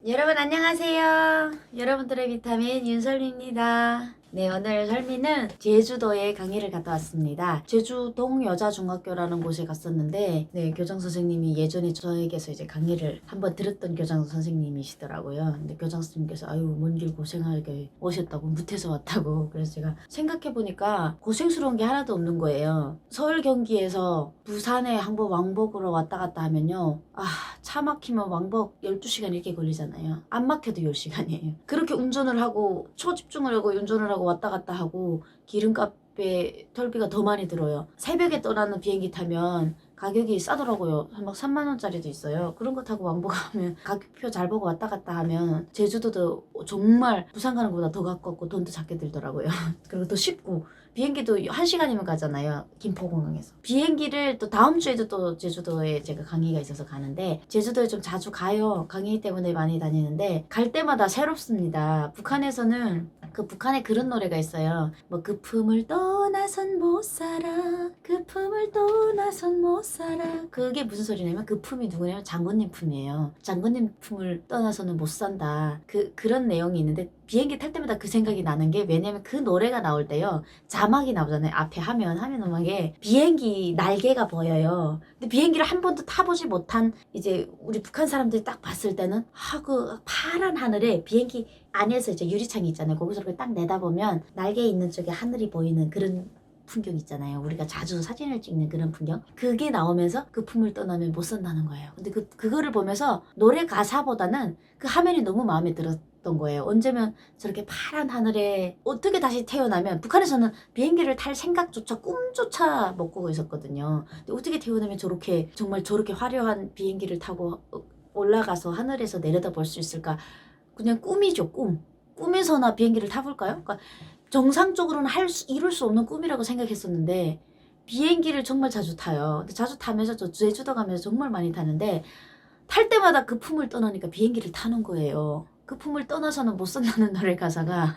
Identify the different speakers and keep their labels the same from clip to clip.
Speaker 1: 여러분 안녕하세요. 여러분들의 비타민 윤설미입니다. 네, 오늘 설미는 제주도에 강의를 갔다 왔습니다. 제주동 여자중학교라는 곳에 갔었는데, 네, 교장 선생님이 예전에 저에게서 이제 강의를 한번 들었던 교장 선생님이시더라고요. 근데 교장 선생님께서 아유, 먼 길 고생하게 오셨다고, 무태서 왔다고. 그래서 제가 생각해보니까 고생스러운 게 하나도 없는 거예요. 서울 경기에서 부산에 한번 왕복으로 왔다 갔다 하면요. 차 막히면 왕복 12시간 이렇게 걸리잖아요. 안 막혀도 10시간이에요. 그렇게 운전을 하고 초집중을 하고 운전을 하고 왔다 갔다 하고 기름값에 털비가 더 많이 들어요. 새벽에 떠나는 비행기 타면 가격이 싸더라고요. 막 3만 원짜리도 있어요. 그런 거 타고 왕복하면 가격표 잘 보고 왔다 갔다 하면 제주도도 정말 부산 가는 것보다 더 가깝고 돈도 작게 들더라고요. 그리고 더 쉽고 비행기도 1시간이면 가잖아요. 김포공항에서. 비행기를 또 다음 주에도 또 제주도에 제가 강의가 있어서 가는데 제주도에 좀 자주 가요. 강의 때문에 많이 다니는데 갈 때마다 새롭습니다. 북한에서는 그 북한에 그런 노래가 있어요. 뭐 그 품을 떠나선 못 살아. 그 품을 떠나선 못 살아. 그게 무슨 소리냐면 그 품이 누구냐면 장군님 품이에요. 장군님 품을 떠나서는 못 산다. 그런 내용이 있는데 비행기 탈 때마다 그 생각이 나는 게 왜냐면 그 노래가 나올 때요. 자막이 나오잖아요. 앞에 화면 음악에 비행기 날개가 보여요. 근데 비행기를 한 번도 타보지 못한 이제 우리 북한 사람들이 딱 봤을 때는 그 파란 하늘에 비행기 안에서 이제 유리창이 있잖아요. 거기서 이렇게 딱 내다보면 날개 있는 쪽에 하늘이 보이는 그런 풍경 있잖아요. 우리가 자주 사진을 찍는 그런 풍경. 그게 나오면서 그 품을 떠나면 못 산다는 거예요. 근데 그거를 보면서 노래 가사보다는 그 화면이 너무 마음에 들었던 거예요. 언제면 저렇게 파란 하늘에 어떻게 다시 태어나면 북한에서는 비행기를 탈 생각조차 꿈조차 못 꾸고 있었거든요. 근데 어떻게 태어나면 저렇게 정말 저렇게 화려한 비행기를 타고 올라가서 하늘에서 내려다 볼 수 있을까? 그냥 꿈이죠, 꿈. 꿈에서나 비행기를 타볼까요? 그러니까 정상적으로는 이룰 수 없는 꿈이라고 생각했었는데 비행기를 정말 자주 타요. 근데 자주 타면서 저 제주도 가면서 정말 많이 타는데 탈 때마다 그 품을 떠나니까 비행기를 타는 거예요. 그 품을 떠나서는 못 산다는 노래 가사가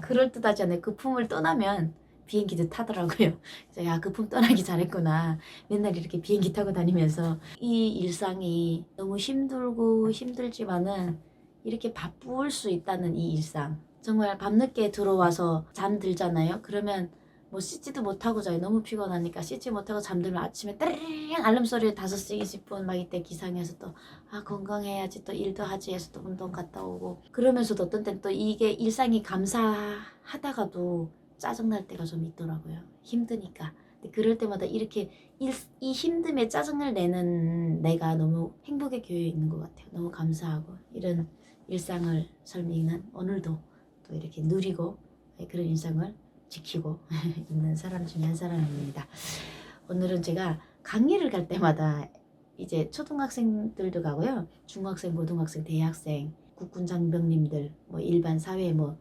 Speaker 1: 그럴듯하지 않아요. 그 품을 떠나면 비행기도 타더라고요. 그래서 야, 그 품 떠나기 잘했구나. 맨날 이렇게 비행기 타고 다니면서 이 일상이 너무 힘들고 힘들지만은 이렇게 바쁠 수 있다는 이 일상. 정말 밤늦게 들어와서 잠들잖아요. 그러면 뭐 씻지도 못하고 자요. 너무 피곤하니까 씻지 못하고 잠들면 아침에 따르릉 알람 소리에 5시 20분 막 이때 기상해서 또 건강해야지 또 일도 하지 해서 또 운동 갔다 오고 그러면서도 어떤 때는 또 이게 일상이 감사하다가도 짜증날 때가 좀 있더라고요. 힘드니까. 근데 그럴 때마다 이렇게 이 힘듦에 짜증을 내는 내가 너무 행복의 교회에 있는 것 같아요. 너무 감사하고 이런 일상을 설미는 오늘도 또 이렇게 누리고 그런 일상을 지키고 있는 사람 중에 한 사람입니다. 오늘은 제가 강의를 갈 때마다 이제 초등학생들도 가고요. 중학생, 고등학생, 대학생, 국군 장병님들, 뭐 일반 사회 뭐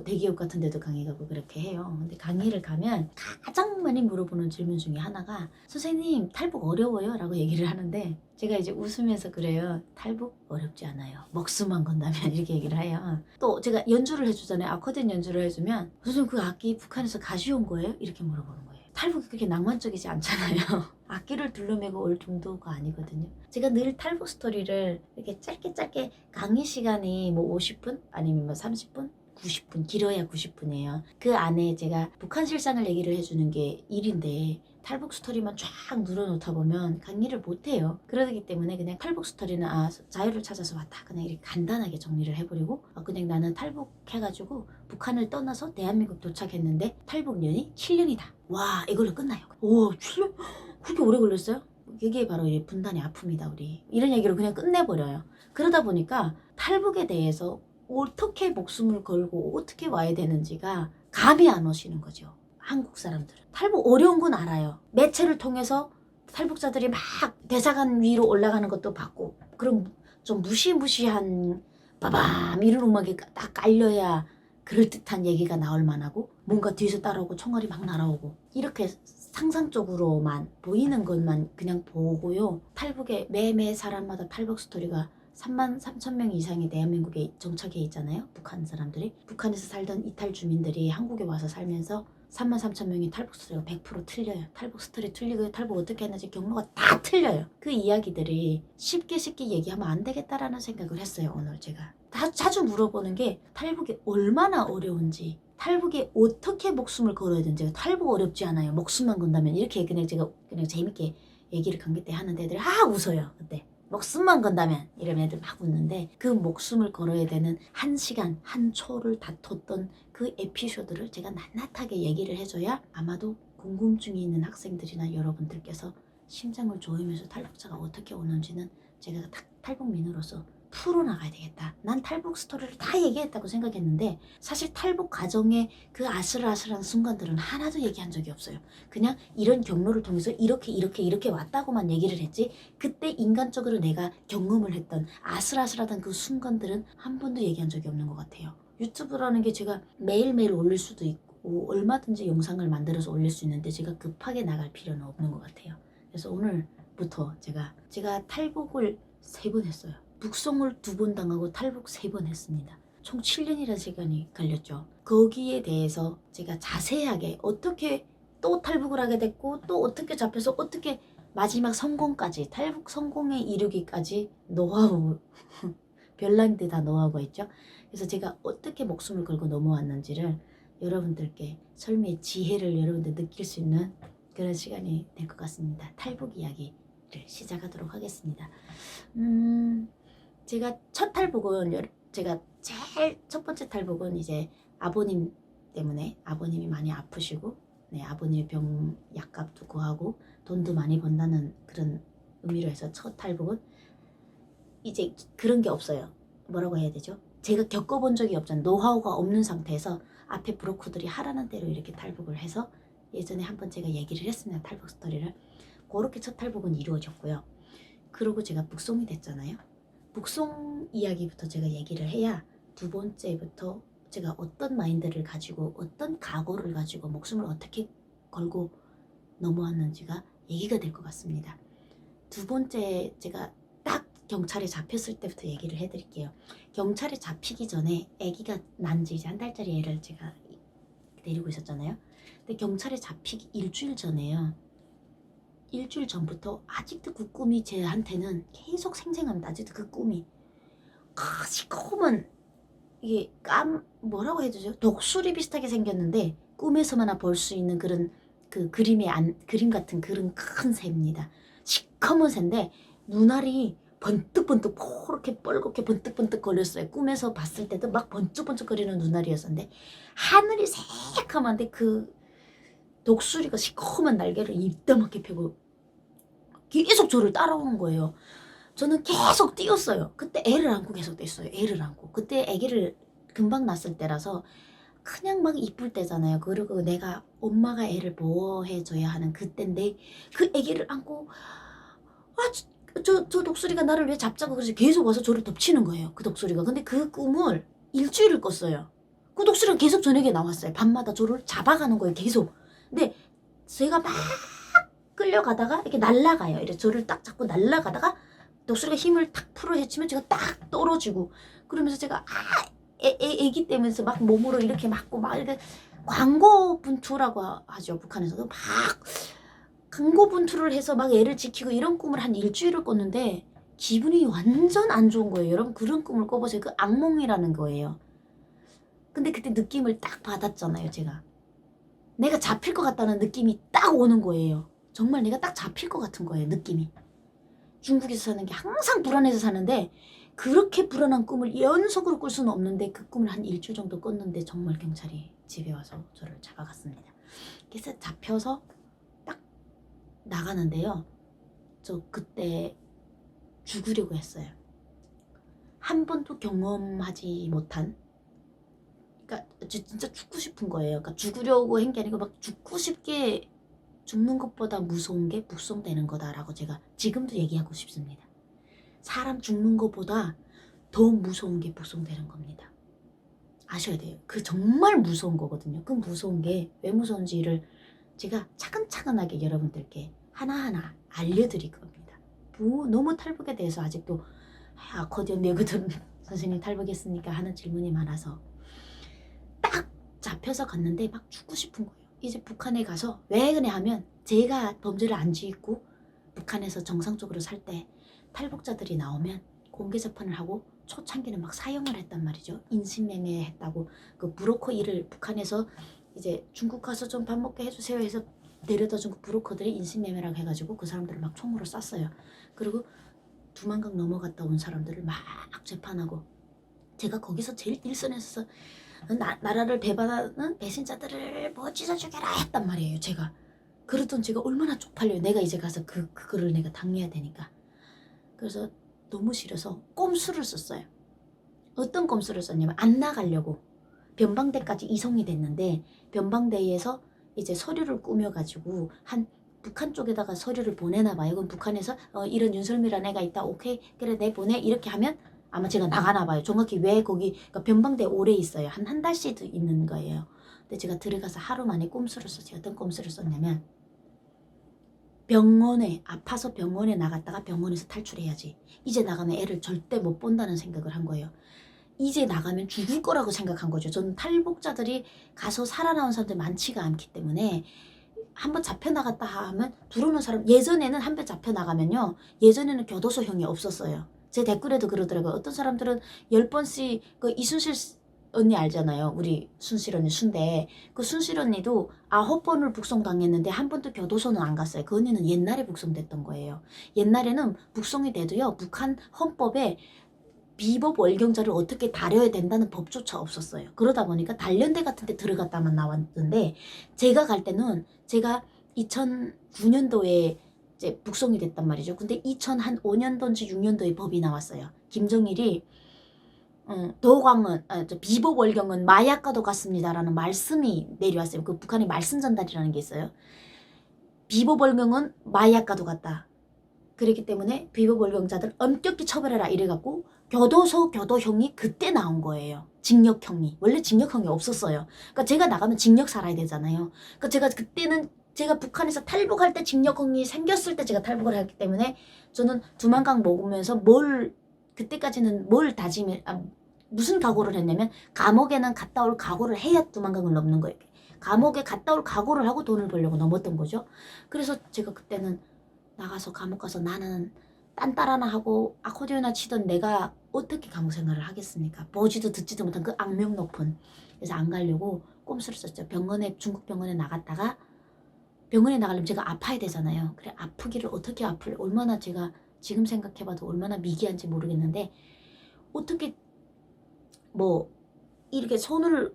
Speaker 1: 대기업 같은 데도 강의 가고 그렇게 해요. 근데 강의를 가면 가장 많이 물어보는 질문 중에 하나가 선생님 탈북 어려워요? 라고 얘기를 하는데 제가 이제 웃으면서 그래요. 탈북 어렵지 않아요. 목숨만 건다면 이렇게 얘기를 해요. 또 제가 연주를 해주잖아요. 아코디언 연주를 해주면 선생님 그 악기 북한에서 가져온 거예요? 이렇게 물어보는 거예요. 탈북이 그렇게 낭만적이지 않잖아요. 악기를 둘러매고 올 정도가 아니거든요. 제가 늘 탈북 스토리를 이렇게 짧게 강의 시간이 뭐 50분 아니면 뭐 30분 90분 길어야 90분이에요. 그 안에 제가 북한 실상을 얘기를 해주는 게 일인데 탈북 스토리만 쫙 늘어놓다 보면 강의를 못해요. 그러기 때문에 그냥 탈북 스토리는 자유를 찾아서 왔다 그냥 이렇게 간단하게 정리를 해버리고 그냥 나는 탈북해가지고 북한을 떠나서 대한민국 도착했는데 탈북년이 7년이다. 와 이걸로 끝나요. 오 7년? 그렇게 오래 걸렸어요? 이게 바로 분단의 아픔이다 우리. 이런 얘기로 그냥 끝내버려요. 그러다 보니까 탈북에 대해서 어떻게 목숨을 걸고 어떻게 와야 되는지가 감이 안 오시는 거죠. 한국 사람들은. 탈북 어려운 건 알아요. 매체를 통해서 탈북자들이 막 대사관 위로 올라가는 것도 봤고 그럼 좀 무시무시한 빠밤 이런 음악이 딱 깔려야 그럴듯한 얘기가 나올 만하고 뭔가 뒤에서 따라오고 총알이 막 날아오고 이렇게 상상적으로만 보이는 것만 그냥 보고요. 탈북에 매매 사람마다 탈북 스토리가 3만 3천 명 이상이 대한민국에 정착해 있잖아요. 북한 사람들이. 북한에서 살던 이탈 주민들이 한국에 와서 살면서 33,000명이 탈북 스토리가 100% 틀려요. 탈북 스토리 틀리고요. 탈북 어떻게 했는지 경로가 다 틀려요. 그 이야기들이 쉽게 얘기하면 안 되겠다라는 생각을 했어요. 오늘 제가 자주 물어보는 게 탈북이 얼마나 어려운지, 탈북에 어떻게 목숨을 걸어야 되는지. 탈북 어렵지 않아요. 목숨만 건다면. 이렇게 그냥 제가 그냥 재밌게 얘기를 관계 때 하는데 애들이 웃어요. 그때 목숨만 건다면 이러면 애들 막 웃는데, 그 목숨을 걸어야 되는 1시간 1초를 다퉜던 그 에피소드를 제가 낱낱하게 얘기를 해줘야 아마도 궁금증이 있는 학생들이나 여러분들께서 심장을 조이면서 탈북자가 어떻게 오는지는 제가 탈북민으로서 풀어나가야 되겠다. 난 탈북 스토리를 다 얘기했다고 생각했는데 사실 탈북 과정의 그 아슬아슬한 순간들은 하나도 얘기한 적이 없어요. 그냥 이런 경로를 통해서 이렇게 왔다고만 얘기를 했지, 그때 인간적으로 내가 경험을 했던 아슬아슬하던 그 순간들은 한 번도 얘기한 적이 없는 것 같아요. 유튜브라는 게 제가 매일매일 올릴 수도 있고 얼마든지 영상을 만들어서 올릴 수 있는데 제가 급하게 나갈 필요는 없는 것 같아요. 그래서 오늘부터 제가 탈북을 3번 했어요. 북송을 2번 당하고 탈북 3번 했습니다. 총 7년이라는 시간이 걸렸죠. 거기에 대해서 제가 자세하게 어떻게 또 탈북을 하게 됐고 또 어떻게 잡혀서 어떻게 마지막 성공까지, 탈북 성공에 이르기까지 노하우 별난데 다 노하우가 있죠. 그래서 제가 어떻게 목숨을 걸고 넘어왔는지를 여러분들께 설미의 지혜를 여러분들 느낄 수 있는 그런 시간이 될 것 같습니다. 탈북 이야기를 시작하도록 하겠습니다. 제가 첫 탈북은, 제가 제일 첫 번째 탈북은 이제 아버님 때문에, 아버님이 많이 아프시고 아버님의 병 약값도 구하고 돈도 많이 번다는 그런 의미로 해서 첫 탈북은 이제 그런 게 없어요. 뭐라고 해야 되죠? 제가 겪어본 적이 없잖아요. 노하우가 없는 상태에서 앞에 브로커들이 하라는 대로 이렇게 탈북을 해서, 예전에 한번 제가 얘기를 했습니다. 탈북 스토리를. 그렇게 첫 탈북은 이루어졌고요. 그리고 제가 북송이 됐잖아요. 북송 이야기부터 제가 얘기를 해야 2번째부터 제가 어떤 마인드를 가지고 어떤 각오를 가지고 목숨을 어떻게 걸고 넘어왔는지가 얘기가 될 것 같습니다. 2번째, 제가 딱 경찰에 잡혔을 때부터 얘기를 해드릴게요. 경찰에 잡히기 전에 아기가 난 지 이제 1달짜리 애를 제가 데리고 있었잖아요. 근데 경찰에 잡히기 일주일 전에요. 일주일 전부터 아직도 그 꿈이 제한테는 계속 생생합니다. 아직도 그 꿈이 시커먼, 이게 뭐라고 해야 되죠? 독수리 비슷하게 생겼는데 꿈에서만 볼 수 있는 그런 그 그림 같은 그런 큰 새입니다. 시커먼 새인데 눈알이 번뜩번뜩 포렇게 뻘겋게 번뜩번뜩 거렸어요. 꿈에서 봤을 때도 막 번쩍번쩍거리는 눈알이었었는데 하늘이 새카만데 그 독수리가 시커먼 날개를 입다맣게 펴고 계속 저를 따라오는 거예요. 저는 계속 뛰었어요. 그때 애를 안고 계속 뛰었어요. 애를 안고. 그때 아기를 금방 낳았을 때라서 그냥 막 이쁠 때잖아요. 그리고 내가 엄마가 애를 보호해줘야 하는 그때인데 그 아기를 안고 저 독수리가 나를 왜 잡자고 그러지 계속 와서 저를 덮치는 거예요. 그 독수리가. 근데 그 꿈을 일주일을 꿨어요. 그 독수리가 계속 저녁에 나왔어요. 밤마다 저를 잡아가는 거예요. 계속. 근데 제가 막 끌려가다가 이렇게 날아가요. 이렇게 저를 딱 잡고 날아가다가 독수리가 힘을 탁 풀어 헤치면 제가 딱 떨어지고, 그러면서 제가 애기 때문에 막 몸으로 이렇게 맞고 막 이렇게 광고 분투라고 하죠. 북한에서도 막 광고 분투를 해서 막 애를 지키고 이런 꿈을 한 일주일을 꿨는데 기분이 완전 안 좋은 거예요. 여러분 그런 꿈을 꿔보세요. 그 악몽이라는 거예요. 근데 그때 느낌을 딱 받았잖아요. 제가 내가 잡힐 것 같다는 느낌이 딱 오는 거예요. 정말 내가 딱 잡힐 것 같은 거예요. 느낌이. 중국에서 사는 게 항상 불안해서 사는데 그렇게 불안한 꿈을 연속으로 꿀 수는 없는데 그 꿈을 한 일주일 정도 꿨는데 정말 경찰이 집에 와서 저를 잡아갔습니다. 그래서 잡혀서 딱 나가는데요. 저 그때 죽으려고 했어요. 한 번도 경험하지 못한, 그러니까 진짜 죽고 싶은 거예요. 그러니까 죽으려고 한 게 아니고 막 죽고 싶게, 죽는 것보다 무서운 게 북송되는 거다라고 제가 지금도 얘기하고 싶습니다. 사람 죽는 것보다 더 무서운 게 북송되는 겁니다. 아셔야 돼요. 그 정말 무서운 거거든요. 그 무서운 게 왜 무서운지를 제가 차근차근하게 여러분들께 하나하나 알려드릴 겁니다. 너무 탈북에 대해서 아직도 아코디언 내거든 선생님 탈북했으니까 하는 질문이 많아서 딱 잡혀서 갔는데 막 죽고 싶은 거예요. 이제 북한에 가서 왜 그래 하면 제가 범죄를 안 짓고 북한에서 정상적으로 살 때 탈북자들이 나오면 공개 재판을 하고 초창기는 막 사형을 했단 말이죠. 인신매매 했다고 그 브로커 일을 북한에서 이제 중국 가서 좀 밥 먹게 해주세요 해서 데려다 준 브로커들이 인신매매라고 해가지고 그 사람들을 막 총으로 쐈어요. 그리고 두만강 넘어갔다 온 사람들을 막 재판하고 제가 거기서 제일 일선에서 나라를 배반하는 배신자들을 뭐 찢어 죽여라 했단 말이에요. 제가 그랬던 제가 얼마나 쪽팔려요. 내가 이제 가서 그거를 내가 당해야 되니까. 그래서 너무 싫어서 꼼수를 썼어요. 어떤 꼼수를 썼냐면 안 나가려고. 변방대까지 이송이 됐는데 변방대에서 이제 서류를 꾸며가지고 한 북한 쪽에다가 서류를 보내나 봐요. 그럼 북한에서 이런 윤설미라는 애가 있다. 오케이 그래 내 보내 이렇게 하면 아마 제가 나가나 봐요. 정확히 왜 거기 그러니까 변방대에 오래 있어요. 한 달씩 있는 거예요. 근데 제가 들어가서 하루 만에 꼼수를 썼어요. 어떤 꼼수를 썼냐면 병원에 아파서 병원에 나갔다가 병원에서 탈출해야지. 이제 나가면 애를 절대 못 본다는 생각을 한 거예요. 이제 나가면 죽을 거라고 생각한 거죠. 저는 탈북자들이 가서 살아나온 사람들 많지가 않기 때문에 한번 잡혀나갔다 하면 들어오는 사람 예전에는 한 번 잡혀나가면요. 예전에는 교도소형이 없었어요. 제 댓글에도 그러더라고요. 어떤 사람들은 10번씩 그 이순실 언니 알잖아요. 우리 순실 언니 순대. 그 순실 언니도 9번을 북송당했는데 한 번도 교도소는 안 갔어요. 그 언니는 옛날에 북송됐던 거예요. 옛날에는 북송이 돼도요. 북한 헌법에 비법 월경자를 어떻게 다려야 된다는 법조차 없었어요. 그러다 보니까 단련대 같은 데 들어갔다만 나왔는데 제가 갈 때는 제가 2009년도에 이제 북송이 됐단 말이죠. 근데 2005년도인지 6년도에 법이 나왔어요. 김정일이 도광은 비법 월경은 마약과도 같습니다라는 말씀이 내려왔어요. 그 북한의 말씀 전달이라는 게 있어요. 비법 월경은 마약과도 같다. 그렇기 때문에 비법 월경자들 엄격히 처벌해라 이래갖고 교도소 교도형이 그때 나온 거예요. 징역형이. 원래 징역형이 없었어요. 그러니까 제가 나가면 징역 살아야 되잖아요. 그러니까 제가 그때는 제가 북한에서 탈북할 때 징역형이 생겼을 때 제가 탈북을 했기 때문에 저는 두만강 먹으면서 그때까지는 무슨 각오를 했냐면 감옥에는 갔다 올 각오를 해야 두만강을 넘는 거예요. 감옥에 갔다 올 각오를 하고 돈을 벌려고 넘었던 거죠. 그래서 제가 그때는 나가서 감옥 가서 나는 딴따 하나 하고 아코디오나 치던 내가 어떻게 감옥 생활을 하겠습니까? 보지도 듣지도 못한 그 악명 높은. 그래서 안 가려고 꼼수를 썼죠. 중국 병원에 나갔다가 병원에 나가려면 제가 아파야 되잖아요. 그래 아프기를 어떻게 얼마나 제가 지금 생각해봐도 얼마나 미개한지 모르겠는데 어떻게 뭐 이렇게 손을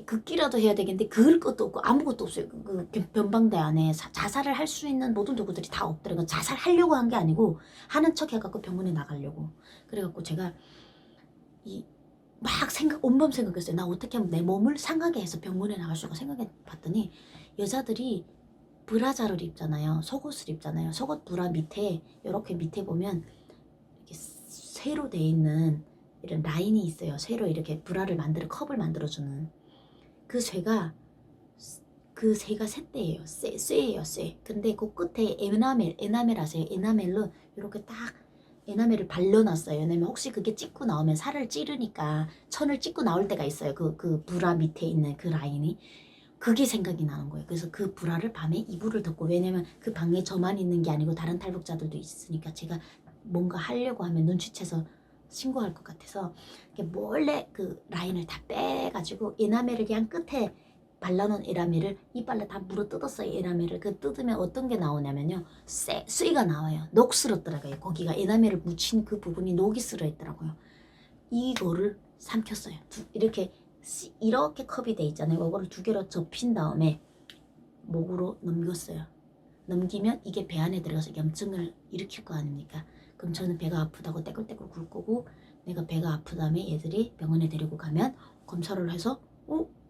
Speaker 1: 긋기라도 해야 되겠는데 그을 것도 없고 아무것도 없어요. 그 변방대 안에 자살을 할 수 있는 모든 도구들이 다 없더라고요. 자살하려고 한 게 아니고 하는 척 해갖고 병원에 나가려고. 그래갖고 제가 온몸 생각했어요. 나 어떻게 하면 내 몸을 상하게 해서 병원에 나갈 수가 생각해 봤더니 여자들이 브라자를 입잖아요. 속옷을 입잖아요. 속옷 브라 밑에 이렇게 밑에 보면 이렇게 쇠로 돼 있는 이런 라인이 있어요. 쇠로 이렇게 브라를 컵을 만들어주는 그 쇠가 쇠대예요. 쇠예요. 쇠. 근데 그 끝에 에나멜 아세요? 에나멜로 이렇게 딱 에나멜을 발라놨어요. 왜냐면 혹시 그게 찍고 나오면 살을 찌르니까 천을 찍고 나올 때가 있어요. 그 브라 밑에 있는 그 라인이. 그게 생각이 나는 거예요. 그래서 그 브라를 밤에 이불을 덮고 왜냐면 그 방에 저만 있는 게 아니고 다른 탈북자들도 있으니까 제가 뭔가 하려고 하면 눈치채서 신고할 것 같아서 몰래 그 라인을 다 빼가지고 에나멜을 그냥 끝에 발라놓은 에나멜을 이빨로 다 물어 뜯었어요. 에나멜을 그 뜯으면 어떤 게 나오냐면요 쇠가 나와요. 녹슬었더라고요. 거기가 에나멜을 묻힌 그 부분이 녹이 슬어 있더라고요. 이거를 삼켰어요. 이렇게 컵이 돼 있잖아요. 이거를 2개로 접힌 다음에 목으로 넘겼어요. 넘기면 이게 배 안에 들어가서 염증을 일으킬 거 아닙니까? 그럼 저는 배가 아프다고 떼굴떼굴 굴 거고 내가 배가 아프다며 얘들이 병원에 데리고 가면 검사를 해서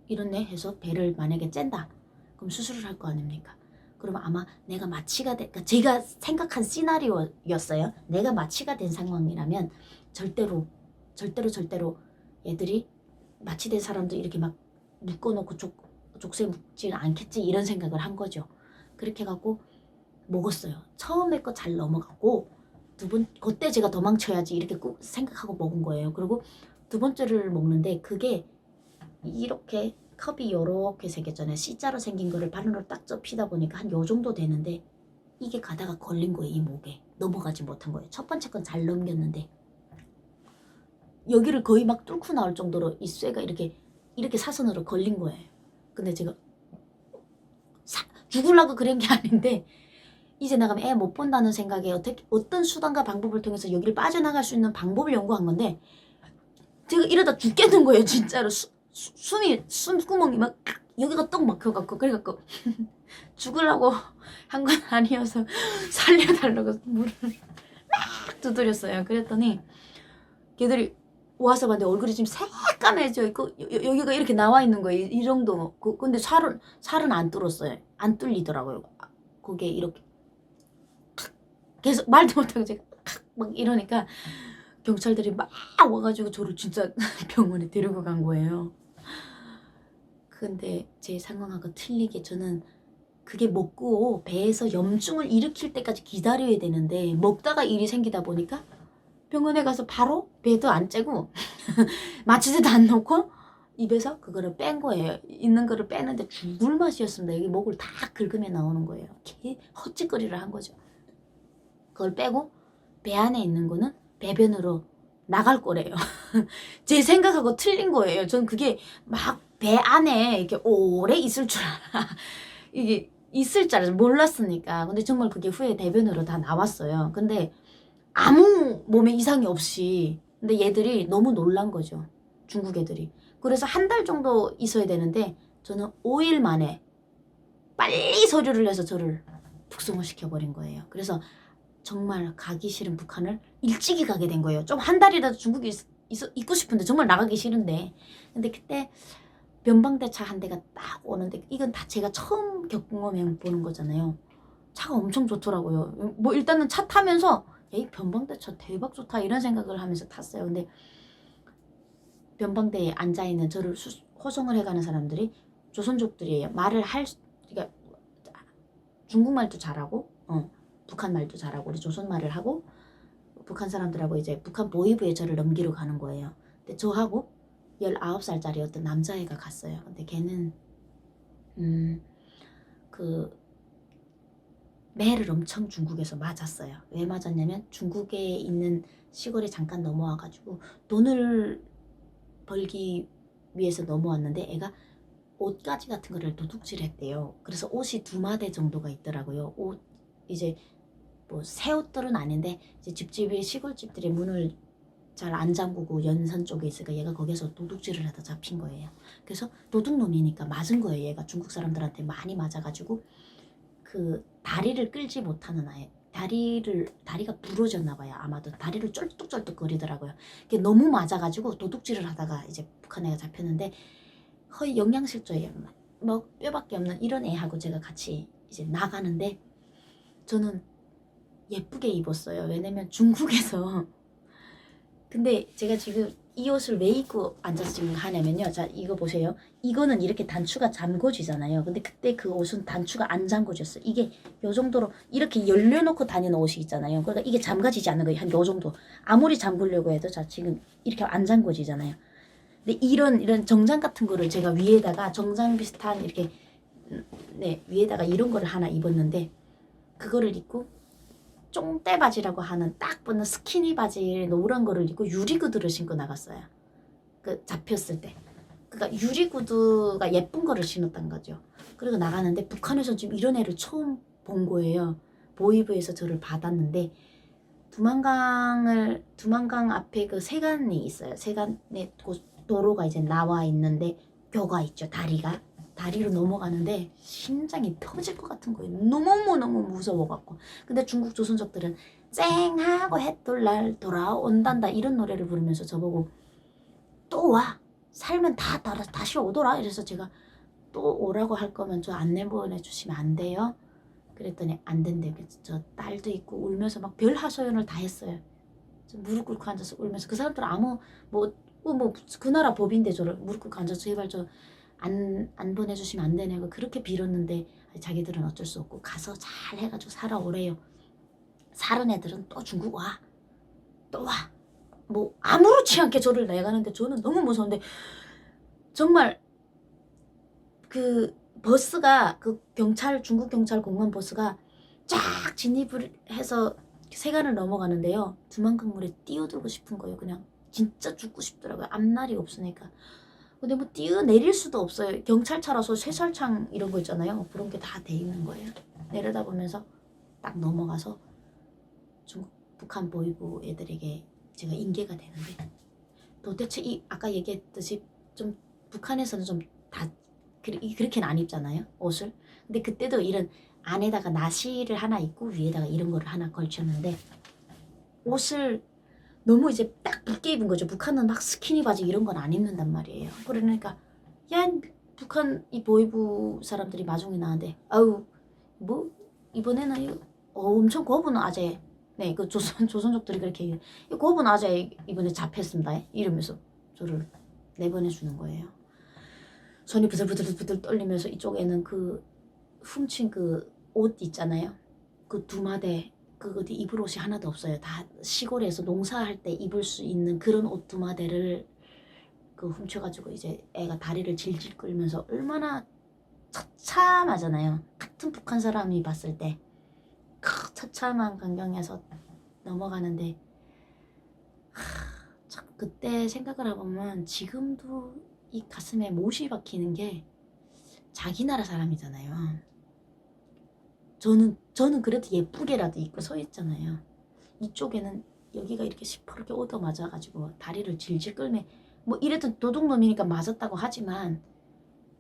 Speaker 1: 이렇네 해서 배를 만약에 짠다. 그럼 수술을 할 거 아닙니까? 그러면 아마 내가 마취가 그러니까 제가 생각한 시나리오였어요. 내가 마취가 된 상황이라면 절대로 얘들이 마취된 사람도 이렇게 막 묶어놓고 족쇄 묶지는 않겠지 이런 생각을 한 거죠. 그렇게 해갖고 먹었어요. 처음에 거 잘 넘어갔고 그때 제가 도망쳐야지 이렇게 생각하고 먹은 거예요. 그리고 두 번째를 먹는데 그게 이렇게 컵이 요렇게 생겼잖아요. C자로 생긴 거를 바늘로 딱 접히다 보니까 한 요 정도 되는데 이게 가다가 걸린 거예요. 이 목에 넘어가지 못한 거예요. 첫 번째 건 잘 넘겼는데 여기를 거의 막 뚫고 나올 정도로 이 쇠가 이렇게 사선으로 걸린 거예요. 근데 제가 죽으려고 그런 게 아닌데 이제 나가면 애 못 본다는 생각에 어떤 수단과 방법을 통해서 여기를 빠져나갈 수 있는 방법을 연구한 건데 제가 이러다 죽겠는 거예요. 진짜로 숨구멍이 막 여기가 떡 막혀갖고 그래갖고 죽으려고 한 건 아니어서 살려달라고 물을 막 두드렸어요. 그랬더니 걔들이 와서 봤는데 얼굴이 지금 새까매져 있고 여기가 이렇게 나와 있는 거예요. 이 정도. 근데 살은 안 뚫었어요. 안 뚫리더라고요. 그게 이렇게 계속 말도 못하고 제가 막 이러니까 경찰들이 막 와가지고 저를 진짜 병원에 데리고 간 거예요. 근데 제 상황하고 틀리게 저는 그게 먹고 배에서 염증을 일으킬 때까지 기다려야 되는데 먹다가 일이 생기다 보니까 병원에 가서 바로 배도 안 째고 마취제도 안 놓고 입에서 그거를 뺀 거예요. 있는 거를 빼는데 죽을 맛이었습니다. 여기 목을 다 긁으면 나오는 거예요. 헛짓거리를 한 거죠. 그걸 빼고 배 안에 있는 거는 배변으로 나갈 거래요. 제 생각하고 틀린 거예요. 전 그게 막 배 안에 이렇게 오래 있을 줄 알아. 이게 있을 줄 알아서 몰랐으니까. 근데 정말 그게 후에 대변으로 다 나왔어요. 근데 아무 몸에 이상이 없이. 근데 얘들이 너무 놀란 거죠. 중국 애들이. 그래서 한 달 정도 있어야 되는데 저는 5일 만에 빨리 서류를 내서 저를 북송을 시켜버린 거예요. 그래서 정말 가기 싫은 북한을 일찍이 가게 된 거예요. 좀 한 달이라도 중국에 있고 싶은데 정말 나가기 싫은데. 근데 그때 변방대차 한 대가 딱 오는데 이건 다 제가 처음 겪어보는 거잖아요. 차가 엄청 좋더라고요. 뭐 일단은 차 타면서 야, 이 변방대차 대박 좋다 이런 생각을 하면서 탔어요. 근데 변방대에 앉아있는 저를 호송을 해가는 사람들이 조선족들이에요. 그러니까 중국말도 잘하고 북한 말도 잘하고 우리 조선 말을 하고 북한 사람들하고 이제 북한 보위부에 저를 넘기러 가는 거예요. 근데 저하고 19살짜리 어떤 남자애가 갔어요. 근데 걔는 그 매를 엄청 중국에서 맞았어요. 왜 맞았냐면 중국에 있는 시골에 잠깐 넘어와가지고 돈을 벌기 위해서 넘어왔는데 애가 옷가지 같은 거를 도둑질 했대요. 그래서 옷이 2마대 정도가 있더라고요. 옷 이제 뭐 새 옷들은 아닌데 이제 집집이 시골집들이 문을 잘 안 잠그고 연산 쪽에 있으니까 얘가 거기서 도둑질을 하다 잡힌 거예요. 그래서 도둑놈이니까 맞은 거예요. 얘가 중국 사람들한테 많이 맞아가지고 그 다리를 끌지 못하는 아이, 다리가 부러졌나 봐요. 아마도 다리를 쩔뚝쩔뚝 거리더라고요. 그게 너무 맞아가지고 도둑질을 하다가 이제 북한 애가 잡혔는데 거의 영양실조예요. 뭐 뼈밖에 없는 이런 애하고 제가 같이 이제 나가는데 저는 예쁘게 입었어요. 왜냐면 중국에서 근데 제가 지금 이 옷을 왜 입고 앉아서 지금 하냐면요. 자, 이거 보세요. 이거는 이렇게 단추가 잠궈지잖아요. 근데 그때 그 옷은 단추가 안 잠궈졌어요. 이게 요 정도로 이렇게 열려놓고 다니는 옷이 있잖아요. 그러니까 이게 잠가지지 않는 거예요. 한 요 정도. 아무리 잠그려고 해도 자, 지금 이렇게 안 잠궈지잖아요. 근데 이런 정장 같은 거를 제가 위에다가 정장 비슷한 이렇게 네, 위에다가 이런 거를 하나 입었는데 그거를 입고 쫑대 바지라고 하는 딱 붙는 스키니 바지 노란 거를 입고 유리구두를 신고 나갔어요. 그 잡혔을 때. 그러니까 유리구두가 예쁜 거를 신었던 거죠. 그리고 나가는데 북한에서 지금 이런 애를 처음 본 거예요. 보위부에서 저를 받았는데 두만강 앞에 그 세간이 있어요. 세간에 도로가 이제 나와 있는데 교가 있죠. 다리로 넘어가는데 심장이 터질 것 같은 거예요. 너무너무 무서워갖고. 근데 중국 조선족들은 쨍하고 햇돌날 돌아온단다 이런 노래를 부르면서 저보고 또 와. 살면 다시 오더라. 이래서 제가 또 오라고 할 거면 저 안내 보내주시면 안 돼요? 그랬더니 안 된대. 그래서 저 딸도 있고 울면서 막 별 하소연을 다 했어요. 저 무릎 꿇고 앉아서 울면서 그 사람들은 아무 그 나라 법인데 저를 무릎 꿇고 앉아서 제발 저 안 보내주시면 안 되냐고 그렇게 빌었는데 자기들은 어쩔 수 없고 가서 잘 해가지고 살아오래요. 사는 애들은 또 중국 와. 또 와. 뭐 아무렇지 않게 저를 내가는데 저는 너무 무서운데 정말 그 버스가 그 경찰 중국 경찰 공안 버스가 쫙 진입을 해서 세간을 넘어가는데요. 두만강물에 뛰어들고 싶은 거예요. 그냥 진짜 죽고 싶더라고요. 앞날이 없으니까. 근데 뭐 뛰어내릴 수도 없어요. 경찰차라서 쇠설창 이런 거 있잖아요. 그런 게 다 돼 있는 거예요. 내려다보면서 딱 넘어가서 중국 북한 보위부 애들에게 제가 인계가 되는데, 도대체 이 아까 얘기했듯이 좀 북한에서는 좀 다 그렇게는 안 입잖아요, 옷을. 근데 그때도 이런 안에다가 나시를 하나 입고 위에다가 이런 거를 하나 걸쳤는데, 옷을 너무 이제 딱 붓게 입은 거죠. 북한은 막 스키니 바지 이런 건 안 입는단 말이에요. 그러니까 야, 북한 이 보위부 사람들이 마중에 나한테 아유 뭐 이번에는 엄청 거분 아재, 네 그 조선족들이 그렇게 얘기해요. 거분 아재 이번에 잡혔습니다 이러면서 저를 내보내주는 거예요. 손이 부들부들 떨리면서 이쪽에는 그 훔친 그 옷 있잖아요. 그 두마대 그거 입을 옷이 하나도 없어요. 다 시골에서 농사할 때 입을 수 있는 그런 옷 두마대를 그 훔쳐가지고 이제 애가 다리를 질질 끌면서, 얼마나 처참하잖아요. 같은 북한 사람이 봤을 때 그 처참한 광경에서 넘어가는데, 참 그때 생각을 해보면 지금도 이 가슴에 못이 박히는 게 자기 나라 사람이잖아요. 저는 그래도 예쁘게라도 입고 서 있잖아요. 이쪽에는 여기가 이렇게 시퍼렇게 얻어 맞아가지고 다리를 질질 끌매, 뭐 이래도 도둑놈이니까 맞았다고 하지만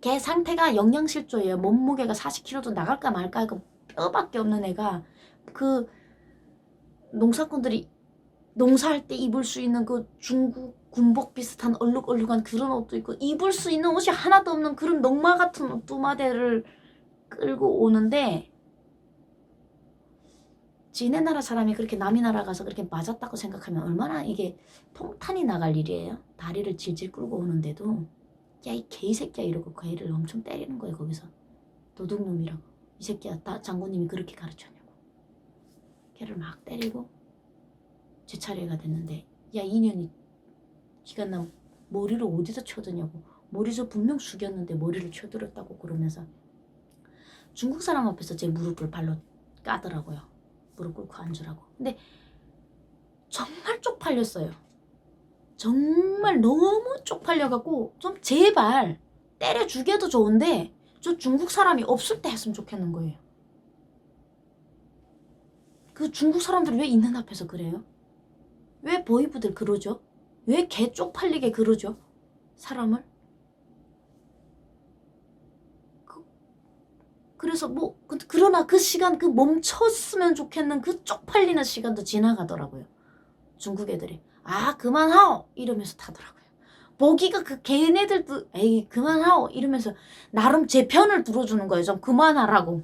Speaker 1: 걔 상태가 영양실조예요. 몸무게가 40kg도 나갈까 말까 그 뼈밖에 없는 애가 그 농사꾼들이 농사할 때 입을 수 있는 그 중국 군복 비슷한 얼룩얼룩한 그런 옷도 있고, 입을 수 있는 옷이 하나도 없는 그런 농마 같은 옷 두마대를 끌고 오는데, 지네 나라 사람이 그렇게 남이 나라 가서 그렇게 맞았다고 생각하면 얼마나 이게 통탄이 나갈 일이에요. 다리를 질질 끌고 오는데도 야 이 개새끼야 이러고 그 애를 엄청 때리는 거예요. 거기서 도둑놈이라고. 이 새끼야 다 장군님이 그렇게 가르쳤냐고. 걔를 막 때리고 제 차례가 됐는데, 야 이년이 기가 나 머리를 어디서 쳐드냐고. 머리서 분명 숙였는데 머리를 쳐들었다고 그러면서 중국 사람 앞에서 제 무릎을 발로 까더라고요. 무릎 꿇고 앉으라고. 근데 정말 쪽팔렸어요. 정말 너무 쪽팔려갖고 좀 제발 때려 죽여도 좋은데 저 중국 사람이 없을 때 했으면 좋겠는 거예요. 그 중국 사람들 왜 있는 앞에서 그래요? 왜 보이부들 그러죠? 왜 개 쪽팔리게 그러죠? 사람을? 그래서 뭐 그러나 그 시간 그 멈췄으면 좋겠는 그 쪽팔리는 시간도 지나가더라고요. 중국 애들이 아 그만하오 이러면서 타더라고요. 보기가 그 걔네들도 에이 그만하오 이러면서 나름 제 편을 들어주는 거예요. 좀 그만하라고.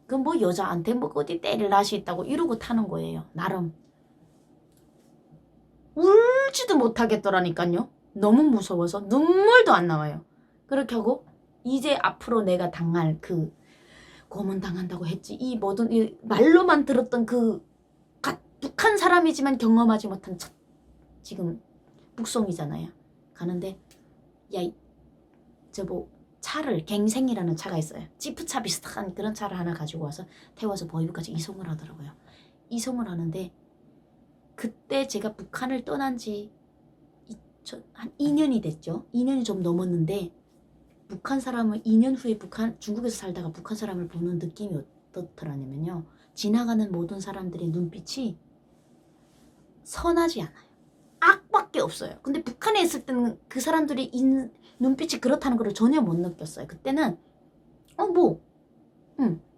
Speaker 1: 그 뭐 여자한테 뭐 어디 때릴 낯이 있다고 이러고 타는 거예요. 나름. 울지도 못하겠더라니까요. 너무 무서워서 눈물도 안 나와요. 그렇게 하고 이제 앞으로 내가 당할 그 고문당한다고 했지. 이 모든 이 말로만 들었던 그 북한 사람이지만 경험하지 못한 지금 북송이잖아요. 가는데 야 저 뭐 차를 갱생이라는 차가 있어요. 지프차 비슷한 그런 차를 하나 가지고 와서 태워서 보이부까지 이송을 하더라고요. 이송을 하는데 그때 제가 북한을 떠난 지 한 2년이 됐죠. 2년이 좀 넘었는데 북한 사람을 2년 후에 중국에서 살다가 북한 사람을 보는 느낌이 어떻더라냐면요. 지나가는 모든 사람들의 눈빛이 선하지 않아요. 악밖에 없어요. 근데 북한에 있을 때는 그 사람들이 눈빛이 그렇다는 걸 전혀 못 느꼈어요. 그때는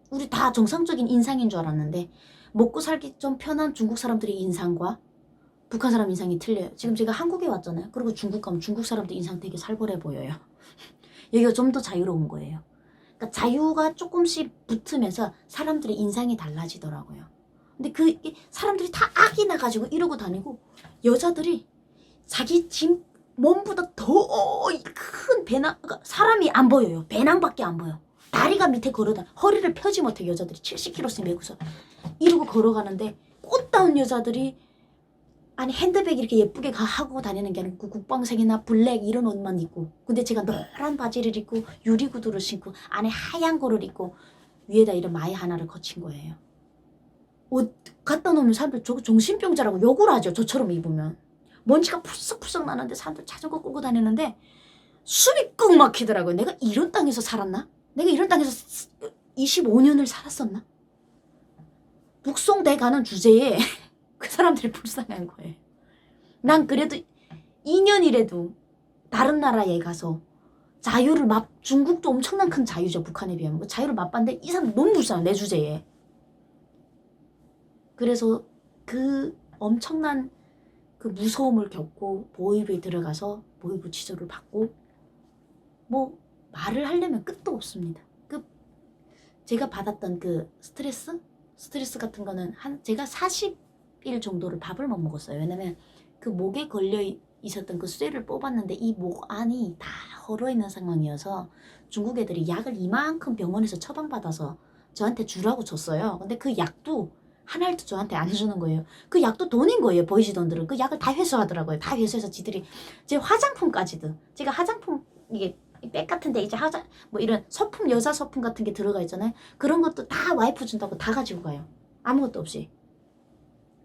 Speaker 1: 우리 다 정상적인 인상인 줄 알았는데 먹고 살기 좀 편한 중국 사람들의 인상과 북한 사람 인상이 틀려요. 지금 제가 한국에 왔잖아요. 그리고 중국 가면 중국 사람들 인상 되게 살벌해 보여요. 여기가 좀 더 자유로운 거예요. 그러니까 자유가 조금씩 붙으면서 사람들의 인상이 달라지더라고요. 근데 그 사람들이 다 악이 나가지고 이러고 다니고, 여자들이 자기 집 몸보다 더 큰 배낭, 그러니까 사람이 안 보여요. 배낭밖에 안 보여. 다리가 밑에 걸어다 허리를 펴지 못해. 여자들이 70kg씩 메고서 이러고 걸어가는데 꽃다운 여자들이 아니 핸드백 이렇게 예쁘게 하고 다니는 게 아니고 국방색이나 블랙 이런 옷만 입고, 근데 제가 노란 바지를 입고 유리구두를 신고 안에 하얀 거를 입고 위에다 이런 마이 하나를 거친 거예요. 옷 갖다 놓으면 사람들 저거 정신병자라고 욕을 하죠. 저처럼 입으면. 먼지가 푸석푸석 나는데 사람들 자전거 끌고 다니는데 숨이 꾹 막히더라고요. 내가 이런 땅에서 살았나? 내가 이런 땅에서 25년을 살았었나? 북송돼 가는 주제에 그 사람들이 불쌍한 거예요. 난 그래도 2년이라도 다른 나라에 가서 자유를 중국도 엄청난 큰 자유죠. 북한에 비하면. 그 자유를 맛봤는데 이 사람 너무 불쌍해. 내 주제에. 그래서 그 엄청난 그 무서움을 겪고 보위부에 들어가서 보위부 지도를 받고 뭐 말을 하려면 끝도 없습니다. 제가 받았던 그 스트레스 같은 거는 제가 40일 정도를 밥을 못 먹었어요. 왜냐면 그 목에 걸려 있었던 그 쇠를 뽑았는데 이 목 안이 다 얼어 있는 상황이어서 중국 애들이 약을 이만큼 병원에서 처방받아서 저한테 주라고 줬어요. 근데 그 약도 한 알도 저한테 안 주는 거예요. 그 약도 돈인 거예요. 보이시던들은 그 약을 다 회수하더라고요. 다 회수해서 지들이 제 화장품까지도, 제가 화장품 이게 백 같은데 이제 뭐 이런 소품, 여자 소품 같은 게 들어가 있잖아요. 그런 것도 다 와이프 준다고 다 가지고 가요. 아무것도 없이.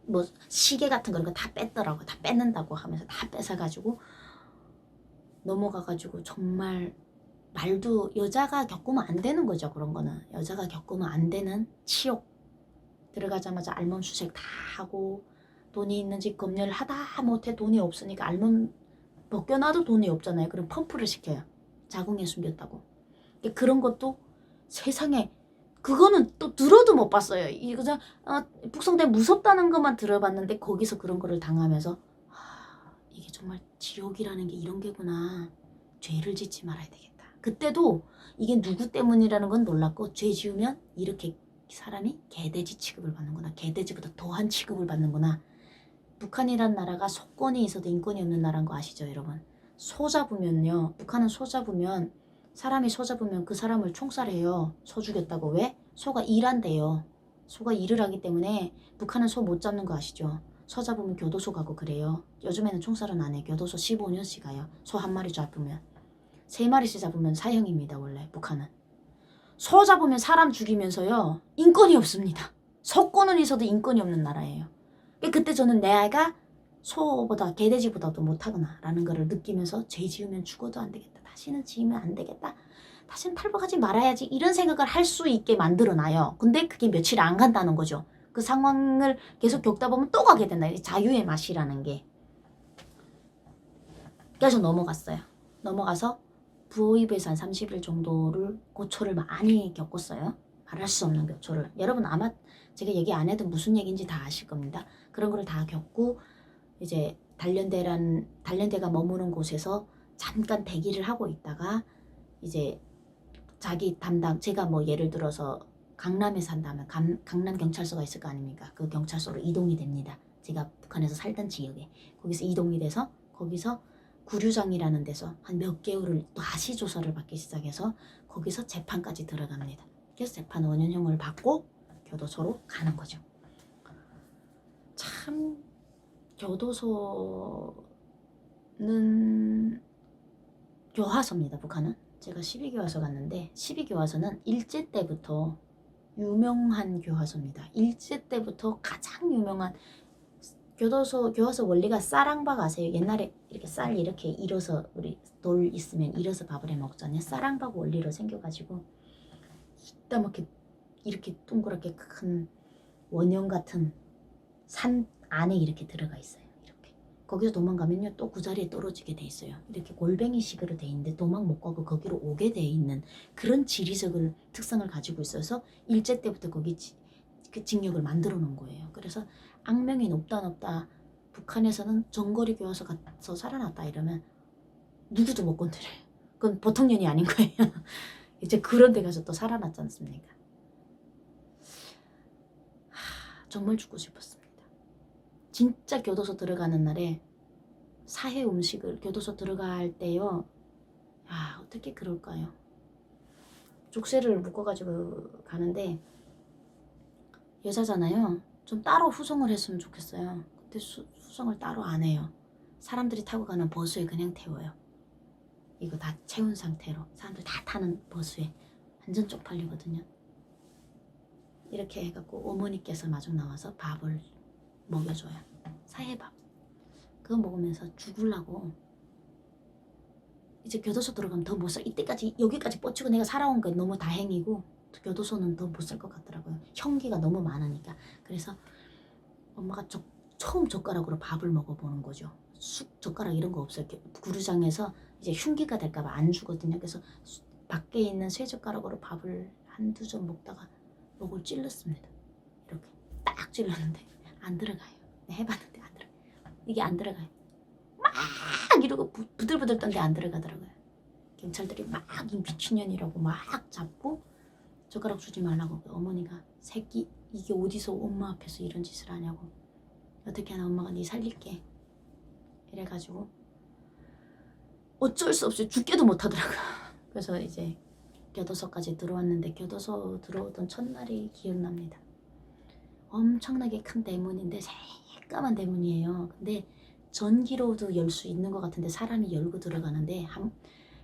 Speaker 1: 뭐 시계 같은 거 다 뺐더라고. 다 뺏는다고 하면서 다 뺏어가지고 넘어가가지고 정말 말도 여자가 겪으면 안 되는 거죠. 그런 거는 여자가 겪으면 안 되는 치욕. 들어가자마자 알몸 수색 다 하고 돈이 있는지 검열을 하다 못해 돈이 없으니까 알몸 벗겨놔도 돈이 없잖아요. 그럼 펌프를 시켜요. 자궁에 숨겼다고. 그런 것도 세상에, 그거는 또 들어도 못 봤어요. 이거 북성대 무섭다는 것만 들어봤는데 거기서 그런 거를 당하면서 이게 정말 지옥이라는 게 이런 게구나. 죄를 짓지 말아야 되겠다. 그때도 이게 누구 때문이라는 건 몰랐고, 죄 지으면 이렇게 사람이 개돼지 취급을 받는구나. 개돼지보다 더한 취급을 받는구나. 북한이란 나라가 소권이 있어도 인권이 없는 나라인 거 아시죠, 여러분? 소 잡으면요, 북한은 소 잡으면, 사람이 소 잡으면 그 사람을 총살해요. 소 죽였다고. 왜? 소가 일한대요. 소가 일을 하기 때문에 북한은 소 못 잡는 거 아시죠? 소 잡으면 교도소 가고 그래요. 요즘에는 총살은 안 해. 교도소 15년씩 가요. 소 한 마리 잡으면. 3마리씩 잡으면 사형입니다. 원래 북한은. 소 잡으면 사람 죽이면서요, 인권이 없습니다. 소권은 있어도 인권이 없는 나라예요. 그때 저는 내 아이가 소보다 개돼지보다도 못하구나 라는 거를 느끼면서 죄 지으면 죽어도 안 되겠다. 다시는 지으면 안 되겠다. 다시는 탈북하지 말아야지. 이런 생각을 할 수 있게 만들어놔요. 근데 그게 며칠 안 간다는 거죠. 그 상황을 계속 겪다 보면 또 가게 된다. 자유의 맛이라는 게. 그래서 넘어갔어요. 넘어가서 부호입에서 한 30일 정도를 고초를 많이 겪었어요. 말할 수 없는 고초를. 여러분 아마 제가 얘기 안 해도 무슨 얘기인지 다 아실 겁니다. 그런 거를 다 겪고 이제 단련대가 머무는 곳에서 잠깐 대기를 하고 있다가 이제 자기 담당, 제가 뭐 예를 들어서 강남에 산다면 강남 경찰서가 있을 거 아닙니까? 그 경찰서로 이동이 됩니다. 제가 북한에서 살던 지역에. 거기서 이동이 돼서 거기서 구류장이라는 데서 한 몇 개월을 또 다시 조사를 받기 시작해서 거기서 재판까지 들어갑니다. 그래서 재판 5년형을 받고 교도소로 가는 거죠. 참 교도소는 교화소입니다. 북한은. 제가 12교화소 갔는데 12교화소는 일제 때부터 유명한 교화소입니다. 일제 때부터 가장 유명한 교화소 원리가 쌀랑밥 아세요? 옛날에 이렇게 쌀 이렇게 일어서 우리 돌 있으면 일어서 밥을 해 먹잖아요. 쌀랑밥 원리로 생겨가지고 이따먹게 이렇게 동그랗게 큰 원형 같은 산 안에 이렇게 들어가 있어요. 이렇게 거기서 도망가면요 또 그 자리에 떨어지게 돼 있어요. 이렇게 골뱅이식으로 돼 있는데 도망 못 가고 거기로 오게 돼 있는 그런 지리적인 특성을 가지고 있어서 일제 때부터 거기 그 징역을 만들어 놓은 거예요. 그래서 악명이 높다 북한에서는 정거리 교화소 가서 살아났다 이러면 누구도 못 건드려요. 그건 보통 년이 아닌 거예요. 이제 그런 데 가서 또 살아났지 않습니까? 정말 죽고 싶었습니다. 진짜 교도소 들어가는 날에 사회 음식을 교도소 들어갈 때요. 어떻게 그럴까요? 족쇄를 묶어가지고 가는데 여자잖아요. 좀 따로 후송을 했으면 좋겠어요. 근데 수송을 따로 안 해요. 사람들이 타고 가는 버스에 그냥 태워요. 이거 다 채운 상태로 사람들 다 타는 버스에 완전 쪽팔리거든요. 이렇게 해갖고 어머니께서 마중 나와서 밥을 먹여줘요. 사회밥. 그거 먹으면서 죽으려고 이제 교도소 들어가면 더 못 살. 이때까지 여기까지 뻗치고 내가 살아온 건 너무 다행이고 교도소는 더 못 살 것 같더라고요. 형기가 너무 많으니까. 그래서 엄마가 처음 젓가락으로 밥을 먹어보는 거죠. 젓가락 이런 거 없어요. 구류장에서 이제 흉기가 될까봐 안 주거든요. 그래서 밖에 있는 쇠젓가락으로 밥을 한두 점 먹다가 목을 찔렀습니다. 이렇게 딱 찔렀는데 안 들어가요. 해봤는데 안 들어가요. 이게 안 들어가요. 막 이러고 부들부들 떤데 안 들어가더라고요. 경찰들이 막 이 미친년이라고 막 잡고 젓가락 주지 말라고. 어머니가 새끼 이게 어디서 엄마 앞에서 이런 짓을 하냐고. 어떻게 하나 엄마가 네 살릴게 이래가지고 어쩔 수 없이 죽게도 못하더라고요. 그래서 이제 교도소까지 들어왔는데 교도소 들어오던 첫날이 기억납니다. 엄청나게 큰 대문인데 새까만 대문이에요. 근데 전기로도 열 수 있는 것 같은데 사람이 열고 들어가는데 한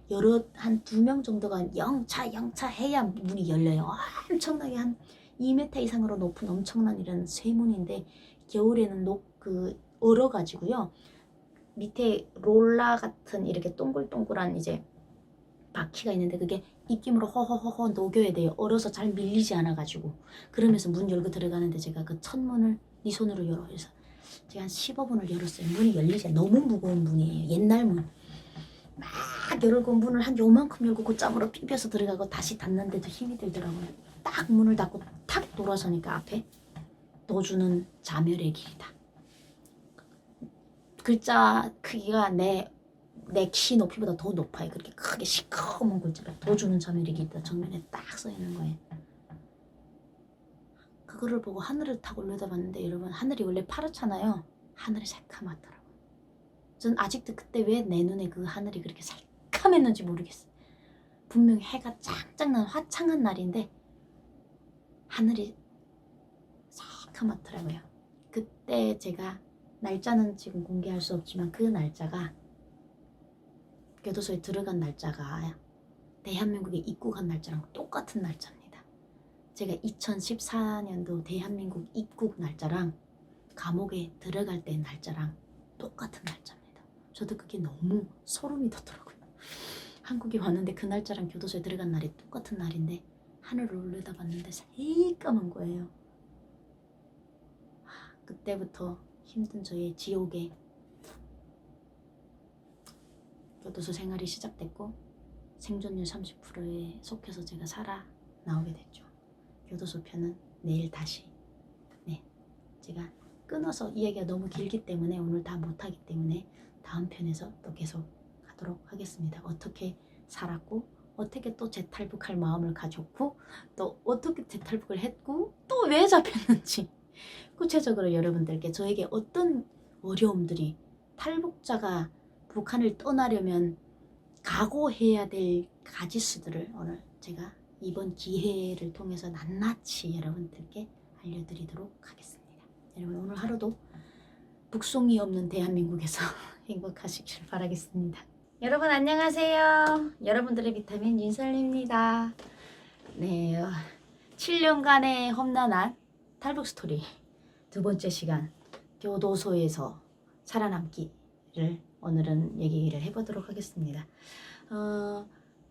Speaker 1: 2명 정도가 영차 해야 문이 열려요. 엄청나게 한 2m 이상으로 높은 엄청난 이런 쇠문인데 겨울에는 얼어가지고요. 밑에 롤라 같은 이렇게 동글동글한 이제 바퀴가 있는데 그게 입김으로 허허허허 녹여야 돼요. 얼어서 잘 밀리지 않아가지고. 그러면서 문 열고 들어가는데 제가 그 첫 문을 네 손으로 열어. 그래서 제가 한 15분을 열었어요. 문이 열리지 않아요. 너무 무거운 문이에요. 옛날 문. 막 열고 문을 한 요만큼 열고 그 짬으로 비벼서 들어가고 다시 닫는데도 힘이 들더라고요. 딱 문을 닫고 탁 돌아서니까 앞에 너주는 자멸의 길이다. 글자 크기가 내 키 높이보다 더 높아요. 그렇게 크게 시커먼 글자가 도주는 자멸의 길이다. 정면에 딱 써있는 거예요. 그거를 보고 하늘을 탁 올려다봤는데 여러분 하늘이 원래 파랗잖아요. 하늘이 새카맣더라고요. 전 아직도 그때 왜 내 눈에 그 하늘이 그렇게 새카맸는지 모르겠어요. 분명히 해가 짱짱 난 화창한 날인데 하늘이 새카맣더라고요. 그때 제가 날짜는 지금 공개할 수 없지만 그 날짜가 교도소에 들어간 날짜가 대한민국에 입국한 날짜랑 똑같은 날짜입니다. 제가 2014년도 대한민국 입국 날짜랑 감옥에 들어갈 때 날짜랑 똑같은 날짜입니다. 저도 그게 너무 소름이 돋더라고요. 한국에 왔는데 그 날짜랑 교도소에 들어간 날이 똑같은 날인데 하늘을 올려다봤는데 새까만 거예요. 그때부터 힘든 저의 지옥에 교도소 생활이 시작됐고 생존율 30%에 속해서 제가 살아 나오게 됐죠. 교도소 편은 내일 다시 제가 끊어서 이야기가 너무 길기 때문에 오늘 다 못하기 때문에 다음 편에서 또 계속 하도록 하겠습니다. 어떻게 살았고 어떻게 또 재탈북할 마음을 가졌고 또 어떻게 재탈북을 했고 또 왜 잡혔는지 구체적으로 여러분들께 저에게 어떤 어려움들이 탈북자가 북한을 떠나려면 각오해야 될 가지수들을 오늘 제가 이번 기회를 통해서 낱낱이 여러분들께 알려드리도록 하겠습니다. 여러분 오늘 하루도 북송이 없는 대한민국에서 행복하시길 바라겠습니다. 여러분 안녕하세요. 여러분들의 비타민 윤설입니다. 네, 7년간의 험난한 탈북 스토리 두 번째 시간 교도소에서 살아남기를 오늘은 얘기를 해보도록 하겠습니다.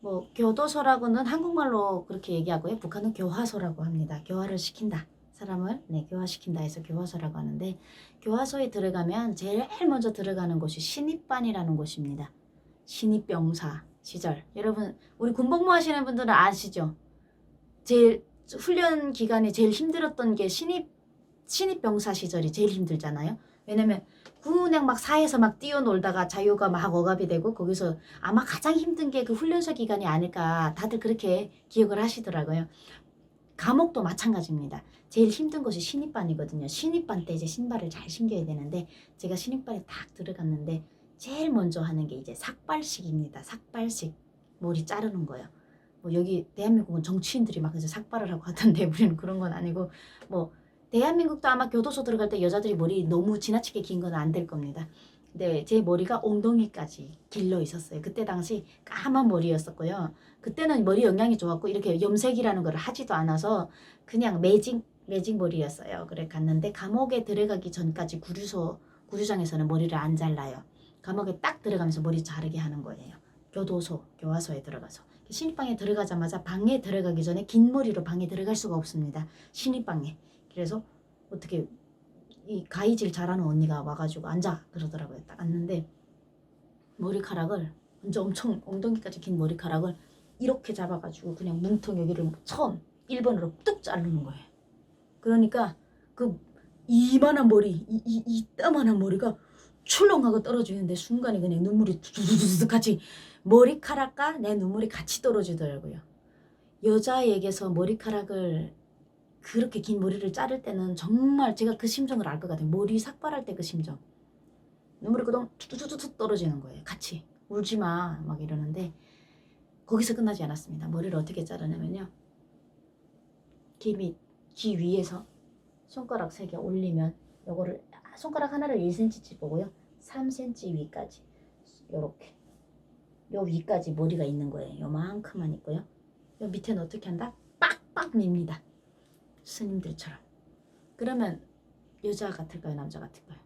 Speaker 1: 뭐 교도소라고는 한국말로 그렇게 얘기하고요. 북한은 교화소라고 합니다. 교화를 시킨다. 사람을 교화시킨다 해서 교화소라고 하는데 교화소에 들어가면 제일 먼저 들어가는 곳이 신입반이라는 곳입니다. 신입병사 시절. 여러분 우리 군복무 하시는 분들은 아시죠? 제일 훈련 기간에 제일 힘들었던 게 신입병사 시절이 제일 힘들잖아요. 왜냐면 그냥 막 사회에서 막 뛰어놀다가 자유가 막 억압이 되고 거기서 아마 가장 힘든 게 그 훈련소 기간이 아닐까 다들 그렇게 기억을 하시더라고요. 감옥도 마찬가지입니다. 제일 힘든 것이 신입반이거든요. 신입반 때 이제 신발을 잘 신겨야 되는데 제가 신입반에 딱 들어갔는데 제일 먼저 하는 게 이제 삭발식입니다. 삭발식. 머리 자르는 거예요. 뭐 여기 대한민국은 정치인들이 막 이제 삭발을 하고 하던데 우리는 그런 건 아니고 뭐 대한민국도 아마 교도소 들어갈 때 여자들이 머리 너무 지나치게 긴 건 안 될 겁니다. 근데 제 머리가 엉덩이까지 길러 있었어요. 그때 당시 까만 머리였었고요. 그때는 머리 영양이 좋았고 이렇게 염색이라는 걸 하지도 않아서 그냥 매직 머리였어요. 그래 갔는데 감옥에 들어가기 전까지 구류장에서는 머리를 안 잘라요. 감옥에 딱 들어가면서 머리 자르게 하는 거예요. 교화소에 들어가서. 신입방에 들어가자마자 방에 들어가기 전에 긴 머리로 방에 들어갈 수가 없습니다. 신입방에. 그래서 어떻게 이 가위질 잘하는 언니가 와가지고 앉아 그러더라고요. 딱 앉는데 머리카락을 엄청 엉덩이까지 긴 머리카락을 이렇게 잡아가지고 그냥 문통 여기를 처음 1번으로 뚝 자르는 거예요. 그러니까 그 이만한 머리 이따만한 머리가 출렁하고 떨어지는데 순간에 그냥 눈물이 두두두두 같이 머리카락과 내 눈물이 같이 떨어지더라고요. 여자에게서 머리카락을 그렇게 긴 머리를 자를 때는 정말 제가 그 심정을 알 것 같아요. 머리 삭발할 때 그 심정. 눈물이 그동 툭툭툭툭 떨어지는 거예요. 같이 울지 마 막 이러는데 거기서 끝나지 않았습니다. 머리를 어떻게 자르냐면요. 귀 위에서 손가락 3개 올리면 요거를 손가락 하나를 1cm 찝고요. 3cm 위까지 요렇게 요 위까지 머리가 있는 거예요. 요만큼만 있고요. 요 밑에는 어떻게 한다? 빡빡 밉니다. 스님들처럼. 그러면 여자 같을까요? 남자 같을까요?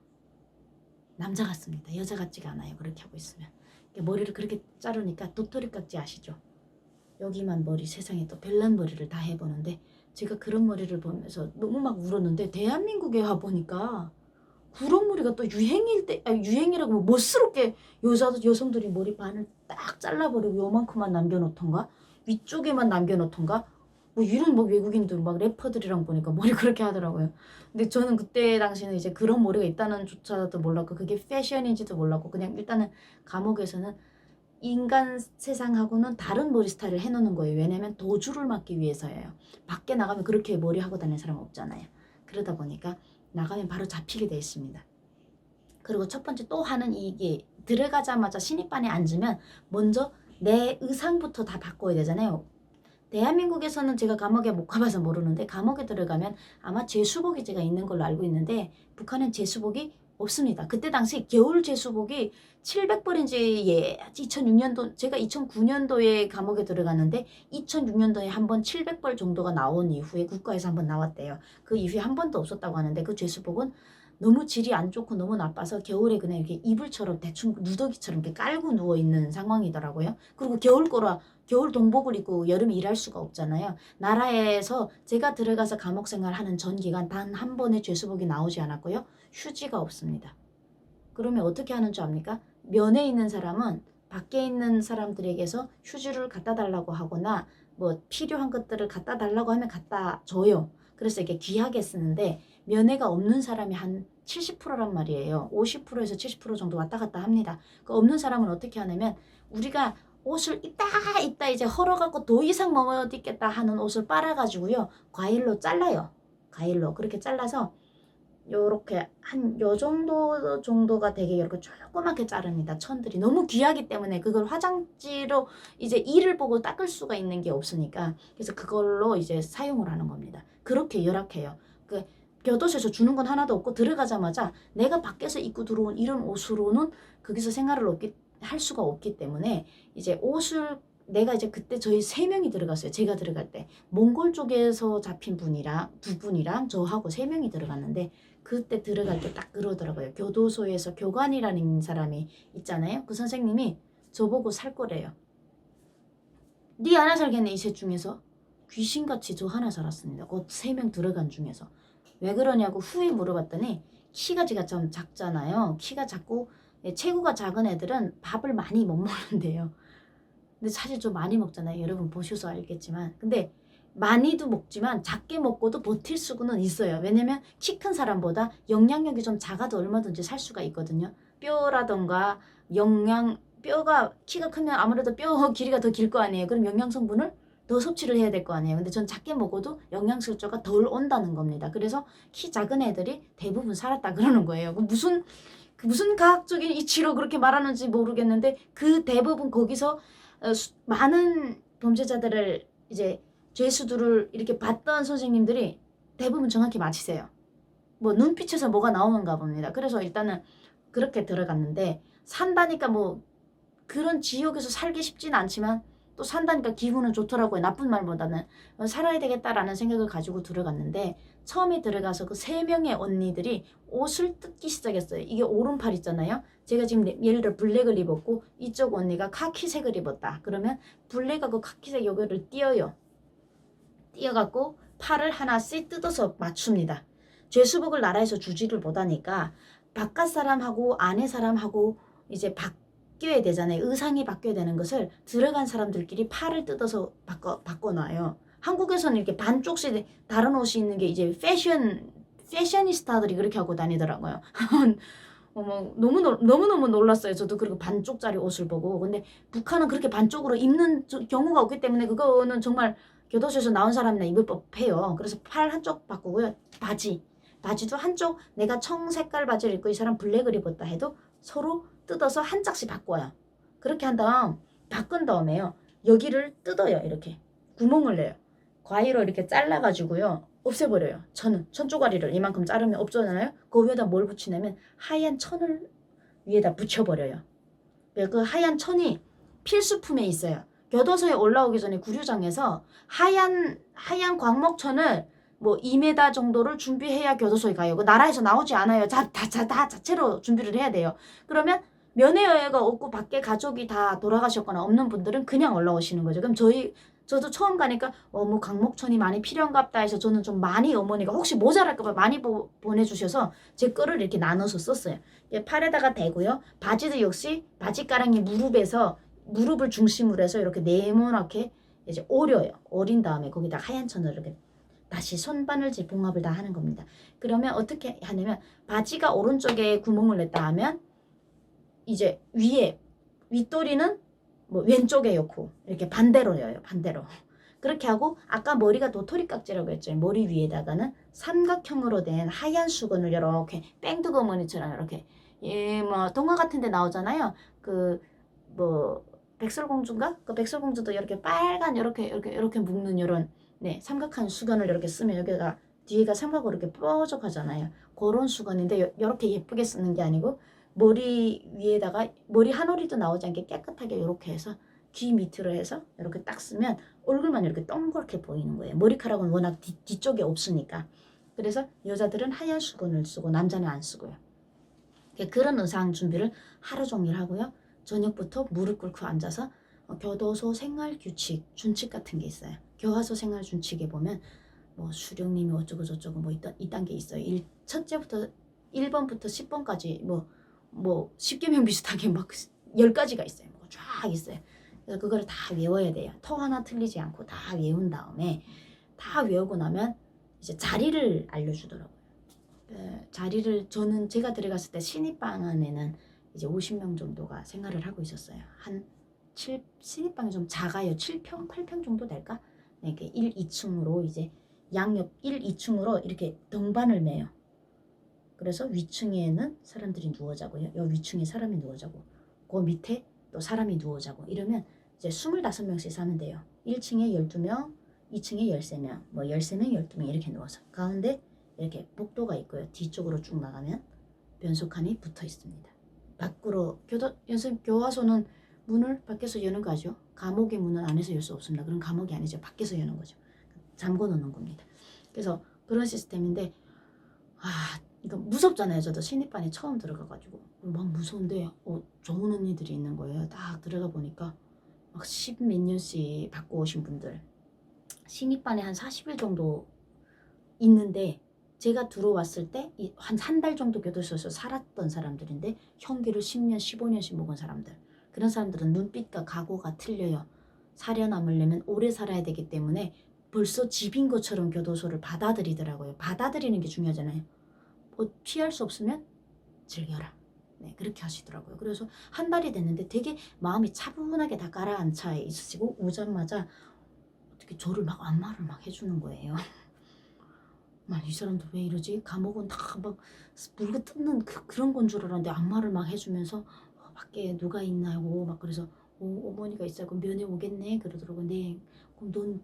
Speaker 1: 남자 같습니다. 여자 같지가 않아요. 그렇게 하고 있으면. 머리를 그렇게 자르니까 도토리 깍지 아시죠? 여기만 머리 세상에 또 별난 머리를 다 해보는데 제가 그런 머리를 보면서 너무 막 울었는데 대한민국에 와보니까 그런 머리가 또 유행이라고 뭐 멋스럽게 여성들이 머리 반을 딱 잘라버리고 요만큼만 남겨놓던가 위쪽에만 남겨놓던가 뭐 이런 뭐 외국인들 막 래퍼들이랑 보니까 머리 그렇게 하더라고요. 근데 저는 그때 당시는 이제 그런 머리가 있다는 조차도 몰랐고 그게 패션인지도 몰랐고 그냥 일단은 감옥에서는 인간 세상하고는 다른 머리 스타일을 해놓는 거예요. 왜냐면 도주를 막기 위해서예요. 밖에 나가면 그렇게 머리 하고 다니는 사람 없잖아요. 그러다 보니까 나가면 바로 잡히게 돼 있습니다. 그리고 첫 번째 또 하는 이게 들어가자마자 신입반에 앉으면 먼저 내 의상부터 다 바꿔야 되잖아요. 대한민국에서는 제가 감옥에 못 가봐서 모르는데 감옥에 들어가면 아마 제수복이 제가 있는 걸로 알고 있는데 북한은 제수복이 없습니다. 그때 당시 겨울 제수복이 700벌인지 2006년도 제가 2009년도에 감옥에 들어갔는데 2006년도에 한 번 700벌 정도가 나온 이후에 국가에서 한 번 나왔대요. 그 이후에 한 번도 없었다고 하는데 그 제수복은 너무 질이 안 좋고 너무 나빠서 겨울에 그냥 이렇게 이불처럼 대충 누더기처럼 이렇게 깔고 누워있는 상황이더라고요. 그리고 겨울 동복을 입고 여름에 일할 수가 없잖아요. 나라에서 제가 들어가서 감옥 생활하는 전 기간 단 한 번의 죄수복이 나오지 않았고요. 휴지가 없습니다. 그러면 어떻게 하는 줄 압니까? 면에 있는 사람은 밖에 있는 사람들에게서 휴지를 갖다 달라고 하거나 뭐 필요한 것들을 갖다 달라고 하면 갖다 줘요. 그래서 이게 귀하게 쓰는데 면회가 없는 사람이 한 70%란 말이에요. 50%에서 70% 정도 왔다 갔다 합니다. 그 없는 사람은 어떻게 하냐면 우리가 옷을 이따 이제 헐어갖고 더 이상 못 입겠다 하는 옷을 빨아가지고요. 과일로 잘라요. 과일로 그렇게 잘라서 요렇게 한 요 정도가 되게 이렇게 조그맣게 자릅니다. 천들이 너무 귀하기 때문에 그걸 화장지로 이제 이를 보고 닦을 수가 있는 게 없으니까 그래서 그걸로 이제 사용을 하는 겁니다. 그렇게 열악해요. 그 교도소에서 주는 건 하나도 없고 들어가자마자 내가 밖에서 입고 들어온 이런 옷으로는 거기서 생활을 할 수가 없기 때문에 이제 옷을 내가 이제 그때 저희 3명이 들어갔어요. 제가 들어갈 때 몽골 쪽에서 잡힌 분이랑 2분이랑 저하고 3명이 들어갔는데 그때 들어갈 때 딱 그러더라고요. 교도소에서 교관이라는 사람이 있잖아요. 그 선생님이 저보고 살 거래요. 네 하나 살겠네 이 셋 중에서. 귀신같이 저 하나 살았습니다. 그 3명 들어간 중에서. 왜 그러냐고 후에 물어봤더니 키가 제가 좀 작잖아요. 키가 작고 체구가 작은 애들은 밥을 많이 못 먹는데요. 근데 사실 좀 많이 먹잖아요. 여러분 보셔서 알겠지만. 근데 많이도 먹지만 작게 먹고도 버틸 수는 있어요. 왜냐면 키 큰 사람보다 영양력이 좀 작아도 얼마든지 살 수가 있거든요. 뼈라던가 뼈가 키가 크면 아무래도 뼈 길이가 더 길 거 아니에요. 그럼 영양성분을 더 섭취를 해야 될 거 아니에요. 근데 전 작게 먹어도 영양실조가 덜 온다는 겁니다. 그래서 키 작은 애들이 대부분 살았다 그러는 거예요. 무슨 과학적인 이치로 그렇게 말하는지 모르겠는데 그 대부분 거기서 많은 범죄자들을 이제 죄수들을 이렇게 봤던 선생님들이 대부분 정확히 맞히세요. 뭐 눈빛에서 뭐가 나오는가 봅니다. 그래서 일단은 그렇게 들어갔는데 산다니까 뭐 그런 지역에서 살기 쉽진 않지만 또 산다니까 기분은 좋더라고요. 나쁜 말보다는 살아야 되겠다라는 생각을 가지고 들어갔는데 처음에 들어가서 그 세 명의 언니들이 옷을 뜯기 시작했어요. 이게 오른팔 있잖아요. 제가 지금 예를 들어 블랙을 입었고 이쪽 언니가 카키색을 입었다. 그러면 블랙하고 카키색 요거를 띄어요. 띄어갖고 팔을 하나씩 뜯어서 맞춥니다. 죄수복을 나라에서 주지를 못하니까 바깥 사람하고 안에 사람하고 이제 바뀌어야 되잖아요. 의상이 바뀌어야 되는 것을 들어간 사람들끼리 팔을 뜯어서 바꿔놔요. 한국에서는 이렇게 반쪽씩 다른 옷이 있는 게 이제 패셔니스타들이 그렇게 하고 다니더라고요. 뭐 너무너무 놀랐어요. 저도 그리고 반쪽짜리 옷을 보고. 근데 북한은 그렇게 반쪽으로 입는 경우가 없기 때문에 그거는 정말 교도소에서 나온 사람이나 입을 법해요. 그래서 팔 한쪽 바꾸고요. 바지도 한쪽 내가 청 색깔 바지를 입고 이 사람 블랙을 입었다 해도 서로 뜯어서 한 짝씩 바꿔요. 그렇게 한 다음 바꾼 다음에요. 여기를 뜯어요. 이렇게 구멍을 내요. 과일로 이렇게 잘라가지고요. 없애버려요. 천 쪼가리를 이만큼 자르면 없어지나요? 그 위에다 뭘 붙이냐면 하얀 천을 위에다 붙여버려요. 그 하얀 천이 필수품에 있어요. 교도소에 올라오기 전에 구류장에서 하얀 광목천을 뭐 2m 정도를 준비해야 교도소에 가요. 그 나라에서 나오지 않아요. 다 자체로 준비를 해야 돼요. 그러면 면회여가 없고 밖에 가족이 다 돌아가셨거나 없는 분들은 그냥 올라오시는 거죠. 그럼 저도 처음 가니까 뭐 강목천이 많이 필요한갑다 해서 저는 좀 많이 어머니가 혹시 모자랄까봐 많이 보내주셔서 제 거를 이렇게 나눠서 썼어요. 팔에다가 대고요. 바지도 역시 바지가랑이 무릎에서 무릎을 중심으로 해서 이렇게 네모나게 이제 오려요. 오린 다음에 거기다 하얀 천을 이렇게 다시 손바늘질 봉합을 다 하는 겁니다. 그러면 어떻게 하냐면 바지가 오른쪽에 구멍을 냈다 하면 이제 윗도리는 뭐 왼쪽에 넣고 이렇게 반대로 여요. 반대로. 그렇게 하고 아까 머리가 도토리 깍지라고 했죠. 머리 위에다가는 삼각형으로 된 하얀 수건을 이렇게 뺑두거머니처럼 이렇게 뭐 동화 같은 데 나오잖아요. 그 뭐 백설공주인가? 그 백설공주도 이렇게 빨간 이렇게 묶는 이런 삼각한 수건을 이렇게 쓰면 여기가 뒤에가 삼각으로 이렇게 뾰족하잖아요. 그런 수건인데 이렇게 예쁘게 쓰는 게 아니고 머리 위에다가 머리 한 올이도 나오지 않게 깨끗하게 이렇게 해서 귀 밑으로 해서 이렇게 딱 쓰면 얼굴만 이렇게 동그랗게 보이는 거예요. 머리카락은 워낙 뒤쪽에 없으니까. 그래서 여자들은 하얀 수건을 쓰고 남자는 안 쓰고요. 그런 의상 준비를 하루 종일 하고요. 저녁부터 무릎 꿇고 앉아서 교도소 생활 규칙, 준칙 같은 게 있어요. 교화소 생활 준칙에 보면 뭐 수령님이 어쩌고 저쩌고 뭐 이딴 게 있어요. 첫째부터 1번부터 10번까지 뭐 10개명 비슷하게 막 10가지가 있어요. 뭐 쫙 있어요. 그래서 그거를 다 외워야 돼요. 토 하나 틀리지 않고 다 외운 다음에 다 외우고 나면 이제 자리를 알려주더라고요. 자리를 저는 제가 들어갔을 때 신입방 안에는 이제 50명 정도가 생활을 하고 있었어요. 신입방이 좀 작아요. 7평, 8평 정도 될까? 이렇게 1, 2층으로 이제 양옆 1, 2층으로 이렇게 등반을 매요. 그래서 위층에는 사람들이 누워 자고요. 요 위층에 사람이 누워 자고 그 밑에 또 사람이 누워 자고 이러면 이제 25명씩 사면 돼요. 1층에 12명, 2층에 13명, 뭐 13명, 12명 이렇게 누워서 가운데 이렇게 복도가 있고요. 뒤쪽으로 쭉 나가면 변속칸이 붙어 있습니다. 밖으로 교화소는 문을 밖에서 여는 거죠. 감옥의 문은 안에서 열 수 없습니다. 그럼 감옥이 아니죠. 밖에서 여는 거죠. 잠궈 놓는 겁니다. 그래서 그런 시스템인데 그러니까 무섭잖아요. 저도 신입반에 처음 들어가가지고 막 무서운데 좋은 언니들이 있는 거예요. 딱 들어가 보니까 막 10 몇 년씩 받고 오신 분들 신입반에 한 40일 정도 있는데 제가 들어왔을 때 한 달 정도 교도소에서 살았던 사람들인데 형기를 10년 15년씩 먹은 사람들 그런 사람들은 눈빛과 각오가 틀려요. 살아남으려면 오래 살아야 되기 때문에 벌써 집인 것처럼 교도소를 받아들이더라고요. 받아들이는 게 중요하잖아요. 피할 수 없으면 즐겨라. 그렇게 하시더라고요. 그래서 한 달이 됐는데 되게 마음이 차분하게 다 가라앉아 있으시고 오자마자 어떻게 저를 막 안마를 막 해주는 거예요. 이 사람도 왜 이러지? 감옥은 다 막 물고 뜯는 그런 건 줄 알았는데 안마를 막 해주면서 밖에 누가 있나고 막 그래서 어머니가 있어요. 그럼 면회 오겠네 그러더라고요. 네. 그럼 넌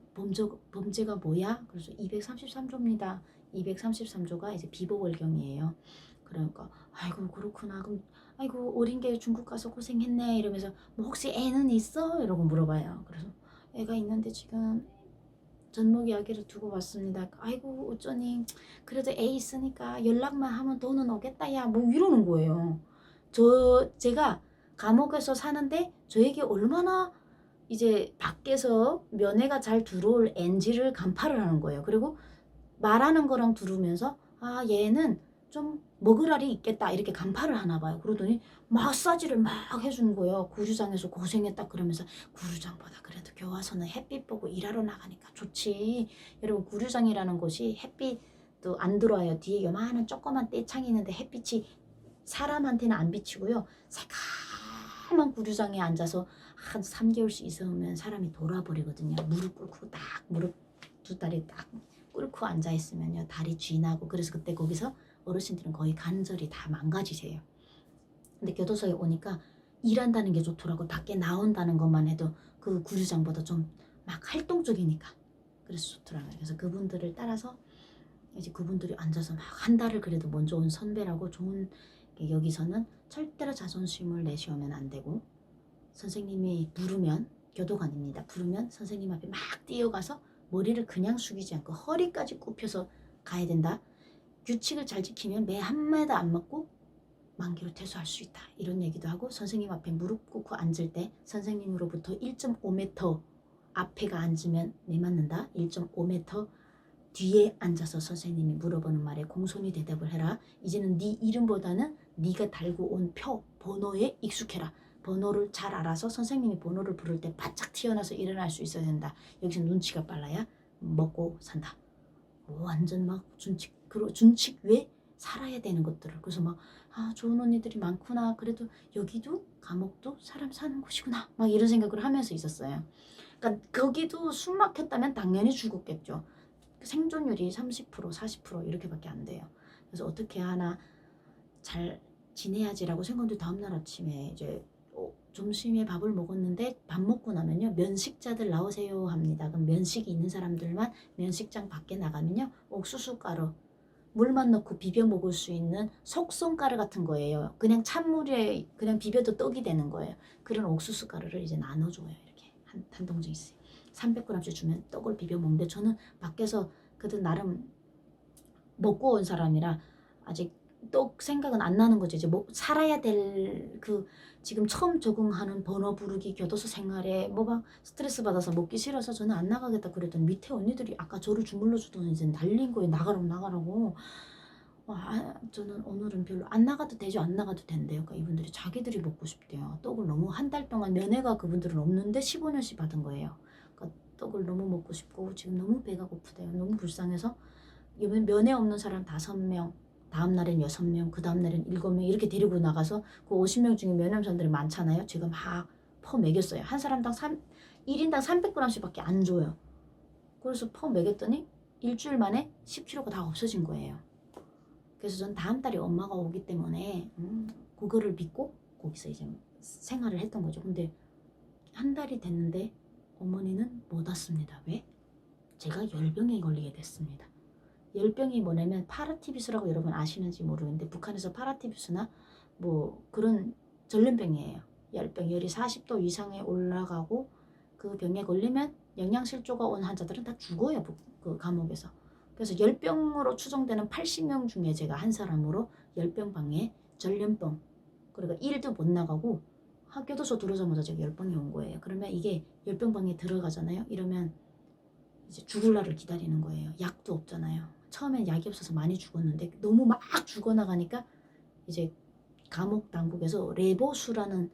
Speaker 1: 범죄가 뭐야? 그래서 233조입니다. 233조가 이제 비보월경이에요. 그러니까 아이고 그렇구나. 그럼 아이고 어린 게 중국 가서 고생했네 이러면서 뭐 혹시 애는 있어? 이러고 물어봐요. 그래서 애가 있는데 지금 전목 이야기를 두고 왔습니다. 아이고 어쩌니 그래도 애 있으니까 연락만 하면 돈은 오겠다 야 뭐 이러는 거예요. 제가 감옥에서 사는데 저에게 얼마나 이제 밖에서 면회가 잘 들어올 NG를 간파를 하는 거예요. 그리고 말하는 거랑 들으면서 아 얘는 좀 먹을 알이 있겠다 이렇게 간파를 하나 봐요. 그러더니 마사지를 막 해주는 거예요. 구류장에서 고생했다 그러면서 구류장보다 그래도 교화소는 햇빛 보고 일하러 나가니까 좋지. 여러분 구류장이라는 곳이 햇빛도 안 들어와요. 뒤에 요만한 조그만 떼창이 있는데 햇빛이 사람한테는 안 비치고요. 새까만 구류장에 앉아서 한 3개월씩 있으면 사람이 돌아버리거든요. 무릎 꿇고 딱 무릎 두 다리 딱 꿇고 앉아 있으면요 다리 쥐나고 그래서 그때 거기서 어르신들은 거의 관절이 다 망가지세요. 근데 교도소에 오니까 일한다는 게 좋더라고. 밖에 나온다는 것만 해도 그 구류장보다 좀 막 활동적이니까 그래서 좋더라고요. 그래서 그분들을 따라서 이제 그분들이 앉아서 막 한 달을 그래도 먼저 온 선배라고 좋은 여기서는 절대로 자존심을 내세우면 안 되고 선생님이 부르면 교도관입니다. 부르면 선생님 앞에 막 뛰어가서 머리를 그냥 숙이지 않고 허리까지 굽혀서 가야 된다. 규칙을 잘 지키면 매 한 마디도 안 맞고 만기로 퇴소할 수 있다. 이런 얘기도 하고 선생님 앞에 무릎 꿇고 앉을 때 선생님으로부터 1.5m 앞에가 앉으면 내 맞는다. 1.5m 뒤에 앉아서 선생님이 물어보는 말에 공손히 대답을 해라. 이제는 네 이름보다는 네가 달고 온 표, 번호에 익숙해라. 번호를 잘 알아서 선생님이 번호를 부를 때 바짝 튀어나와서 일어날 수 있어야 된다. 여기서 눈치가 빨라야 먹고 산다. 완전 막 준칙 외 살아야 되는 것들을. 그래서 막 좋은 언니들이 많구나. 그래도 여기도 감옥도 사람 사는 곳이구나. 막 이런 생각을 하면서 있었어요. 그러니까 거기도 숨 막혔다면 당연히 죽었겠죠. 생존율이 30% 40% 이렇게밖에 안 돼요. 그래서 어떻게 하나 잘 지내야지라고 생각도 다음날 아침에 이제 점심에 밥을 먹었는데 밥 먹고 나면요 면식자들 나오세요 합니다. 그럼 면식이 있는 사람들만 면식장 밖에 나가면요 옥수수가루 물만 넣고 비벼 먹을 수 있는 속성가루 같은 거예요. 그냥 찬물에 그냥 비벼도 떡이 되는 거예요. 그런 옥수수가루를 이제 나눠줘요. 이렇게 한 동전 있어요. 300g씩 주면 떡을 비벼 먹는데 저는 밖에서 그래도 나름 먹고 온 사람이라 아직 떡 생각은 안 나는 거죠. 이제 뭐 살아야 될 그 지금 처음 적응하는 번호 부르기 교도소 생활에 뭐 막 스트레스 받아서 먹기 싫어서 저는 안 나가겠다 그랬더니 밑에 언니들이 아까 저를 주물러 주더니 이제 날린 거예요. 나가라고. 저는 오늘은 별로 안 나가도 되죠. 안 나가도 된대요. 그러니까 이분들이 자기들이 먹고 싶대요. 떡을 너무 한 달 동안 면회가 그분들은 없는데 15년씩 받은 거예요. 그러니까 떡을 너무 먹고 싶고 지금 너무 배가 고프대요. 너무 불쌍해서 이번 면회 없는 사람 5명 다음 날엔 6명 그 다음 날엔 7명 이렇게 데리고 나가서 그 50명 중에 면회사들이 많잖아요. 제가 막 퍼 먹였어요. 한 사람당 1인당 300g씩 밖에 안 줘요. 그래서 퍼 먹였더니 일주일 만에 10kg가 다 없어진 거예요. 그래서 전 다음 달에 엄마가 오기 때문에 그거를 믿고 거기서 이제 생활을 했던 거죠. 근데 한 달이 됐는데 어머니는 못 왔습니다. 왜? 제가 열병에 걸리게 됐습니다. 열병이 뭐냐면 파라티비스라고 여러분 아시는지 모르겠는데 북한에서 파라티비스나 뭐 그런 전염병이에요. 열병 열이 40도 이상에 올라가고 그 병에 걸리면 영양실조가 온 환자들은 다 죽어요. 그 감옥에서. 그래서 열병으로 추정되는 80명 중에 제가 한 사람으로 열병방에 전염병 그러니까 일도 못 나가고 학교도서 들어오자마자 제가 열병이 온 거예요. 그러면 이게 열병방에 들어가잖아요. 이러면 이제 죽을 날을 기다리는 거예요. 약도 없잖아요. 처음엔 약이 없어서 많이 죽었는데 너무 막 죽어나가니까 이제 감옥 당국에서 레보수라는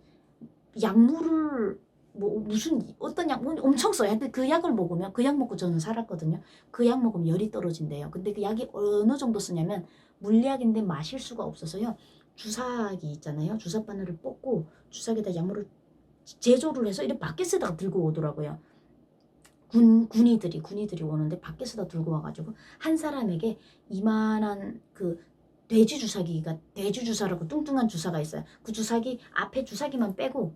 Speaker 1: 약물을 뭐 무슨 어떤 약 엄청 써요. 근데 그 약을 먹으면 그 약 먹고 저는 살았거든요. 그 약 먹으면 열이 떨어진대요. 근데 그 약이 어느 정도 쓰냐면 물약인데 마실 수가 없어서요. 주사기 있잖아요. 주사 바늘을 뽑고 주사기에다 약물을 제조를 해서 이렇게 바켓에다가 들고 오더라고요. 군이들이 오는데 밖에서다 들고 와가지고 한 사람에게 이만한 그 돼지 주사라고 뚱뚱한 주사가 있어요. 그 주사기 앞에 주사기만 빼고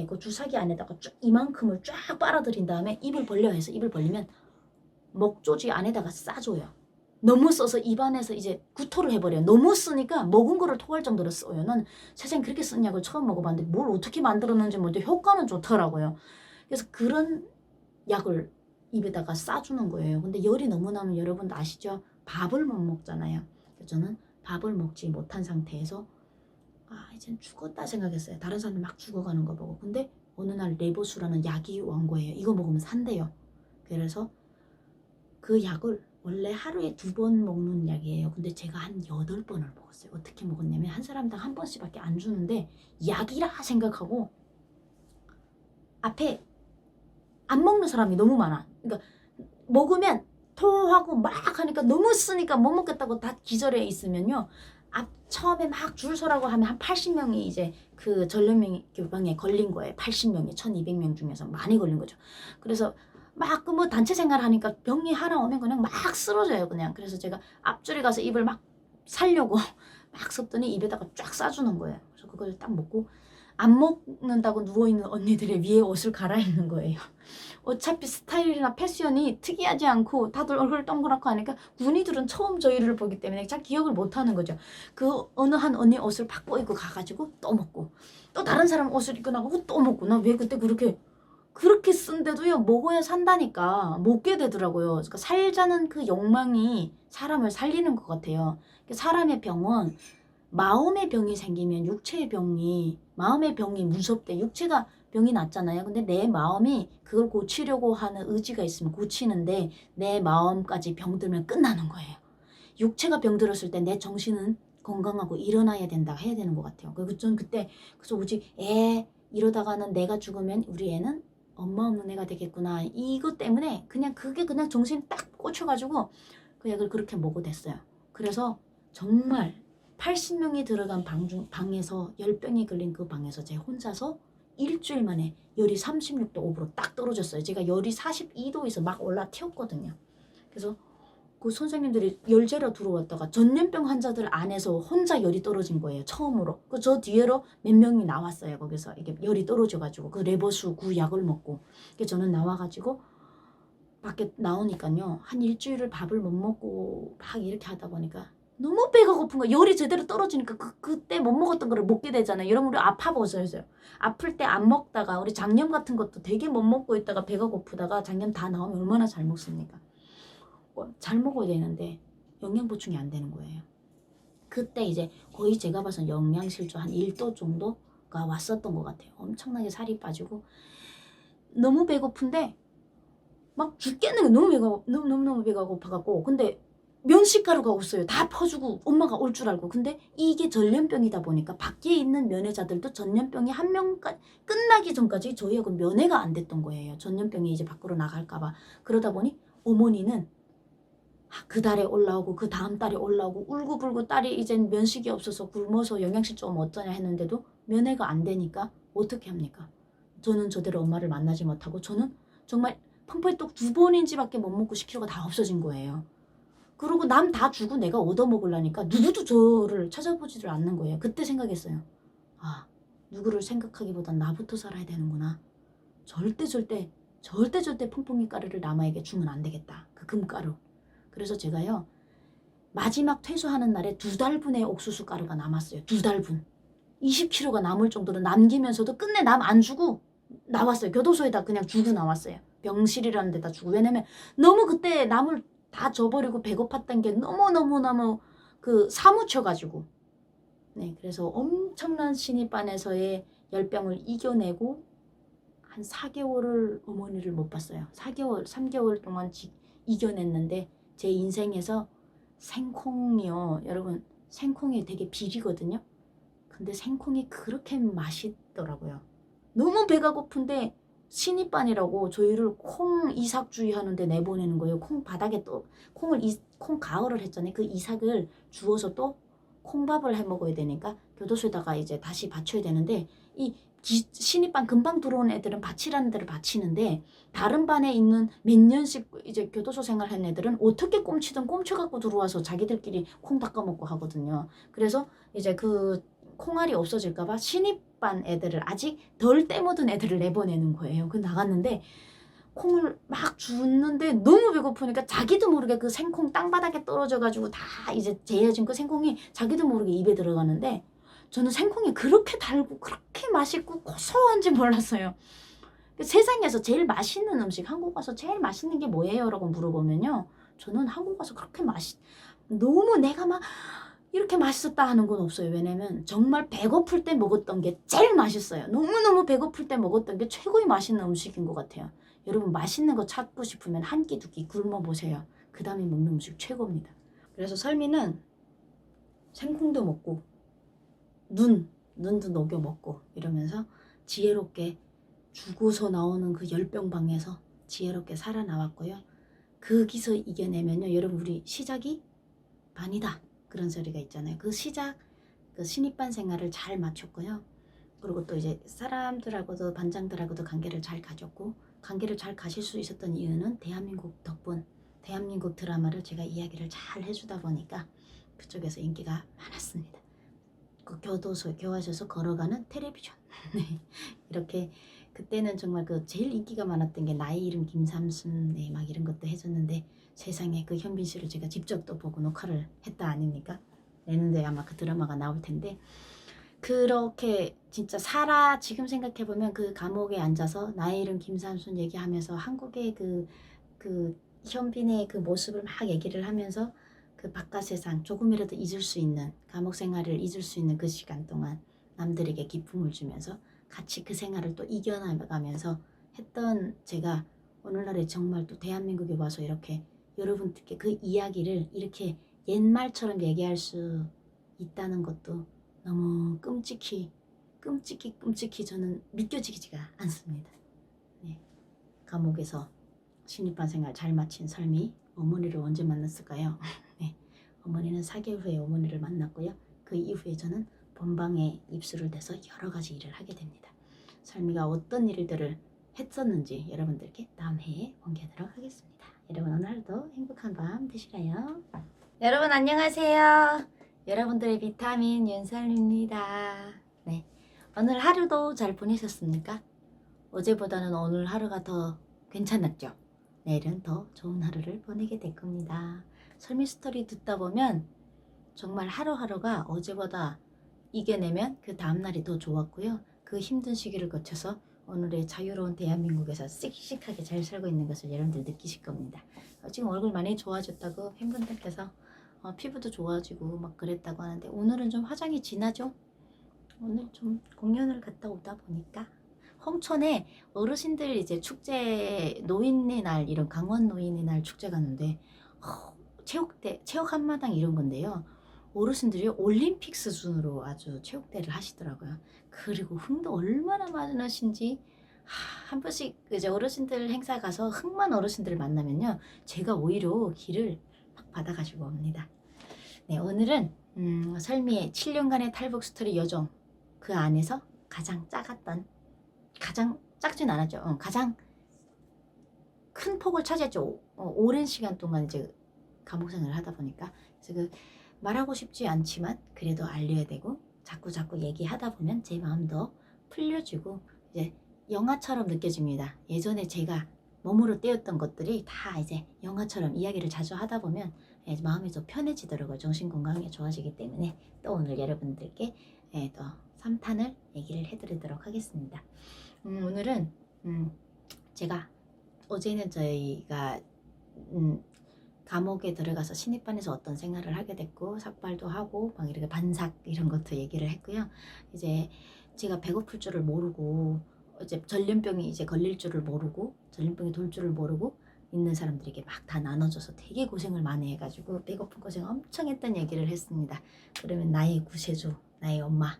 Speaker 1: 그 주사기 안에다가 쭉 이만큼을 쫙 빨아들인 다음에 입을 벌려 해서 입을 벌리면 목조지 안에다가 싸줘요. 너무 써서 입안에서 이제 구토를 해버려요. 너무 쓰니까 먹은 거를 토할 정도로 써요. 난 세상에 그렇게 쓴 약을 처음 먹어봤는데 뭘 어떻게 만들었는지 모르는데 효과는 좋더라고요. 그래서 그런 약을 입에다가 싸주는 거예요. 근데 열이 너무 나면 여러분도 아시죠? 밥을 못 먹잖아요. 그래서 저는 밥을 먹지 못한 상태에서 이젠 죽었다 생각했어요. 다른 사람들 막 죽어가는 거 보고. 근데 어느 날 레보수라는 약이 온 거예요. 이거 먹으면 산대요. 그래서 그 약을 원래 하루에 2번 먹는 약이에요. 근데 제가 한 8번을 먹었어요. 어떻게 먹었냐면 한 사람당 한 번씩밖에 안 주는데 약이라 생각하고 앞에 안 먹는 사람이 너무 많아. 그러니까 먹으면 토하고 막 하니까 너무 쓰니까 못 먹겠다고 다 기절해 있으면요. 처음에 막 줄 서라고 하면 한 80명이 이제 그 전염병에 걸린 거예요. 80명이 1200명 중에서 많이 걸린 거죠. 그래서 막 그 뭐 단체 생활하니까 병이 하나 오면 그냥 막 쓰러져요. 그냥. 그래서 제가 앞줄에 가서 입을 막 살려고 막 섭더니 입에다가 쫙 싸주는 거예요. 그래서 그걸 딱 먹고 안 먹는다고 누워있는 언니들의 위에 옷을 갈아입는 거예요. 어차피 스타일이나 패션이 특이하지 않고 다들 얼굴 동그랗고 하니까 군이들은 처음 저희를 보기 때문에 잘 기억을 못하는 거죠. 그 어느 한 언니 옷을 바꿔 입고 가가지고 또 먹고 또 다른 사람 옷을 입고 나가고 또 먹고 나 왜 그때 그렇게 쓴데도요 먹어야 산다니까 먹게 되더라고요. 그러니까 살자는 그 욕망이 사람을 살리는 것 같아요. 사람의 병은 마음의 병이 생기면 육체의 병이 마음의 병이 무섭대. 육체가 병이 났잖아요. 근데 내 마음이 그걸 고치려고 하는 의지가 있으면 고치는데 내 마음까지 병들면 끝나는 거예요. 육체가 병들었을 때 내 정신은 건강하고 일어나야 된다 해야 되는 것 같아요. 그리고 전 그때 그래서 오직 이러다가는 내가 죽으면 우리 애는 엄마 없는 애가 되겠구나. 이것 때문에 그게 그냥 정신 딱 꽂혀가지고 그 약을 그렇게 먹어댔어요. 그래서 정말 80명이 들어간 방에서 열병이 걸린 그 방에서 제가 혼자서 일주일 만에 열이 36도 5으로 딱 떨어졌어요. 제가 열이 42도에서 막 올라튀었거든요. 그래서 그 선생님들이 열재러 들어왔다가 전염병 환자들 안에서 혼자 열이 떨어진 거예요. 처음으로. 저 뒤에로 몇 명이 나왔어요. 거기서 이게 열이 떨어져가지고 그 레버수 그 약을 먹고. 저는 나와가지고 밖에 나오니까요. 한 일주일을 밥을 못 먹고 막 이렇게 하다 보니까 너무 배가 고픈 거야. 열이 제대로 떨어지니까 그때 못 먹었던 거를 먹게 되잖아요. 여러분 우리 아파보셔요. 아플 때 안 먹다가 우리 장염 같은 것도 되게 못 먹고 있다가 배가 고프다가 장염 다 나오면 얼마나 잘 먹습니까? 잘 먹어야 되는데 영양 보충이 안 되는 거예요. 그때 이제 거의 제가 봐선 영양실조 한 1도 정도가 왔었던 것 같아요. 엄청나게 살이 빠지고 너무 배고픈데 막 죽겠는 거예요. 너무 배가 고파갖고. 근데 면식가루가 없어요. 다 퍼주고 엄마가 올 줄 알고. 근데 이게 전염병이다 보니까 밖에 있는 면회자들도 전염병이 한 명까지 끝나기 전까지 저희하고 면회가 안 됐던 거예요. 전염병이 이제 밖으로 나갈까봐. 그러다 보니 어머니는 그 달에 올라오고 그 다음 달에 올라오고 울고불고 딸이 이젠 면식이 없어서 굶어서 영양실 좀 어쩌냐 했는데도 면회가 안 되니까 어떻게 합니까? 저는 저대로 엄마를 만나지 못하고 저는 정말 펑퍼이떡 2번인지 밖에 못 먹고 10kg가 다 없어진 거예요. 그리고 남 다 주고 내가 얻어먹으려니까 누구도 저를 찾아보지를 않는 거예요. 그때 생각했어요. 누구를 생각하기보단 나부터 살아야 되는구나. 절대 퐁퐁이 가루를 남아에게 주면 안 되겠다. 그 금가루. 그래서 제가요. 마지막 퇴소하는 날에 2달분의 옥수수 가루가 남았어요. 2달분. 20kg가 남을 정도로 남기면서도 끝내 남 안 주고 나왔어요. 교도소에다 그냥 주고 나왔어요. 병실이라는 데다 주고. 왜냐면 너무 그때 남을 다 줘버리고 배고팠던 게 너무너무 사무쳐가지고. 네, 그래서 엄청난 신입반에서의 열병을 이겨내고 한 4개월을 어머니를 못 봤어요. 3개월 동안 이겨냈는데 제 인생에서 생콩이요. 여러분 생콩이 되게 비리거든요. 근데 생콩이 그렇게 맛있더라고요. 너무 배가 고픈데 신입반이라고 저희를 콩 이삭주의 하는데 내보내는 거예요. 콩 바닥에 또 콩 가을을 했잖아요. 그 이삭을 주워서 또 콩밥을 해 먹어야 되니까 교도소에다가 이제 다시 받쳐야 되는데 이 신입반 금방 들어온 애들은 바치라는 데를 바치는데 다른 반에 있는 몇 년씩 이제 교도소 생활한 애들은 어떻게 꼼치든 꼼쳐갖고 들어와서 자기들끼리 콩 닦아 먹고 하거든요. 그래서 이제 그 콩알이 없어질까봐 신입반 애들을 아직 덜 때묻은 애들을 내보내는 거예요. 그 나갔는데 콩을 막 줍는데 너무 배고프니까 자기도 모르게 그 생콩 땅바닥에 떨어져가지고 다 이제 재어진 그 생콩이 자기도 모르게 입에 들어가는데 저는 생콩이 그렇게 달고 그렇게 맛있고 고소한지 몰랐어요. 세상에서 제일 맛있는 음식, 한국 와서 제일 맛있는 게 뭐예요? 라고 물어보면요. 저는 한국 와서 그렇게 너무 내가 막 이렇게 맛있었다 하는 건 없어요. 왜냐면 정말 배고플 때 먹었던 게 제일 맛있어요. 너무너무 배고플 때 먹었던 게 최고의 맛있는 음식인 것 같아요. 여러분 맛있는 거 찾고 싶으면 한 끼 두 끼 굶어 보세요. 그 다음에 먹는 음식 최고입니다. 그래서 설미는 생콩도 먹고 눈도 녹여 먹고 이러면서 지혜롭게 죽어서 나오는 그 열병방에서 지혜롭게 살아나왔고요. 거기서 이겨내면요. 여러분 우리 시작이 반이다. 그런 소리가 있잖아요. 그 신입반 생활을 잘 마쳤고요. 그리고 또 이제 사람들하고도 반장들하고도 관계를 잘 가졌고 관계를 잘 가실 수 있었던 이유는 대한민국 덕분 대한민국 드라마를 제가 이야기를 잘 해주다 보니까 그쪽에서 인기가 많았습니다. 그 교화소에서 걸어가는 텔레비전 네. 이렇게 그때는 정말 그 제일 인기가 많았던 게 나의 이름 김삼순 네, 막 이런 것도 해줬는데 세상에 그 현빈 씨를 제가 직접 또 보고 녹화를 했다 아닙니까? 내는데 아마 그 드라마가 나올 텐데 그렇게 진짜 지금 생각해보면 그 감옥에 앉아서 나의 이름 김삼순 얘기하면서 한국의 그 현빈의 그 모습을 막 얘기를 하면서 그 바깥 세상 조금이라도 잊을 수 있는 감옥 생활을 잊을 수 있는 그 시간 동안 남들에게 기쁨을 주면서 같이 그 생활을 또 이겨나가면서 했던 제가 오늘날에 정말 또 대한민국에 와서 이렇게 여러분들께 그 이야기를 이렇게 옛말처럼 얘기할 수 있다는 것도 너무 끔찍히 저는 믿겨지지가 않습니다. 네. 감옥에서 신입반 생활 잘 마친 설미 어머니를 언제 만났을까요? 네. 어머니는 4개월 후에 어머니를 만났고요. 그 이후에 저는 본방에 입수를 대서 여러 가지 일을 하게 됩니다. 설미가 어떤 일들을 했었는지 여러분들께 다음 해에 공개하도록 하겠습니다. 여러분 오늘 하루도 행복한 밤 되시라요. 여러분 안녕하세요. 여러분들의 비타민 윤설입니다. 네, 오늘 하루도 잘 보내셨습니까? 어제보다는 오늘 하루가 더 괜찮았죠? 내일은 더 좋은 하루를 보내게 될 겁니다. 설미 스토리 듣다 보면 정말 하루하루가 어제보다 이겨내면 그 다음날이 더 좋았고요. 그 힘든 시기를 거쳐서 오늘의 자유로운 대한민국에서 씩씩하게 잘 살고 있는 것을 여러분들 느끼실 겁니다. 지금 얼굴 많이 좋아졌다고 팬분들께서 피부도 좋아지고 막 그랬다고 하는데 오늘은 좀 화장이 진하죠? 오늘 좀 공연을 갔다 오다 보니까 홍천에 어르신들 이제 축제 노인의 날 이런 강원 노인의 날 축제 갔는데 체육 한마당 이런 건데요. 어르신들이 올림픽 수준으로 아주 체육대를 하시더라고요. 그리고 흥도 얼마나 많으신지 한 번씩 이제 어르신들 행사 가서 흥만 어르신들을 만나면요. 제가 오히려 길을 막 받아가지고 옵니다. 네, 오늘은 설미의 7년간의 탈북 스토리 여정 그 안에서 가장 작진 않았죠. 가장 큰 폭을 차지했죠. 오랜 시간 동안 이제 감옥 생활을 하다 보니까 그래서 말하고 싶지 않지만 그래도 알려야 되고 자꾸 얘기하다 보면 제 마음도 풀려지고 이제 영화처럼 느껴집니다. 예전에 제가 몸으로 떼었던 것들이 다 이제 영화처럼 이야기를 자주 하다 보면 마음이 좀 편해지더라고요. 정신건강이 좋아지기 때문에 또 오늘 여러분들께 또 3탄을 얘기를 해드리도록 하겠습니다. 오늘은 제가 어제는 저희가 감옥에 들어가서 신입반에서 어떤 생활을 하게 됐고 삭발도 하고 막 이렇게 반삭 이런 것도 얘기를 했고요. 이제 제가 배고플 줄을 모르고 이제 전염병이 이제 걸릴 줄을 모르고 전염병이 돌 줄을 모르고 있는 사람들에게 막 다 나눠줘서 되게 고생을 많이 해가지고 배고픈 고생 엄청 했던 얘기를 했습니다. 그러면 나의 구세주, 나의 엄마,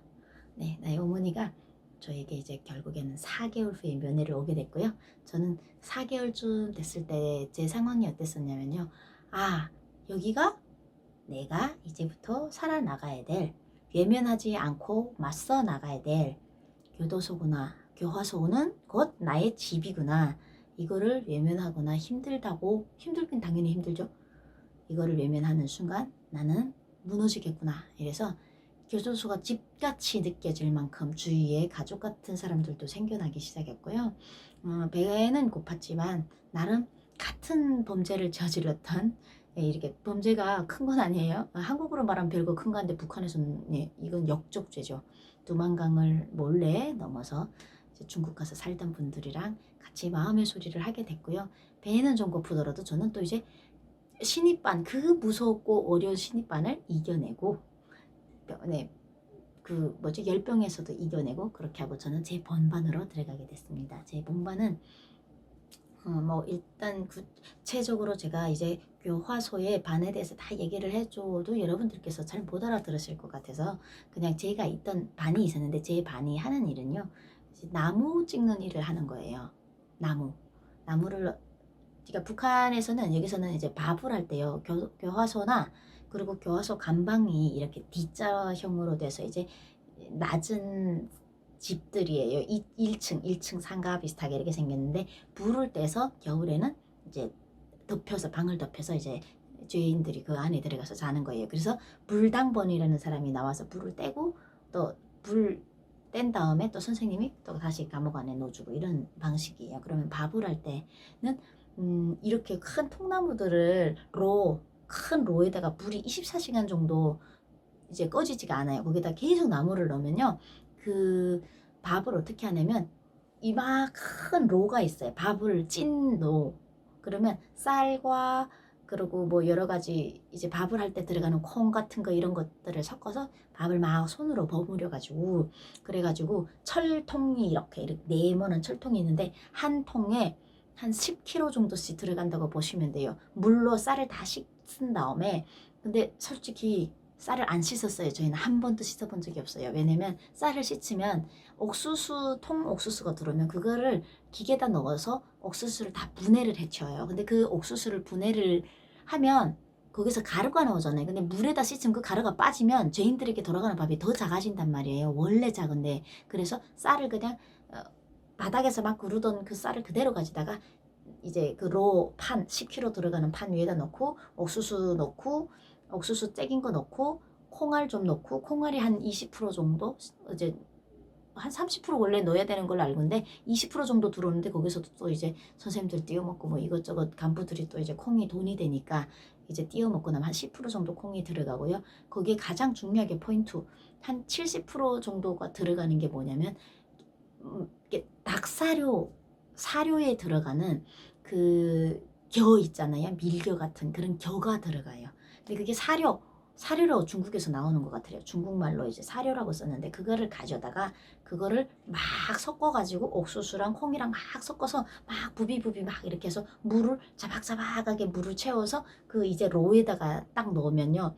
Speaker 1: 네, 나의 어머니가 저에게 이제 결국에는 4개월 후에 면회를 오게 됐고요. 저는 4개월쯤 됐을 때 제 상황이 어땠었냐면요. 아, 여기가 내가 이제부터 살아나가야 될, 외면하지 않고 맞서 나가야 될 교도소구나, 교화소는 곧 나의 집이구나. 이거를 외면하거나 힘들긴 당연히 힘들죠. 이거를 외면하는 순간 나는 무너지겠구나. 이래서 교도소가 집같이 느껴질 만큼 주위에 가족 같은 사람들도 생겨나기 시작했고요. 배는 고팠지만 나름 같은 범죄를 저질렀던, 예, 이렇게 범죄가 큰 건 아니에요. 한국으로 말하면 별거 큰 건데 북한에서는, 예, 이건 역적죄죠. 두만강을 몰래 넘어서 이제 중국 가서 살던 분들이랑 같이 마음의 소리를 하게 됐고요. 배는 좀 고프더라도 저는 또 이제 신입반, 그 무섭고 어려운 신입반을 이겨내고, 네, 그 뭐지, 열병에서도 이겨내고, 그렇게 하고 저는 제 본반으로 들어가게 됐습니다. 제 본반은 뭐 일단 구체적으로 제가 이제 교화소의 반에 대해서 다 얘기를 해줘도 여러분들께서 잘 못 알아들으실 것 같아서 그냥 제가 있던 반이 있었는데, 제 반이 하는 일은요, 이제 나무 찍는 일을 하는 거예요. 나무를, 그러니까 북한에서는, 여기서는 이제 밥을 할 때요, 교화소나 그리고 교화소 간방이 이렇게 D자형으로 돼서 이제 낮은 집들이에요. 1층 상가 비슷하게 이렇게 생겼는데, 불을 떼서 겨울에는 이제 덮여서, 방을 덮여서 이제 죄인들이 그 안에 들어가서 자는 거예요. 그래서 불당번이라는 사람이 나와서 불을 떼고, 또 불 뗀 다음에 또 선생님이 또 다시 감옥 안에 넣어주고, 이런 방식이에요. 그러면 밥을 할 때는 이렇게 큰 통나무들을 큰 로에다가 불이 24시간 정도 이제 꺼지지가 않아요. 거기다 계속 나무를 넣으면요, 그 밥을 어떻게 하냐면, 이마 큰 로가 있어요. 밥을 찐 로. 그러면 쌀과 그리고 뭐 여러 가지 이제 밥을 할 때 들어가는 콩 같은 거, 이런 것들을 섞어서 밥을 막 손으로 버무려 가지고, 그래가지고 철통이 이렇게 네모난 철통이 있는데, 한 통에 한 10kg 정도씩 들어간다고 보시면 돼요. 물로 쌀을 다 씻은 다음에. 근데 솔직히 쌀을 안 씻었어요. 저희는 한 번도 씻어본 적이 없어요. 왜냐면 쌀을 씻으면 옥수수가 들어오면 그거를 기계에다 넣어서 옥수수를 다 분해를 해쳐요. 근데 그 옥수수를 분해를 하면 거기서 가루가 나오잖아요. 근데 물에다 씻으면 그 가루가 빠지면 죄인들에게 돌아가는 밥이 더 작아진단 말이에요. 원래 작은데. 그래서 쌀을 그냥 바닥에서 막 구르던 그 쌀을 그대로 가지다가 이제 그 로 판, 10kg 들어가는 판 위에다 넣고, 옥수수 넣고, 옥수수 째긴 거 넣고, 콩알 좀 넣고, 콩알이 한 20% 정도, 이제 한 30% 원래 넣어야 되는 걸로 알고 있는데 20% 정도 들어오는데, 거기서도 또 이제 선생님들 띄워먹고 뭐 이것저것 간부들이 또 이제 콩이 돈이 되니까 이제 띄워먹고 나면 한 10% 정도 콩이 들어가고요. 거기에 가장 중요하게 포인트, 한 70% 정도가 들어가는 게 뭐냐면, 이게 사료에 들어가는 그 겨 있잖아요. 밀겨 같은 그런 겨가 들어가요. 근데 그게 사료로 중국에서 나오는 것 같아요. 중국말로 이제 사료라고 썼는데, 그거를 가져다가 그거를 막 섞어가지고 옥수수랑 콩이랑 막 섞어서 막 부비부비 막 이렇게 해서 물을 자박자박하게 물을 채워서 그 이제 로에다가 딱 넣으면요,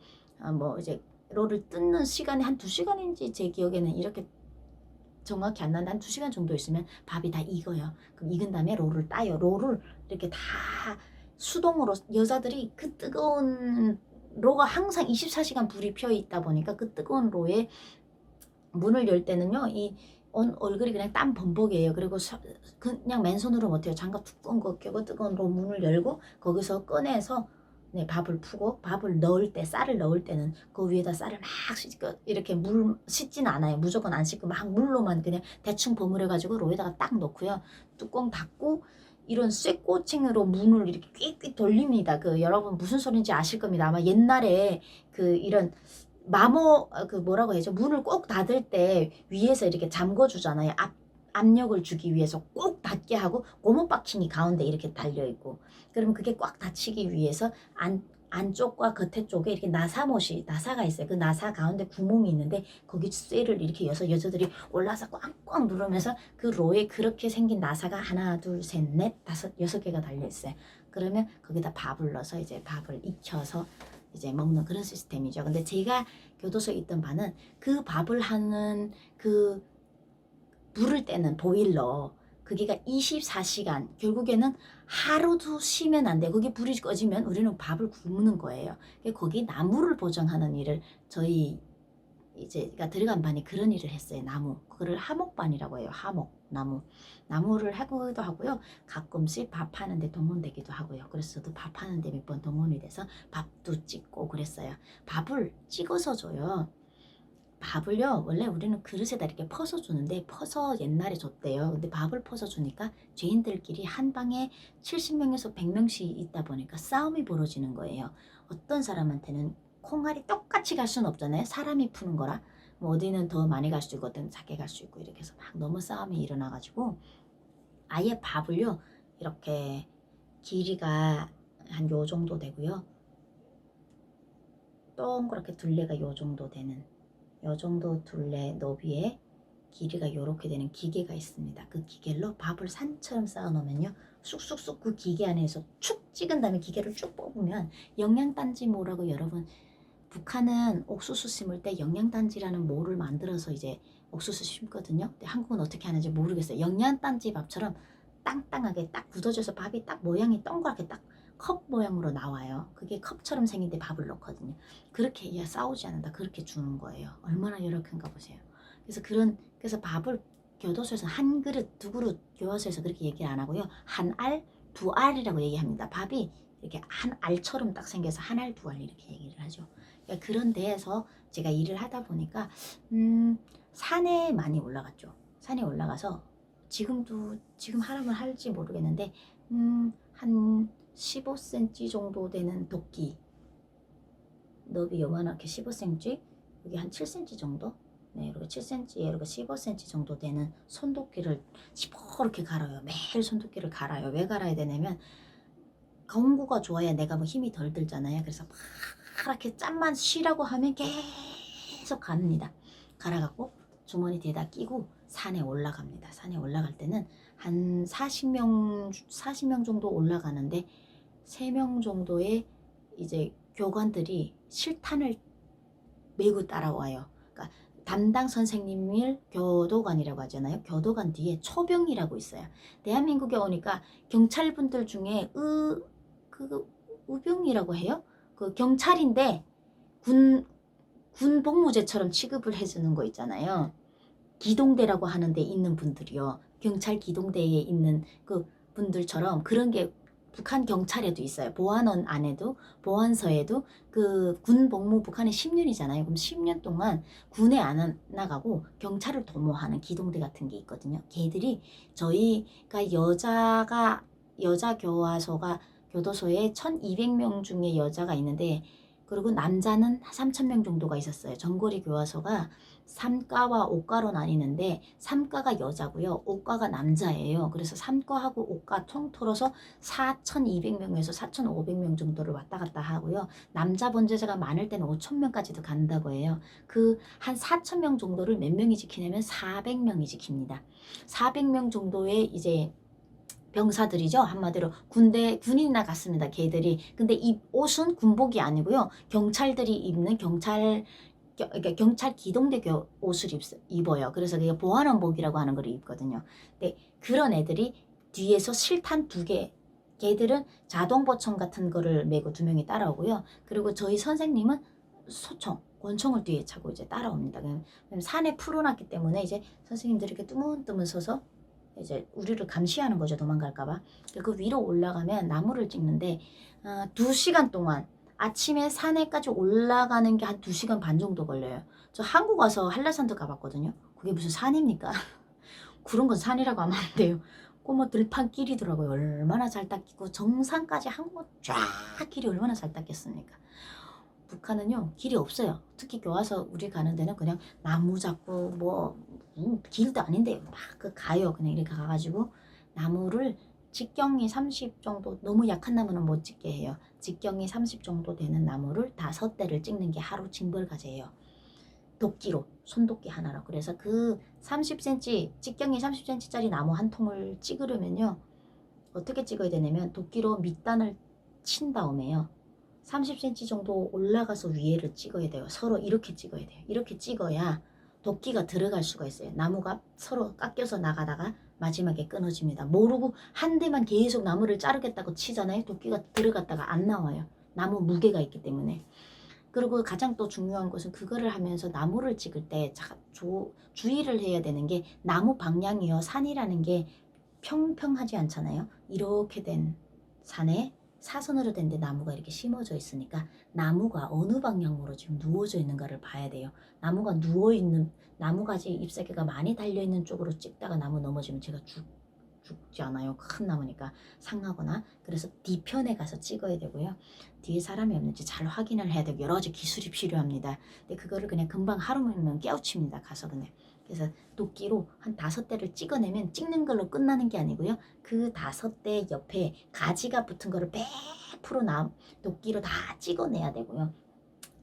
Speaker 1: 뭐 이제 로를 뜯는 시간이 한 2시간인지 제 기억에는, 이렇게 정확히 안 나는데 한 2시간 정도 있으면 밥이 다 익어요. 그럼 익은 다음에 롤을 따요. 롤을 이렇게 다 수동으로, 여자들이 그 뜨거운 로가 항상 24시간 불이 펴 있다 보니까 그 뜨거운 로에 문을 열 때는요, 이 얼굴이 그냥 땀 범벅이에요. 그리고 그냥 맨손으로 못해요. 장갑 뚜껑 거 끼고 뜨거운 로 문을 열고 거기서 꺼내서, 네, 밥을 푸고, 밥을 넣을 때, 쌀을 넣을 때는 그 위에다 쌀을 막 씻고, 이렇게 물 씻지는 않아요. 무조건 안 씻고 막 물로만 그냥 대충 버무려 가지고 로에다가 딱 넣고요. 뚜껑 닫고, 이런 쇠꼬챙으로 문을 이렇게 quick 돌립니다. 그 여러분 무슨 소리인지 아실 겁니다. 아마 옛날에 그 이런 그 뭐라고 해야죠? 문을 꼭 닫을 때 위에서 이렇게 잠궈 주잖아요. 압력을 주기 위해서 꼭 닫게 하고, 고무 바킹이 가운데 이렇게 달려 있고, 그러면 그게 꽉 닫히기 위해서 안쪽과 겉에 쪽에 이렇게 나사가 있어요. 그 나사 가운데 구멍이 있는데, 거기 쇠를 이렇게 여자들이 올라서 꽉꽉 누르면서 그 로에 그렇게 생긴 나사가 하나, 둘, 셋, 넷, 다섯, 6개가 달려 있어요. 그러면 거기다 밥을 넣어서 이제 밥을 익혀서 이제 먹는 그런 시스템이죠. 근데 제가 교도소에 있던 반은 그 밥을 하는 그 불을 떼는 보일러, 그게가 24시간, 결국에는 하루도 쉬면 안 돼. 거기 불이 꺼지면 우리는 밥을 굶는 거예요. 거기 나무를 보정하는 일을, 저희 이제가 들어간 반이 그런 일을 했어요. 그거를 하목반이라고 해요. 나무를 하기도 하고요. 가끔씩 밥 하는데 동원되기도 하고요. 그래서 저도 밥 하는데 몇 번 동원이 돼서 밥도 찍고 그랬어요. 밥을 찍어서 줘요. 밥을요 원래 우리는 그릇에다 이렇게 퍼서 주는데 퍼서 옛날에 줬대요. 근데 밥을 퍼서 주니까 죄인들끼리 한 방에 70명에서 100명씩 있다 보니까 싸움이 벌어지는 거예요. 어떤 사람한테는 콩알이 똑같이 갈 수는 없잖아요. 사람이 푸는 거라. 뭐 어디는 더 많이 갈 수 있고 어디는 작게 갈 수 있고 이렇게 해서 막 너무 싸움이 일어나가지고 아예 밥을요 이렇게 길이가 한 요 정도 되고요. 동그랗게 둘레가 요 정도 되는 요 정도 둘레 너비에 길이가 요렇게 되는 기계가 있습니다. 그 기계로 밥을 산처럼 쌓아 놓으면요 쑥쑥쑥 그 기계 안에서 축 찍은 다음에 기계를 쭉 뽑으면 영양단지 모라고 여러분 북한은 옥수수 심을 때 영양단지라는 모를 만들어서 이제 옥수수 심거든요. 근데 한국은 어떻게 하는지 모르겠어요. 영양단지 밥처럼 땅땅하게 딱 굳어져서 밥이 딱 모양이 동그랗게 딱 컵 모양으로 나와요. 그게 컵처럼 생긴데 밥을 넣거든요. 그렇게 해야 싸우지 않는다. 그렇게 주는 거예요. 얼마나 열악한가 보세요. 그래서 밥을 교도소에서 한 그릇, 두 그릇 교과서에서 그렇게 얘기를 안 하고요. 한 알, 두 알이라고 얘기합니다. 밥이 이렇게 한 알처럼 딱 생겨서 한 알, 두 알 이렇게 얘기를 하죠. 그러니까 그런 데에서 제가 일을 하다 보니까 산에 많이 올라갔죠. 산에 올라가서 지금 하라면 할지 모르겠는데 한 15cm 정도 되는 도끼 너비 요만하게 15cm 여기 한 7cm 정도 네 이렇게 7cm 이렇게 15cm 정도 되는 손도끼를 시퍼렇게 갈아요. 매일 손도끼를 갈아요. 왜 갈아야 되냐면 공구가 좋아야 내가 뭐 힘이 덜 들잖아요. 그래서 막 이렇게 짬만 쉬라고 하면 계속 갑니다. 갈아갖고 주머니 뒤에다 끼고 산에 올라갑니다. 산에 올라갈 때는 한 40명 정도 올라가는데 3명 정도의 이제 교관들이 실탄을 메고 따라와요. 그러니까 담당 선생님을 교도관이라고 하잖아요. 교도관 뒤에 초병이라고 있어요. 대한민국에 오니까 경찰분들 중에 의병이라고 해요. 그 경찰인데 군 복무제처럼 취급을 해주는 거 있잖아요. 기동대라고 하는데 있는 분들이요. 경찰 기동대에 있는 그 분들처럼 그런 게 북한 경찰에도 있어요. 보안원 안에도 보안서에도 그 군 복무 북한에 10년이잖아요. 그럼 10년 동안 군에 안 나가고 경찰을 도모하는 기동대 같은 게 있거든요. 걔들이 저희가 여자 교도소에 1200명 중에 여자가 있는데 그리고 남자는 3000명 정도가 있었어요. 전거리 교화소가 3과와 5과로 나뉘는데 3과가 여자고요. 5과가 남자예요. 그래서 3과하고 5과 통틀어서 4200명에서 4500명 정도를 왔다 갔다 하고요. 남자 범죄자가 많을 때는 5000명까지도 간다고 해요. 그 한 4000명 정도를 몇 명이 지키냐면 400명이 지킵니다. 400명 정도의 이제 병사들이죠. 한마디로 군인이나 같습니다. 걔들이. 근데 이 옷은 군복이 아니고요. 경찰들이 입는 그러니까 경찰 기동대 옷을 입어요. 그래서 그게 보안원복이라고 하는 걸 입거든요. 근데 그런 애들이 뒤에서 실탄 2개 걔들은 자동보총 같은 거를 메고 2명이 따라오고요. 그리고 저희 선생님은 소총, 권총을 뒤에 차고 이제 따라옵니다. 그럼 산에 풀어놨기 때문에 이제 선생님들이 이렇게 뜨문뜨문 서서 이제 우리를 감시하는 거죠. 도망갈까봐. 그 위로 올라가면 나무를 찍는데 2시간 동안 아침에 산에까지 올라가는 게 한 2시간 반 정도 걸려요. 저 한국 와서 한라산도 가봤거든요. 그게 무슨 산입니까? 그런 건 산이라고 하면 안 돼요. 뭐 들판길이더라고요. 얼마나 잘 닦이고 정상까지 한국 쫙 길이 얼마나 잘 닦였습니까? 북한은요 길이 없어요. 특히 교화서 우리 가는 데는 그냥 나무 잡고 뭐 길도 아닌데 막 가요. 그냥 이렇게 가가지고 나무를 직경이 30 정도 너무 약한 나무는 못 찍게 해요. 직경이 30 정도 되는 나무를 5대를 찍는 게 하루 징벌과제예요. 도끼로 손도끼 하나로. 그래서 그 30cm 직경이 30cm짜리 나무 한 통을 찍으려면요 어떻게 찍어야 되냐면 도끼로 밑단을 친 다음에요 30cm 정도 올라가서 위에를 찍어야 돼요. 서로 이렇게 찍어야 돼요. 이렇게 찍어야 도끼가 들어갈 수가 있어요. 나무가 서로 깎여서 나가다가 마지막에 끊어집니다. 모르고 한 대만 계속 나무를 자르겠다고 치잖아요. 도끼가 들어갔다가 안 나와요. 나무 무게가 있기 때문에. 그리고 가장 또 중요한 것은 그거를 하면서 나무를 찍을 때 주의를 해야 되는 게 나무 방향이요. 산이라는 게 평평하지 않잖아요. 이렇게 된 산에 사선으로 된 데 나무가 이렇게 심어져 있으니까 나무가 어느 방향으로 지금 누워져 있는가를 봐야 돼요. 나무가 누워있는, 나무가지 잎사귀가 많이 달려있는 쪽으로 찍다가 나무 넘어지면 제가 죽지 않아요. 큰 나무니까 상하거나. 그래서 뒤편에 가서 찍어야 되고요. 뒤에 사람이 없는지 잘 확인을 해야 되고 여러 가지 기술이 필요합니다. 근데 그거를 그냥 금방 하루면 깨우칩니다. 가서 그냥. 그래서 도끼로 한 5대를 찍어내면 찍는 걸로 끝나는 게 아니고요. 그 5대 옆에 가지가 붙은 거를 100% 도끼로 다 찍어내야 되고요.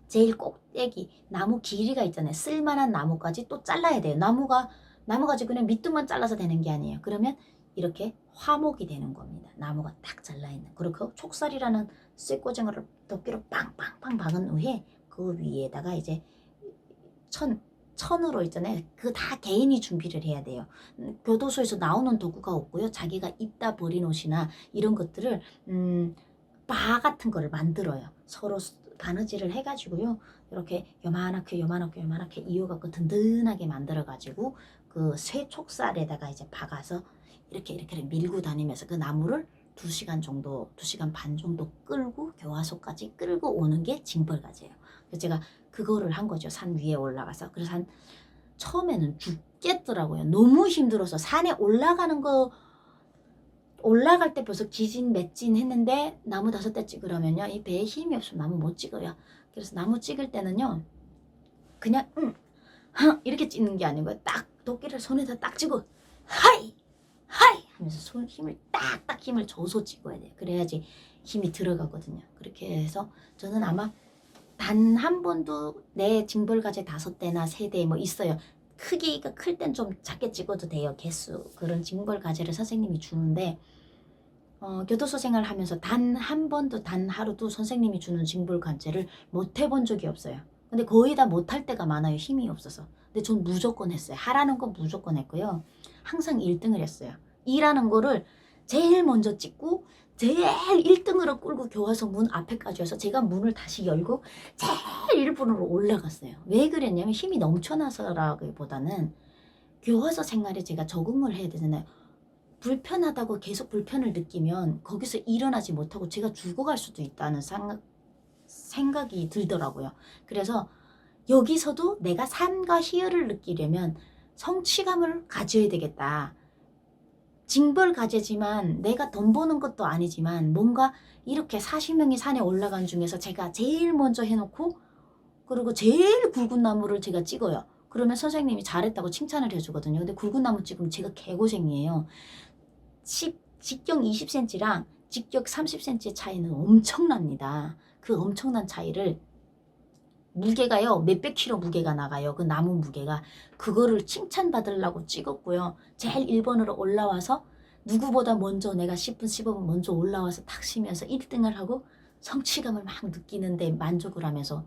Speaker 1: 제일 꼭대기 나무 길이가 있잖아요. 쓸만한 나무까지 또 잘라야 돼요. 나무가지 그냥 밑둥만 잘라서 되는 게 아니에요. 그러면 이렇게 화목이 되는 겁니다. 나무가 딱 잘라있는. 그리고 촉살이라는 쇠꼬쟁이를 도끼로 빵빵빵 박은 후에 그 위에다가 이제 천으로 있잖아요. 그 다 개인이 준비를 해야 돼요. 교도소에서 나오는 도구가 없고요. 자기가 입다 버린 옷이나 이런 것들을 바 같은 거를 만들어요. 서로 바느질을 해가지고요. 이렇게 요만하게 이어갖고 든든하게 만들어가지고 그 쇠촉살에다가 이제 박아서 이렇게 밀고 다니면서 그 나무를 2시간 정도, 2시간 반 정도 끌고 교화소까지 끌고 오는 게 징벌가지예요. 그래서 제가 그거를 한 거죠. 산 위에 올라가서. 그래서 처음에는 죽겠더라고요. 너무 힘들어서 산에 올라갈 때 벌써 기진맥진 했는데 나무 5대 찍으려면요. 이 배에 힘이 없으면 나무 못 찍어요. 그래서 나무 찍을 때는요. 그냥 이렇게 찍는 게 아니고요. 딱 도끼를 손에다 딱 쥐고 하이 하면서 힘을 딱딱 힘을 줘서 찍어야 돼요. 그래야지 힘이 들어가거든요. 그렇게 해서 저는 아마 단 한 번도 내 징벌가지 5대나 3대 뭐 있어요. 크기가 클 땐 좀 작게 찍어도 돼요. 개수. 그런 징벌가지를 선생님이 주는데 교도소 생활을 하면서 단 한 번도 단 하루도 선생님이 주는 징벌가지를 못 해본 적이 없어요. 근데 거의 다 못할 때가 많아요. 힘이 없어서. 근데 전 무조건 했어요. 하라는 건 무조건 했고요. 항상 1등을 했어요. 일하는 거를 제일 먼저 찍고 제일 1등으로 끌고 교화소 문 앞에까지 와서 제가 문을 다시 열고 제일 1번으로 올라갔어요. 왜 그랬냐면 힘이 넘쳐나서라기보다는 교화소 생활에 제가 적응을 해야 되잖아요. 불편하다고 계속 불편을 느끼면 거기서 일어나지 못하고 제가 죽어갈 수도 있다는 생각이 들더라고요. 그래서 여기서도 내가 삶과 희열을 느끼려면 성취감을 가져야 되겠다. 징벌가제지만 내가 돈 버는 것도 아니지만 뭔가 이렇게 40명이 산에 올라간 중에서 제가 제일 먼저 해놓고 그리고 제일 굵은 나무를 제가 찍어요. 그러면 선생님이 잘했다고 칭찬을 해주거든요. 근데 굵은 나무 찍으면 제가 개고생이에요. 직경 20cm랑 직격 30cm의 차이는 엄청납니다. 그 엄청난 차이를 무게가요. 몇백 킬로 무게가 나가요. 그 나무 무게가. 그거를 칭찬받으려고 찍었고요. 제일 1번으로 올라와서 누구보다 먼저 내가 10분 15분 먼저 올라와서 탁 쉬면서 1등을 하고 성취감을 막 느끼는데 만족을 하면서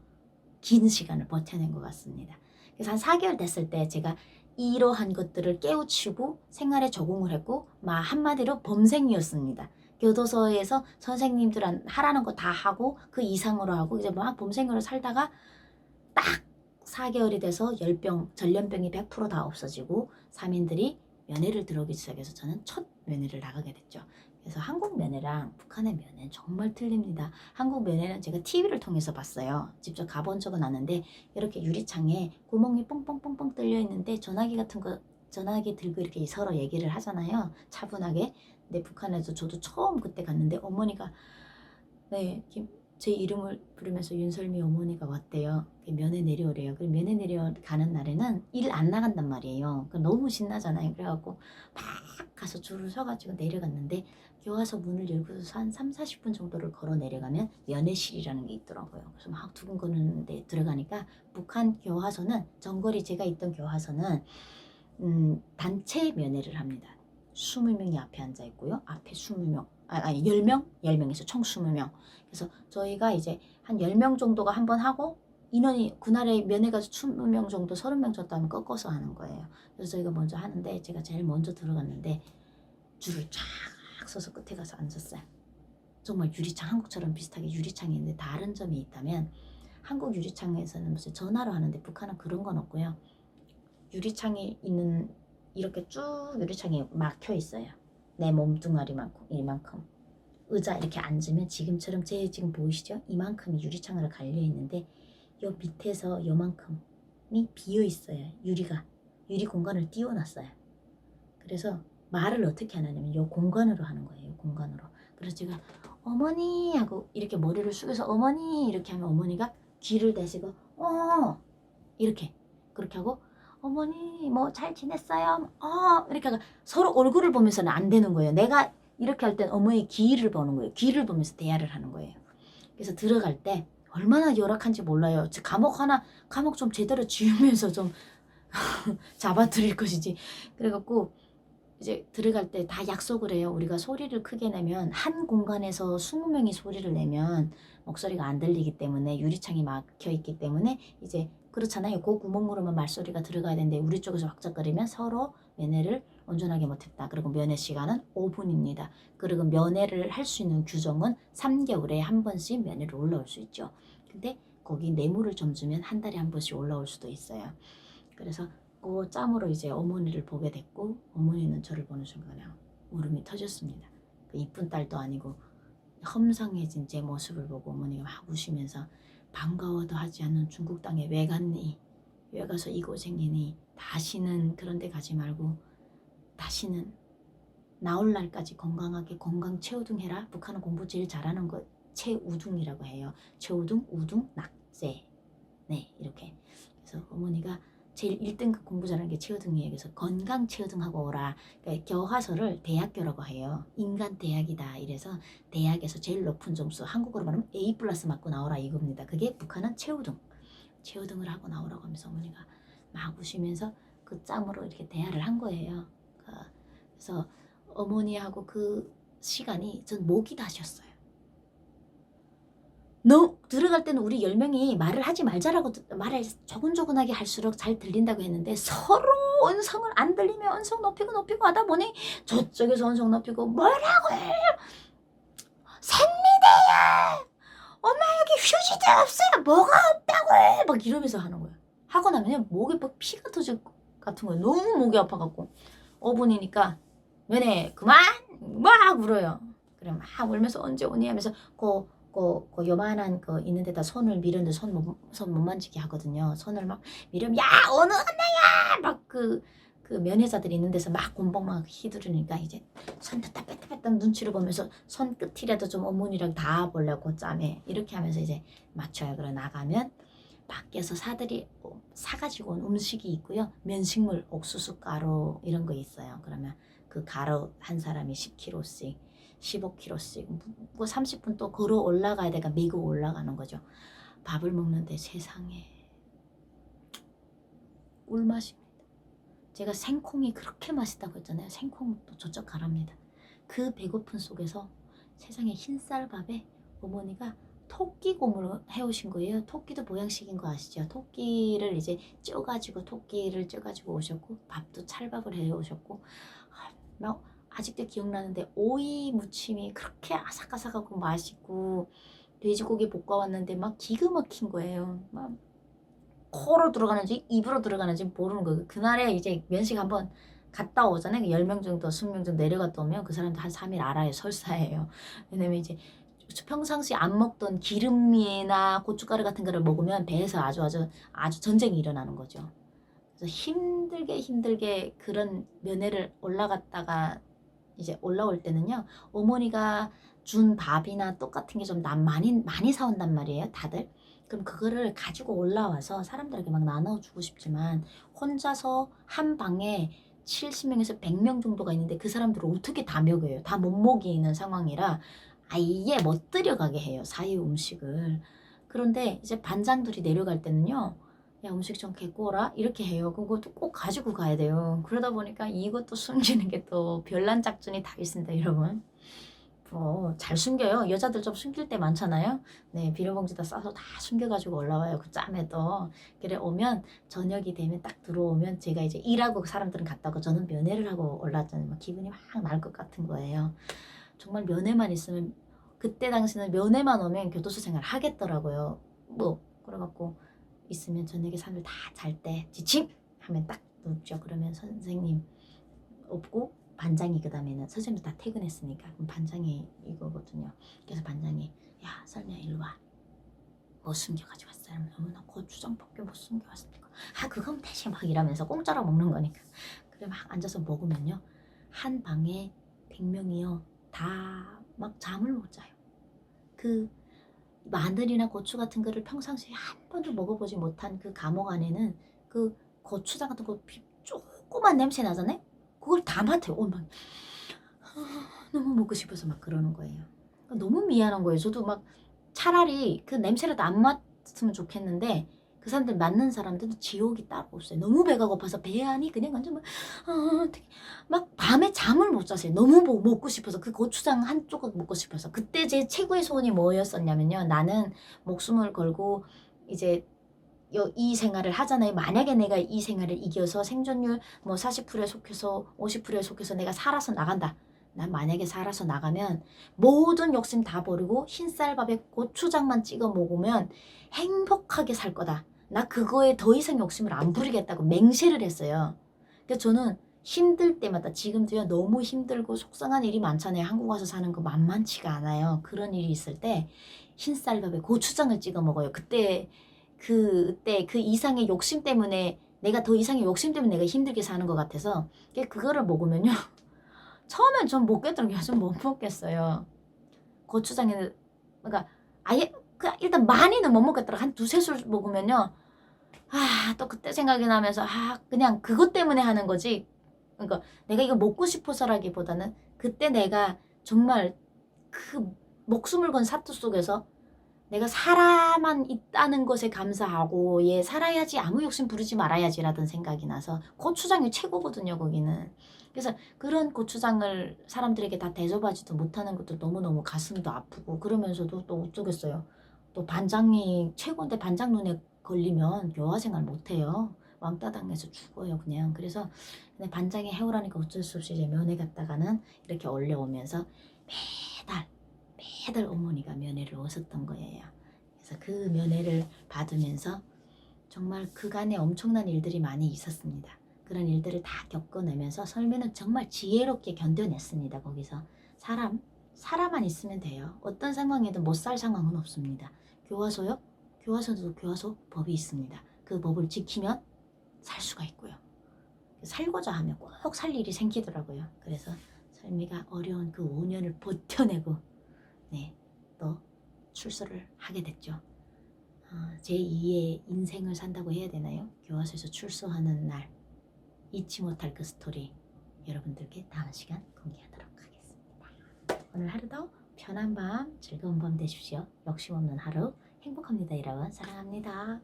Speaker 1: 긴 시간을 버텨낸 것 같습니다. 그래서 한 4개월 됐을 때 제가 이러한 것들을 깨우치고 생활에 적응을 했고 한마디로 범생이었습니다. 교도소에서 선생님들 하라는 거 다 하고 그 이상으로 하고 이제 막 범생으로 살다가 딱 4개월이 돼서 전염병이 100% 다 없어지고 사민들이 면회를 들어오기 시작해서 저는 첫 면회를 나가게 됐죠. 그래서 한국 면회랑 북한의 면회는 정말 틀립니다. 한국 면회는 제가 TV를 통해서 봤어요. 직접 가본 적은 없는데 이렇게 유리창에 구멍이 뻥뻥뻥뻥 뚫려 있는데 전화기 들고 이렇게 서로 얘기를 하잖아요. 차분하게. 근데 북한에서 저도 처음 그때 갔는데 어머니가 제 이름을 부르면서 윤설미 어머니가 왔대요. 면회 내려오래요. 그리고 면회 내려가는 날에는 일 안 나간단 말이에요. 너무 신나잖아요. 그래갖고 막 가서 줄을 서가지고 내려갔는데 교화소 문을 열고서 한 3-40분 정도를 걸어 내려가면 면회실이라는 게 있더라고요. 그래서 막 두근거리는데 들어가니까 북한 교화소는 정거리 제가 있던 교화소는 단체 면회를 합니다. 20명이 앞에 앉아 있고요. 앞에 20명, 10명에서 총 20명. 그래서 저희가 이제 한 10명 정도가 한 번 하고 인원이 그날에 면회가 20명 정도, 30명 정도 하면 꺾어서 하는 거예요. 그래서 저희가 먼저 하는데 제가 제일 먼저 들어갔는데 줄을 쫙 서서 끝에 가서 앉았어요. 정말 유리창, 한국처럼 비슷하게 유리창이 있는데 다른 점이 있다면 한국 유리창에서는 무슨 전화로 하는데 북한은 그런 건 없고요. 유리창이 있는 이렇게 쭉 유리창이 막혀 있어요. 내 몸뚱아리만큼 이만큼. 의자 이렇게 앉으면 지금처럼 제 지금 보이시죠? 이만큼이 유리창으로 갈려 있는데 요 밑에서 요만큼이 비어 있어요. 유리 공간을 띄워놨어요. 그래서 말을 어떻게 하냐면 요 공간으로 하는 거예요. 요 공간으로. 그래서 제가 어머니 하고 이렇게 머리를 숙여서 어머니 이렇게 하면 어머니가 귀를 대시고 이렇게 그렇게 하고 어머니 뭐 잘 지냈어요? 이렇게 하고 서로 얼굴을 보면서는 안 되는 거예요. 내가 이렇게 할 땐 어머니 귀를 보는 거예요. 귀를 보면서 대화를 하는 거예요. 그래서 들어갈 때 얼마나 열악한지 몰라요. 감옥 좀 제대로 지으면서 좀 잡아드릴 것이지. 그래갖고 이제 들어갈 때 다 약속을 해요. 우리가 소리를 크게 내면 한 공간에서 20명이 소리를 내면 목소리가 안 들리기 때문에 유리창이 막혀 있기 때문에 이제 그렇잖아요. 그 구멍으로만 말소리가 들어가야 되는데 우리 쪽에서 확짝거리면 서로 면회를 온전하게 못했다. 그리고 면회 시간은 5분입니다. 그리고 면회를 할 수 있는 규정은 3개월에 한 번씩 면회를 올라올 수 있죠. 근데 거기 뇌물을 좀 주면 한 달에 한 번씩 올라올 수도 있어요. 그래서 그 짬으로 이제 어머니를 보게 됐고 어머니는 저를 보는 순간에 울음이 터졌습니다. 그 이쁜 딸도 아니고 험상해진 제 모습을 보고 어머니가 막 우시면서 반가워도 하지 않는 중국 땅에 왜 갔니? 왜 가서 이 고생이니? 다시는 그런 데 가지 말고 다시는 나올 날까지 건강하게 건강 최우등 해라. 북한은 공부 제일 잘하는 거 최우등이라고 해요. 최우등, 우등, 낙제. 네, 이렇게. 그래서 어머니가 제일 1등급 공부 잘하는 게 최우등이에요. 그래서 건강 최우등하고 오라. 그러니까 교과서를 대학교라고 해요. 인간 대학이다. 이래서 대학에서 제일 높은 점수, 한국어로 말하면 A+ 맞고 나오라 이겁니다. 그게 북한은 최우등. 최우등을 하고 나오라고 하면서 어머니가 막 우시면서 그 짬으로 이렇게 대화를 한 거예요. 그래서 어머니하고 그 시간이 전 목이 다셨어요. 너 들어갈 때는 우리 10명이 말을 하지 말자라고 말을 조근조근하게 할수록 잘 들린다고 했는데 서로 언성을 안 들리면 언성 높이고 하다 보니 저쪽에서 언성 높이고 뭐라고 해요? 샌미대야! 엄마 여기 휴지도 없어요! 뭐가 없다고 해! 막 이러면서 하는 거예요. 하고 나면 목에 막 피가 터질 것 같은 거예요. 너무 목이 아파갖고 5분이니까 왜네 그만! 막 울어요. 그래 막 울면서 언제 오니 하면서 그 요만한 거 있는 데다 손을 밀었는데 손 못 만지게 하거든요. 손을 막 밀으면 야 어느 언나야 막 그 면회자들이 있는 데서 막 곤봉 막 휘두르니까 이제 손 뺐다 눈치를 보면서 손 끝이라도 좀 어머니랑 닿아보려고 짬에 이렇게 하면서 이제 맞춰요. 그래 나가면 밖에서 사가지고 온 음식이 있고요. 면식물, 옥수수 가루 이런 거 있어요. 그러면 그 가루 한 사람이 10kg씩 15kg씩 뭐 30분 또 걸어 올라가야 되니까 메고 올라가는 거죠. 밥을 먹는데 세상에 꿀맛입니다. 제가 생콩이 그렇게 맛있다고 했잖아요. 생콩도 저쪽 가랍니다. 그 배고픈 속에서 세상에 흰쌀밥에 어머니가 토끼곰을 해오신 거예요. 토끼도 보양식인 거 아시죠? 토끼를 이제 토끼를 쪄가지고 오셨고 밥도 찰밥을 해오셨고 막 아직도 기억나는데 오이 무침이 그렇게 아삭아삭하고 맛있고 돼지고기 볶아왔는데 막 기가 막힌 거예요. 막 코로 들어가는지 입으로 들어가는지 모르는 거예요. 그날에 이제 면식 한번 갔다 오잖아요. 10명 정도 20명 정도 내려갔다 오면 그 사람도 한 3일 알아요. 설사예요. 왜냐면 이제 평상시 안 먹던 기름이나 고춧가루 같은 거를 먹으면 배에서 아주 전쟁이 일어나는 거죠. 그래서 힘들게 그런 면회를 올라갔다가 이제 올라올 때는요. 어머니가 준 밥이나 떡 같은 게 좀 많이 사온단 말이에요. 다들. 그럼 그거를 가지고 올라와서 사람들에게 막 나눠주고 싶지만 혼자서 한 방에 70명에서 100명 정도가 있는데 그 사람들을 어떻게 다 먹여요. 다 못 먹이는 상황이라 아예 못 들여가게 해요. 사유 음식을. 그런데 이제 반장들이 내려갈 때는요. 야 음식 좀 갖고 오라 이렇게 해요. 그것도 꼭 가지고 가야 돼요. 그러다 보니까 이것도 숨기는 게 또 별난 작전이 다 있습니다. 여러분. 잘 숨겨요. 여자들 좀 숨길 때 많잖아요. 네, 비닐봉지다 싸서 다 숨겨가지고 올라와요. 그 짬에도. 그래 오면 저녁이 되면 딱 들어오면 제가 이제 일하고 사람들은 갔다고 저는 면회를 하고 올라왔잖아요. 막 기분이 막 날 것 같은 거예요. 정말 면회만 있으면 그때 당시는 면회만 오면 교도소 생활 하겠더라고요. 뭐 그래갖고 있으면 저녁에 사람들 다 잘 때 지침 하면 딱 눕죠. 그러면 선생님 없고 반장이 그 다음에는 선생님들 다 퇴근했으니까 그럼 반장이 이거거든요. 그래서 반장이 야 설미야 일로 와. 뭐 숨겨가지고 왔어요. 나 고추장밖에 못 숨겨왔으니까 아 그건 대신 막 이러면서 공짜로 먹는 거니까 그래 막 앉아서 먹으면요 한 방에 100명이요 다 막 잠을 못 자요. 그 마늘이나 고추 같은 거를 평상시에 한 번도 먹어보지 못한 그 감옥 안에는 그 고추장 같은 거 조그만 냄새 나잖아요. 그걸 다 맡아요. 막 너무 먹고 싶어서 막 그러는 거예요. 너무 미안한 거예요. 저도 막 차라리 그 냄새라도 안 맡으면 좋겠는데 그 사람들 맡는 사람들은 지옥이 따로 없어요. 너무 배가 고파서 배 안이 그냥 완전 막 밤에 잠을 못 잤어요. 너무 먹고 싶어서 그 고추장 한 조각 먹고 싶어서. 그때 제 최고의 소원이 뭐였었냐면요. 나는 목숨을 걸고 이제 이 생활을 하잖아요. 만약에 내가 이 생활을 이겨서 생존율 뭐 40%에 속해서 50%에 속해서 내가 살아서 나간다. 난 만약에 살아서 나가면 모든 욕심 다 버리고 흰쌀밥에 고추장만 찍어 먹으면 행복하게 살 거다. 나 그거에 더 이상 욕심을 안 부리겠다고 맹세를 했어요. 그래서 저는 힘들 때마다 지금도요 너무 힘들고 속상한 일이 많잖아요. 한국 와서 사는 거 만만치가 않아요. 그런 일이 있을 때 흰쌀밥에 고추장을 찍어 먹어요. 그때 그 이상의 욕심 때문에 내가 더 이상의 욕심 때문에 내가 힘들게 사는 것 같아서 그거를 먹으면요 처음엔 좀 못 깼던 게 좀 못 먹겠어요. 고추장에 그러니까 아예 일단 많이는 못 먹겠더라고. 한 두세 술 먹으면요 또 그때 생각이 나면서 그냥 그것 때문에 하는 거지. 그러니까 내가 이거 먹고 싶어서라기보다는 그때 내가 정말 그 목숨을 건 사투 속에서 내가 살아만 있다는 것에 감사하고 얘 살아야지 아무 욕심 부리지 말아야지라던 생각이 나서 고추장이 최고거든요 거기는. 그래서 그런 고추장을 사람들에게 다 대접하지도 못하는 것도 너무너무 가슴도 아프고 그러면서도 또 어쩌겠어요. 또 반장이 최고인데 반장 눈에 걸리면 교화생활 못해요. 왕따 당해서 죽어요 그냥. 그래서 반장이 해오라니까 어쩔 수 없이 이제 면회 갔다가는 이렇게 올려오면서 매달 어머니가 면회를 오셨던 거예요. 그래서 그 면회를 받으면서 정말 그간에 엄청난 일들이 많이 있었습니다. 그런 일들을 다 겪어내면서 설미는 정말 지혜롭게 견뎌냈습니다. 거기서 사람만 있으면 돼요. 어떤 상황에도 못 살 상황은 없습니다. 교화소요? 교화소도 교화소 법이 있습니다. 그 법을 지키면 살 수가 있고요. 살고자 하면 꼭 살 일이 생기더라고요. 그래서 설미가 어려운 그 5년을 버텨내고 또 출소를 하게 됐죠. 제2의 인생을 산다고 해야 되나요? 교화소에서 출소하는 날 잊지 못할 그 스토리 여러분들께 다음 시간 공개하도록 하겠습니다. 오늘 하루도 편한 밤 즐거운 밤 되십시오. 욕심 없는 하루 행복합니다. 여러분 사랑합니다.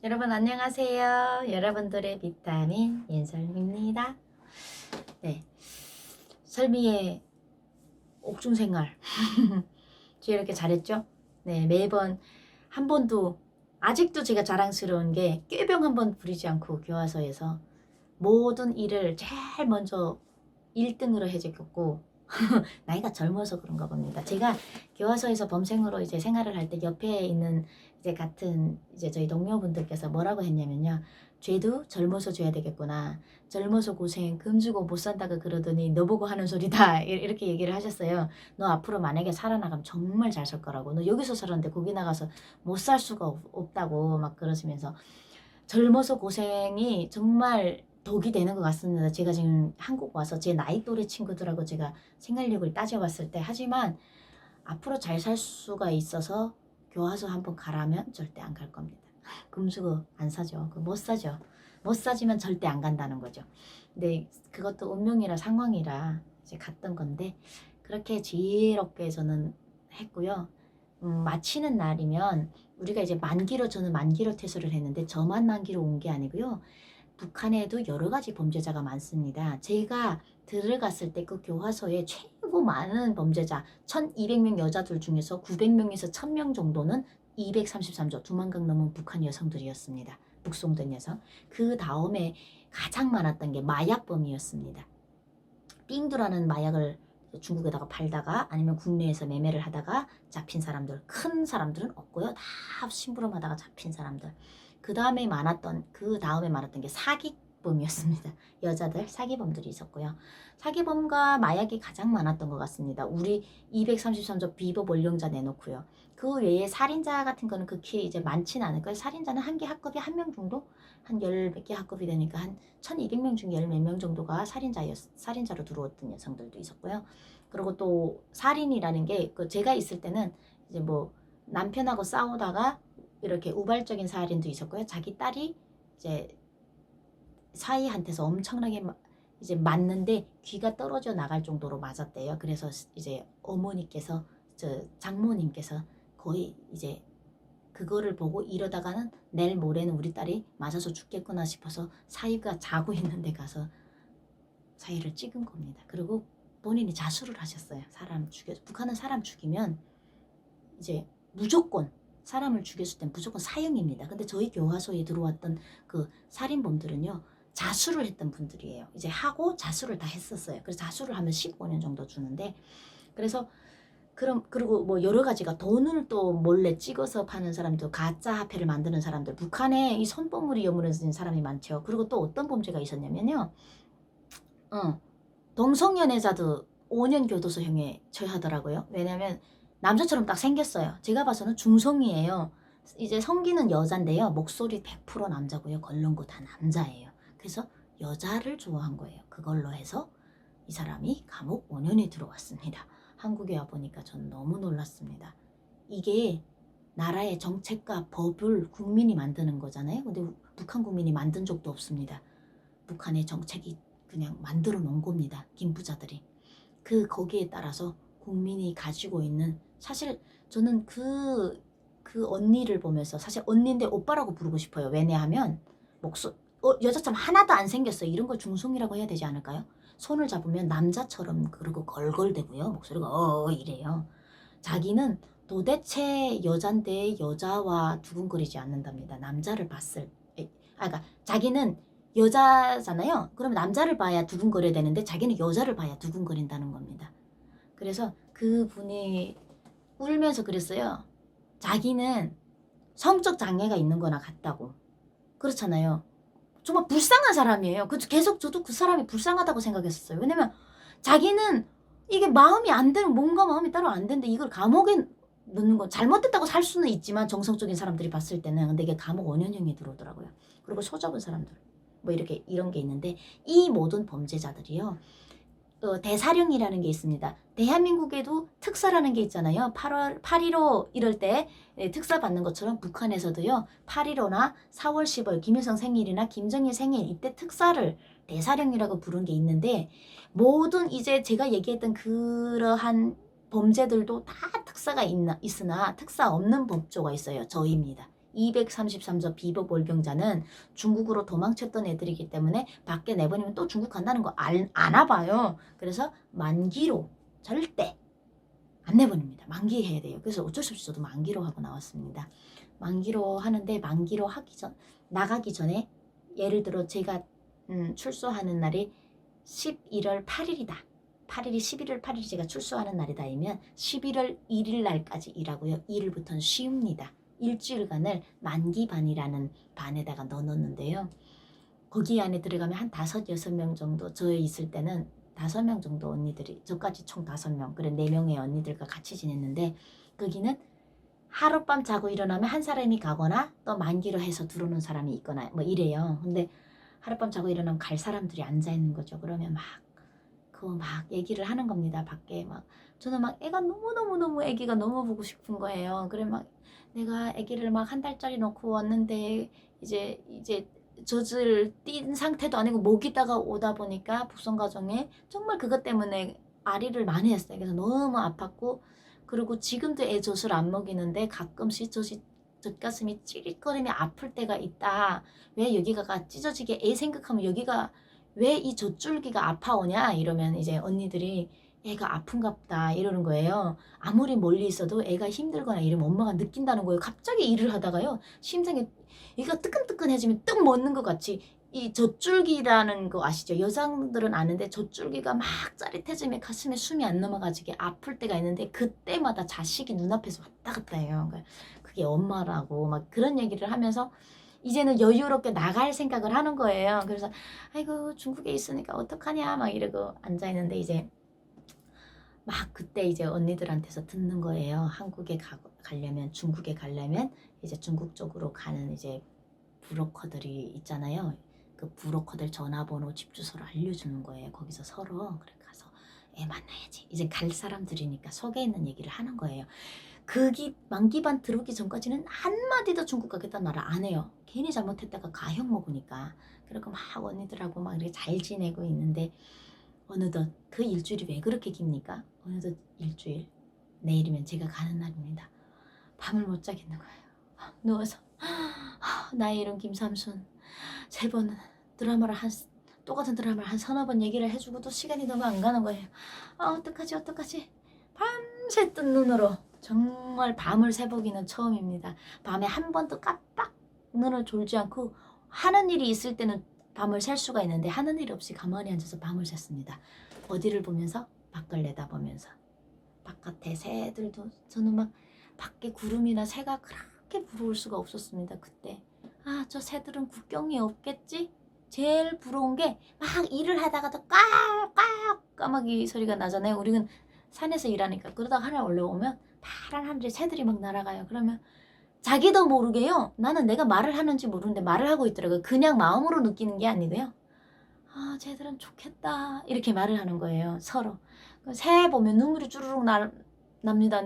Speaker 1: 여러분 안녕하세요. 여러분들의 비타민 윤설미입니다. 설미의 옥중생활 제가 이렇게 잘했죠? 매번 한 번도 아직도 제가 자랑스러운 게 꾀병 한 번 부리지 않고 교화소에서 모든 일을 제일 먼저 1등으로 해줬고 나이가 젊어서 그런가 봅니다. 제가 교화소에서 범생으로 이제 생활을 할 때 옆에 있는 이제 같은 이제 저희 동료분들께서 뭐라고 했냐면요. 죄도 젊어서 줘야 되겠구나. 젊어서 고생 금주고 못 산다고 그러더니 너보고 하는 소리다. 이렇게 얘기를 하셨어요. 너 앞으로 만약에 살아나가면 정말 잘 살 거라고. 너 여기서 살았는데 거기 나가서 못 살 수가 없다고 막 그러시면서 젊어서 고생이 정말 덕이 되는 것 같습니다. 제가 지금 한국 와서 제 나이 또래 친구들하고 제가 생활력을 따져봤을 때 하지만 앞으로 잘 살 수가 있어서 교화소 한번 가라면 절대 안 갈 겁니다. 금수저 안 사죠. 못 사죠. 못 사지만 절대 안 간다는 거죠. 근데 그것도 운명이라 상황이라 이제 갔던 건데 그렇게 지혜롭게 저는 했고요. 마치는 날이면 우리가 이제 저는 만기로 퇴소를 했는데 저만 만기로 온 게 아니고요. 북한에도 여러 가지 범죄자가 많습니다. 제가 들어갔을 때 그 교화소에 최고 많은 범죄자 1200명 여자들 중에서 900명에서 1000명 정도는 233조 2만강 넘은 북한 여성들이었습니다. 북송된 여성. 그 다음에 가장 많았던 게 마약범이었습니다. 삥두라는 마약을 중국에다가 팔다가 아니면 국내에서 매매를 하다가 잡힌 사람들, 큰 사람들은 없고요. 다 심부름하다가 잡힌 사람들. 그 다음에 많았던 게 사기범 마약범이었습니다. 여자들 사기범들이 있었고요. 사기범과 마약이 가장 많았던 것 같습니다. 우리 233조 비법 원령자 내놓고요. 그 외에 살인자 같은 거는 극히 이제 많지는 않을 거예요. 살인자는 한 개 합급이 한 명 정도? 한 열 몇 개 합급이 되니까 한 1200명 중에 열 몇 명 정도가 살인자로 들어왔던 여성들도 있었고요. 그리고 또 살인이라는 게 제가 있을 때는 이제 뭐 남편하고 싸우다가 이렇게 우발적인 살인도 있었고요. 자기 딸이 이제 사이한테서 엄청나게 이제 맞는데 귀가 떨어져 나갈 정도로 맞았대요. 그래서 이제 어머니께서 장모님께서 거의 이제 그거를 보고 이러다가는 내일 모레는 우리 딸이 맞아서 죽겠구나 싶어서 사위가 자고 있는데 가서 사위를 찍은 겁니다. 그리고 본인이 자수를 하셨어요. 북한은 사람 죽이면 이제 무조건 사람을 죽였을 땐 무조건 사형입니다. 근데 저희 교화소에 들어왔던 그 살인범들은요, 자수를 했던 분들이에요. 이제 하고 자수를 다 했었어요. 그래서 자수를 하면 15년 정도 주는데, 그래서 그리고 뭐 여러 가지가 돈을 또 몰래 찍어서 파는 사람들, 가짜 화폐를 만드는 사람들, 북한에 이 손버무리 여물어진 사람이 많죠. 그리고 또 어떤 범죄가 있었냐면요, 동성연애자도 5년 교도소형에 처하더라고요. 왜냐면 남자처럼 딱 생겼어요. 제가 봐서는 중성이에요. 이제 성기는 여잔데요. 목소리 100% 남자고요. 걸렁고 다 남자예요. 그래서 여자를 좋아한 거예요. 그걸로 해서 이 사람이 감옥 5년에 들어왔습니다. 한국에 와보니까 전 너무 놀랐습니다. 이게 나라의 정책과 법을 국민이 만드는 거잖아요. 근데 북한 국민이 만든 적도 없습니다. 북한의 정책이 그냥 만들어 놓은 겁니다. 김부자들이. 거기에 따라서 국민이 가지고 있는, 사실 저는 그 언니를 보면서, 사실 언니인데 오빠라고 부르고 싶어요. 왜냐하면 여자처럼 하나도 안 생겼어요. 이런 걸 중성이라고 해야 되지 않을까요? 손을 잡으면 남자처럼 그리고 걸걸대고요. 목소리가 이래요. 자기는 도대체 여잔데 여자와 두근거리지 않는답니다. 남자를 봤을 그러니까 자기는 여자잖아요. 그러면 남자를 봐야 두근거려야 되는데 자기는 여자를 봐야 두근거린다는 겁니다. 그래서 그분이 울면서 그랬어요. 자기는 성적 장애가 있는 거나 같다고. 그렇잖아요. 정말 불쌍한 사람이에요. 계속 저도 그 사람이 불쌍하다고 생각했었어요. 왜냐면 자기는 이게 마음이 안 되는, 뭔가 마음이 따로 안 되는데 이걸 감옥에 넣는 건 잘못됐다고 살 수는 있지만, 정성적인 사람들이 봤을 때는. 근데 이게 감옥 5년형이 들어오더라고요. 그리고 소잡은 사람들 뭐 이런 게 있는데, 이 모든 범죄자들이요, 대사령이라는 게 있습니다. 대한민국에도 특사라는 게 있잖아요. 8.15 이럴 때 특사 받는 것처럼 북한에서도요, 8.15나 4월 10월 김일성 생일이나 김정일 생일, 이때 특사를 대사령이라고 부른 게 있는데, 모든 이제 제가 얘기했던 그러한 범죄들도 다 특사가 있으나 특사 없는 법조가 있어요. 저희입니다. 233조 비법 월병자는 중국으로 도망쳤던 애들이기 때문에 밖에 내보내면 또 중국 간다는 거 아나 봐요. 그래서 만기로 절대 안 내보냅니다. 만기해야 돼요. 그래서 어쩔 수 없이 저도 만기로 하고 나왔습니다. 만기로 하는데, 만기로 나가기 전에, 예를 들어 제가 출소하는 날이 11월 8일이다. 8일이 11월 8일이 제가 출소하는 날이다이면 11월 1일 날까지 일하고요. 1일부터는 쉽니다. 일주일간을 만기반이라는 반에다가 넣어놓는데요. 거기 안에 들어가면 한 5, 6명 정도, 저 있을 때는 5명 정도 언니들이, 저까지 총 5명, 그래 4명의 언니들과 같이 지냈는데, 거기는 하룻밤 자고 일어나면 한 사람이 가거나 또 만기로 해서 들어오는 사람이 있거나 뭐 이래요. 근데 하룻밤 자고 일어나면 갈 사람들이 앉아있는 거죠. 그러면 막 얘기를 하는 겁니다. 밖에 저는 애가 너무 애기가 너무 보고 싶은 거예요. 그래 내가 애기를 1달짜리 놓고 왔는데 이제 젖을 띈 상태도 아니고 목이다가 오다 보니까 북송가정에 정말 그것 때문에 아리를 많이 했어요. 그래서 너무 아팠고, 그리고 지금도 애 젖을 안 먹이는데 가끔씩 젖가슴이 찌릿거리며 아플 때가 있다. 왜 여기가 찢어지게, 애 생각하면 여기가 왜 이 젖줄기가 아파오냐 이러면 이제 언니들이 애가 아픈가 보다 이러는 거예요. 아무리 멀리 있어도 애가 힘들거나 이러면 엄마가 느낀다는 거예요. 갑자기 일을 하다가요, 심장이 얘가 뜨끈뜨끈해지면 떡 먹는 것 같이, 이 젖줄기라는 거 아시죠? 여성들은 아는데 젖줄기가 막 짜릿해지면 가슴에 숨이 안 넘어가지게 아플 때가 있는데, 그때마다 자식이 눈앞에서 왔다 갔다 해요. 그게 엄마라고 그런 얘기를 하면서 이제는 여유롭게 나갈 생각을 하는 거예요. 그래서 아이고 중국에 있으니까 어떡하냐 막 이러고 앉아있는데 이제 막 그때 이제 언니들한테서 듣는 거예요. 한국에 가려면 중국에 가려면 이제 중국 쪽으로 가는 이제 브로커들이 있잖아요. 그 브로커들 전화번호 집 주소를 알려주는 거예요. 거기서 서로 그래 가서 만나야지. 이제 갈 사람들이니까 속에 있는 얘기를 하는 거예요. 만기반 들어오기 전까지는 한마디도 중국 가겠다는 말을 안 해요. 괜히 잘못했다가 가형 먹으니까. 그리고 막 언니들하고 막 이렇게 잘 지내고 있는데 어느덧 그 일주일이 왜 그렇게 깁니까? 어느덧 일주일. 내일이면 제가 가는 날입니다. 밤을 못 자겠는 거예요. 누워서 나의 이름 김삼순 3번 드라마를 똑같은 드라마를 한 서너 번 얘기를 해주고도 시간이 너무 안 가는 거예요. 어떡하지 밤새 뜬 눈으로 정말 밤을 새보기는 처음입니다. 밤에 한 번도 깜빡 눈을 졸지 않고 하는 일이 있을 때는 밤을 샐 수가 있는데 하는 일 없이 가만히 앉아서 밤을 샜습니다. 어디를 보면서? 밖을 내다보면서. 바깥에 새들도 저는 막 밖에 구름이나 새가 그렇게 부러울 수가 없었습니다. 그때 저 새들은 국경이 없겠지? 제일 부러운 게 막 일을 하다가도 까마귀 소리가 나잖아요. 우리는 산에서 일하니까. 그러다가 하늘 올라오면 파란 하늘에 새들이 막 날아가요. 그러면 자기도 모르게요. 나는 내가 말을 하는지 모르는데 말을 하고 있더라고요. 그냥 마음으로 느끼는 게 아니고요. 쟤들은 좋겠다 이렇게 말을 하는 거예요. 서로. 새 보면 눈물이 주르륵 납니다.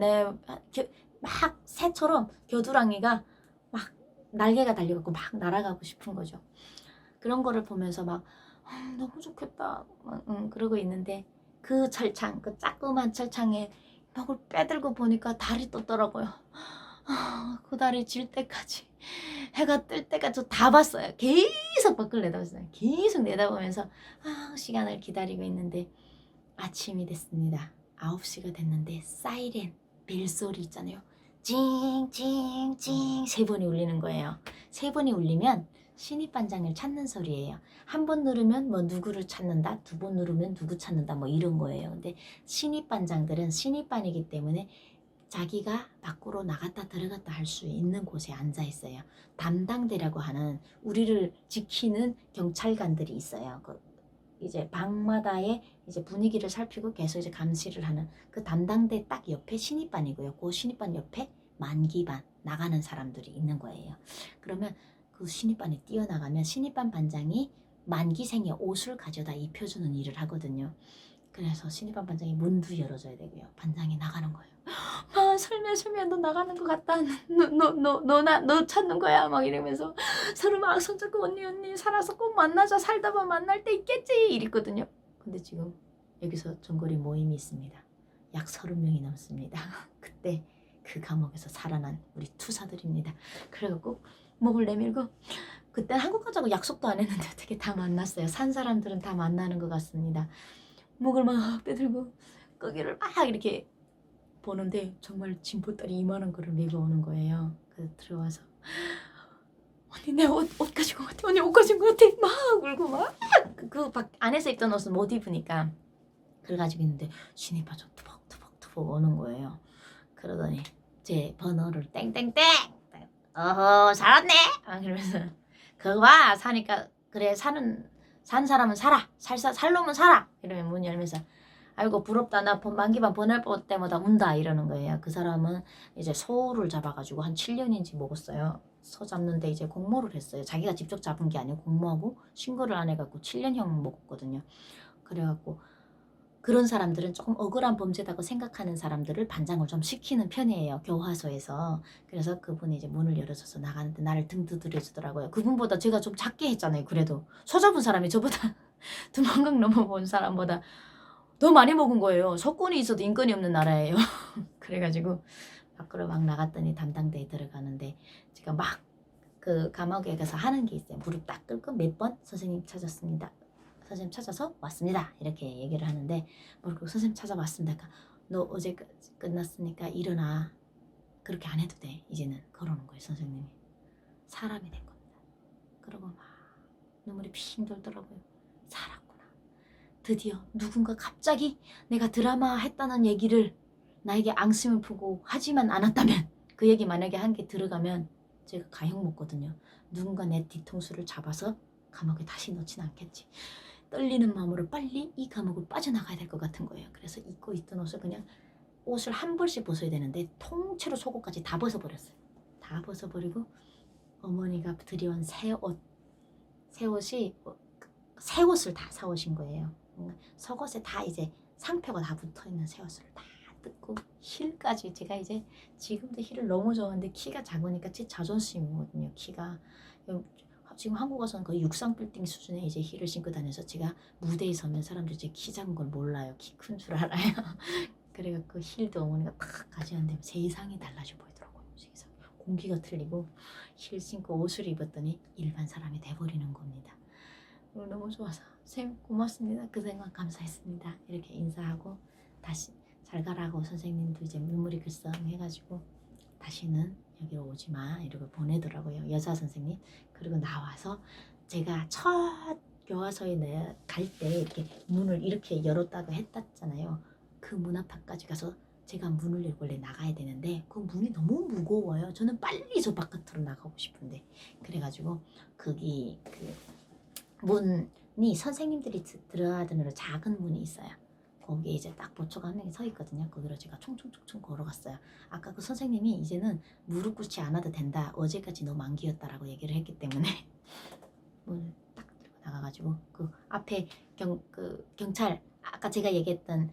Speaker 1: 막 새처럼 겨드랑이가 막 날개가 달려갖고 막 날아가고 싶은 거죠. 그런 거를 보면서 막 너무 좋겠다 그러고 있는데 그 철창, 그 자그만 철창에 벽을 빼들고 보니까 달이 떴더라고요. 그 달이 질 때까지 해가 뜰 때까지 다 봤어요. 계속 밖을 내다봤어요. 계속 내다보면서 시간을 기다리고 있는데 아침이 됐습니다. 9시가 됐는데 사이렌 벨소리 있잖아요. 찡찡찡 3번이 울리는 거예요. 3번이 울리면 신입반장을 찾는 소리예요. 한 번 누르면 뭐 누구를 찾는다, 2번 누르면 누구 찾는다 뭐 이런 거예요. 근데 신입반장들은 신입반이기 때문에 자기가 밖으로 나갔다 들어갔다 할 수 있는 곳에 앉아 있어요. 담당대라고 하는 우리를 지키는 경찰관들이 있어요. 이제 방마다의 이제 분위기를 살피고 계속 이제 감시를 하는 그 담당대 딱 옆에 신입반이고요. 그 신입반 옆에 만기반 나가는 사람들이 있는 거예요. 그러면 그 신입반이 뛰어나가면 신입반 반장이 만기생의 옷을 가져다 입혀주는 일을 하거든요. 그래서 신입반 반장이 문도 열어줘야 되고요. 반장이 나가는 거예요. 설미야 너 나가는 것 같다. 너 찾는 거야 막 이러면서 서로 막 손잡고 언니 살아서 꼭 만나자. 살다 보면 만날 때 있겠지 이랬거든요. 근데 지금 여기서 전거리 모임이 있습니다. 약 30명이 넘습니다. 그때 그 감옥에서 살아난 우리 투사들입니다. 그래갖고 목을 내밀고 그때 한국 가자고 약속도 안 했는데 어떻게 다 만났어요. 산 사람들은 다 만나는 것 같습니다. 목을 막 빼들고 거기를 막 이렇게 보는데 정말 진보딸이 이만한 거를 메고 오는 거예요. 그래서 들어와서 언니 내 옷 가지고 것 같아. 언니 옷 가지고 것 같아. 막 울고 막 그 밖 안에서 입던 옷은 못 입으니까 그걸 가지고 있는데 신입아저 투벅투벅 오는 거예요. 그러더니 제 번호를 땡땡땡 어허 살았네 막 이러면서 그거 봐 사니까 그래 산 사람은 살아 살 놈은 살아 이러면 문 열면서 아이고 부럽다 나 만기반 보낼 때마다 운다 이러는 거예요. 그 사람은 이제 소를 잡아가지고 한 7년인지 먹었어요. 소 잡는데 이제 공모를 했어요. 자기가 직접 잡은 게 아니고 공모하고 신고를 안 해갖고 7년형 먹었거든요. 그래갖고 그런 사람들은 조금 억울한 범죄다고 생각하는 사람들을 반장을 좀 시키는 편이에요. 교화소에서. 그래서 그분이 이제 문을 열어줘서 나가는데 나를 등 두드려 주더라고요. 그분보다 제가 좀 작게 했잖아요. 그래도 소 잡은 사람이 저보다 두만강 넘어본 사람보다 더 많이 먹은 거예요. 석권이 있어도 인권이 없는 나라예요. 그래가지고 밖으로 막 나갔더니 담당대에 들어가는데 제가 막 그 감옥에 가서 하는 게 있어요. 무릎 딱 꿇고 몇 번 선생님 찾았습니다. 선생님 찾아서 왔습니다. 이렇게 얘기를 하는데 뭐라고 선생님 찾아왔습니다. 그러니까 너 어제 끝났으니까 일어나. 그렇게 안 해도 돼. 이제는 그러는 거예요. 선생님이. 사람이 된 겁니다. 그러고 막 눈물이 핑 돌더라고요. 살았구나. 드디어 누군가 갑자기 내가 드라마 했다는 얘기를 나에게 앙심을 품고 하지만 않았다면 그 얘기 만약에 한 개 들어가면 제가 가형 먹거든요. 누군가 내 뒤통수를 잡아서 감옥에 다시 넣진 않겠지. 떨리는 마음으로 빨리 이 감옥을 빠져나가야 될 것 같은 거예요. 그래서 입고 있던 옷을 그냥 옷을 한 벌씩 벗어야 되는데 통째로 속옷까지 다 벗어버렸어요. 다 벗어버리고 어머니가 들여온 새 옷이 새 옷을 다 사오신 거예요. 속옷에 다 이제 상표가 다 붙어있는 새 옷을 다 뜯고 힐까지 제가 이제 지금도 힐을 너무 좋아하는데 키가 작으니까 제 자존심이거든요. 키가 지금 한국 와서는 거의 육상 빌딩 수준의 이제 힐을 신고 다녀서 제가 무대에 서면 사람들이 제 키 작은 걸 몰라요. 키 큰 줄 알아요. 그래갖고 힐도 어머니가 탁 가져왔는데 세상이 달라져 보이더라고요. 세상 공기가 틀리고 힐 신고 옷을 입었더니 일반 사람이 돼버리는 겁니다. 너무 좋아서 선생님 고맙습니다. 그 생각 감사했습니다. 이렇게 인사하고 다시 잘 가라고 선생님도 이제 눈물이 글썽 해가지고 다시는 여기로 오지 마 이러고 보내더라고요. 여자 선생님. 그리고 나와서 제가 첫 교화소에 갈 때 이렇게 문을 이렇게 열었다고 했잖아요. 그 문 앞까지 가서 제가 문을 열고 원래 나가야 되는데 그 문이 너무 무거워요. 저는 빨리 저 바깥으로 나가고 싶은데 그래가지고 거기 그 문이 선생님들이 들어가는 작은 문이 있어요. 거기에 이제 딱 보초가 한 명이 서 있거든요. 거기로 제가 총총총총 걸어갔어요. 아까 그 선생님이 이제는 무릎 꿇지 않아도 된다. 어제까지 너 만기였다라고 얘기를 했기 때문에 문을 딱 들고 나가가지고 그 앞에 경찰 아까 제가 얘기했던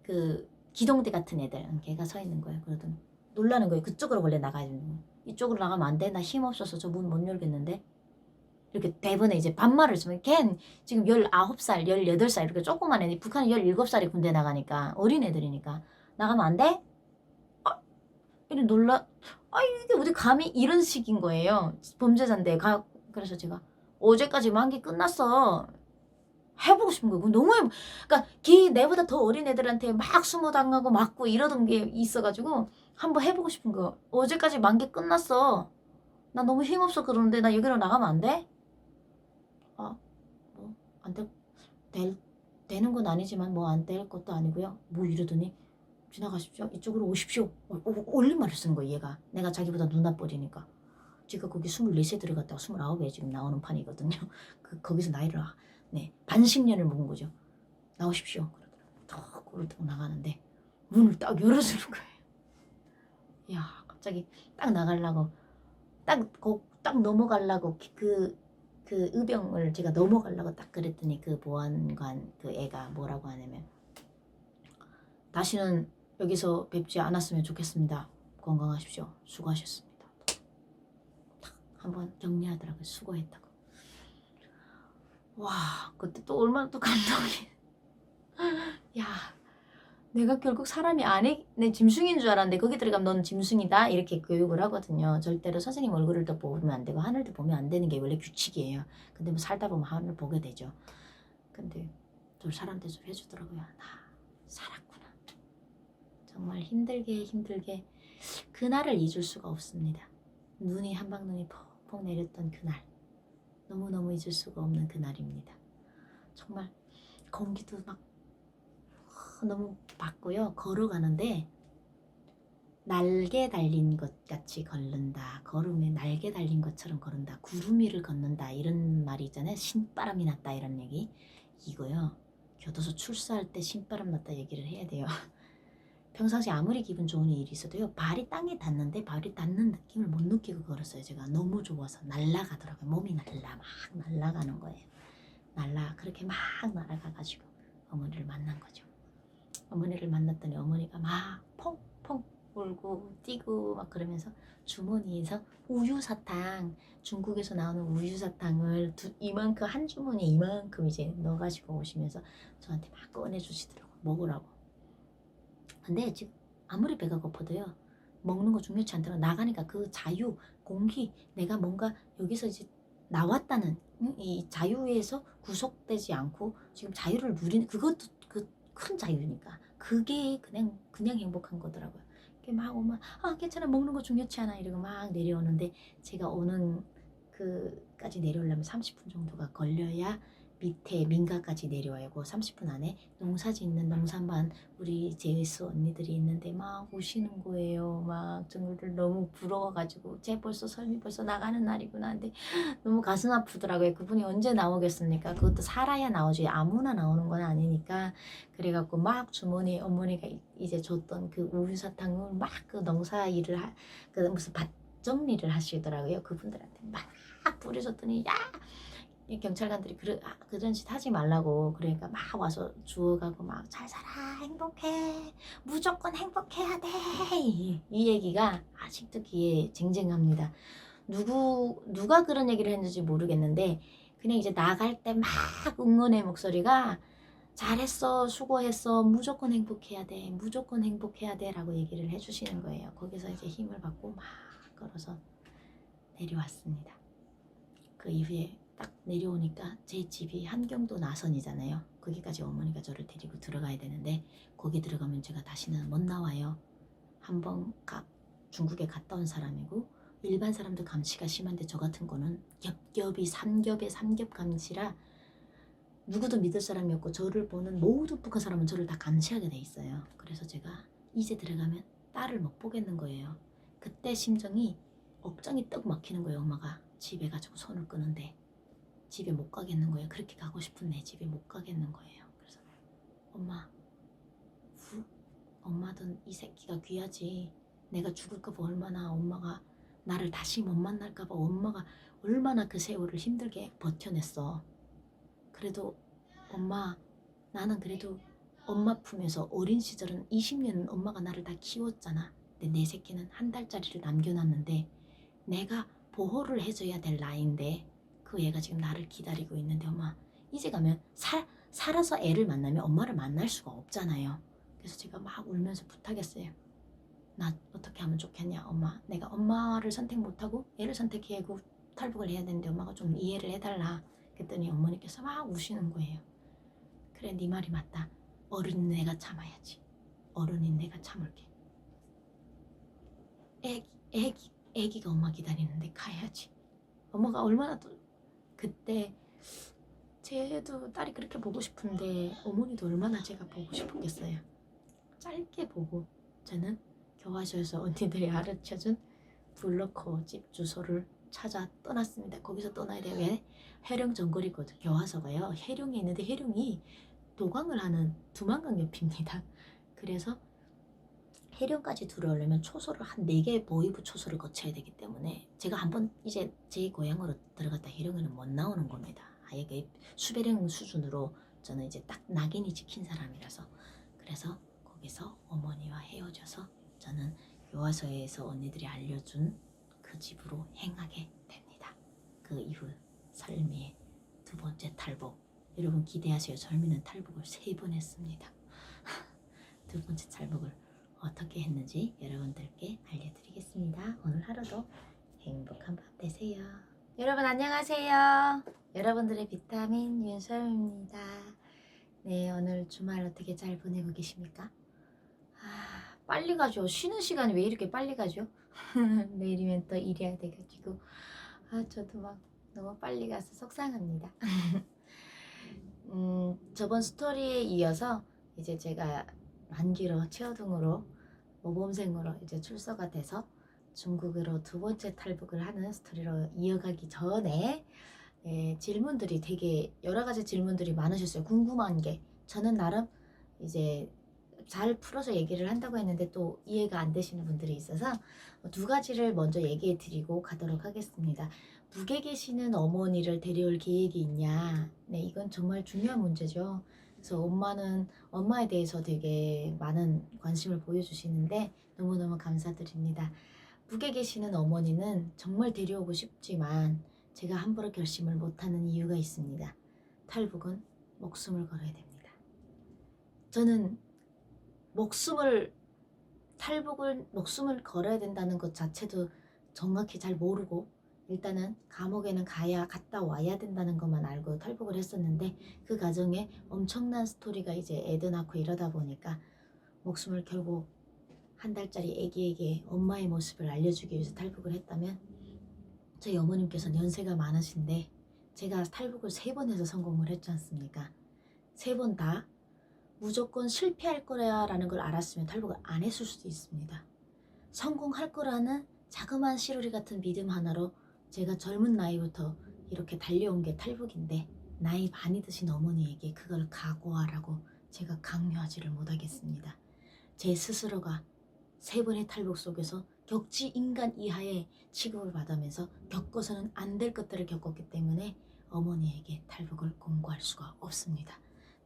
Speaker 1: 그 기동대 같은 애들 걔가 서 있는 거예요. 그러더니 놀라는 거예요. 그쪽으로 원래 나가야 되는 거예요. 이쪽으로 나가면 안 돼? 나 힘 없어서 저 문 못 열겠는데? 이렇게 대번에 이제 반말을 했으면 걘 지금 19살, 18살 이렇게 조그만 애들 북한은 17살이 군대 나가니까 어린 애들이니까 나가면 안 돼? 이렇게 놀라 이게 어디 감히 이런 식인 거예요. 범죄자인데 그래서 제가 어제까지 만기 끝났어. 해보고 싶은 거고 너무 그러니까 내보다 더 어린 애들한테 막 수모당하고 맞고 이러던 게 있어가지고 한번 해보고 싶은 거. 어제까지 만기 끝났어. 나 너무 힘없어. 그러는데 나 여기로 나가면 안 돼? 뭐 안 되는 건 아니지만 뭐 안 될 것도 아니고요. 뭐 이러더니 지나가십시오. 이쪽으로 오십시오. 올린 말을 쓰는 거예요. 얘가 내가 자기보다 누나뻘이니까. 제가 거기 24세 들어갔다가 29에 지금 나오는 판이거든요. 거기서 나이를 반십년을 먹은 거죠. 나오십시오. 그러더라고요. 턱 그러고 나가는데 문을 딱 열어주는 거예요. 야 갑자기 딱 나가려고 딱 넘어가려고 그 의병을 제가 넘어가려고 딱 그랬더니 그 보안관 그 애가 뭐라고 하냐면 다시는 여기서 뵙지 않았으면 좋겠습니다. 건강하십시오. 수고하셨습니다. 딱 한번 격려하더라고요. 수고했다고. 와 그때 또 얼마나 또 감동이. 야 내가 결국 사람이 내 짐승인 줄 알았는데 거기 들어가면 넌 짐승이다 이렇게 교육을 하거든요. 절대로 선생님 얼굴을 더 보면 안 되고 하늘도 보면 안 되는 게 원래 규칙이에요. 근데 뭐 살다 보면 하늘 보게 되죠. 근데 저 사람 대접 해주더라고요. 나 살았구나. 정말 힘들게 그날을 잊을 수가 없습니다. 눈이 한방눈이 펑펑 내렸던 그날. 너무너무 잊을 수가 없는 그날입니다. 정말 공기도 막 너무 맑고요. 걸어가는데 날개 달린 것 같이 걸른다. 걸음에 날개 달린 것처럼 걸은다. 구름 위를 걷는다. 이런 말이 있잖아요. 신바람이 났다 이런 얘기. 이거요. 교도소 출소할 때 신바람 났다 얘기를 해야 돼요. 평상시 아무리 기분 좋은 일이 있어도요. 발이 땅에 닿는데 발이 닿는 느낌을 못 느끼고 걸었어요. 제가 너무 좋아서 날아가더라고요. 몸이 막 날아가는 거예요. 그렇게 막 날아가가지고 어머니를 만난 거죠. 어머니를 만났더니 어머니가 막 펑펑 울고 뛰고 막 그러면서 주머니에서 우유사탕 중국에서 나오는 우유사탕을 이만큼 한 주머니에 이만큼 이제 넣어가지고 오시면서 저한테 막 꺼내주시더라고요. 먹으라고. 근데 지금 아무리 배가 고파도요. 먹는 거 중요치 않더라고요. 나가니까 그 자유, 공기 내가 뭔가 여기서 이제 나왔다는 이 자유에서 구속되지 않고 지금 자유를 누리는 그것도 큰 자유니까 그게 그냥 행복한 거더라고요. 이렇게 막 오면 괜찮아 먹는 거 중요치 않아 이러고 막 내려오는데 제가 오는 그까지 내려오려면 30분 정도가 걸려야 밑에 민가까지 내려와요. 그 30분 안에 농사 짓는 농산반 우리 제이스 언니들이 있는데 막 우시는 거예요. 막 저들 너무 부러워가지고 쟤 벌써 설미 벌써 나가는 날이구나. 근데 너무 가슴 아프더라고요. 그분이 언제 나오겠습니까? 그것도 살아야 나오지 아무나 나오는 건 아니니까. 그래갖고 막 주머니에 어머니가 이제 줬던 그 우유사탕을 막 그 농사 일을 그 무슨 밭 정리를 하시더라고요. 그분들한테 막 뿌려줬더니 야 이 경찰관들이 그런 짓 하지 말라고 그러니까 막 와서 주워가고 막 잘 살아 행복해 무조건 행복해야 돼 이 얘기가 아직도 귀에 쟁쟁합니다. 누가 그런 얘기를 했는지 모르겠는데 그냥 이제 나갈 때 막 응원의 목소리가 잘했어 수고했어 무조건 행복해야 돼 무조건 행복해야 돼 라고 얘기를 해주시는 거예요. 거기서 이제 힘을 받고 막 걸어서 내려왔습니다. 그 이후에 딱 내려오니까 제 집이 한경도 나선이잖아요. 거기까지 어머니가 저를 데리고 들어가야 되는데 거기 들어가면 제가 다시는 못 나와요. 한번 중국에 갔다 온 사람이고 일반 사람도 감시가 심한데 저 같은 거는 겹겹이 삼겹에 삼겹 감시라 누구도 믿을 사람이 없고 저를 보는 모든 북한 사람은 저를 다 감시하게 돼 있어요. 그래서 제가 이제 들어가면 딸을 못 보겠는 거예요. 그때 심정이 억장이 떡 막히는 거예요. 엄마가 집에 가지고 손을 끄는데 집에 못 가겠는 거예요. 그렇게 가고 싶은데 집에 못 가겠는 거예요. 그래서 엄마든 이 새끼가 귀하지. 내가 죽을까봐 얼마나 엄마가 나를 다시 못 만날까봐 엄마가 얼마나 그 세월을 힘들게 버텨냈어. 그래도 나는 그래도 엄마 품에서 어린 시절은 20년은 엄마가 나를 다 키웠잖아. 근데 내 새끼는 한 달짜리를 남겨놨는데 내가 보호를 해줘야 될 나이인데 그 애가 지금 나를 기다리고 있는데 엄마 이제 가면 살아서 애를 만나면 엄마를 만날 수가 없잖아요. 그래서 제가 막 울면서 부탁했어요. 나 어떻게 하면 좋겠냐 엄마. 내가 엄마를 선택 못하고 애를 선택해고 탈북을 해야 되는데 엄마가 좀 이해를 해달라. 그랬더니 어머니께서 막 우시는 거예요. 그래 네 말이 맞다. 어른은 내가 참아야지. 어른인 내가 참을게. 애기가 엄마 기다리는데 가야지. 엄마가 얼마나 또 그때 쟤도 딸이 그렇게 보고 싶은데 어머니도 얼마나 제가 보고 싶었겠어요. 짧게 보고 저는 교화소에서 언니들이 가르쳐준 블로커 집 주소를 찾아 떠났습니다. 거기서 떠나야 돼요. 왜? 해령 전거리거든. 교화소가요. 해령에 있는데 해령이 도광을 하는 두만강 옆입니다. 그래서 해령까지 들어오려면 초소를 한 4개 보이부 초소를 거쳐야 되기 때문에 제가 한번 이제 제 고향으로 들어갔다 해령에는 못 나오는 겁니다. 아예 그 수배령 수준으로 저는 이제 딱 낙인이 찍힌 사람이라서 그래서 거기서 어머니와 헤어져서 저는 교화소에서 언니들이 알려준 그 집으로 행하게 됩니다. 그 이후 설미의 2번째 탈북. 여러분 기대하세요. 설미는 탈북을 3번 했습니다. 2번째 탈북을 어떻게 했는지 여러분들께 알려드리겠습니다. 오늘 하루도 행복한 밤 되세요. 여러분 안녕하세요. 여러분들의 비타민 윤서입니다. 네, 오늘 주말 어떻게 잘 보내고 계십니까? 빨리 가죠. 쉬는 시간이 왜 이렇게 빨리 가죠? 내일이면 또 일해야 돼가지고 저도 막 너무 빨리 가서 속상합니다. 저번 스토리에 이어서 이제 제가 만기로 체어둥으로 모범생으로 이제 출소가 돼서 중국으로 2번째 탈북을 하는 스토리로 이어가기 전에 질문들이 되게 여러 가지 질문들이 많으셨어요. 궁금한 게 저는 나름 이제 잘 풀어서 얘기를 한다고 했는데 또 이해가 안 되시는 분들이 있어서 2가지를 먼저 얘기해 드리고 가도록 하겠습니다. 북에 계시는 어머니를 데려올 계획이 있냐? 네, 이건 정말 중요한 문제죠. 그래서 엄마에 대해서 되게 많은 관심을 보여주시는데 너무너무 감사드립니다. 북에 계시는 어머니는 정말 데려오고 싶지만 제가 함부로 결심을 못하는 이유가 있습니다. 탈북은 목숨을 걸어야 됩니다. 저는 목숨을 걸어야 된다는 것 자체도 정확히 잘 모르고 일단은 감옥에는 갔다 와야 된다는 것만 알고 탈북을 했었는데 그 과정에 엄청난 스토리가 이제 애도 낳고 이러다 보니까 목숨을 결국 한 달짜리 애기에게 엄마의 모습을 알려주기 위해서 탈북을 했다면 저희 어머님께서는 연세가 많으신데 제가 탈북을 3번 해서 성공을 했지 않습니까? 3번 다 무조건 실패할 거라는 걸 알았으면 탈북을 안 했을 수도 있습니다. 성공할 거라는 자그마한 시루리 같은 믿음 하나로 제가 젊은 나이부터 이렇게 달려온 게 탈북인데, 나이 많이 드신 어머니에게 그걸 각오하라고 제가 강요하지를 못하겠습니다. 제 스스로가 3번의 탈북 속에서 격지 인간 이하의 취급을 받으면서 겪어서는 안 될 것들을 겪었기 때문에 어머니에게 탈북을 공고할 수가 없습니다.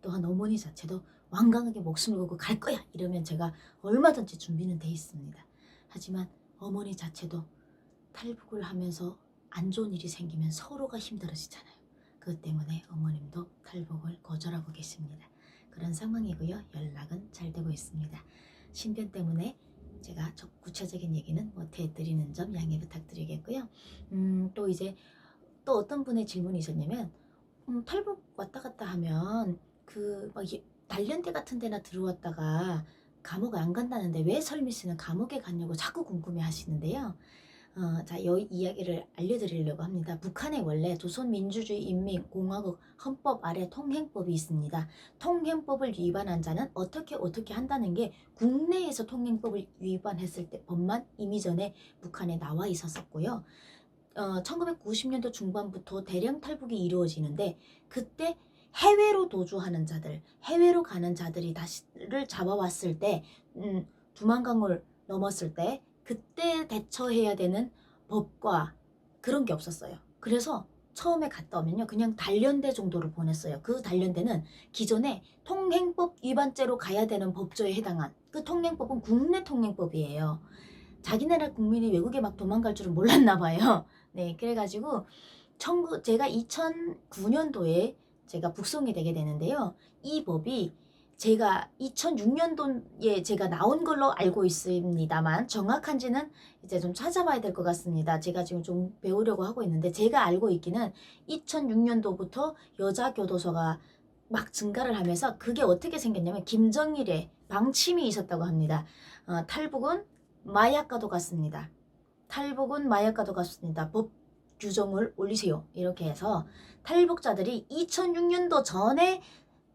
Speaker 1: 또한 어머니 자체도 완강하게 목숨을 걸고 갈 거야 이러면 제가 얼마든지 준비는 돼 있습니다. 하지만 어머니 자체도 탈북을 하면서 안 좋은 일이 생기면 서로가 힘들어지잖아요. 그것 때문에 어머님도 탈북을 거절하고 계십니다. 그런 상황이고요. 연락은 잘 되고 있습니다. 신변 때문에 제가 구체적인 얘기는 못해드리는 점 양해 부탁드리겠고요. 또 이제 또 어떤 분의 질문이 있었냐면, 탈북 왔다 갔다 하면 막 단련대 같은 데나 들어왔다가 감옥에 안 간다는데 왜 설미 씨는 감옥에 갔냐고 자꾸 궁금해 하시는데요. 자, 이 이야기를 알려드리려고 합니다. 북한에 원래 조선민주주의 인민공화국 헌법 아래 통행법이 있습니다. 통행법을 위반한 자는 어떻게 한다는 게 국내에서 통행법을 위반했을 때 법만 이미 전에 북한에 나와 있었었고요. 1990년도 중반부터 대량 탈북이 이루어지는데, 그때 해외로 도주하는 자들, 해외로 가는 자들이 다시를 잡아왔을 때, 두만강을 넘었을 때 그때 대처해야 되는 법과 그런 게 없었어요. 그래서 처음에 갔다 오면요, 그냥 단련대 정도로 보냈어요. 그 단련대는 기존에 통행법 위반죄로 가야 되는 법조에 해당한, 그 통행법은 국내 통행법이에요. 자기네나 국민이 외국에 막 도망갈 줄은 몰랐나 봐요. 네, 그래가지고 제가 2009년도에 제가 북송이 되게 되는데요. 이 법이 제가 2006년도에 제가 나온 걸로 알고 있습니다만, 정확한지는 이제 좀 찾아봐야 될 것 같습니다. 제가 지금 좀 배우려고 하고 있는데, 제가 알고 있기는 2006년도부터 여자 교도소가 막 증가를 하면서, 그게 어떻게 생겼냐면 김정일의 방침이 있었다고 합니다. 탈북은 마약과도 같습니다. 탈북은 마약과도 같습니다. 법 규정을 올리세요. 이렇게 해서 탈북자들이 2006년도 전에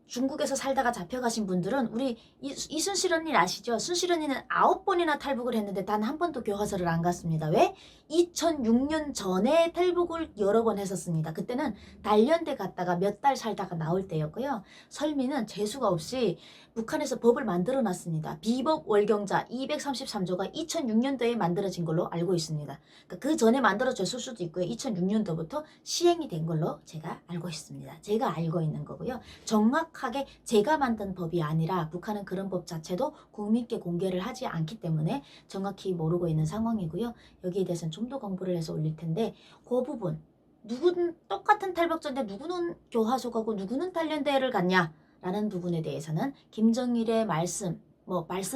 Speaker 1: 중국에서 살다가 잡혀가신 분들은, 우리 이순실 언니 아시죠? 순실 언니는 9번이나 탈북을 했는데 단 한 번도 교화소를 안 갔습니다. 왜? 2006년 전에 탈북을 여러 번 했었습니다. 그때는 단련대 갔다가 몇 달 살다가 나올 때였고요. 설미는 재수가 없이 북한에서 법을 만들어 놨습니다. 비법 월경자 233조가 2006년도에 만들어진 걸로 알고 있습니다. 그러니까 그 전에 만들어졌을 수도 있고요. 2006년도부터 시행이 된 걸로 제가 알고 있습니다. 제가 알고 있는 거고요. 정확하게 제가 만든 법이 아니라 북한은 그런 법 자체도 국민께 공개를 하지 않기 때문에 정확히 모르고 있는 상황이고요. 여기에 대해서는 좀 더 공부를 해서 올릴 텐데, 그 부분, 누구는 똑같은 탈북자인데 누구는 교화소 가고 누구는 단련대를 갔냐 라는 부분에 대해서는 김정일의 말씀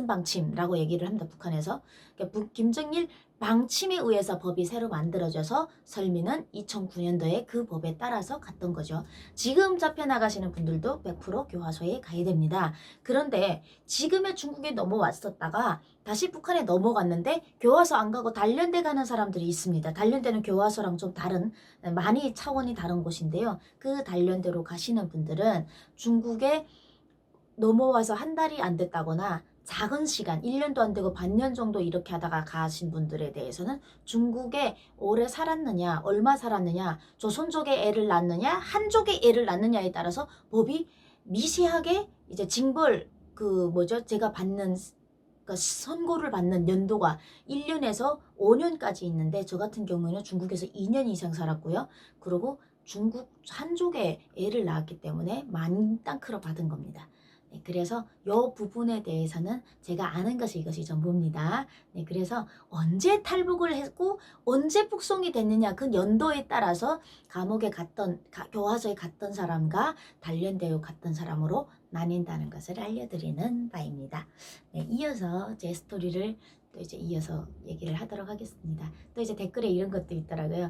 Speaker 1: 방침이라고 얘기를 합니다. 북한에서. 그러니까 김정일 방침에 의해서 법이 새로 만들어져서 설미는 2009년도에 그 법에 따라서 갔던 거죠. 지금 잡혀나가시는 분들도 100% 교화소에 가야 됩니다. 그런데 지금의 중국에 넘어왔었다가 다시 북한에 넘어갔는데 교화소 안 가고 단련대 가는 사람들이 있습니다. 단련대는 교화소랑 좀 다른, 많이 차원이 다른 곳인데요. 그 단련대로 가시는 분들은 중국에 넘어와서 한 달이 안 됐다거나 작은 시간, 1년도 안 되고 반년 정도 이렇게 하다가 가신 분들에 대해서는 중국에 오래 살았느냐, 얼마 살았느냐, 조선족의 애를 낳느냐, 한족의 애를 낳느냐에 따라서 법이 미세하게 이제 징벌, 제가 받는, 그러니까 선고를 받는 연도가 1년에서 5년까지 있는데, 저 같은 경우에는 중국에서 2년 이상 살았고요. 그리고 중국 한족의 애를 낳았기 때문에 만땅크로 받은 겁니다. 네, 그래서 이 부분에 대해서는 제가 아는 것이 이것이 전부입니다. 네, 그래서 언제 탈북을 했고 언제 북송이 됐느냐, 그 연도에 따라서 감옥에 갔던, 교화소에 갔던 사람과 단련대에 갔던 사람으로 나뉜다는 것을 알려드리는 바입니다. 네, 이어서 제 스토리를 또 이제 이어서 얘기를 하도록 하겠습니다. 또 이제 댓글에 이런 것도 있더라고요.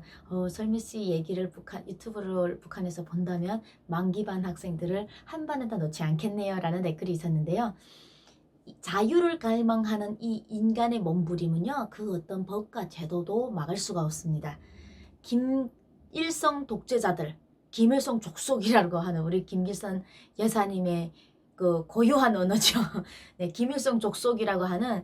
Speaker 1: 설미 씨 얘기를 유튜브를 북한에서 본다면 만기반 학생들을 한 반에다 넣지 않겠네요 라는 댓글이 있었는데요. 자유를 갈망하는 이 인간의 몸부림은요, 그 어떤 법과 제도도 막을 수가 없습니다. 김일성 독재자들, 김일성 족속이라고 하는 우리 김기선 여사님의 그 고유한 언어죠. 네, 김일성 족속이라고 하는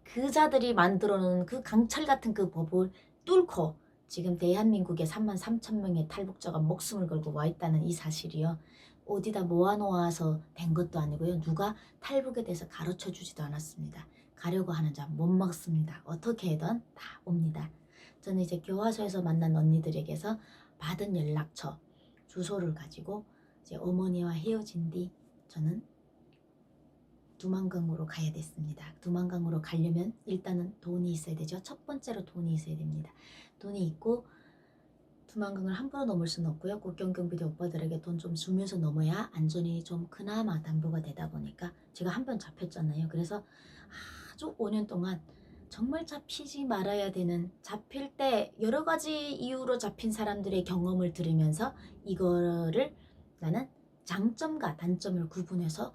Speaker 1: 그 자들이 만들어 놓은 그 강철 같은 그 법을 뚫고 지금 대한민국에 33,000명의 탈북자가 목숨을 걸고 와 있다는 이 사실이요. 어디다 모아놓아서 된 것도 아니고요. 누가 탈북에 대해서 가르쳐 주지도 않았습니다. 가려고 하는 자 못 먹습니다. 어떻게든 다 옵니다. 저는 이제 교화소에서 만난 언니들에게서 받은 연락처, 주소를 가지고 이제 어머니와 헤어진 뒤 저는 두만강으로 가야 됐습니다. 두만강으로 가려면 일단은 돈이 있어야 되죠. 첫 번째로 돈이 있어야 됩니다. 돈이 있고 두만강을 함부로 넘을 수는 없고요. 국경경비대 오빠들에게 돈 좀 주면서 넘어야 안전이 좀 그나마 담보가 되다 보니까 제가 한 번 잡혔잖아요. 그래서 아주 5년 동안 정말 잡히지 말아야 되는, 잡힐 때 여러 가지 이유로 잡힌 사람들의 경험을 들으면서 이거를 나는 장점과 단점을 구분해서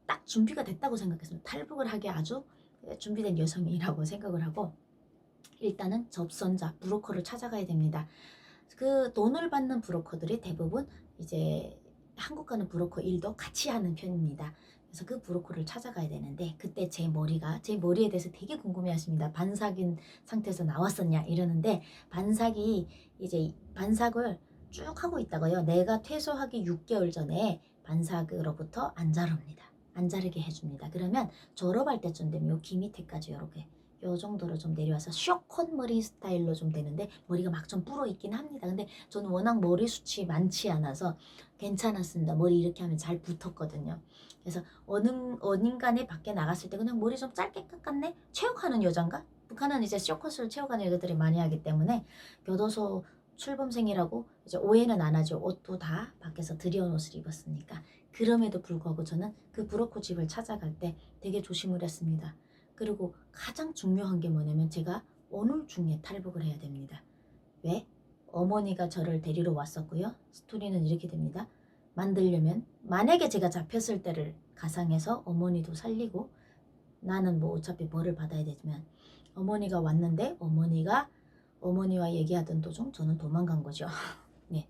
Speaker 1: 딱 준비가 됐다고 생각했습니다. 탈북을 하기에 아주 준비된 여성이라고 생각을 하고 일단은 접선자, 브로커를 찾아가야 됩니다. 그 돈을 받는 브로커들이 대부분 이제 한국 가는 브로커 일도 같이 하는 편입니다. 그래서 그 브로커를 찾아가야 되는데 그때 제 머리에 대해서 되게 궁금해하십니다. 반삭인 상태에서 나왔었냐 이러는데 반삭이 이제 반삭을 쭉 하고 있다가요. 내가 퇴소하기 6개월 전에 반삭으로부터 안 자릅니다. 안 자르게 해줍니다. 그러면 졸업할 때쯤 되면 요 귀 밑에까지 이렇게 요 정도로 좀 내려와서 쇼컷 머리 스타일로 좀 되는데 머리가 막 좀 불어 있긴 합니다. 근데 저는 워낙 머리숱이 많지 않아서 괜찮았습니다. 머리 이렇게 하면 잘 붙었거든요. 그래서 어딘간에 밖에 나갔을 때 그냥 머리 좀 짧게 깎았네? 체육하는 여잔가? 북한은 이제 쇼컷을 체육하는 여자들이 많이 하기 때문에 교도소 출범생이라고 이제 오해는 안 하죠. 옷도 다 밖에서 들여온 옷을 입었으니까. 그럼에도 불구하고 저는 그 브로커 집을 찾아갈 때 되게 조심을 했습니다. 그리고 가장 중요한 게 뭐냐면 제가 오늘 중에 탈북을 해야 됩니다. 왜? 어머니가 저를 데리러 왔었고요. 스토리는 이렇게 됩니다. 만들려면 만약에 제가 잡혔을 때를 가상해서 어머니도 살리고 나는 뭐 어차피 벌을 받아야 되지만 어머니가 왔는데 어머니와 얘기하던 도중 저는 도망간 거죠. 네.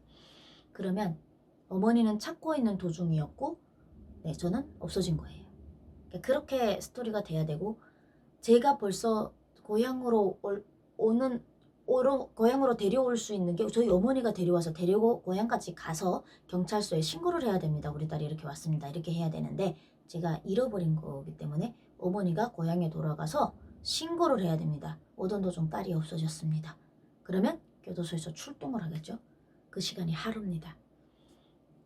Speaker 1: 그러면 어머니는 찾고 있는 도중이었고 네, 저는 없어진 거예요. 그렇게 스토리가 돼야 되고 제가 벌써 고향으로 고향으로 데려올 수 있는 게 저희 어머니가 데려와서 데리고 고향까지 가서 경찰서에 신고를 해야 됩니다. 우리 딸이 이렇게 왔습니다. 이렇게 해야 되는데 제가 잃어버린 거기 때문에 어머니가 고향에 돌아가서 신고를 해야 됩니다. 오던 도중 딸이 없어졌습니다. 그러면 교도소에서 출동을 하겠죠. 그 시간이 하루입니다.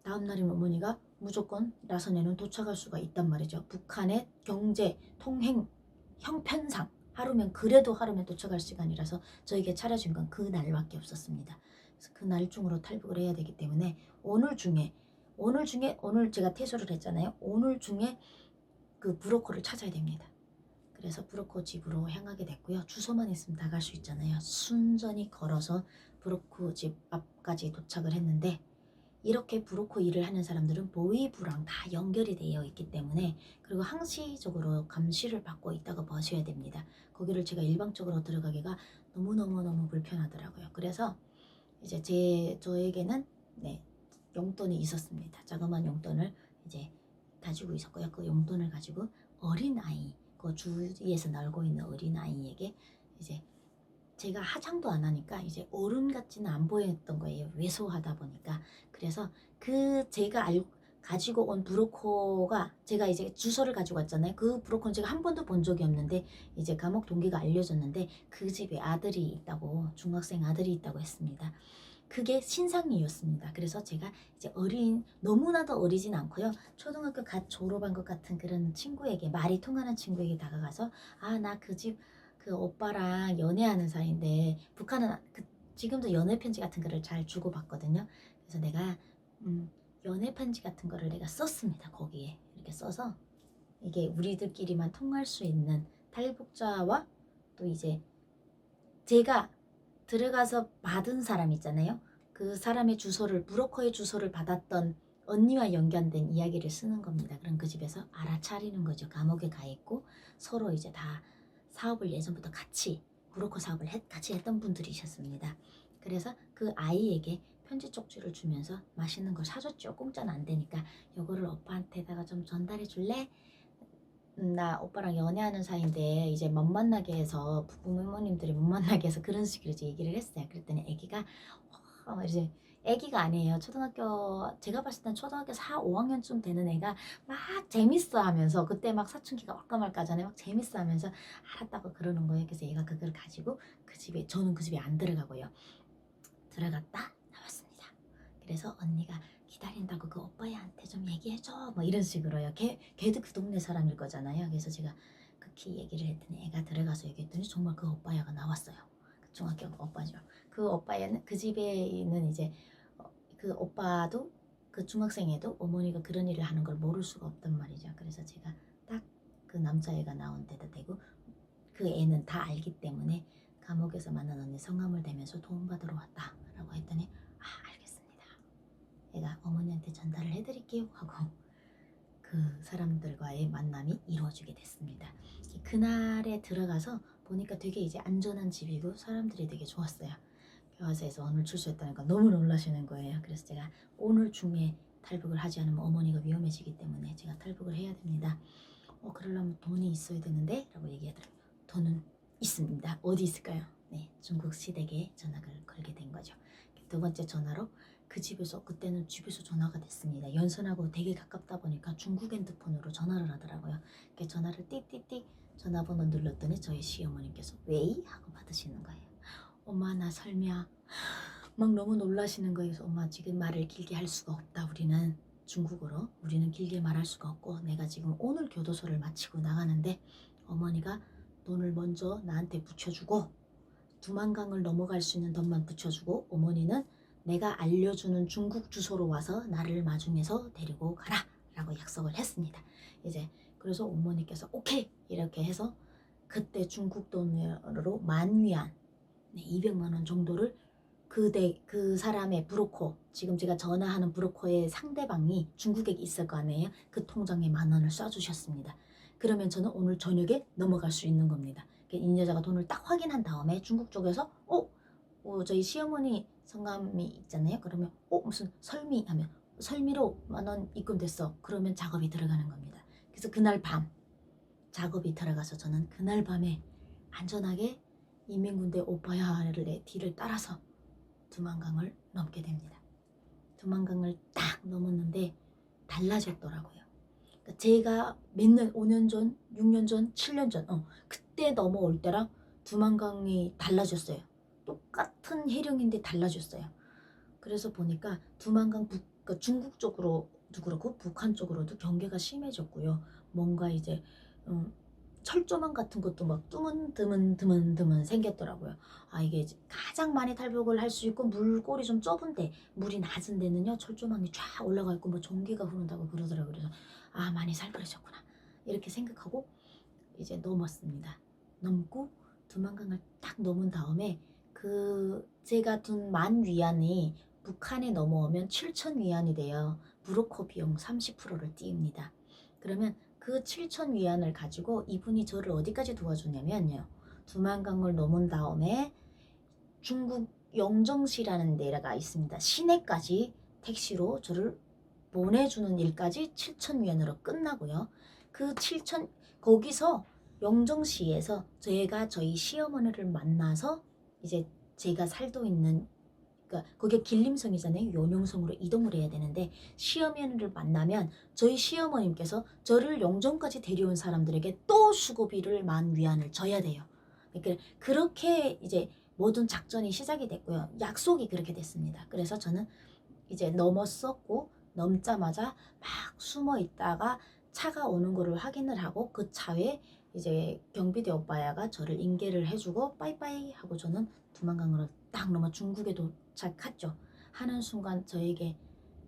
Speaker 1: 다음 날이면 어머니가 무조건 라선에는 도착할 수가 있단 말이죠. 북한의 경제, 통행, 형편상 그래도 하루면 도착할 시간이라서 저에게 차려진 건 그 날밖에 없었습니다. 그래서 그 날 중으로 탈북을 해야 되기 때문에 오늘 제가 퇴소를 했잖아요. 오늘 중에 그 브로커를 찾아야 됩니다. 그래서 브로커 집으로 향하게 됐고요. 주소만 있으면 다 갈 수 있잖아요. 순전히 걸어서 브로커 집 앞까지 도착을 했는데 이렇게 브로커 일을 하는 사람들은 보위부랑 다 연결이 되어 있기 때문에 그리고 항시적으로 감시를 받고 있다고 보셔야 됩니다. 거기를 제가 일방적으로 들어가기가 너무너무 불편하더라고요. 그래서 이제 저에게는 네, 용돈이 있었습니다. 자그마한 용돈을 이제 가지고 있었고요. 그 용돈을 가지고 어린아이, 그 주위에서 놀고 있는 어린아이에게 이제 제가 화장도 안 하니까 이제 어른 같지는 안 보였던 거예요. 왜소하다 보니까. 그래서 그 제가 가지고 온 브로커가 제가 이제 주소를 가지고 왔잖아요. 그 브로커는 제가 한 번도 본 적이 없는데 이제 감옥 동기가 알려줬는데 그 집에 아들이 있다고, 중학생 아들이 있다고 했습니다. 그게 신상이었습니다. 그래서 제가 이제 너무나도 어리진 않고요. 초등학교 갓 졸업한 것 같은 그런 친구에게, 말이 통하는 친구에게 다가가서 나 그 집 그 오빠랑 연애하는 사이인데 북한은 지금도 연애 편지 같은 거를 잘 주고받거든요. 그래서 내가 연애 편지 같은 거를 내가 썼습니다. 거기에 이렇게 써서 이게 우리들끼리만 통할 수 있는 탈북자와 또 이제 제가 들어가서 받은 사람 있잖아요. 그 사람의 주소를, 브로커의 주소를 받았던 언니와 연관된 이야기를 쓰는 겁니다. 그럼 그 집에서 알아차리는 거죠. 감옥에 가 있고 서로 이제 다 사업을 예전부터 같이 브로커 사업을 같이 했던 분들이셨습니다. 그래서 그 아이에게 편지 쪽지를 주면서 맛있는 걸 사줬죠. 공짜는 안 되니까. 요거를 오빠한테다가 좀 전달해 줄래? 나 오빠랑 연애하는 사이인데 이제 못 만나게 해서 부모님들이 못 만나게 해서 그런 식으로 이제 얘기를 했어요. 그랬더니 애기가 이제 애기가 아니에요. 초등학교 제가 봤을 땐 초등학교 4, 5학년쯤 되는 애가 막 재밌어 하면서 그때 막 사춘기가 올까 말까 전에 막 재밌어 하면서 알았다고 그러는 거예요. 그래서 얘가 그걸 가지고 그 집에 저는 그 집에 안 들어가고요. 들어갔다 나왔습니다. 그래서 언니가 기다린다고 그 오빠야한테 좀 얘기해줘 뭐 이런 식으로요. 걔도 그 동네 사람일 거잖아요. 그래서 제가 극히 얘기를 했더니 애가 들어가서 얘기했더니 정말 그 오빠야가 나왔어요. 그 중학교 오빠죠. 그 오빠야는 그 집에 있는 이제 그 오빠도 그 중학생에도 어머니가 그런 일을 하는 걸 모를 수가 없단 말이죠. 그래서 제가 딱 그 남자애가 나온 데다 대고 그 애는 다 알기 때문에 감옥에서 만난 언니 성함을 대면서 도움받으러 왔다 라고 했더니 알겠습니다. 애가 어머니한테 전달을 해드릴게요 하고 그 사람들과의 만남이 이루어지게 됐습니다. 그날에 들어가서 보니까 되게 이제 안전한 집이고 사람들이 되게 좋았어요. 교화소에서 오늘 출소했다니까 너무 놀라시는 거예요. 그래서 제가 오늘 중에 탈북을 하지 않으면 어머니가 위험해지기 때문에 제가 탈북을 해야 됩니다. 그러려면 돈이 있어야 되는데 라고 얘기하더라고요. 돈은 있습니다. 어디 있을까요? 네, 중국 시댁에 전화를 걸게 된 거죠. 두 번째 전화로 그 집에서 그때는 집에서 전화가 됐습니다. 연선하고 되게 가깝다 보니까 중국 핸드폰으로 전화를 하더라고요. 전화를 띡띡띡 전화번호 눌렀더니 저희 시어머님께서 왜이? 하고 받으시는 거예요. 엄마 나 설미야. 막 너무 놀라시는 거예요. 그래서 엄마 지금 말을 길게 할 수가 없다. 우리는 중국어로 우리는 길게 말할 수가 없고 내가 지금 오늘 교도소를 마치고 나가는데 어머니가 돈을 먼저 나한테 붙여주고 두만강을 넘어갈 수 있는 돈만 붙여주고 어머니는 내가 알려주는 중국 주소로 와서 나를 마중에서 데리고 가라 라고 약속을 했습니다. 이제 그래서 어머니께서 오케이 이렇게 해서 그때 중국 돈으로 10,000위안 200만 원 정도를 그 사람의 브로커 지금 제가 전화하는 브로커의 상대방이 중국에 있을 거 아니에요. 그 통장에 10,000원을 쏴주셨습니다. 그러면 저는 오늘 저녁에 넘어갈 수 있는 겁니다. 이 여자가 돈을 딱 확인한 다음에 중국 쪽에서 저희 시어머니 성함이 있잖아요. 그러면 무슨 설미 하면 설미로 10,000원 입금됐어. 그러면 작업이 들어가는 겁니다. 그래서 그날 밤 작업이 들어가서 저는 그날 밤에 안전하게 인민군대 오빠야를 뒤를 따라서 두만강을 넘게 됩니다. 두만강을 딱 넘었는데 달라졌더라고요. 그러니까 제가 몇 년, 5년 전, 6년 전, 7년 전 그때 넘어올 때랑 두만강이 달라졌어요. 똑같은 해령인데 달라졌어요. 그래서 보니까 두만강 그러니까 중국 쪽으로도 그렇고 북한 쪽으로도 경계가 심해졌고요. 뭔가 이제 철조망 같은 것도 막 드문 생겼더라고요. 이게 가장 많이 탈북을 할 수 있고 물골이 좀 좁은데 물이 낮은 데는요 철조망이 쫙 올라가 있고 뭐 전기가 흐른다고 그러더라고요. 그래서 많이 살벌해졌구나 이렇게 생각하고 이제 넘었습니다. 넘고 두만강을 딱 넘은 다음에 제가 둔 10,000위안이 북한에 넘어오면 7,000위안이 돼요. 브로커 비용 30%를 띄웁니다. 그러면 그 7,000위안을 가지고 이분이 저를 어디까지 도와주냐면요. 두만강을 넘은 다음에 중국 영정시라는 데가 있습니다. 시내까지 택시로 저를 보내주는 일까지 7,000위안으로 끝나고요. 그 7,000 거기서 영정시에서 제가 저희 시어머니를 만나서 이제 제가 살고 있는 그러니까 거기가 길림성이잖아요. 연용성으로 이동을 해야 되는데 시어머니를 만나면 저희 시어머님께서 저를 영종까지 데려온 사람들에게 또 수고비를 10,000위안을 줘야 돼요. 그러니까 그렇게 이제 모든 작전이 시작이 됐고요. 약속이 그렇게 됐습니다. 그래서 저는 이제 넘었었고 넘자마자 막 숨어 있다가 차가 오는 거를 확인을 하고 그 차에 이제 경비대 오빠야가 저를 인계를 해주고 빠이빠이 하고 저는 두만강으로 딱 넘어 중국에 도착했죠. 하는 순간 저에게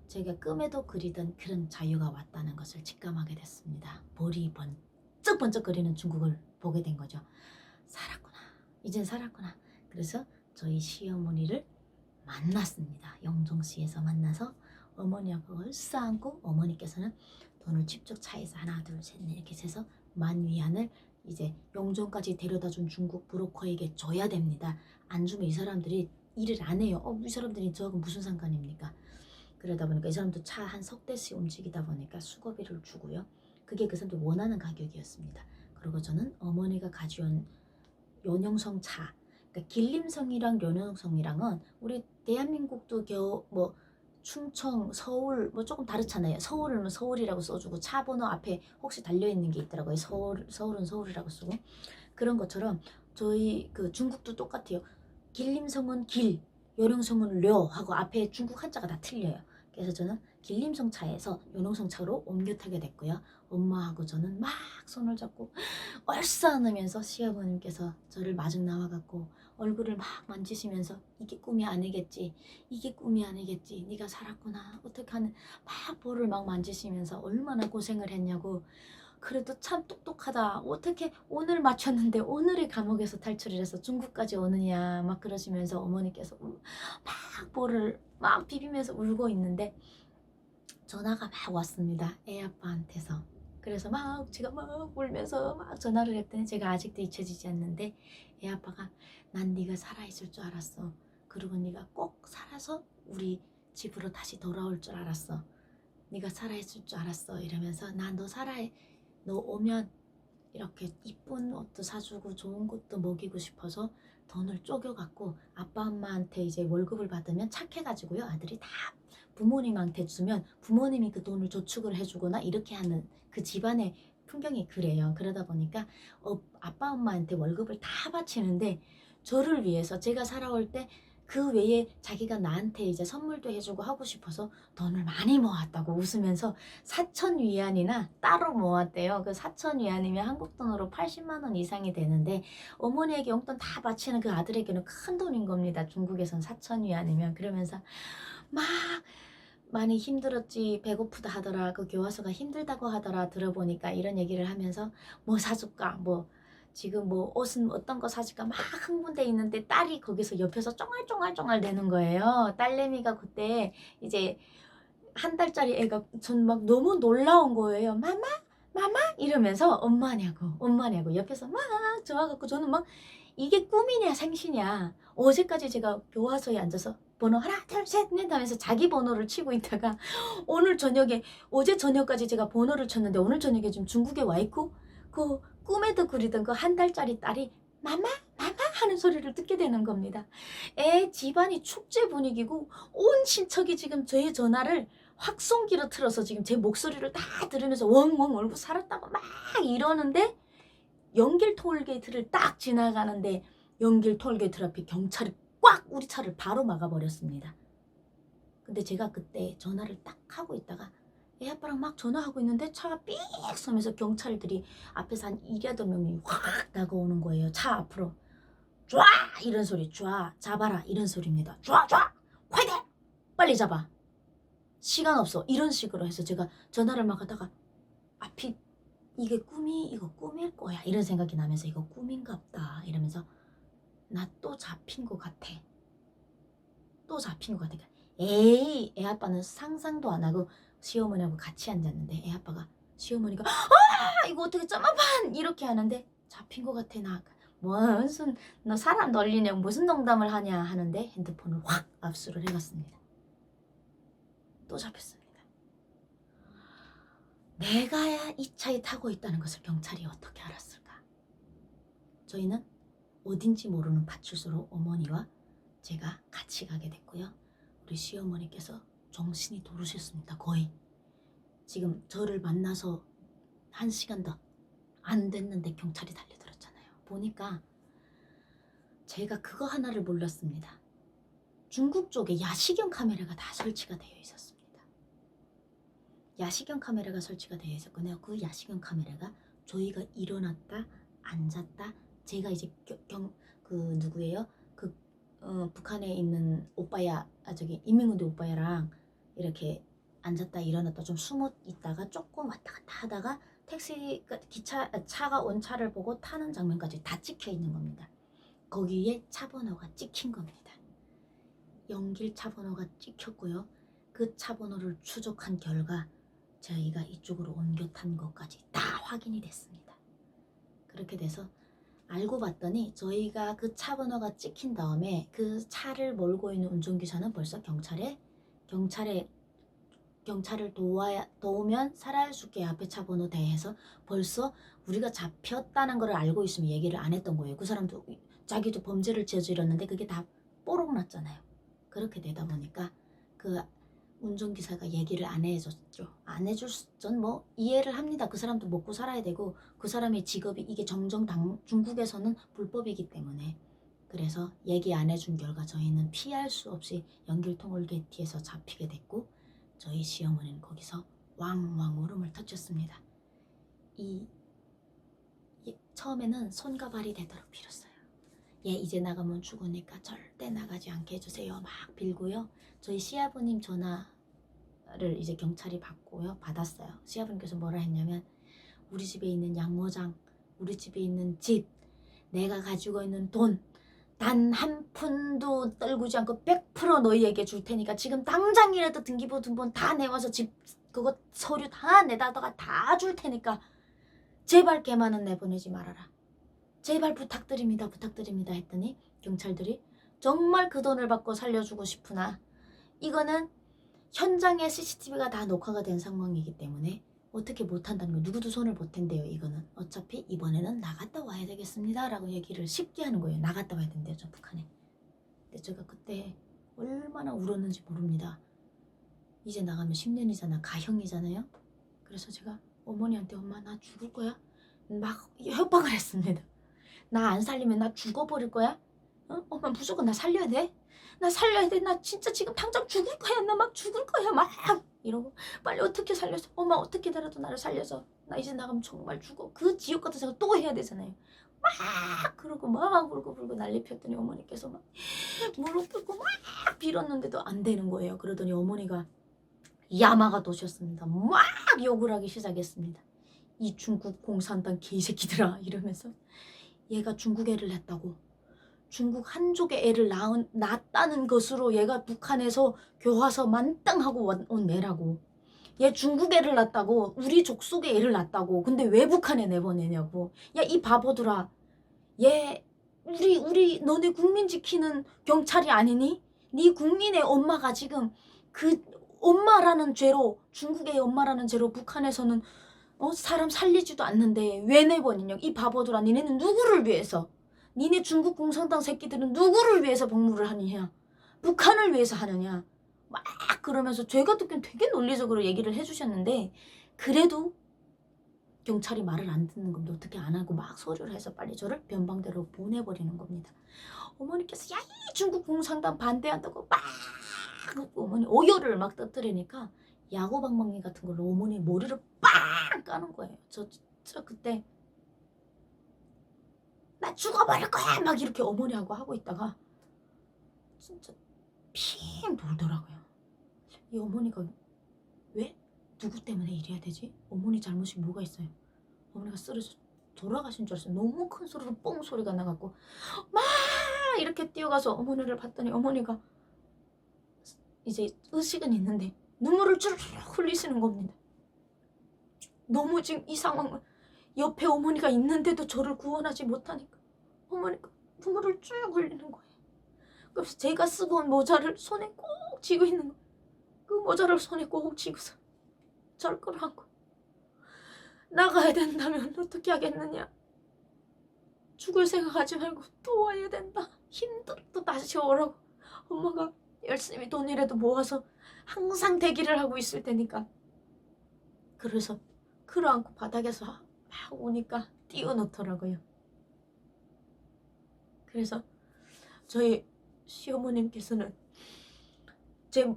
Speaker 1: 제가 꿈에도 그리던 그런 자유가 왔다는 것을 직감하게 됐습니다. 볼이 번쩍번쩍거리는 중국을 보게 된 거죠. 살았구나. 이젠 살았구나. 그래서 저희 시어머니를 만났습니다. 영종시에서 만나서 어머니하고 얼싸안고 어머니께서는 돈을 직접 차에서 하나 둘 셋 넷 이렇게 세서 10,000위안을 이제 영종까지 데려다준 중국 브로커에게 줘야 됩니다. 안 주면 이 사람들이 일을 안 해요. 이 사람들이 저하고 무슨 상관입니까? 그러다 보니까 이 사람도 차 한 석 대씩 움직이다 보니까 수고비를 주고요. 그게 그 사람들 원하는 가격이었습니다. 그리고 저는 어머니가 가져온 연영성 차, 그러니까 길림성이랑 연영성이랑은 우리 대한민국도 뭐 충청, 서울 뭐 조금 다르잖아요. 서울은 서울이라고 써주고 차 번호 앞에 혹시 달려있는 게 있더라고요. 서울은 서울이라고 쓰고. 그런 것처럼 저희 그 중국도 똑같아요. 길림성은 길, 연영성은 려 하고 앞에 중국 한자가 다 틀려요. 그래서 저는 길림성 차에서 연홍성 차로 옮겨 타게 됐고요. 엄마하고 저는 막 손을 잡고 얼싸안으면서 시어머님께서 저를 마중 나와갖고 얼굴을 막 만지시면서 이게 꿈이 아니겠지, 이게 꿈이 아니겠지, 네가 살았구나, 어떡하는, 막 볼을 막 만지시면서 얼마나 고생을 했냐고. 그래도 참 똑똑하다, 어떻게 오늘 맞췄는데 오늘의 감옥에서 탈출을 해서 중국까지 오느냐 막 그러시면서 어머니께서 막 볼을 막 비비면서 울고 있는데 전화가 막 왔습니다. 애 아빠한테서. 그래서 막 제가 막 울면서 막 전화를 했더니 제가 아직도 잊혀지지 않는데 애 아빠가 난 네가 살아있을 줄 알았어. 그리고 네가 꼭 살아서 우리 집으로 다시 돌아올 줄 알았어. 네가 살아있을 줄 알았어. 이러면서 난 너 오면 이렇게 이쁜 옷도 사주고 좋은 것도 먹이고 싶어서 돈을 쪼겨갖고 아빠 엄마한테 이제 월급을 받으면 착해가지고요. 아들이 다 부모님한테 주면 부모님이 그 돈을 저축을 해주거나 이렇게 하는 그 집안의 풍경이 그래요. 그러다 보니까 아빠 엄마한테 월급을 다 바치는데 저를 위해서 제가 살아올 때 그 외에 자기가 나한테 이제 선물도 해주고 하고 싶어서 돈을 많이 모았다고 웃으면서 4,000위안이나 따로 모았대요. 그 4,000위안이면 한국 돈으로 80만 원 이상이 되는데 어머니에게 용돈 다 바치는 그 아들에게는 큰 돈인 겁니다. 중국에선 4,000위안이면. 그러면서 막 많이 힘들었지, 배고프다 하더라, 그 교과서가 힘들다고 하더라, 들어보니까 이런 얘기를 하면서 뭐 사줄까, 뭐 지금 뭐 옷은 어떤 거 사줄까 막 흥분돼 있는데 딸이 거기서 옆에서 쫑알쫑알쫑알 대는 거예요. 딸내미가 그때 이제 한 달짜리 애가 전 막 너무 놀라운 거예요. 마마 마마 이러면서 엄마냐고 옆에서 막 좋아갖고 저는 막 이게 꿈이냐 생시냐. 어제까지 제가 교과서에 앉아서 번호 하나 둘 셋 넷 하면서 자기 번호를 치고 있다가 어제 저녁까지 제가 번호를 쳤는데 오늘 저녁에 지금 중국에 와 있고 그 꿈에도 그리던 그 한 달짜리 딸이 마마 마마 하는 소리를 듣게 되는 겁니다. 집안이 축제 분위기고 온 친척이 지금 저의 전화를 확송기로 틀어서 지금 제 목소리를 다 들으면서 웡웡 울고 살았다고 막 이러는데 연길 톨게이트를 딱 지나가는데 연길 톨게이트 앞에 경찰이 꽉 우리 차를 바로 막아버렸습니다. 근데 제가 그때 전화를 딱 하고 있다가 애 아빠랑 막 전화하고 있는데 차가 삑 서면서 경찰들이 앞에서 한 2~8 명이 확 다가오는 거예요. 차 앞으로. 쫙 이런 소리, 쫙 잡아라 이런 소리입니다. 쫙 화이팅! 빨리 잡아. 시간 없어. 이런 식으로 해서 제가 전화를 막 하다가 앞이 이게 이거 꿈일 거야 이런 생각이 나면서 이거 꿈인가 보다 이러면서 나 또 잡힌 것 같아. 에이, 애 아빠는 상상도 안 하고 시어머니하고 같이 앉았는데 애 아빠가 시어머니가 이거 어떻게 점마반 이렇게 하는데 잡힌 것 같아. 나 무슨 너 사람 놀리냐 무슨 농담을 하냐 하는데 핸드폰을 확 압수를 해갔습니다. 또 잡혔습니다. 내가 이 차에 타고 있다는 것을 경찰이 어떻게 알았을까? 저희는 어딘지 모르는 파출소로 어머니와 제가 같이 가게 됐고요. 우리 시어머니께서 정신이 돌으셨습니다. 거의. 지금 저를 만나서 1시간도 안 됐는데 경찰이 달려들었잖아요. 보니까 제가 그거 하나를 몰랐습니다. 중국 쪽에 야시경 카메라가 다 설치가 되어 있었습니다. 야시경 카메라가 설치가 되어 있었거든요. 그 야시경 카메라가 저희가 일어났다 앉았다 제가 이제 누구예요? 북한에 있는 오빠야, 인민군대 오빠야랑 이렇게 앉았다 일어났다 좀 숨어 있다가 조금 왔다 갔다 하다가 차가 온 차를 보고 타는 장면까지 다 찍혀 있는 겁니다. 거기에 차 번호가 찍힌 겁니다. 연길 차 번호가 찍혔고요. 그 차 번호를 추적한 결과 저희가 이쪽으로 옮겨 탄 것까지 다 확인이 됐습니다. 그렇게 돼서 알고 봤더니 저희가 그 차 번호가 찍힌 다음에 그 차를 몰고 있는 운전기사는 벌써 경찰을 도우면 살아야 죽게 앞에 차 번호 대해서 벌써 우리가 잡혔다는 걸 알고 있으면 얘기를 안 했던 거예요. 그 사람도 자기도 범죄를 저질렀는데 그게 다 뽀록 났잖아요. 그렇게 되다 보니까 그 운전기사가 얘기를 안 해줬죠. 안 해줬전 뭐 이해를 합니다. 그 사람도 먹고 살아야 되고 그 사람의 직업이 이게 중국에서는 불법이기 때문에. 그래서 얘기 안 해준 결과 저희는 피할 수 없이 연길통을개티에서 잡히게 됐고 저희 시어머니는 거기서 왕왕 울음을 터쳤습니다. 처음에는 손과 발이 되도록 빌었어요. 얘 이제 나가면 죽으니까 절대 나가지 않게 해주세요. 막 빌고요. 저희 시아버님 전화를 이제 경찰이 받았어요. 시아버님께서 뭐라 했냐면 우리 집에 있는 양모장, 우리 집에 있는 집, 내가 가지고 있는 돈 단 한 푼도 떨구지 않고 100% 너희에게 줄 테니까 지금 당장이라도 등기부 등본 다 내와서 집 그거 서류 다 내다가 다 줄 테니까 제발 걔만은 내보내지 말아라. 제발 부탁드립니다 했더니 경찰들이 정말 그 돈을 받고 살려주고 싶으나 이거는 현장에 CCTV가 다 녹화가 된 상황이기 때문에 어떻게 못한다는 거예요. 누구도 손을 못 댄대요. 이거는 어차피 이번에는 나갔다 와야 되겠습니다 라고 얘기를 쉽게 하는 거예요. 나갔다 와야 된대요. 저 북한에. 근데 제가 그때 얼마나 울었는지 모릅니다. 이제 나가면 10년이잖아. 가형이잖아요. 그래서 제가 어머니한테 엄마 나 죽을 거야? 막 협박을 했습니다. 나 안 살리면 나 죽어버릴 거야? 엄마 무조건 나 살려야 돼? 나 살려야 돼. 나 진짜 지금 당장 죽을 거야. 나 막 죽을 거야. 막 이러고 빨리 어떻게 살려줘. 엄마 어떻게더라도 나를 살려줘. 나 이제 나가면 정말 죽어. 그 지옥 같은 생각 또 해야 되잖아요. 막 그러고 막 울고 난리 폈더니 어머니께서 막 무릎 꿇고 막 빌었는데도 안 되는 거예요. 그러더니 어머니가 야마가 도셨습니다. 막 욕을 하기 시작했습니다. 이 중국 공산당 개새끼들아 이러면서 얘가 중국 애를 낳았다고. 중국 한족의 애를 낳았다는 것으로 얘가 북한에서 교화서 만땅하고 온 애라고. 얘 중국 애를 낳았다고. 우리 족속의 애를 낳았다고. 근데 왜 북한에 내보내냐고. 야 이 바보들아. 얘 우리 너네 국민 지키는 경찰이 아니니? 네 국민의 엄마가 지금 그 엄마라는 죄로 중국의 엄마라는 죄로 북한에서는 사람 살리지도 않는데 왜 내보내냐고. 이 바보들아. 니네는 누구를 위해서? 니네 중국 공산당 새끼들은 누구를 위해서 복무를 하느냐? 북한을 위해서 하느냐? 막 그러면서 제가 듣기엔 되게 논리적으로 얘기를 해주셨는데 그래도 경찰이 말을 안 듣는 겁니다. 어떻게 안 하고 막 서류를 해서 빨리 저를 변방대로 보내버리는 겁니다. 어머니께서 야 이 중국 공산당 반대한다고 막 어머니 오열을 막 떠뜨리니까 야구방망이 같은 걸로 어머니 머리를 빵 까는 거예요. 저 진짜 그때 나 죽어버릴 거야 막 이렇게 어머니하고 하고 있다가 진짜 핑 돌더라고요. 이 어머니가 왜? 누구 때문에 이래야 되지? 어머니 잘못이 뭐가 있어요? 어머니가 쓰러져 돌아가신 줄 알았어요. 너무 큰 소리로 뽕 소리가 나갖고 막 이렇게 뛰어가서 어머니를 봤더니 어머니가 이제 의식은 있는데 눈물을 쭈르륵 흘리시는 겁니다. 너무 지금 이 상황을 옆에 어머니가 있는데도 저를 구원하지 못하니까 어머니가 눈물을 쭉 흘리는 거예요. 그래서 제가 쓰고 온 모자를 손에 꼭 쥐고 있는 거예요. 그 모자를 손에 꼭 쥐고서 저를 끌어안고 나가야 된다면 어떻게 하겠느냐. 죽을 생각하지 말고 또 와야 된다. 힘들어도 다시 오라고. 엄마가 열심히 돈이라도 모아서 항상 대기를 하고 있을 테니까. 그래서 끌어안고 바닥에서 막 오니까 띄워놓더라고요. 그래서 저희 시어머님께서는 제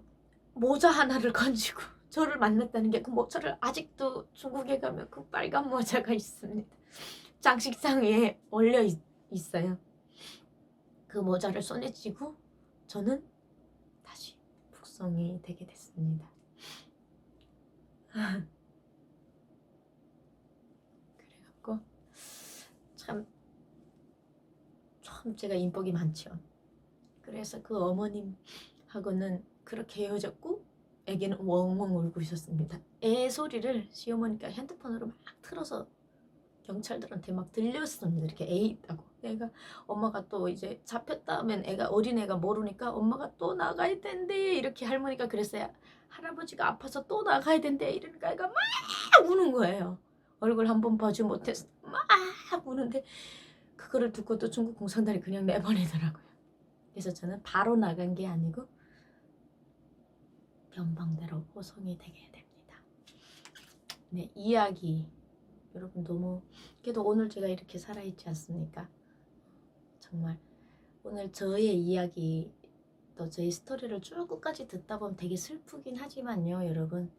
Speaker 1: 모자 하나를 건지고 저를 만났다는 게 그 모자를 아직도 중국에 가면 그 빨간 모자가 있습니다. 장식상에 올려 있어요. 그 모자를 손에 쥐고 저는 다시 북성이 되게 됐습니다. 그래갖고 참 제가 인복이 많죠. 그래서 그 어머님하고는 그렇게 헤어졌고 애기는 웡웡 울고 있었습니다. 애 소리를 시어머니가 핸드폰으로 막 틀어서 경찰들한테 막 들렸습니다. 이렇게 애 있다고. 애가 엄마가 또 이제 잡혔다면 애가 어린애가 모르니까 엄마가 또 나가야 된대 이렇게 할머니가 그랬어요. 할아버지가 아파서 또 나가야 된대 이러니까 애가 막 우는 거예요. 얼굴 한 번 봐주 못해서 막 우는데 그거를 듣고 또 중국 공산당이 그냥 내보내더라고요. 그래서 저는 바로 나간 게 아니고 변방대로 호송이 되게 됩니다. 네, 이야기 여러분 너무 그래도 오늘 제가 이렇게 살아있지 않습니까? 정말 오늘 저의 이야기 또 저의 스토리를 쭉 끝까지 듣다 보면 되게 슬프긴 하지만요 여러분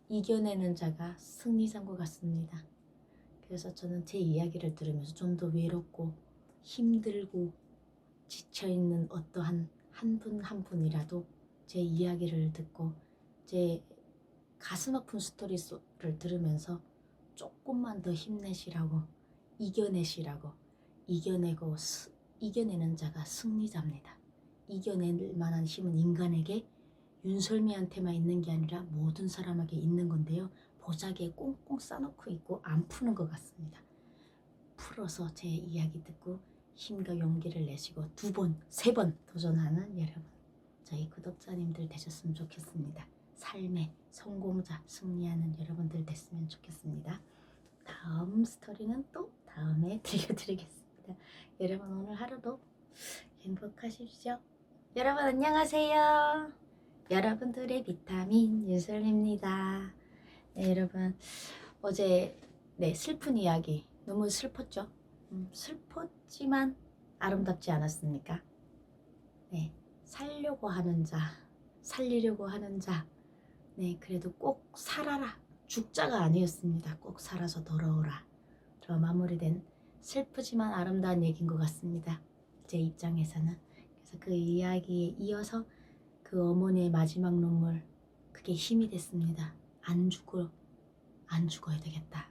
Speaker 1: 이겨내는 자가 승리자인 것 같습니다. 그래서 저는 제 이야기를 들으면서 좀 더 외롭고 힘들고 지쳐있는 어떠한 한 분 한 분이라도 제 이야기를 듣고 제 가슴 아픈 스토리를 들으면서 조금만 더 힘내시라고 이겨내시라고 이겨내고 이겨내는 자가 승리자입니다. 이겨낼 만한 힘은 인간에게 윤설미한테만 있는 게 아니라 모든 사람에게 있는 건데요. 보자기에 꽁꽁 싸놓고 있고 안 푸는 것 같습니다. 풀어서 제 이야기 듣고 힘과 용기를 내시고 2번, 3번 도전하는 여러분 저희 구독자님들 되셨으면 좋겠습니다. 삶의 성공자 승리하는 여러분들 됐으면 좋겠습니다. 다음 스토리는 또 다음에 들려드리겠습니다. 여러분 오늘 하루도 행복하십시오. 여러분 안녕하세요. 여러분들의 비타민 윤설미입니다. 네, 여러분 어제 슬픈 이야기 너무 슬펐죠? 슬펐지만 아름답지 않았습니까? 네, 살려고 하는 자, 살리려고 하는 자, 네, 그래도 꼭 살아라. 죽자가 아니었습니다. 꼭 살아서 돌아오라. 로 마무리된 슬프지만 아름다운 얘기인 것 같습니다. 제 입장에서는. 그래서 그 이야기에 이어서 그 어머니의 마지막 눈물, 그게 힘이 됐습니다. 안 죽어야 되겠다.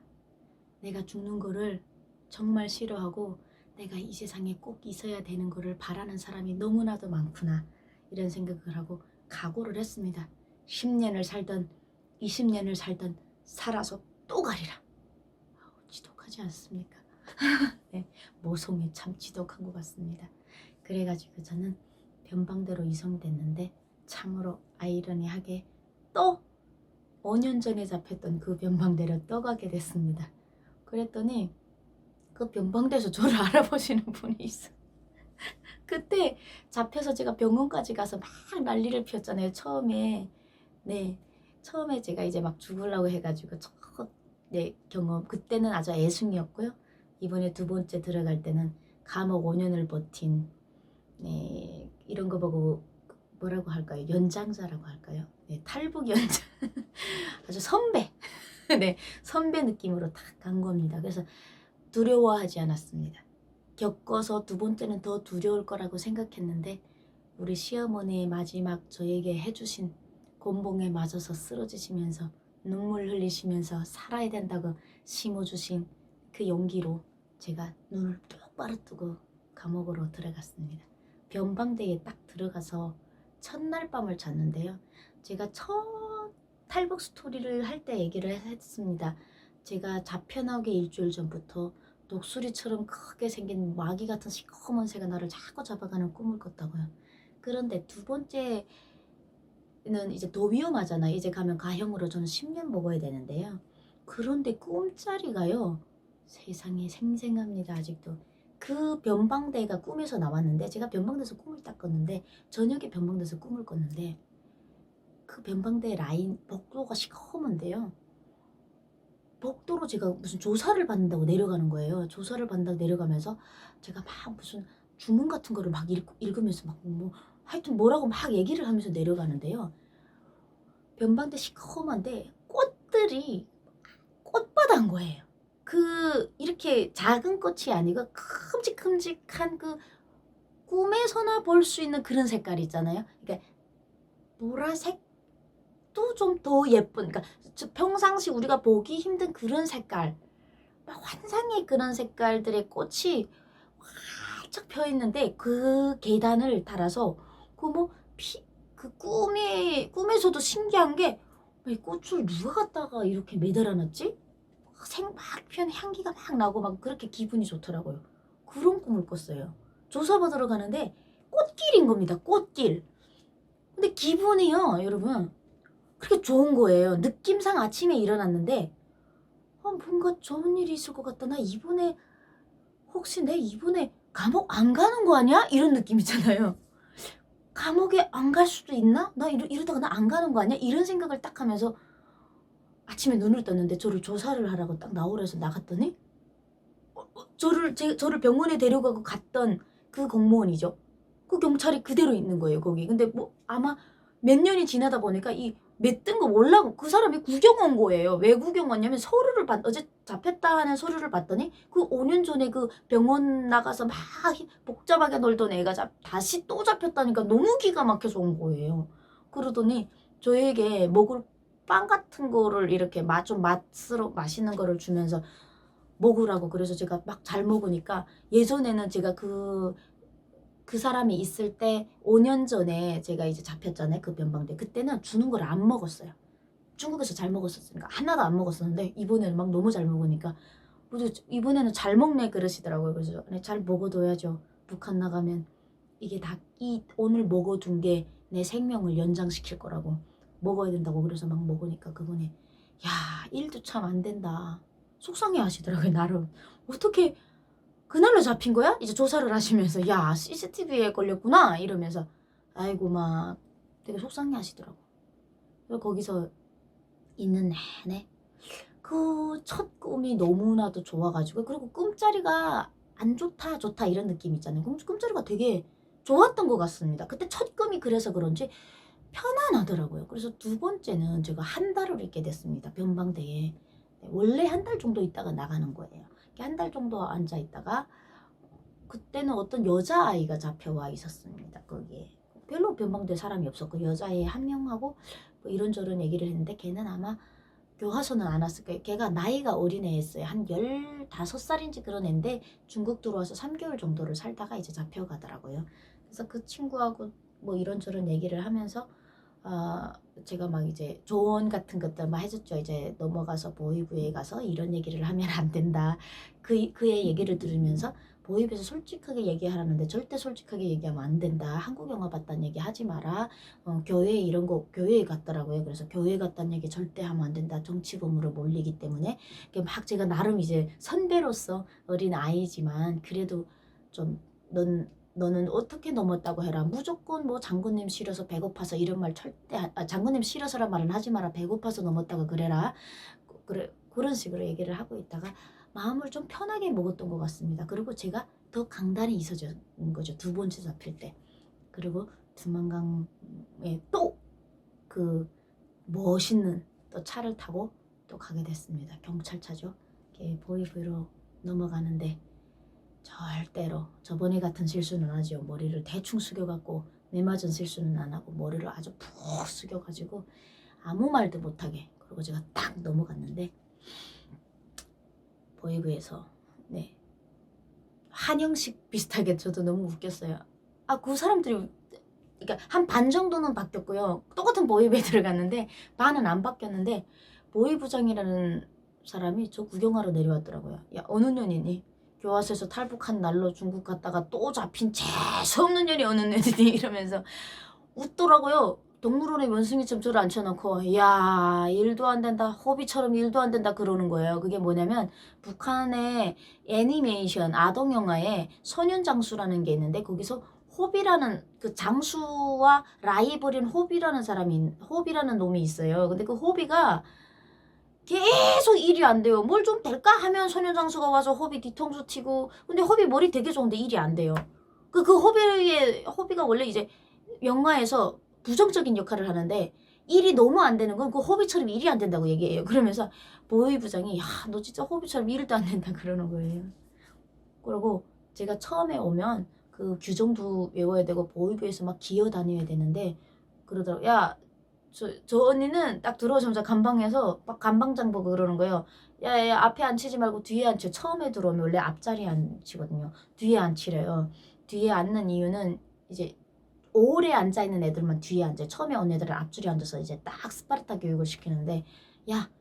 Speaker 1: 내가 죽는 거를 정말 싫어하고 내가 이 세상에 꼭 있어야 되는 거를 바라는 사람이 너무나도 많구나. 이런 생각을 하고 각오를 했습니다. 10년을 살던 20년을 살던 살아서 또 가리라. 지독하지 않습니까? 네, 모성이 참 지독한 것 같습니다. 그래가지고 저는 변방대로 이송이 됐는데 참으로 아이러니하게 또 5년 전에 잡혔던 그 변방대로 떠가게 됐습니다. 그랬더니 그 변방대에서 저를 알아보시는 분이 있어. 그때 잡혀서 제가 병원까지 가서 막 난리를 피웠잖아요. 처음에 제가 이제 막 죽으려고 해가지고 첫 경험 그때는 아주 애숭이었고요. 이번에 2번째 들어갈 때는 감옥 5년을 버틴 이런 거 보고 뭐라고 할까요? 연장자라고 할까요? 탈북 연장 아주 선배 선배 느낌으로 딱 간 겁니다. 그래서 두려워하지 않았습니다. 겪어서 2번째는 더 두려울 거라고 생각했는데 우리 시어머니의 마지막 저에게 해주신 곤봉에 맞아서 쓰러지시면서 눈물 흘리시면서 살아야 된다고 심어주신 그 용기로 제가 눈을 똑바로 뜨고 감옥으로 들어갔습니다. 변방대에 딱 들어가서 첫날 밤을 잤는데요. 제가 첫 탈북 스토리를 할 때 얘기를 했습니다. 제가 잡혀나오기 일주일 전부터 독수리처럼 크게 생긴 마귀 같은 시커먼 새가 나를 자꾸 잡아가는 꿈을 꿨다고요. 그런데 2번째는 이제 더 위험하잖아요. 이제 가면 가형으로 저는 10년 먹어야 되는데요. 그런데 꿈자리가요. 세상에 생생합니다. 아직도. 그 변방대가 꿈에서 나왔는데 제가 변방대에서 꿈을 딱 꿨는데 저녁에 변방대에서 꿈을 꿨는데 그 변방대 라인 복도가 시커먼데요. 복도로 제가 무슨 조사를 받는다고 내려가는 거예요. 조사를 받는다고 내려가면서 제가 막 무슨 주문 같은 거를 막 읽으면서 막 하여튼 뭐라고 막 얘기를 하면서 내려가는데요. 변방대 시커먼데 꽃들이 꽃바다인 거예요. 이렇게 작은 꽃이 아니고 큼직큼직한 그 꿈에서나 볼 수 있는 그런 색깔 있잖아요. 그러니까 보라색도 좀 더 예쁜, 그러니까 평상시 우리가 보기 힘든 그런 색깔, 막 환상의 그런 색깔들의 꽃이 활짝 펴 있는데 그 계단을 따라서 그 꿈에서도 신기한 게 이 꽃을 누가 갖다가 이렇게 매달아 놨지? 막 피는 향기가 막 나고 막 그렇게 기분이 좋더라고요. 그런 꿈을 꿨어요. 조사받으러 가는데 꽃길인 겁니다. 꽃길. 근데 기분이요, 여러분. 그렇게 좋은 거예요. 느낌상 아침에 일어났는데 뭔가 좋은 일이 있을 것 같다. 나 이번에 혹시 내 이번에 감옥 안 가는 거 아니야? 이런 느낌 있잖아요. 감옥에 안 갈 수도 있나? 나 이러다가 나 안 가는 거 아니야? 이런 생각을 딱 하면서 아침에 눈을 떴는데 저를 조사를 하라고 딱 나오라 해서 나갔더니 저를 병원에 데려가고 갔던 그 공무원이죠. 그 경찰이 그대로 있는 거예요, 거기. 근데 뭐 아마 몇 년이 지나다 보니까 이 맺든 거 몰라고 그 사람이 구경 온 거예요. 왜 구경 왔냐면 어제 잡혔다 하는 서류를 봤더니 그 5년 전에 그 병원 나가서 막 복잡하게 놀던 애가 다시 또 잡혔다니까 너무 기가 막혀서 온 거예요. 그러더니 저에게 먹을 빵 같은 거를 이렇게 좀 맛있는 거를 주면서 먹으라고. 그래서 제가 막 잘 먹으니까 예전에는 제가 그 사람이 있을 때 5년 전에 제가 이제 잡혔잖아요. 그 변방대. 그때는 주는 걸 안 먹었어요. 중국에서 잘 먹었었으니까 하나도 안 먹었었는데 이번에는 막 너무 잘 먹으니까 이번에는 잘 먹네 그러시더라고요. 그래서 잘 먹어둬야죠. 북한 나가면 이게 다 오늘 먹어둔 게 내 생명을 연장시킬 거라고 먹어야 된다고. 그래서 막 먹으니까 그분이 야, 일도 참 안 된다. 속상해 하시더라고요. 나름. 어떻게 그날로 잡힌 거야? 이제 조사를 하시면서 야, CCTV에 걸렸구나 이러면서 아이고 막 되게 속상해 하시더라고. 그래서 거기서 있는 내내 그 첫 꿈이 너무나도 좋아가지고, 그리고 꿈자리가 안 좋다 이런 느낌 있잖아요. 꿈자리가 되게 좋았던 것 같습니다. 그때 첫 꿈이 그래서 그런지 편안하더라고요. 그래서 두 번째는 제가 한 달을 있게 됐습니다. 변방대에. 원래 한 달 정도 있다가 나가는 거예요. 한 달 정도 앉아 있다가 그때는 어떤 여자아이가 잡혀와 있었습니다. 거기에 별로 변방대 사람이 없었고 여자애 한 명하고 뭐 이런저런 얘기를 했는데 걔는 아마 교화소는 안 왔을 거예요. 걔가 나이가 어린 애였어요. 한 15살인지 그런 애인데 중국 들어와서 3개월 정도를 살다가 이제 잡혀가더라고요. 그래서 그 친구하고 뭐 이런저런 얘기를 하면서 제가 막 이제 조언 같은 것들 막 해줬죠. 이제 넘어가서 보이부에 가서 이런 얘기를 하면 안 된다. 그의 얘기를 들으면서 보이부에서 솔직하게 얘기하라는데 절대 솔직하게 얘기하면 안 된다. 한국 영화 봤다는 얘기 하지 마라. 교회 이런 거 교회에 갔더라고요. 그래서 교회 갔다는 얘기 절대 하면 안 된다. 정치범으로 몰리기 때문에. 막 제가 나름 이제 선배로서 어린 아이지만 그래도 좀 너는 어떻게 넘었다고 해라. 무조건 뭐 장군님 싫어서 배고파서 이런 말 절대 장군님 싫어서란 말은 하지 마라. 배고파서 넘었다고 그래라. 그런 식으로 얘기를 하고 있다가 마음을 좀 편하게 먹었던 것 같습니다. 그리고 제가 더 강단이 있어진 거죠. 두 번째 잡힐 때. 그리고 두만강에 또 그 멋있는 또 차를 타고 또 가게 됐습니다. 경찰차죠. 보이브로 넘어가는데 절대로 저번에 같은 실수는 안 하죠. 머리를 대충 숙여갖고 매맞은 실수는 안 하고 머리를 아주 푹 숙여가지고 아무 말도 못하게. 그리고 제가 딱 넘어갔는데 보이브에서 네 한영식 비슷하게 저도 너무 웃겼어요. 그 사람들이 그러니까 한 반 정도는 바뀌었고요. 똑같은 보이브에 들어갔는데 반은 안 바뀌었는데 보이부장이라는 사람이 저 구경하러 내려왔더라고요. 야, 어느 년이니? 교화소에서 탈북한 날로 중국 갔다가 또 잡힌 재수없는 년이 어느 년이니? 이러면서 웃더라고요. 동물원의 원숭이처럼 저를 앉혀놓고 야, 일도 안 된다. 호비처럼 일도 안 된다 그러는 거예요. 그게 뭐냐면 북한의 애니메이션 아동영화에 소년장수라는 게 있는데 거기서 호비라는 그 장수와 라이벌인 호비라는 놈이 있어요. 근데 그 호비가 계속 일이 안 돼요. 뭘 좀 될까 하면 소년장수가 와서 호비 뒤통수 치고. 근데 호비 머리 되게 좋은데 일이 안 돼요. 그 호비가 원래 이제 영화에서 부정적인 역할을 하는데 일이 너무 안 되는 건 그 호비처럼 일이 안 된다고 얘기해요. 그러면서 보이 부장이 야, 너 진짜 호비처럼 일도 안 된다 그러는 거예요. 그리고 제가 처음에 오면 그 규정도 외워야 되고 보이부에서 막 기어 다녀야 되는데 그러더라고. 야, 저 언니는 딱 들어오자마자 감방에서 막 감방장 보고 그러는 거예요. 야, 앞에 앉히지 말고 뒤에 앉혀. 처음에 들어오면 원래 앞자리에 앉히거든요. 뒤에 앉히래요. 뒤에 앉는 이유는 이제 오래 앉아있는 애들만 뒤에 앉아요. 처음에 온 애들은 앞줄에 앉아서 이제 딱 스파르타 교육을 시키는데 야,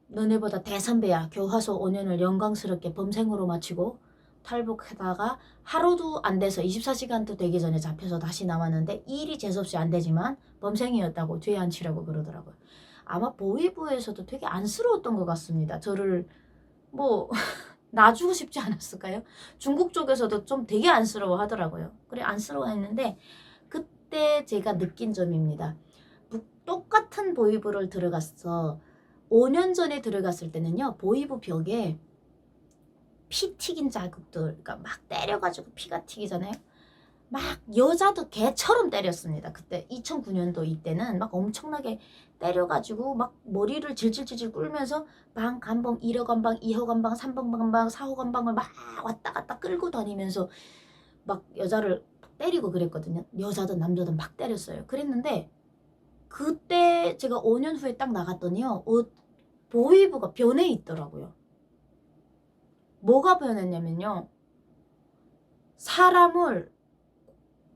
Speaker 1: 너네보다 대선배야. 교화소 5년을 영광스럽게 범생으로 마치고 탈북하다가 하루도 안 돼서 24시간도 되기 전에 잡혀서 다시 나왔는데 일이 재수없이 안 되지만 범생이었다고 뒤에 앉히라고 그러더라고요. 아마 보위부에서도 되게 안쓰러웠던 것 같습니다. 저를 뭐 놔주고 싶지 않았을까요? 중국 쪽에서도 좀 되게 안쓰러워 하더라고요. 그래 안쓰러워했는데 그때 제가 느낀 점입니다. 똑같은 보위부를 들어갔어. 5년 전에 들어갔을 때는요. 보위부 벽에 피 튀긴 자국들, 그러니까 막 때려가지고 피가 튀기잖아요. 막 여자도 개처럼 때렸습니다. 그때 2009년도 이때는 막 엄청나게 때려가지고 막 머리를 질질질질 꿀면서 방 간방 1호 간방 2호 간방 3번 간방 4호 간방을 막 왔다 갔다 끌고 다니면서 막 여자를 때리고 그랬거든요. 여자든 남자든 막 때렸어요. 그랬는데 그때 제가 5년 후에 딱 나갔더니요. 보위부가 변해 있더라고요. 뭐가 변했냐면요. 사람을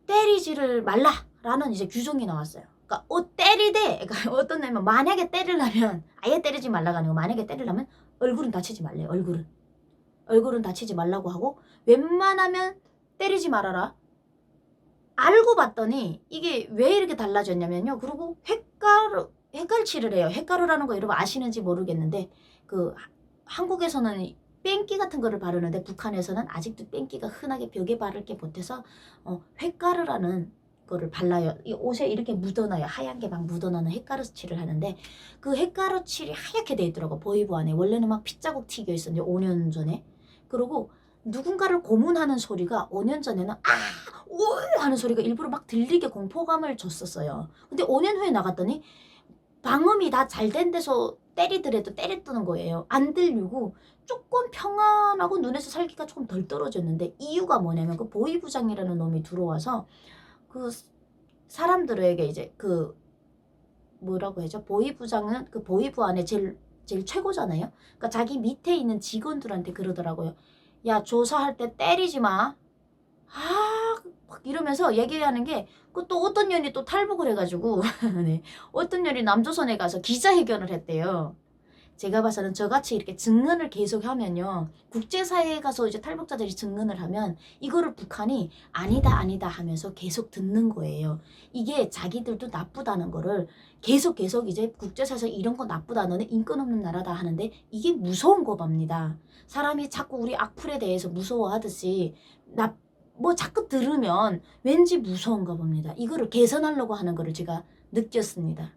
Speaker 1: 때리지를 말라라는 이제 규정이 나왔어요. 그러니까 때리되 그러니까 어떤 애면 만약에 때리려면 아예 때리지 말라가 아니고 만약에 때리려면 얼굴은 다치지 말래요. 얼굴은 다치지 말라고 하고 웬만하면 때리지 말아라. 알고 봤더니 이게 왜 이렇게 달라졌냐면요. 그리고 헷갈치를 해요. 헷가루라는 거 여러분 아시는지 모르겠는데 그 한국에서는 뺑기 같은 거를 바르는데 북한에서는 아직도 뺑기가 흔하게 벽에 바를 게 못해서 헷가루라는 거를 발라요. 이 옷에 이렇게 묻어놔요. 하얀 게 막 묻어나는 헷가루 칠을 하는데 그 헷가루 칠이 하얗게 돼 있더라고. 보이부 안에. 원래는 막 핏자국 튀겨 있었는데 5년 전에. 그리고 누군가를 고문하는 소리가 5년 전에는 오 하는 소리가 일부러 막 들리게 공포감을 줬었어요. 근데 5년 후에 나갔더니 방음이 다 잘 된 데서 때리더라도 때렸다는 거예요. 안 들리고 조금 평안하고 눈에서 살기가 조금 덜 떨어졌는데 이유가 뭐냐면 그 보위부장이라는 놈이 들어와서 그 사람들에게 이제 그 뭐라고 해죠? 보위부장은 그 보위부 안에 제일 최고잖아요. 그러니까 자기 밑에 있는 직원들한테 그러더라고요. 야 조사할 때 때리지 마. 막 이러면서 얘기하는 게 그 또 어떤 년이 또 탈북을 해가지고 네. 어떤 년이 남조선에 가서 기자회견을 했대요. 제가 봐서는 저같이 이렇게 증언을 계속 하면요. 국제사회에 가서 이제 탈북자들이 증언을 하면 이거를 북한이 아니다 하면서 계속 듣는 거예요. 이게 자기들도 나쁘다는 거를 계속 이제 국제사회에서 이런 거 나쁘다 너네 인권 없는 나라다 하는데 이게 무서운 거 봅니다. 사람이 자꾸 우리 악플에 대해서 무서워하듯이 뭐 자꾸 들으면 왠지 무서운가 봅니다. 이거를 개선하려고 하는 거를 제가 느꼈습니다.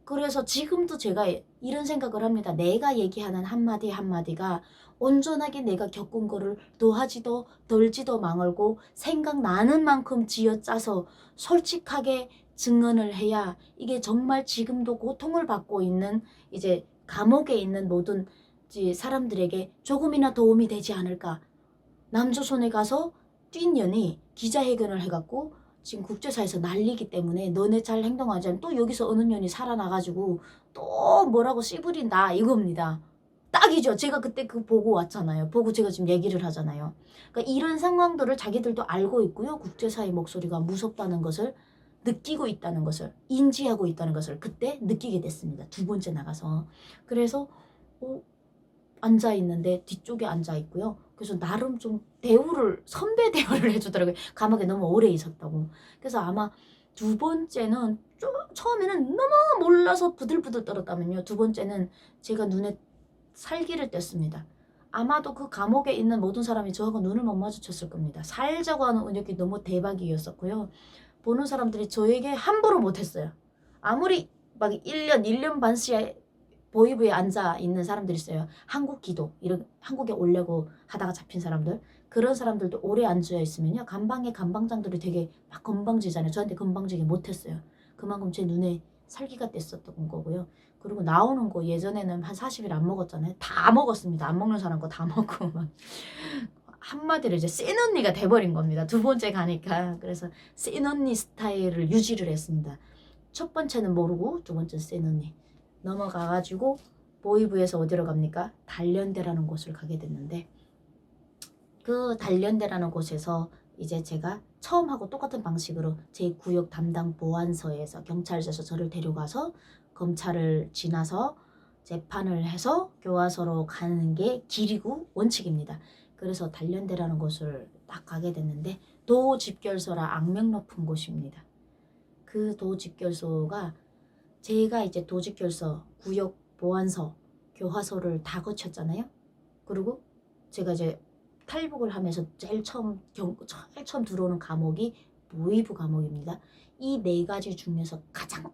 Speaker 1: 그래서 지금도 제가 이런 생각을 합니다. 내가 얘기하는 한마디 한마디가 온전하게 내가 겪은 거를 더하지도 덜지도 망하고 생각나는 만큼 쥐어짜서 솔직하게 증언을 해야 이게 정말 지금도 고통을 받고 있는 이제 감옥에 있는 모든 사람들에게 조금이나 도움이 되지 않을까. 남조선에 가서 뛴 년이 기자회견을 해갖고 지금 국제사회에서 난리기 때문에 너네 잘 행동하지 않으면 또 여기서 어느 년이 살아나가지고 또 뭐라고 씨부린다 이겁니다. 딱이죠. 제가 그때 그 보고 왔잖아요. 보고 제가 지금 얘기를 하잖아요. 그러니까 이런 상황들을 자기들도 알고 있고요. 국제사회 목소리가 무섭다는 것을 느끼고 있다는 것을 인지하고 있다는 것을 그때 느끼게 됐습니다. 두 번째 나가서. 그래서 앉아 있는데 뒤쪽에 앉아 있고요. 그래서 나름 좀 선배 대우를 해주더라고요. 감옥에 너무 오래 있었다고. 그래서 아마 두 번째는 처음에는 너무 몰라서 부들부들 떨었다면요. 두 번째는 제가 눈에 살기를 뗐습니다. 아마도 그 감옥에 있는 모든 사람이 저하고 눈을 못 마주쳤을 겁니다. 살자고 하는 은혁이 너무 대박이었었고요. 보는 사람들이 저에게 함부로 못했어요. 아무리 막 1년 반씩 보이부에 앉아 있는 사람들이 있어요. 한국 기도 이런 한국에 오려고 하다가 잡힌 사람들 그런 사람들도 오래 앉아 있으면요. 감방의 감방장들이 되게 막 건방지잖아요. 저한테 건방지게 못했어요. 그만큼 제 눈에 살기가 뗐었던 거고요. 그리고 나오는 거 예전에는 한 40일 안 먹었잖아요. 다 먹었습니다. 안 먹는 사람 거 다 먹고 막 한마디로 이제 센 언니가 돼버린 겁니다. 두 번째 가니까. 그래서 센 언니 스타일을 유지를 했습니다. 첫 번째는 모르고 두 번째는 센 언니. 넘어가가지고 보이부에서 어디로 갑니까? 단련대라는 곳을 가게 됐는데 그 단련대라는 곳에서 이제 제가 처음하고 똑같은 방식으로 제 구역 담당 보안서에서 경찰서에서 저를 데려가서 검찰을 지나서 재판을 해서 교화소로 가는 게 길이고 원칙입니다. 그래서 단련대라는 곳을 딱 가게 됐는데 도집결소라 악명 높은 곳입니다. 그 도집결소가 제가 이제 도집결소, 구역, 보안소, 교화소를 다 거쳤잖아요. 그리고 제가 이제 탈북을 하면서 제일 처음 들어오는 감옥이 모의부 감옥입니다. 이 네 가지 중에서 가장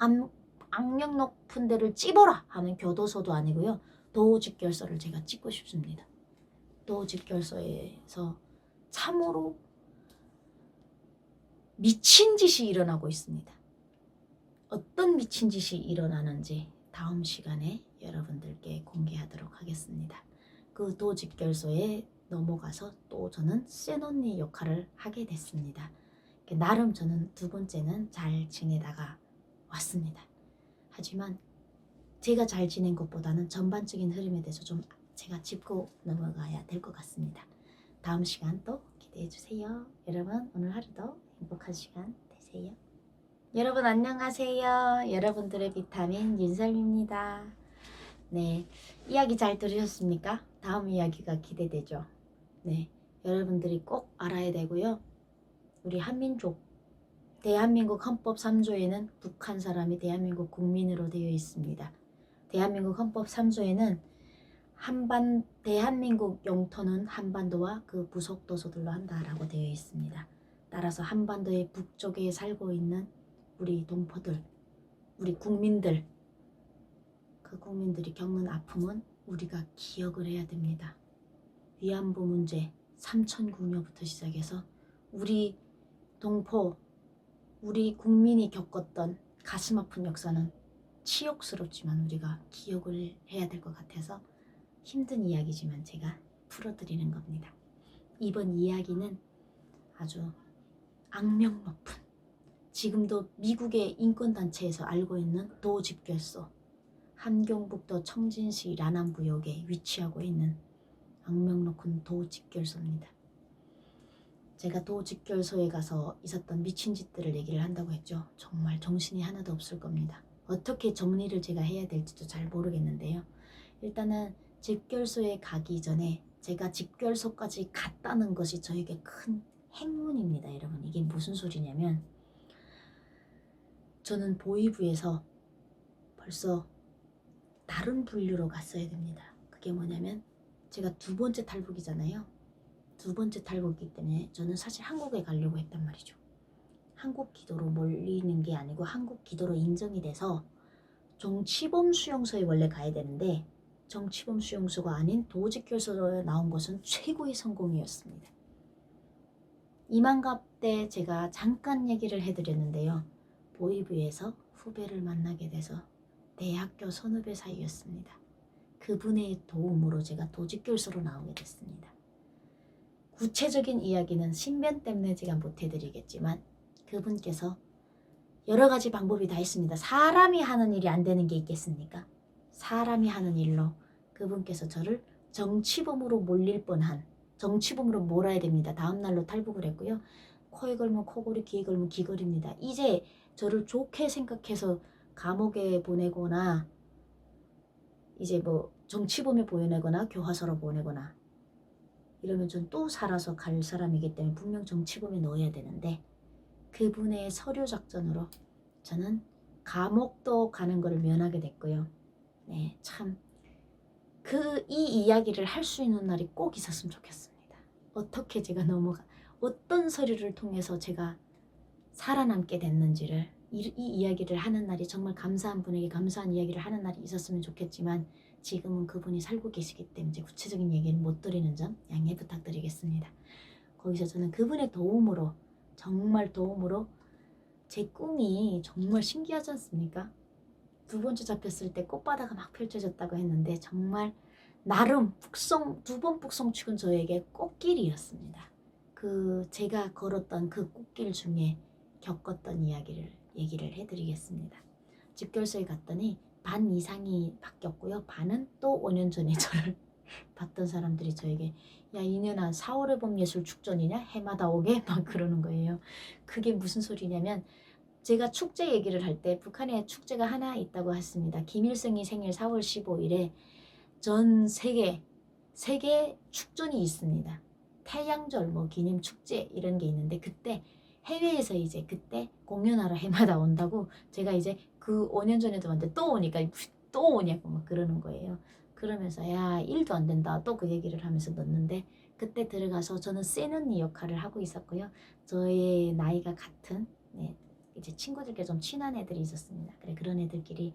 Speaker 1: 악명 높은 데를 찝어라 하면 교도소도 아니고요. 도집결소를 제가 찍고 싶습니다. 도집결소에서 참으로 미친 짓이 일어나고 있습니다. 어떤 미친 짓이 일어나는지 다음 시간에 여러분들께 공개하도록 하겠습니다. 그 도집결소에 넘어가서 또 저는 센언니 역할을 하게 됐습니다. 나름 저는 두 번째는 잘 지내다가 왔습니다. 하지만 제가 잘 지낸 것보다는 전반적인 흐름에 대해서 좀 제가 짚고 넘어가야 될 것 같습니다. 다음 시간 또 기대해 주세요. 여러분 오늘 하루도 행복한 시간 되세요. 여러분 안녕하세요. 여러분들의 비타민 윤설입니다. 네, 이야기 잘 들으셨습니까? 다음 이야기가 기대되죠. 네, 여러분들이 꼭 알아야 되고요. 우리 한민족, 대한민국 헌법 3조에는 북한 사람이 대한민국 국민으로 되어 있습니다. 대한민국 헌법 3조에는 대한민국 영토는 한반도와 그 부속 도서들로 한다라고 되어 있습니다. 따라서 한반도의 북쪽에 살고 있는 우리 동포들, 우리 국민들, 그 국민들이 겪는 아픔은 우리가 기억을 해야 됩니다. 위안부 문제 3,009년부터 시작해서 우리 동포, 우리 국민이 겪었던 가슴 아픈 역사는 치욕스럽지만 우리가 기억을 해야 될 것 같아서 힘든 이야기지만 제가 풀어드리는 겁니다. 이번 이야기는 아주 악명 높은, 지금도 미국의 인권단체에서 알고 있는 도집결소, 함경북도 청진시 라남구역에 위치하고 있는 악명 높은 도집결소입니다. 제가 도집결소에 가서 있었던 미친 짓들을 얘기를 한다고 했죠. 정말 정신이 하나도 없을 겁니다. 어떻게 정리를 제가 해야 될지도 잘 모르겠는데요. 일단은 집결소에 가기 전에 제가 집결소까지 갔다는 것이 저에게 큰 행운입니다. 여러분 이게 무슨 소리냐면 저는 보위부에서 벌써 다른 분류로 갔어야 됩니다. 그게 뭐냐면 제가 두 번째 탈북이잖아요. 두 번째 탈북이기 때문에 저는 사실 한국에 가려고 했단 말이죠. 한국 기도로 몰리는 게 아니고 한국 기도로 인정이 돼서 정치범 수용소에 원래 가야 되는데 정치범 수용소가 아닌 도집결소에 나온 것은 최고의 성공이었습니다. 이만갑 때 제가 잠깐 얘기를 해드렸는데요. 보위부에서 후배를 만나게 돼서 대학교 선후배 사이였습니다. 그분의 도움으로 제가 도집결소로 나오게 됐습니다. 구체적인 이야기는 신변 때문에 제가 못 해드리겠지만 그분께서 여러 가지 방법이 다 있습니다. 사람이 하는 일이 안 되는 게 있겠습니까? 사람이 하는 일로 그분께서 저를 정치범으로 몰릴 뻔한, 정치범으로 몰아야 됩니다. 다음 날로 탈북을 했고요. 코에 걸면 코골이, 귀에 걸면 귀걸입니다. 이제 저를 좋게 생각해서 감옥에 보내거나 이제 뭐 정치범에 보내거나 교화소로 보내거나 이러면 전 또 살아서 갈 사람이기 때문에 분명 정치범에 넣어야 되는데 그분의 서류 작전으로 저는 감옥도 가는 걸 면하게 됐고요. 네, 참 이 이야기를 할 수 있는 날이 꼭 있었으면 좋겠습니다. 어떻게 제가 어떤 서류를 통해서 제가 살아남게 됐는지를 이 이야기를 하는 날이 정말 감사한 분에게 감사한 이야기를 하는 날이 있었으면 좋겠지만 지금은 그분이 살고 계시기 때문에 구체적인 얘기는 못 드리는 점 양해 부탁드리겠습니다. 거기서 저는 그분의 도움으로 정말 도움으로 제 꿈이 정말 신기하지 않습니까? 두 번째 잡혔을 때 꽃바다가 막 펼쳐졌다고 했는데 정말 나름 두 번 북송축은 저에게 꽃길이었습니다. 제가 걸었던 그 꽃길 중에 겪었던 얘기를 해드리겠습니다. 집결소에 갔더니 반 이상이 바뀌었고요. 반은 또 5년 전에 저를 봤던 사람들이 저에게 야 이년아 4월의 봄 예술 축전이냐? 해마다 오게? 막 그러는 거예요. 그게 무슨 소리냐면 제가 축제 얘기를 할 때 북한에 축제가 하나 있다고 했습니다. 김일성이 생일 4월 15일에 전 세계 축전이 있습니다. 태양절 뭐 기념 축제 이런 게 있는데 그때 해외에서 이제 그때 공연하러 해마다 온다고 제가 이제 그 5년 전에도 왔는데 또 오니까 또 오냐고 막 그러는 거예요. 그러면서 야 일도 안 된다 또 그 얘기를 하면서 넣는데 그때 들어가서 저는 센 언니 역할을 하고 있었고요. 저의 나이가 같은 네, 이제 친구들께 좀 친한 애들이 있었습니다. 그래 그런 애들끼리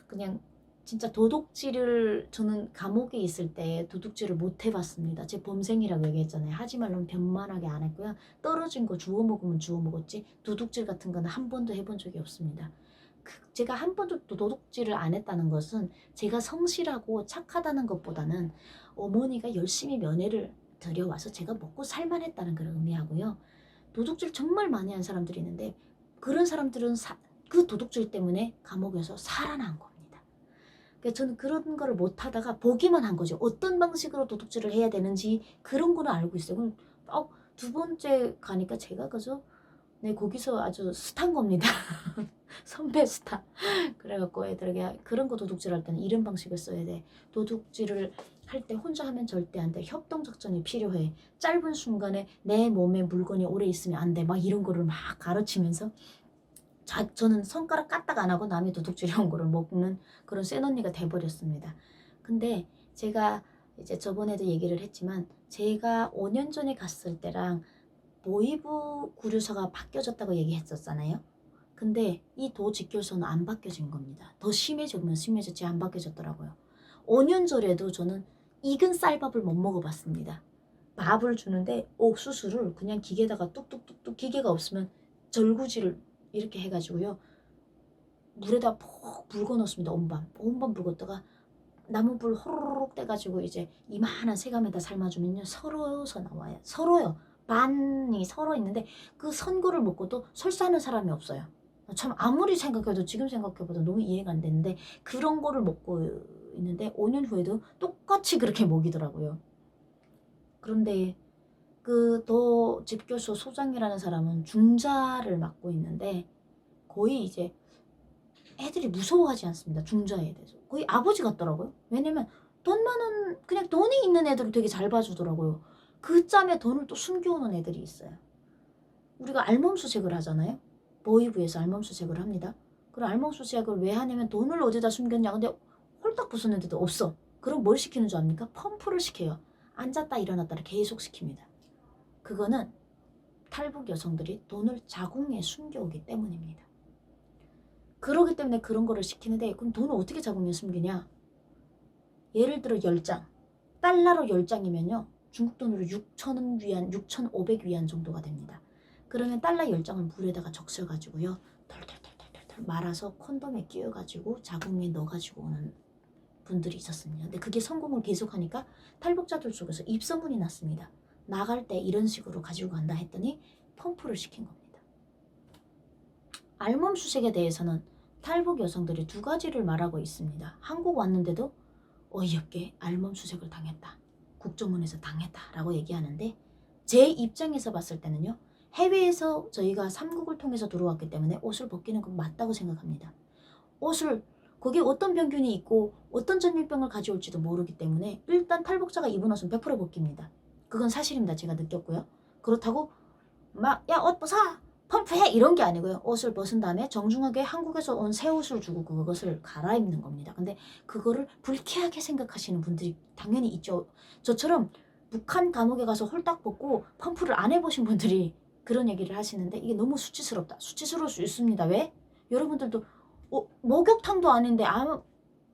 Speaker 1: 그냥 진짜 도둑질을 저는 감옥에 있을 때 도둑질을 못 해봤습니다. 제 범생이라고 얘기했잖아요. 하지 말라면 변만하게 안 했고요. 떨어진 거 주워 먹으면 주워 먹었지 도둑질 같은 거는 한 번도 해본 적이 없습니다. 제가 한 번도 도둑질을 안 했다는 것은 제가 성실하고 착하다는 것보다는 어머니가 열심히 면회를 들여와서 제가 먹고 살만했다는 걸 의미하고요. 도둑질 정말 많이 한 사람들이 있는데 그런 사람들은 그 도둑질 때문에 감옥에서 살아난 겁니다. 그러니까 저는 그런 거를 못하다가 보기만 한 거죠. 어떤 방식으로 도둑질을 해야 되는지 그런 거는 알고 있어요. 그럼 두 번째 가니까 제가 그저 네 거기서 아주 스타인 겁니다. 선배 스타. 그래갖고 애들에게 그런 거 도둑질할 때는 이런 방식을 써야 돼. 도둑질을 할 때 혼자 하면 절대 안 돼. 협동작전이 필요해. 짧은 순간에 내 몸에 물건이 오래 있으면 안 돼. 막 이런 거를 막 가르치면서 저는 손가락 까딱 안 하고 남이 도둑질해온 거를 먹는 그런 센 언니가 돼버렸습니다. 근데 제가 이제 저번에도 얘기를 했지만 제가 5년 전에 갔을 때랑 모의부 구류소가 바뀌어졌다고 얘기했었잖아요. 근데 이 도직결소는 안 바뀌어진 겁니다. 더 심해지면 심해졌지 안 바뀌어졌더라고요. 5년 전에도 저는 익은 쌀밥을 못 먹어봤습니다. 밥을 주는데 옥수수를 그냥 기계에다가 뚝뚝뚝뚝 기계가 없으면 절구지를 이렇게 해가지고요. 물에다 푹 불궈 넣습니다. 온밤 불궜다가 나무불 호로록 떼가지고 이제 이만한 새감에다 삶아주면요. 설어서 나와요. 설어요. 반이 설어 있는데 그 선거를 먹고도 설사하는 사람이 없어요. 참 아무리 생각해도 지금 생각해봐도 너무 이해가 안 되는데 그런 거를 먹고 있는데 5년 후에도 똑같이 그렇게 먹이더라고요. 그런데 그 도 집교소 소장이라는 사람은 중자를 맡고 있는데 거의 이제 애들이 무서워하지 않습니다. 중자에 대해서. 거의 아버지 같더라고요. 왜냐면 돈 많은 그냥 돈이 있는 애들을 되게 잘 봐주더라고요. 그 짬에 돈을 또 숨겨오는 애들이 있어요. 우리가 알몸수색을 하잖아요. 모의부에서 알몸수색을 합니다. 그럼 알몸수색을 왜 하냐면 돈을 어디다 숨겼냐. 근데 홀딱 부수는데도 없어. 그럼 뭘 시키는 줄 압니까? 펌프를 시켜요. 앉았다 일어났다를 계속 시킵니다. 그거는 탈북 여성들이 돈을 자궁에 숨겨오기 때문입니다. 그러기 때문에 그런 거를 시키는데 그럼 돈을 어떻게 자궁에 숨기냐? 예를 들어 10장. 달러로 10장이면요. 중국 돈으로 6,000위안, 6,500위안 정도가 됩니다. 그러면 달러 10장을 물에다가 적셔가지고요. 털털털털털 말아서 콘돔에 끼워가지고 자궁에 넣어가지고 오는 분들이 있었습니다. 근데 그게 성공을 계속하니까 탈북자들 속에서 입소문이 났습니다. 나갈 때 이런 식으로 가지고 간다 했더니 펌프를 시킨 겁니다. 알몸 수색에 대해서는 탈북 여성들이 두 가지를 말하고 있습니다. 한국 왔는데도 어이없게 알몸 수색을 당했다. 국정원에서 당했다라고 얘기하는데 제 입장에서 봤을 때는요. 해외에서 저희가 삼국을 통해서 들어왔기 때문에 옷을 벗기는 건 맞다고 생각합니다. 옷을 거기에 어떤 병균이 있고 어떤 전염병을 가져올지도 모르기 때문에 일단 탈북자가 입은 옷은 100% 벗깁니다. 그건 사실입니다. 제가 느꼈고요. 그렇다고 막 야 옷 벗어! 펌프해! 이런 게 아니고요. 옷을 벗은 다음에 정중하게 한국에서 온 새 옷을 주고 그것을 갈아입는 겁니다. 근데 그거를 불쾌하게 생각하시는 분들이 당연히 있죠. 저처럼 북한 감옥에 가서 홀딱 벗고 펌프를 안 해보신 분들이 그런 얘기를 하시는데 이게 너무 수치스럽다. 수치스러울 수 있습니다. 왜? 여러분들도 목욕탕도 아닌데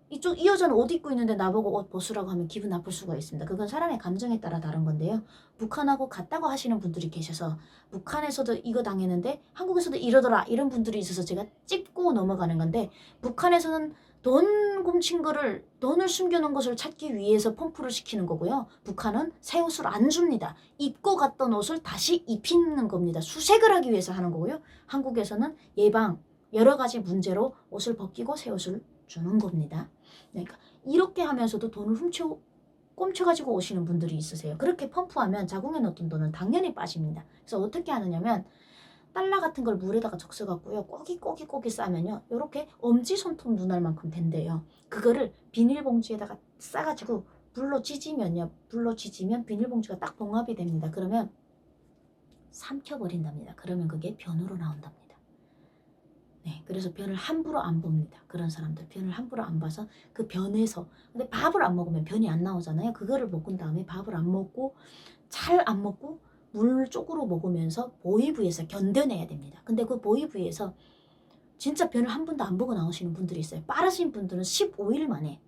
Speaker 1: 이 여자는 옷 입고 있는데 나보고 옷 벗으라고 하면 기분 나쁠 수가 있습니다. 그건 사람의 감정에 따라 다른 건데요. 북한하고 같다고 하시는 분들이 계셔서 북한에서도 이거 당했는데 한국에서도 이러더라 이런 분들이 있어서 제가 찝고 넘어가는 건데 북한에서는 돈 훔친 거를 돈을 숨겨놓은 것을 찾기 위해서 펌프를 시키는 거고요. 북한은 새 옷을 안 줍니다. 입고 갔던 옷을 다시 입히는 겁니다. 수색을 하기 위해서 하는 거고요. 한국에서는 예방 여러 가지 문제로 옷을 벗기고 새 옷을 주는 겁니다. 그러니까 이렇게 하면서도 돈을 꼼쳐가지고 오시는 분들이 있으세요. 그렇게 펌프하면 자궁에 넣었던 돈은 당연히 빠집니다. 그래서 어떻게 하느냐면 달러 같은 걸 물에다가 적셔갖고요. 꼬기 싸면요. 요렇게 엄지손톱 눈알만큼 된대요. 그거를 비닐봉지에다가 싸가지고 불로 지지면요. 불로 지지면 비닐봉지가 딱 봉합이 됩니다. 그러면 삼켜버린답니다. 그러면 그게 변으로 나온답니다. 네, 그래서 변을 함부로 안 봅니다. 그런 사람들 변을 함부로 안 봐서 그 변에서 근데 밥을 안 먹으면 변이 안 나오잖아요. 그거를 먹은 다음에 밥을 안 먹고 잘 안 먹고 물 쪽으로 먹으면서 보이 부위에서 견뎌내야 됩니다. 근데 그 보이 부위에서 진짜 변을 한 번도 안 보고 나오시는 분들이 있어요. 빠르신 분들은 15일 만에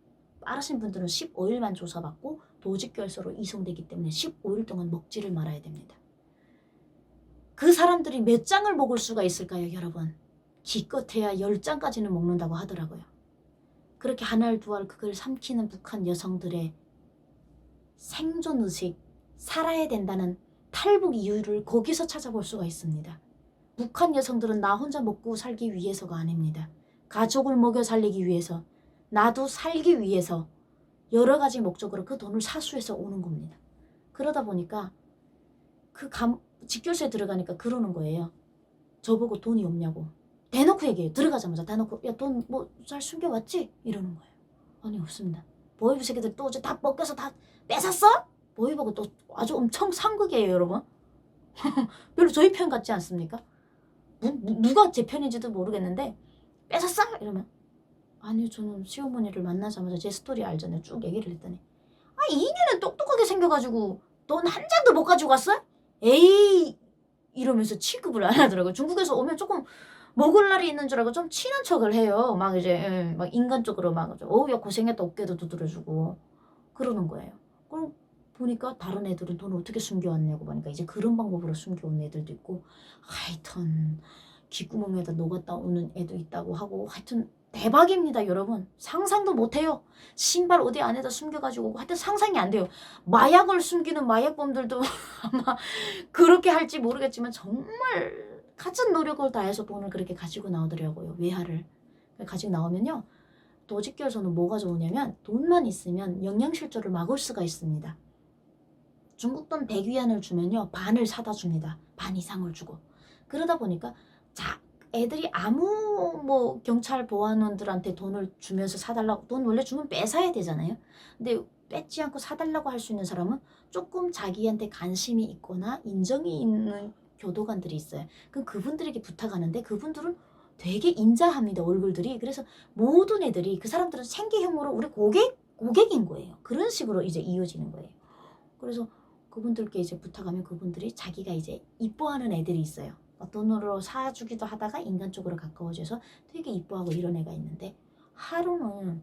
Speaker 1: 빠르신 분들은 15일만 조사받고 도직결소로 이송되기 때문에 15일 동안 먹지를 말아야 됩니다. 그 사람들이 몇 장을 먹을 수가 있을까요, 여러분? 기껏해야 10장까지는 먹는다고 하더라고요. 그렇게 한 알 두 알 그걸 삼키는 북한 여성들의 생존의식, 살아야 된다는 탈북 이유를 거기서 찾아볼 수가 있습니다. 북한 여성들은 나 혼자 먹고 살기 위해서가 아닙니다. 가족을 먹여 살리기 위해서, 나도 살기 위해서 여러 가지 목적으로 그 돈을 사수해서 오는 겁니다. 그러다 보니까 직결소에 들어가니까 그러는 거예요. 저보고 돈이 없냐고. 대놓고 얘기해요. 들어가자마자 대놓고 야 돈 뭐 잘 숨겨왔지? 이러는 거예요. 아니 없습니다. 보이브 새끼들 또 이제 다 벗겨서 다 뺏었어? 보이브가 또 아주 엄청 상극이에요 여러분. 별로 저희 편 같지 않습니까? 누가 제 편인지도 모르겠는데 뺏었어? 이러면 아니요 저는 시어머니를 만나자마자 제 스토리 알잖아요. 쭉 얘기를 했더니 아 이년은 똑똑하게 생겨가지고 돈 한 장도 못 가지고 왔어? 에이 이러면서 취급을 안 하더라고요. 중국에서 오면 조금 먹을 날이 있는 줄 알고 좀 친한 척을 해요. 막 이제 막 인간적으로 막 어우 야 고생했다 어깨도 두드려주고 그러는 거예요. 그럼 보니까 다른 애들은 돈을 어떻게 숨겨왔냐고 보니까 이제 그런 방법으로 숨겨온 애들도 있고 하여튼 귓구멍에다 녹았다 오는 애도 있다고 하고 하여튼 대박입니다 여러분. 상상도 못해요. 신발 어디 안에다 숨겨가지고 하여튼 상상이 안 돼요. 마약을 숨기는 마약범들도 아마 그렇게 할지 모르겠지만 정말 갖은 노력을 다해서 돈을 그렇게 가지고 나오더라고요. 외화를 가지고 나오면요. 도직결소는 뭐가 좋으냐면 돈만 있으면 영양실조를 막을 수가 있습니다. 중국 돈 100위안을 주면요. 반을 사다 줍니다. 반 이상을 주고. 그러다 보니까 애들이 아무 뭐 경찰 보안원들한테 돈을 주면서 사달라고 돈 원래 주면 뺏어야 되잖아요. 근데 뺏지 않고 사달라고 할 수 있는 사람은 조금 자기한테 관심이 있거나 인정이 있는 교도관들이 있어요. 그럼 그분들에게 부탁하는데 그분들은 되게 인자합니다. 얼굴들이. 그래서 모든 애들이 그 사람들은 생계형으로 우리 고객인 거예요. 그런 식으로 이제 이어지는 거예요. 그래서 그분들께 이제 부탁하면 그분들이 자기가 이제 이뻐하는 애들이 있어요. 돈으로 사주기도 하다가 인간적으로 가까워져서 되게 이뻐하고 이런 애가 있는데 하루는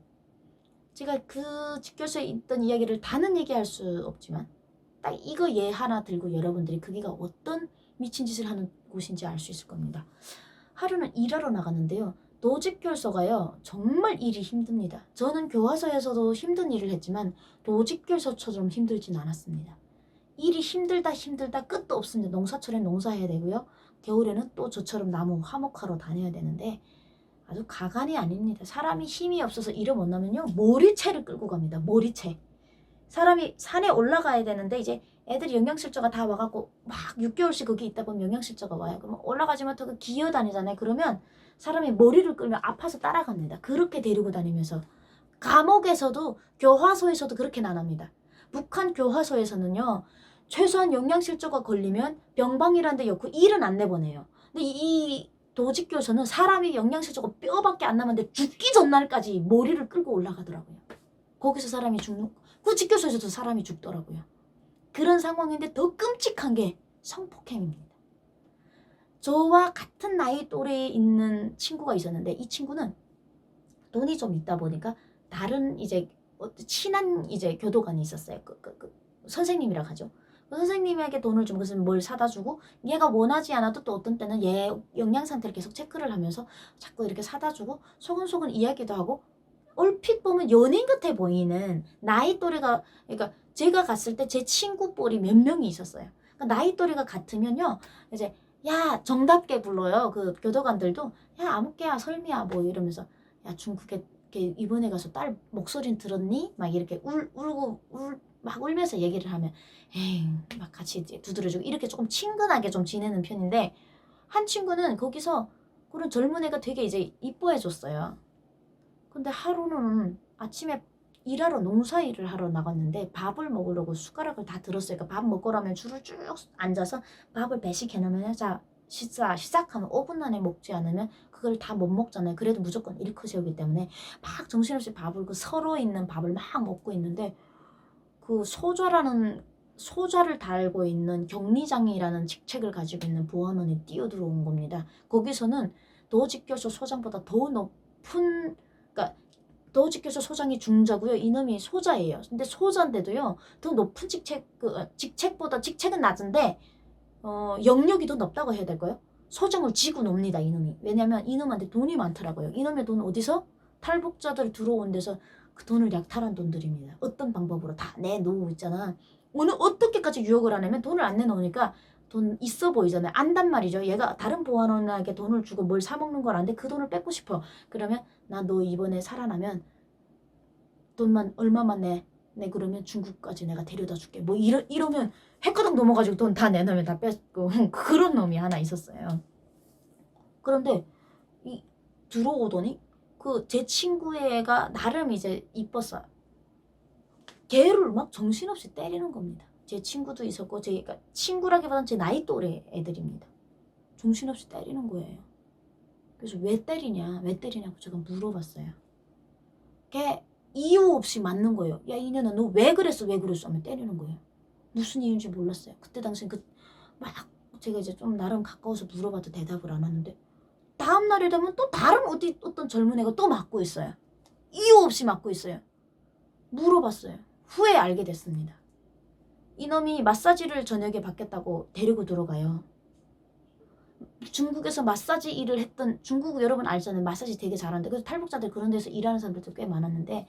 Speaker 1: 제가 그 직결소에 있던 이야기를 다는 얘기할 수 없지만 딱 이거 얘 하나 들고 여러분들이 거기가 어떤 미친 짓을 하는 곳인지 알 수 있을 겁니다. 하루는 일하러 나갔는데요. 도직결소가요. 정말 일이 힘듭니다. 저는 교화소에서도 힘든 일을 했지만 도직결소처럼 힘들진 않았습니다. 일이 힘들다 끝도 없습니다. 농사철엔 농사해야 되고요. 겨울에는 또 저처럼 나무 화목하러 다녀야 되는데 아주 가관이 아닙니다. 사람이 힘이 없어서 일을 못 나면요. 모리채를 끌고 갑니다. 모리채. 사람이 산에 올라가야 되는데 이제 애들이 영양실조가 다 와갖고 막 6개월씩 거기 있다 보면 영양실조가 와요. 그러면 올라가지만 또 기어다니잖아요. 그러면 사람이 머리를 끌면 아파서 따라갑니다. 그렇게 데리고 다니면서 감옥에서도 교화소에서도 그렇게 나갑니다. 북한 교화소에서는요. 최소한 영양실조가 걸리면 병방이라는 데 엮고 일은 안 내보내요. 근데 이 도직교서는 사람이 영양실조가 뼈밖에 안 남았는데 죽기 전날까지 머리를 끌고 올라가더라고요. 거기서 사람이 죽는 그 직교소에서도 사람이 죽더라고요. 그런 상황인데 더 끔찍한 게 성폭행입니다. 저와 같은 나이 또래에 있는 친구가 있었는데 이 친구는 돈이 좀 있다 보니까 다른 이제 친한 이제 교도관이 있었어요. 선생님이라 하죠. 그 선생님에게 돈을 주면 그것은 뭘 사다 주고 얘가 원하지 않아도 또 어떤 때는 얘 영양 상태를 계속 체크를 하면서 자꾸 이렇게 사다 주고 소근소근 이야기도 하고 얼핏 보면 연예인 같아 보이는 나이 또래가 그러니까 제가 갔을 때 제 친구 뻘이 몇 명이 있었어요. 그러니까 나이 또래가 같으면요 이제 야 정답게 불러요. 그 교도관들도 야 아무개야 설미야 뭐 이러면서 야 중국에 이번에 가서 딸 목소리는 들었니? 막 이렇게 막 울면서 얘기를 하면 에이 막 같이 두드려주고 이렇게 조금 친근하게 좀 지내는 편인데 한 친구는 거기서 그런 젊은 애가 되게 이제 이뻐해줬어요. 근데 하루는 아침에 일하러 농사일을 하러 나갔는데 밥을 먹으려고 숟가락을 다 들었어요. 그러니까 밥 먹으라면 줄을 쭉 앉아서 밥을 배식해놓으면 자 시작하면 5분 안에 먹지 않으면 그걸 다 못 먹잖아요. 그래도 무조건 일컷이오기 때문에 막 정신없이 밥을 그 서로 있는 밥을 막 먹고 있는데 그 소좌를 달고 있는 격리장이라는 직책을 가지고 있는 보안원이 뛰어들어온 겁니다. 거기서는 도직교소 소장보다 더 높은, 그러니까 도직교소 소장이 중자고요. 이놈이 소자예요. 근데 소자인데도요, 더 높은 직책보다 직책은 낮은데 영역이 더 높다고 해야 될까요? 소장을 쥐고 놉니다, 이놈이. 왜냐면 이놈한테 돈이 많더라고요. 이놈의 돈 어디서? 탈북자들 들어온 데서 그 돈을 약탈한 돈들입니다. 어떤 방법으로 다 내놓고 있잖아. 오늘 어떻게까지 유혹을 하냐면 돈을 안 내놓으니까 돈 있어 보이잖아요. 안단 말이죠. 얘가 다른 보안원에게 돈을 주고 뭘 사먹는 걸 아는데 그 돈을 뺏고 싶어. 그러면 나 너 이번에 살아나면 돈만 얼마만 내 그러면 중국까지 내가 데려다 줄게. 뭐 이러면 핵가닥 넘어가지고 돈 다 내놓으면 다 뺏고 그런 놈이 하나 있었어요. 그런데 들어오더니 그 제 친구의 애가 나름 이제 이뻤어요. 걔를 막 정신없이 때리는 겁니다. 제 친구도 있었고 그러니까 친구라기보다는 제 나이 또래 애들입니다. 정신없이 때리는 거예요. 그래서 왜 때리냐고 제가 물어봤어요. 걔 이유 없이 맞는 거예요. 야 이년아 너 왜 그랬어 하면 때리는 거예요. 무슨 이유인지 몰랐어요. 그때 당시 막 제가 이제 좀 나름 가까워서 물어봐도 대답을 안 하는데 다음 날이 되면 또 다른 어떤 젊은 애가 또 맞고 있어요. 이유 없이 맞고 있어요. 물어봤어요. 후에 알게 됐습니다. 이놈이 마사지를 저녁에 받겠다고 데리고 들어가요. 중국에서 마사지 일을 했던, 중국 여러분 알잖아요. 마사지 되게 잘하는데 그래서 탈북자들 그런 데서 일하는 사람들도 꽤 많았는데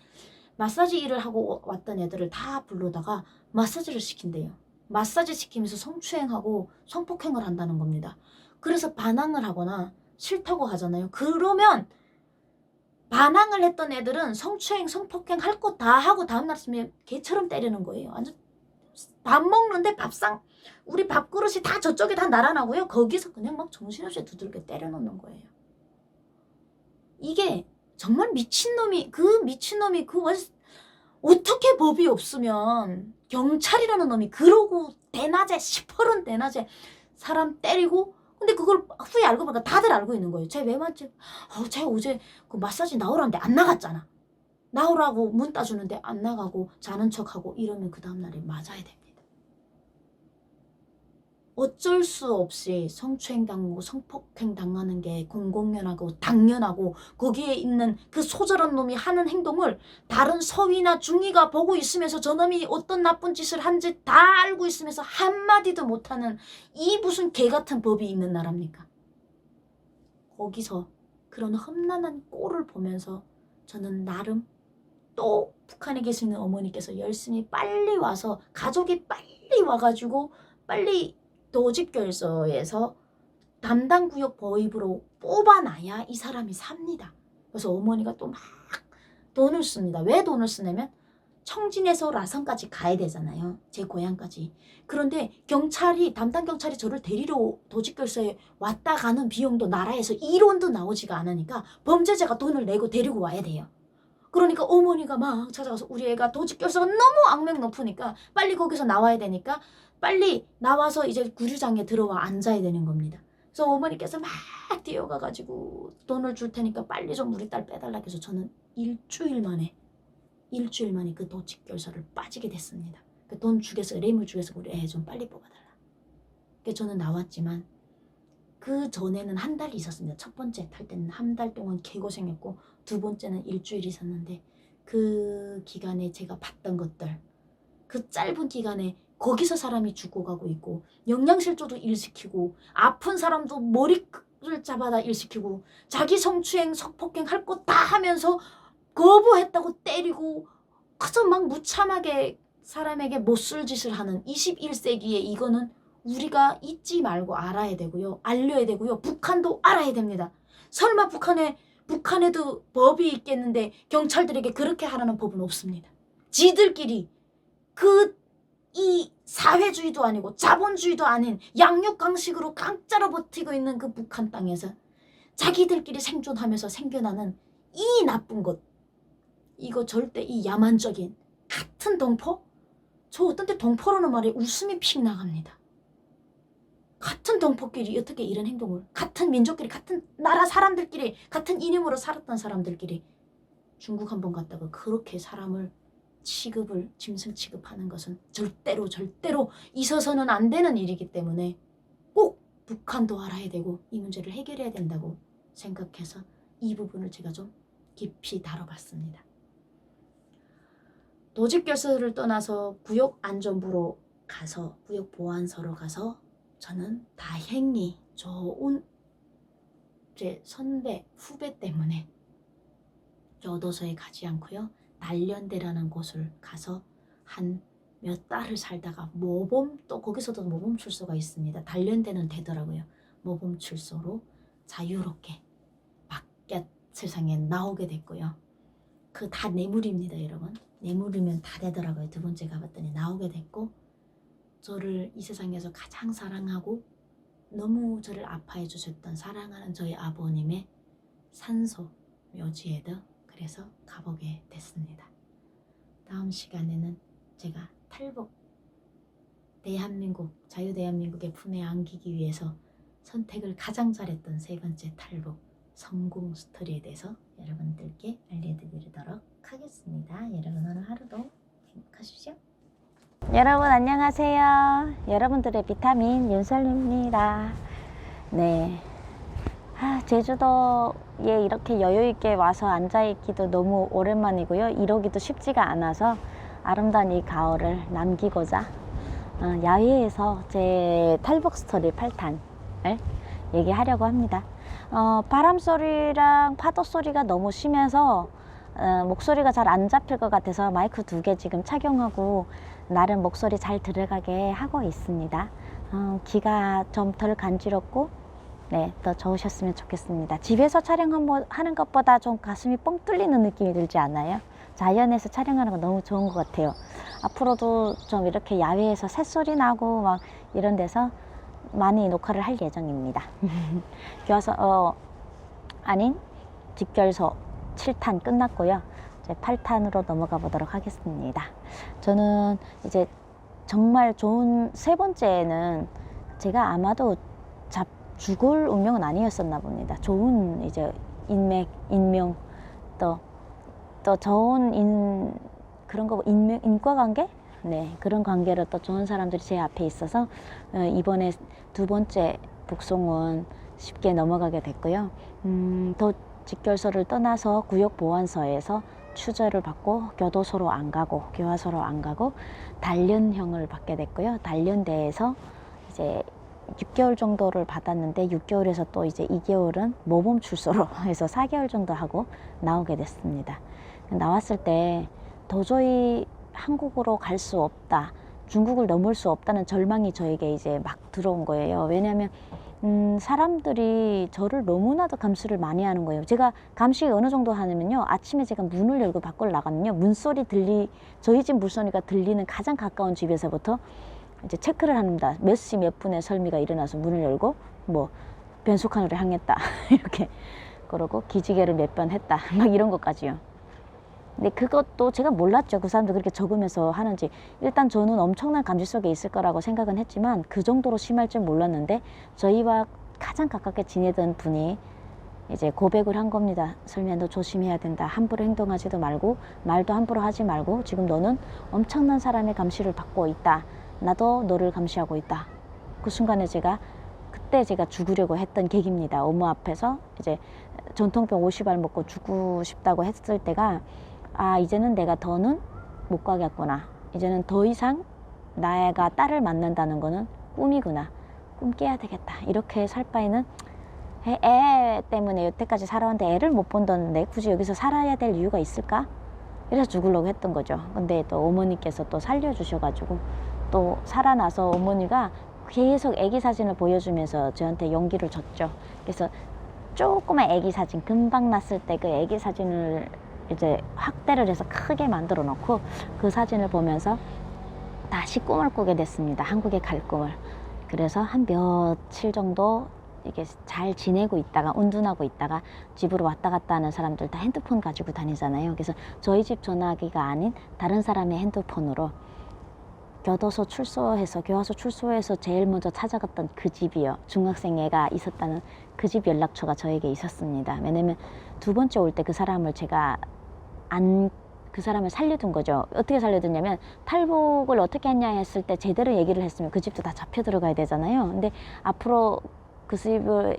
Speaker 1: 마사지 일을 하고 왔던 애들을 다 불러다가 마사지를 시킨대요. 마사지 시키면서 성추행하고 성폭행을 한다는 겁니다. 그래서 반항을 하거나 싫다고 하잖아요. 그러면 반항을 했던 애들은 성추행, 성폭행 할 거 다 하고 다음날 아침에 개처럼 때리는 거예요. 완전 밥 먹는데 우리 밥그릇이 다 저쪽에 다 날아나고요. 거기서 그냥 막 정신없이 두들겨 때려놓는 거예요. 이게 정말 미친놈이 어떻게 법이 없으면 경찰이라는 놈이 그러고 대낮에 시퍼런 대낮에 사람 때리고 근데 그걸 후에 알고 보니까 다들 알고 있는 거예요. 쟤 왜 맞지? 쟤 어제 그 마사지 나오라는데 안 나갔잖아. 나오라고 문 따주는데 안 나가고 자는 척하고 이러면 그 다음날에 맞아야 됩니다. 어쩔 수 없이 성추행 당하고 성폭행 당하는 게 공공연하고 당연하고 거기에 있는 그 소절한 놈이 하는 행동을 다른 서위나 중위가 보고 있으면서 저놈이 어떤 나쁜 짓을 한지 다 알고 있으면서 한마디도 못하는 이 무슨 개같은 법이 있는 나라입니까? 거기서 그런 험난한 꼴을 보면서 저는 나름 또 북한에 계시는 어머니께서 열심히 빨리 와서 가족이 빨리 와가지고 빨리 도직결서에서 담당 구역 보입으로 뽑아놔야 이 사람이 삽니다. 그래서 어머니가 또 막 돈을 씁니다. 왜 돈을 쓰냐면 청진에서 라산까지 가야 되잖아요. 제 고향까지. 그런데 담당 경찰이 저를 데리러 도직결서에 왔다 가는 비용도 나라에서 1원도 나오지가 않으니까 범죄자가 돈을 내고 데리고 와야 돼요. 그러니까 어머니가 막 찾아가서 우리 애가 도직결서가 너무 악명 높으니까 빨리 거기서 나와야 되니까 빨리 나와서 이제 구류장에 들어와 앉아야 되는 겁니다. 그래서 어머니께서 막 뛰어가가지고 돈을 줄 테니까 빨리 좀 우리 딸 빼달라 해서 저는 일주일 만에 그 도직결서를 빠지게 됐습니다. 그 돈 주겠어, 뇌물 주겠어 우리 애 좀 빨리 뽑아달라. 그래서 저는 나왔지만 그 전에는 한 달이 있었습니다. 첫 번째 탈 때는 한 달 동안 개고생했고 두 번째는 일주일 있었는데 그 기간에 제가 봤던 것들 그 짧은 기간에 거기서 사람이 죽어가고 있고 영양실조도 일시키고 아픈 사람도 머리를 잡아다 일시키고 자기 성추행 성폭행 할 거 다 하면서 거부했다고 때리고 그저 막 무참하게 사람에게 못쓸 짓을 하는 21세기에 이거는 우리가 잊지 말고 알아야 되고요. 알려야 되고요. 북한도 알아야 됩니다. 설마 북한에도 법이 있겠는데 경찰들에게 그렇게 하라는 법은 없습니다. 지들끼리 그 이 사회주의도 아니고 자본주의도 아닌 양육강식으로 강짜로 버티고 있는 그 북한 땅에서 자기들끼리 생존하면서 생겨나는 이 나쁜 것, 이거 절대 이 야만적인 같은 동포? 저 어떤 때 동포라는 말에 웃음이 픽 나갑니다. 같은 동포끼리 어떻게 이런 행동을, 같은 민족끼리, 같은 나라 사람들끼리, 같은 이념으로 살았던 사람들끼리 중국 한번 갔다가 그렇게 사람을 짐승 취급하는 것은 절대로 있어서는 안 되는 일이기 때문에 꼭 북한도 알아야 되고 이 문제를 해결해야 된다고 생각해서 이 부분을 제가 좀 깊이 다뤄봤습니다. 도집결서를 떠나서 구역안전부로 가서, 구역보안서로 가서 저는 다행히 좋은 제 선배, 후배 때문에 교도소에 가지 않고요. 단련대라는 곳을 가서 한 몇 달을 살다가 모범, 또 거기서도 모범 출소가 있습니다. 단련대는 되더라고요. 모범 출소로 자유롭게 밖에 세상에 나오게 됐고요. 그 다 뇌물입니다, 여러분. 뇌물이면 다 되더라고요. 두 번째 가봤더니 나오게 됐고, 저를 이 세상에서 가장 사랑하고 너무 저를 아파해 주셨던 사랑하는 저희 아버님의 산소 묘지에도 그래서 가보게 됐습니다. 다음 시간에는 제가 탈북, 대한민국, 자유대한민국의 품에 안기기 위해서 선택을 가장 잘했던 세 번째 탈북 성공 스토리에 대해서 여러분들께 알려드리도록 하겠습니다. 여러분 오늘 하루도 행복하십시오. 여러분 안녕하세요. 여러분들의 비타민 윤설입니다. 네, 제주도에 이렇게 여유있게 와서 앉아있기도 너무 오랜만이고요. 이러기도 쉽지가 않아서 아름다운 이 가을을 남기고자 야외에서 제 탈북 스토리 8탄을 얘기하려고 합니다. 바람 소리랑 파도 소리가 너무 심해서 목소리가 잘 안 잡힐 것 같아서 마이크 2개 지금 착용하고 나름 목소리 잘 들어가게 하고 있습니다. 귀가 좀 덜 간지럽고 네, 더 좋으셨으면 좋겠습니다. 집에서 촬영하는 것보다 좀 가슴이 뻥 뚫리는 느낌이 들지 않아요? 자연에서 촬영하는 거 너무 좋은 것 같아요. 앞으로도 좀 이렇게 야외에서 새소리 나고 막 이런 데서 많이 녹화를 할 예정입니다. 교화소 아닌 집결소 7탄 끝났고요. 이제 8탄으로 넘어가 보도록 하겠습니다. 저는 이제 정말 좋은 세 번째는 제가 아마도 죽을 운명은 아니었었나 봅니다. 좋은 이제 인명 또 좋은 그런 거 인과관계? 네, 그런 관계로 또 좋은 사람들이 제 앞에 있어서 이번에 두 번째 북송은 쉽게 넘어가게 됐고요. 또 직결소를 떠나서 구역보안서에서 추저를 받고 교도소로 안 가고 교화소로 안 가고 단련형을 받게 됐고요. 단련대에서 이제 6개월 정도를 받았는데 6개월에서 또 이제 2개월은 모범 출소로 해서 4개월 정도 하고 나오게 됐습니다. 나왔을 때 도저히 한국으로 갈 수 없다, 중국을 넘을 수 없다는 절망이 저에게 이제 막 들어온 거예요. 왜냐하면 사람들이 저를 너무나도 감시를 많이 하는 거예요. 제가 감시 어느 정도 하냐면요, 아침에 제가 문을 열고 밖을 나가면요, 문소리 저희 집 물소리가 들리는 가장 가까운 집에서부터 이제 체크를 합니다. 몇 시 몇 분에 설미가 일어나서 문을 열고 뭐 변속하늘을 향했다 이렇게, 그러고 기지개를 몇 번 했다 막 이런 것까지요. 근데 그것도 제가 몰랐죠. 그 사람들 그렇게 적으면서 하는지. 일단 저는 엄청난 감시 속에 있을 거라고 생각은 했지만 그 정도로 심할 줄 몰랐는데, 저희와 가장 가깝게 지내던 분이 이제 고백을 한 겁니다. 설미야, 너 조심해야 된다. 함부로 행동하지도 말고 말도 함부로 하지 말고 지금 너는 엄청난 사람의 감시를 받고 있다. 나도 너를 감시하고 있다. 그 순간에 그때 제가 죽으려고 했던 계기입니다. 어머 앞에서 이제 전통병 50알 먹고 죽고 싶다고 했을 때가, 이제는 내가 더는 못 가겠구나. 이제는 더 이상 나가 딸을 만난다는 거는 꿈이구나. 꿈 깨야 되겠다. 이렇게 살 바에는 애 때문에 여태까지 살아왔는데 애를 못 본다는데 굳이 여기서 살아야 될 이유가 있을까? 이래서 죽으려고 했던 거죠. 근데 또 어머니께서 또 살려주셔가지고 또 살아나서 어머니가 계속 아기 사진을 보여주면서 저한테 용기를 줬죠. 그래서 조그만 아기 사진, 금방 났을 때 그 아기 사진을 이제 확대를 해서 크게 만들어 놓고 그 사진을 보면서
Speaker 2: 다시 꿈을 꾸게 됐습니다. 한국에 갈 꿈을. 그래서 한 며칠 정도 이게 잘 지내고 있다가 운둔하고 있다가 집으로 왔다 갔다 하는 사람들 다 핸드폰 가지고 다니잖아요. 그래서 저희 집 전화기가 아닌 다른 사람의 핸드폰으로 교화소 출소해서 제일 먼저 찾아갔던 그 집이요. 중학생 애가 있었다는 그 집 연락처가 저에게 있었습니다. 왜냐면 두 번째 올 때 그 사람을 제가 그 사람을 살려둔 거죠. 어떻게 살려뒀냐면 탈북을 어떻게 했냐 했을 때 제대로 얘기를 했으면 그 집도 다 잡혀 들어가야 되잖아요. 근데 앞으로 그 집을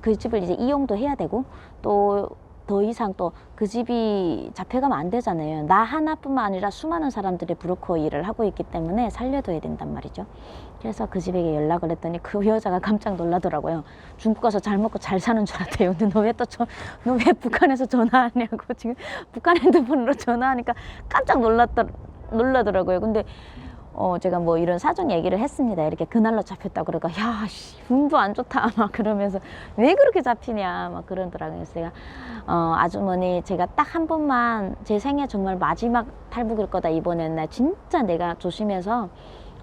Speaker 2: 그 집을 이제 이용도 해야 되고 또 더 이상 또 그 집이 잡혀가면 안 되잖아요. 나 하나뿐만 아니라 수많은 사람들이 브로커 일을 하고 있기 때문에 살려둬야 된단 말이죠. 그래서 그 집에게 연락을 했더니 그 여자가 깜짝 놀라더라고요. 중국 가서 잘 먹고 잘 사는 줄 알았대요. 근데 너 왜 북한에서 전화하냐고 지금 북한 핸드폰으로 전화하니까 깜짝 놀라더라고요. 근데 제가 뭐 이런 사정 얘기를 했습니다. 이렇게 그날로 잡혔다 그러니까 야, 운도 안 좋다 막 그러면서 왜 그렇게 잡히냐 막 그러더라고요. 그래서 제가 아주머니 제가 딱 한 번만 제 생애 정말 마지막 탈북일 거다 이번에는 나 진짜 내가 조심해서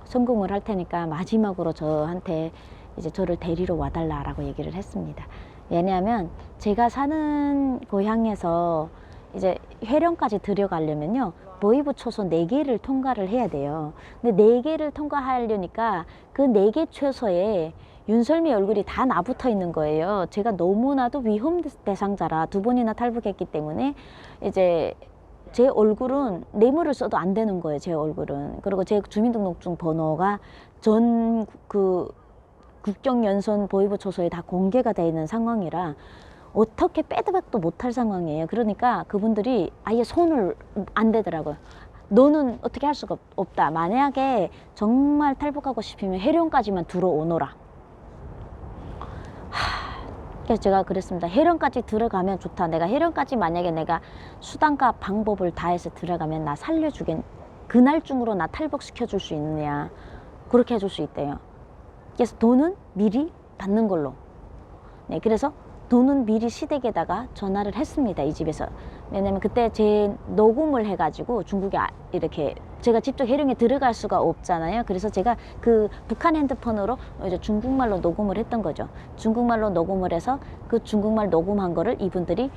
Speaker 2: 성공을 할 테니까 마지막으로 저한테 이제 저를 데리러 와달라라고 얘기를 했습니다. 왜냐하면 제가 사는 고향에서 이제 회령까지 들어가려면요 보이부 초소 4개를 통과를 해야 돼요. 근데 4개를 통과하려니까 그 4개 최소에 윤설미 얼굴이 다 나붙어 있는 거예요. 제가 너무나도 위험 대상자라 2번이나 탈북했기 때문에 이제 제 얼굴은 뇌물을 써도 안 되는 거예요. 제 얼굴은. 그리고 제 주민등록증 번호가 전 그 국경연선 보이부 초소에 다 공개가 되어 있는 상황이라 어떻게 빼드박도 못할 상황이에요. 그러니까 그분들이 아예 손을 안 대더라고요. 너는 어떻게 할 수가 없다. 만약에 정말 탈북하고 싶으면 해령까지만 들어오너라. 그래서 제가 그랬습니다. 해령까지 들어가면 좋다. 내가 해령까지 만약에 내가 수단과 방법을 다해서 들어가면 나 살려주겠. 그날 중으로 나 탈북시켜 줄 수 있느냐. 그렇게 해줄 수 있대요. 그래서 돈은 미리 받는 걸로. 네, 그래서 돈은 미리 시댁에다가 전화를 했습니다. 이 집에서. 왜냐면 그때 제 녹음을 해가지고 중국에 이렇게 제가 직접 해령에 들어갈 수가 없잖아요. 그래서 제가 그 북한 핸드폰으로 이제 중국말로 녹음을 했던 거죠. 중국말로 녹음을 해서 그 중국말 녹음한 거를 이분들이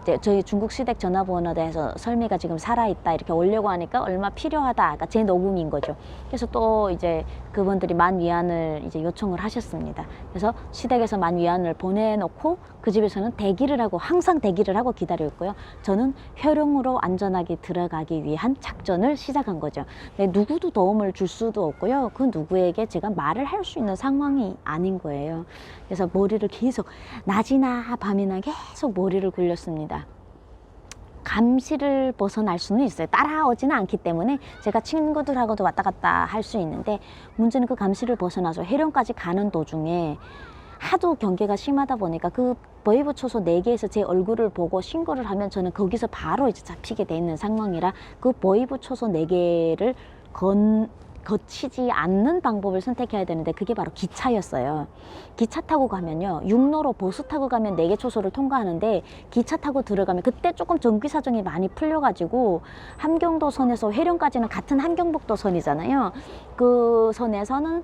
Speaker 2: 이제 저희 중국 시댁 전화번호에 해서 설미가 지금 살아있다 이렇게 오려고 하니까 얼마 필요하다. 그러니까 제 녹음인 거죠. 그래서 또 이제 그분들이 10,000위안을 이제 요청을 하셨습니다. 그래서 시댁에서 10,000위안을 보내놓고 그 집에서는 대기를 하고 항상 대기를 하고 기다려 있고요. 저는 회령으로 안전하게 들어가기 위한 작전을 시작한 거죠. 근데 누구도 도움을 줄 수도 없고요. 그 누구에게 제가 말을 할 수 있는 상황이 아닌 거예요. 그래서 머리를 계속 낮이나 밤이나 계속 머리를 굴렸습니다. 감시를 벗어날 수는 있어요. 따라오지는 않기 때문에 제가 친구들하고도 왔다 갔다 할 수 있는데 문제는 그 감시를 벗어나서 해령까지 가는 도중에 하도 경계가 심하다 보니까 그 보이부 초소 4개에서 제 얼굴을 보고 신고를 하면 저는 거기서 바로 이제 잡히게 돼 있는 상황이라 그 보이부 초소 4개를 거치지 않는 방법을 선택해야 되는데 그게 바로 기차였어요. 기차 타고 가면요 6로로 보수 타고 가면 4개 초소를 통과하는데 기차 타고 들어가면 그때 조금 정비 사정이 많이 풀려가지고 함경도 선에서 회령까지는 같은 함경북도 선이잖아요. 그 선에서는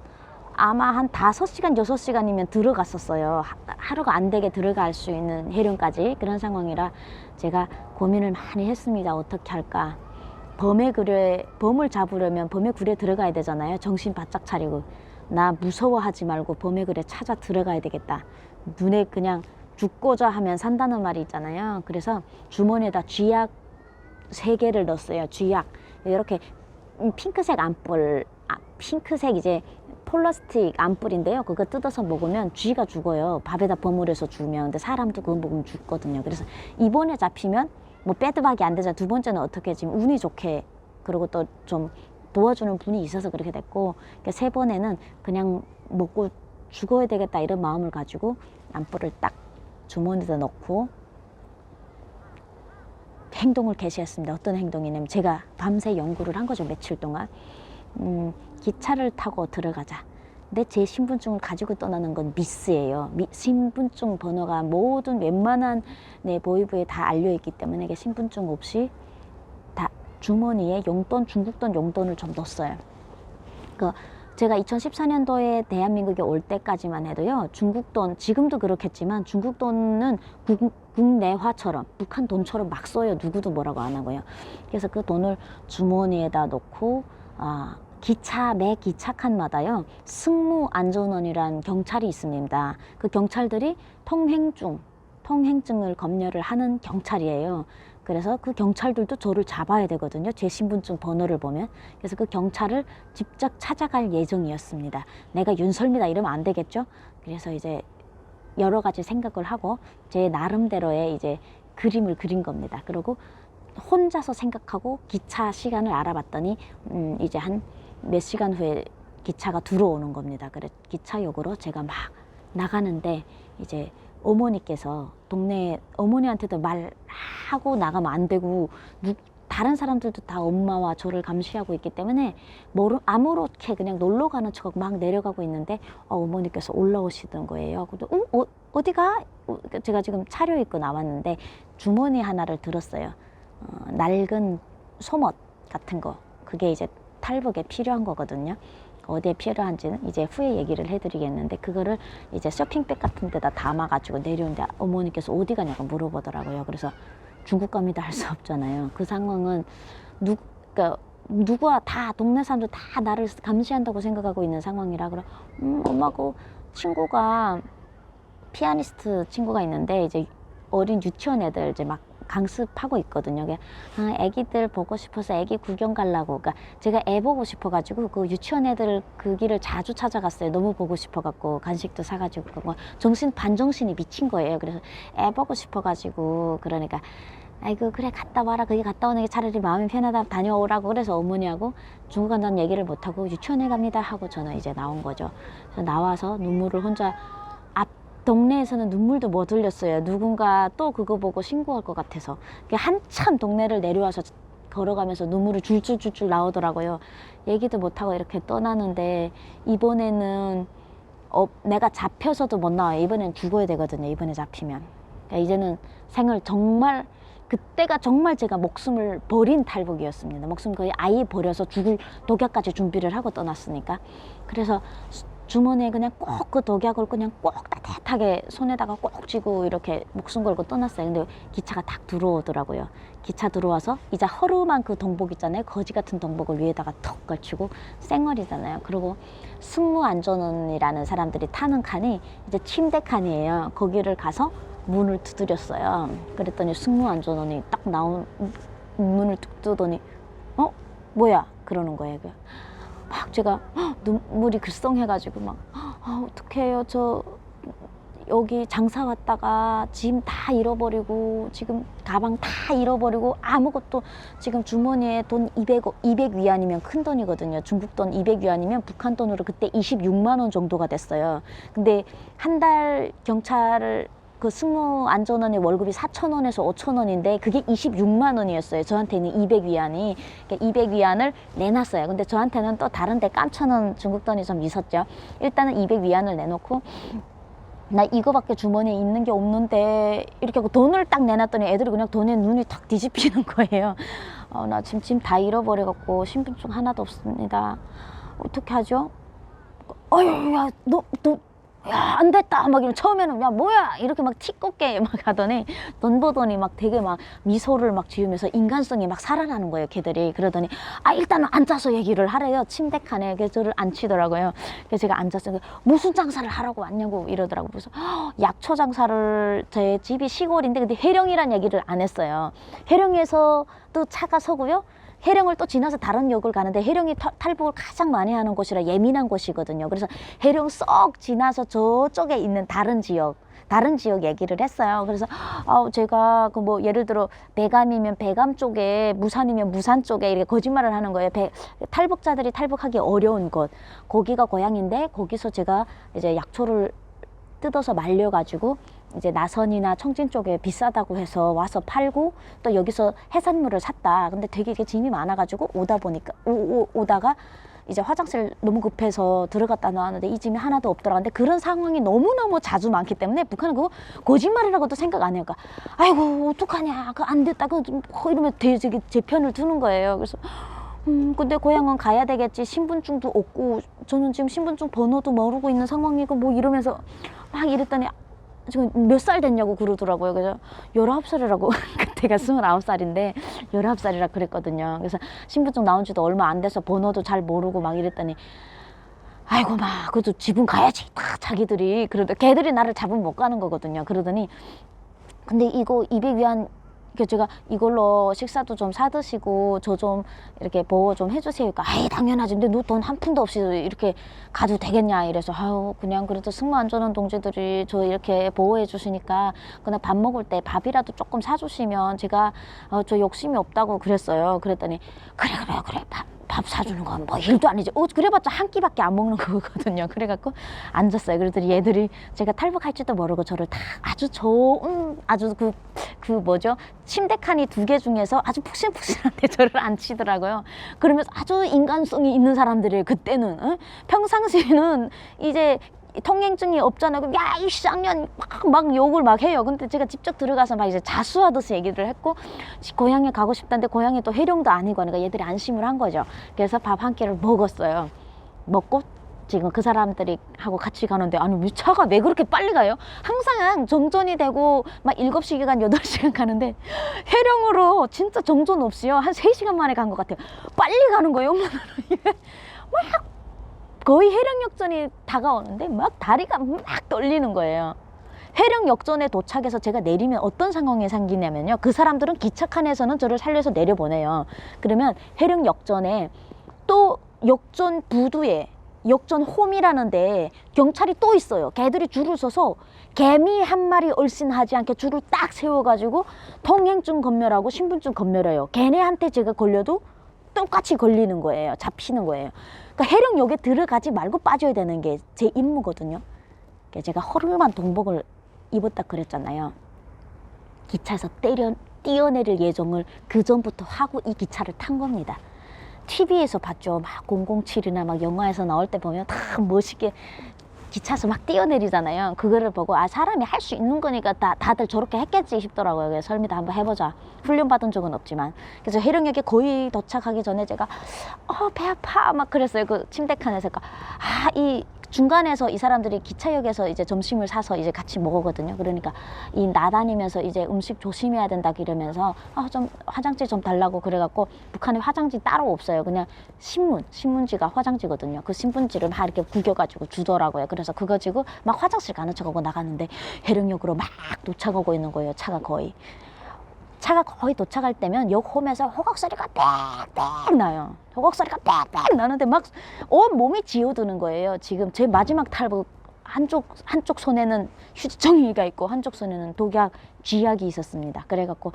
Speaker 2: 아마 한 5시간 6시간이면 들어갔었어요. 하루가 안 되게 들어갈 수 있는 해령까지 그런 상황이라 제가 고민을 많이 했습니다. 어떻게 할까. 범을 잡으려면 범의 굴에 들어가야 되잖아요. 정신 바짝 차리고 나 무서워하지 말고 범의 굴에 찾아 들어가야 되겠다. 눈에 그냥 죽고자 하면 산다는 말이 있잖아요. 그래서 주머니에다 쥐약 3개를 넣었어요. 쥐약 이렇게 핑크색 안불 핑크색 이제 플라스틱 안뿔인데요. 그거 뜯어서 먹으면 쥐가 죽어요. 밥에다 버무려서 주면. 근데 사람도 그거 먹으면 죽거든요. 그래서 이번에 잡히면 뭐 빼드박이 안 되잖아. 2번째는 어떻게 지금 운이 좋게 그리고 또 좀 도와주는 분이 있어서 그렇게 됐고 그러니까 3번에는 그냥 먹고 죽어야 되겠다 이런 마음을 가지고 안뿔을 딱 주머니에다 넣고 행동을 개시했습니다. 어떤 행동이냐면 제가 밤새 연구를 한 거죠. 며칠 동안. 기차를 타고 들어가자. 근데 제 신분증을 가지고 떠나는 건 미스예요. 신분증 번호가 모든 웬만한 보이부에 다 알려있기 때문에 신분증 없이 다 주머니에 용돈, 중국 돈, 용돈을 좀 넣었어요. 제가 2014년도에 대한민국에 올 때까지만 해도요, 중국 돈, 지금도 그렇겠지만 중국 돈은 국내화처럼, 북한 돈처럼 막 써요. 누구도 뭐라고 안 하고요. 그래서 그 돈을 주머니에다 넣고, 매 기차 칸마다요, 승무안전원이란 경찰이 있습니다. 그 경찰들이 통행증을 검열을 하는 경찰이에요. 그래서 그 경찰들도 저를 잡아야 되거든요. 제 신분증 번호를 보면. 그래서 그 경찰을 직접 찾아갈 예정이었습니다. 내가 윤설미다 이러면 안 되겠죠. 그래서 이제 여러 가지 생각을 하고 제 나름대로의 이제 그림을 그린 겁니다. 그리고 혼자서 생각하고 기차 시간을 알아봤더니 이제 한 몇 시간 후에 기차가 들어오는 겁니다. 그래 기차역으로 제가 막 나가는데 이제 어머니께서 동네 어머니한테도 말하고 나가면 안 되고 다른 사람들도 다 엄마와 저를 감시하고 있기 때문에 아무렇게 그냥 놀러 가는 척하고 막 내려가고 있는데 어머니께서 올라오시던 거예요. 근데 어디가? 제가 지금 차려입고 나왔는데 주머니 하나를 들었어요. 낡은 소못 같은 거. 그게 이제 탈북에 필요한 거거든요. 어디에 필요한지는 이제 후에 얘기를 해드리겠는데 그거를 이제 쇼핑백 같은 데다 담아가지고 내려오는데 어머니께서 어디 가냐고 물어보더라고요. 그래서 중국 갑니다 할 수 없잖아요. 그 상황은 누구와 다 동네 사람들 다 나를 감시한다고 생각하고 있는 상황이라 그래. 엄마고 친구가 피아니스트 친구가 있는데 이제 어린 유치원 애들 이제 막 강습하고 있거든요. 애기들 보고 싶어서 애기 구경 가려고. 그러니까 제가 애 보고 싶어가지고 그 유치원 애들 그 길을 자주 찾아갔어요. 너무 보고 싶어갖고 간식도 사가지고 반정신이 미친 거예요. 그래서 애 보고 싶어가지고 그러니까 아이고 그래 갔다 와라. 거기 갔다 오는 게 차라리 마음이 편하다. 다녀오라고. 그래서 어머니하고 중국 간다는 얘기를 못하고 유치원에 갑니다 하고 저는 이제 나온 거죠. 그래서 나와서 눈물을 혼자 동네에서는 눈물도 못 흘렸어요. 누군가 또 그거 보고 신고할 것 같아서. 한참 동네를 내려와서 걸어가면서 눈물이 줄줄줄줄 나오더라고요. 얘기도 못하고 이렇게 떠나는데 이번에는 내가 잡혀서도 못 나와요. 이번엔 죽어야 되거든요. 이번에 잡히면. 그러니까 이제는 생을 그때가 정말 제가 목숨을 버린 탈북이었습니다. 목숨 거의 아예 버려서 죽을 독약까지 준비를 하고 떠났으니까. 그래서 주머니에 그냥 꼭 그 독약을 그냥 꼭 따뜻하게 손에다가 꼭 쥐고 이렇게 목숨 걸고 떠났어요. 근데 기차가 딱 들어오더라고요. 기차 들어와서 이제 허름한 그 동복 있잖아요. 거지 같은 동복을 위에다가 턱 걸치고 쌩얼이잖아요. 그리고 승무안전원이라는 사람들이 타는 칸이 이제 침대 칸이에요. 거기를 가서 문을 두드렸어요. 그랬더니 승무안전원이 딱 문을 뚝 뜨더니 뭐야? 그러는 거예요. 막 제가 눈물이 글썽해가지고 막 어떡해요. 저 여기 장사 왔다가 짐 다 잃어버리고 지금 가방 다 잃어버리고 아무것도 지금 주머니에 돈 200 위안이면 큰 돈이거든요. 중국 돈 200 위안이면 북한 돈으로 그때 26만 원 정도가 됐어요. 근데 한 달 경찰을 그 승무안전원의 월급이 4,000원에서 5,000원인데 그게 26만 원이었어요. 저한테는 200위안이. 그러니까 200위안을 내놨어요. 근데 저한테는 또 다른데 깜천원 중국 돈이 좀 있었죠. 일단은 200위안을 내놓고 나 이거밖에 주머니에 있는 게 없는데 이렇게 하고 돈을 딱 내놨더니 애들이 그냥 돈에 눈이 탁 뒤집히는 거예요. 나 지금 짐 다 잃어버려갖고 신분증 하나도 없습니다. 어떻게 하죠? 야, 야, 안 됐다. 막 이러면 처음에는 야, 뭐야? 이렇게 막 티껍게 막 하더니 돈 보더니 막 되게 막 미소를 막 지으면서 인간성이 막 살아나는 거예요, 걔들이. 그러더니 일단은 앉아서 얘기를 하래요. 침대 칸에. 그래서 저를 앉히더라고요. 그래서 제가 앉았어요. 무슨 장사를 하라고 왔냐고 이러더라고요. 그래서 약초 장사를 제 집이 시골인데 근데 해령이란 얘기를 안 했어요. 해령에서 또 차가 서고요. 해령을 또 지나서 다른 역을 가는데 해령이 탈북을 가장 많이 하는 곳이라 예민한 곳이거든요. 그래서 해령 쏙 지나서 저쪽에 있는 다른 지역 얘기를 했어요. 그래서 제가 그 뭐 예를 들어 배감이면 배감 쪽에, 무산이면 무산 쪽에 이렇게 거짓말을 하는 거예요. 탈북자들이 탈북하기 어려운 곳, 거기가 고향인데 거기서 제가 이제 약초를 뜯어서 말려가지고 이제 나선이나 청진 쪽에 비싸다고 해서 와서 팔고 또 여기서 해산물을 샀다. 근데 되게 이게 짐이 많아가지고 오다가 이제 화장실 너무 급해서 들어갔다 나왔는데 이 짐이 하나도 없더라. 근데 그런 상황이 너무너무 자주 많기 때문에 북한은 그거 거짓말이라고도 생각 안 해요. 그러니까 아이고 어떡하냐, 그 안 됐다, 이러면 제 편을 두는 거예요. 그래서 근데 고향은 가야 되겠지. 신분증도 없고 저는 지금 신분증 번호도 모르고 있는 상황이고 뭐 이러면서 막 이랬더니 지금 몇 살 됐냐고 그러더라고요. 그래서 19살이라고 그때가 29살인데 19살이라 그랬거든요. 그래서 신분증 나온 지도 얼마 안 돼서 번호도 잘 모르고 막 이랬더니 아이고 막 그래도 집은 가야지 다 자기들이 그러다 걔들이 나를 잡으면 못 가는 거거든요. 그러더니 근데 이거 200위안 제가 이걸로 식사도 좀 사드시고 저 좀 이렇게 보호 좀 해주세요. 그러니까 아이 당연하지. 근데 너 돈 한 푼도 없이 이렇게 가도 되겠냐 이래서 아유 그냥 그래도 승무안전원 동지들이 저 이렇게 보호해 주시니까 그냥 밥 먹을 때 밥이라도 조금 사주시면 제가 저 욕심이 없다고 그랬어요. 그랬더니 그래 밥 사주는 건 뭐 일도 아니지. 그래봤자 한 끼밖에 안 먹는 거거든요. 그래갖고 앉았어요. 그랬더니 얘들이 제가 탈북할지도 모르고 저를 다 아주 좋은 아주 그 뭐죠? 침대 칸이 2개 중에서 아주 푹신푹신한데 저를 앉히더라고요. 그러면서 아주 인간성이 있는 사람들이에요. 그때는 평상시에는 이제 통행증이 없잖아요. 그럼 야, 이 쌍년 막 욕을 막 해요. 근데 제가 직접 들어가서 막 이제 자수하듯이 얘기를 했고 고향에 가고 싶다는데 고향에 또 해령도 아니고 하니까 얘들이 안심을 한 거죠. 그래서 밥 한 끼를 먹었어요. 먹고 지금 그 사람들이 하고 같이 가는데 아니 차가 왜 그렇게 빨리 가요? 항상 정전이 되고 막 7시간 8시간 가는데 해령으로 진짜 정전 없이요 한 3시간 만에 간 것 같아요. 빨리 가는 거예요. 막 거의 해령역전이 다가오는데 막 다리가 막 떨리는 거예요. 해령역전에 도착해서 제가 내리면 어떤 상황이 생기냐면요. 그 사람들은 기차칸에서는 저를 살려서 내려보내요. 그러면 해령역전에 또 역전 부두에 역전 홈이라는 데 경찰이 또 있어요. 걔들이 줄을 서서 개미 한 마리 얼씬하지 않게 줄을 딱 세워가지고 통행증 검열하고 신분증 검열해요. 걔네한테 제가 걸려도 똑같이 걸리는 거예요. 잡히는 거예요. 그러니까 해령역에 들어가지 말고 빠져야 되는 게 제 임무거든요. 제가 허름한 동복을 입었다 그랬잖아요. 기차에서 뛰어내릴 예정을 그 전부터 하고 이 기차를 탄 겁니다. TV에서 봤죠. 막 007이나 막 영화에서 나올 때 보면 다 멋있게 기차에서 막 뛰어내리잖아요. 그거를 보고 아 사람이 할 수 있는 거니까 다들 저렇게 했겠지 싶더라고요. 그래서 설미다 한번 해보자. 훈련 받은 적은 없지만 그래서 해령역에 거의 도착하기 전에 제가 배 아파 막 그랬어요. 그 침대칸에서 이 중간에서 이 사람들이 기차역에서 이제 점심을 사서 이제 같이 먹었거든요. 그러니까 이 나다니면서 이제 음식 조심해야 된다 이러면서 좀 화장지 좀 달라고 그래갖고 북한에 화장지 따로 없어요. 그냥 신문지가 화장지거든요. 그 신문지를 막 이렇게 구겨가지고 주더라고요. 그래서 그거 지고 막 화장실 가는 척하고 나갔는데 해령역으로 막 도착하고 있는 거예요. 차가 거의 도착할 때면 역 홈에서 호각 소리가 빽빽 나요. 호각 소리가 빽빽 나는데 막 온 몸이 지어드는 거예요. 지금 제 마지막 탈북 한쪽 손에는 휴지정이가 있고 한쪽 손에는 독약 쥐약이 있었습니다. 그래갖고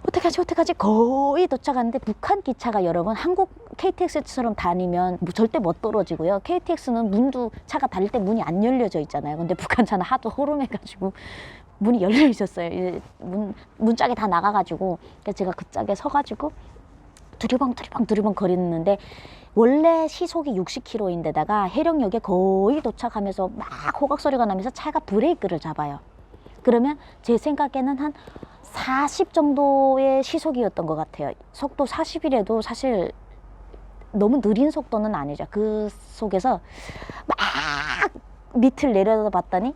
Speaker 2: 어떡하지 거의 도착하는데 북한 기차가 여러분 한국 KTX처럼 다니면 절대 못 떨어지고요. KTX는 차가 달릴 때 문이 안 열려져 있잖아요. 근데 북한 차는 하도 허름해가지고 문이 열려 있었어요. 이제 문짝이 다 나가가지고 그래서 제가 그 짝에 서가지고 두리번 거리는데 원래 시속이 60km인데다가 해령역에 거의 도착하면서 막 호각 소리가 나면서 차가 브레이크를 잡아요. 그러면 제 생각에는 한 40 정도의 시속이었던 것 같아요. 속도 40이라도 사실 너무 느린 속도는 아니죠. 그 속에서 막 밑을 내려다봤더니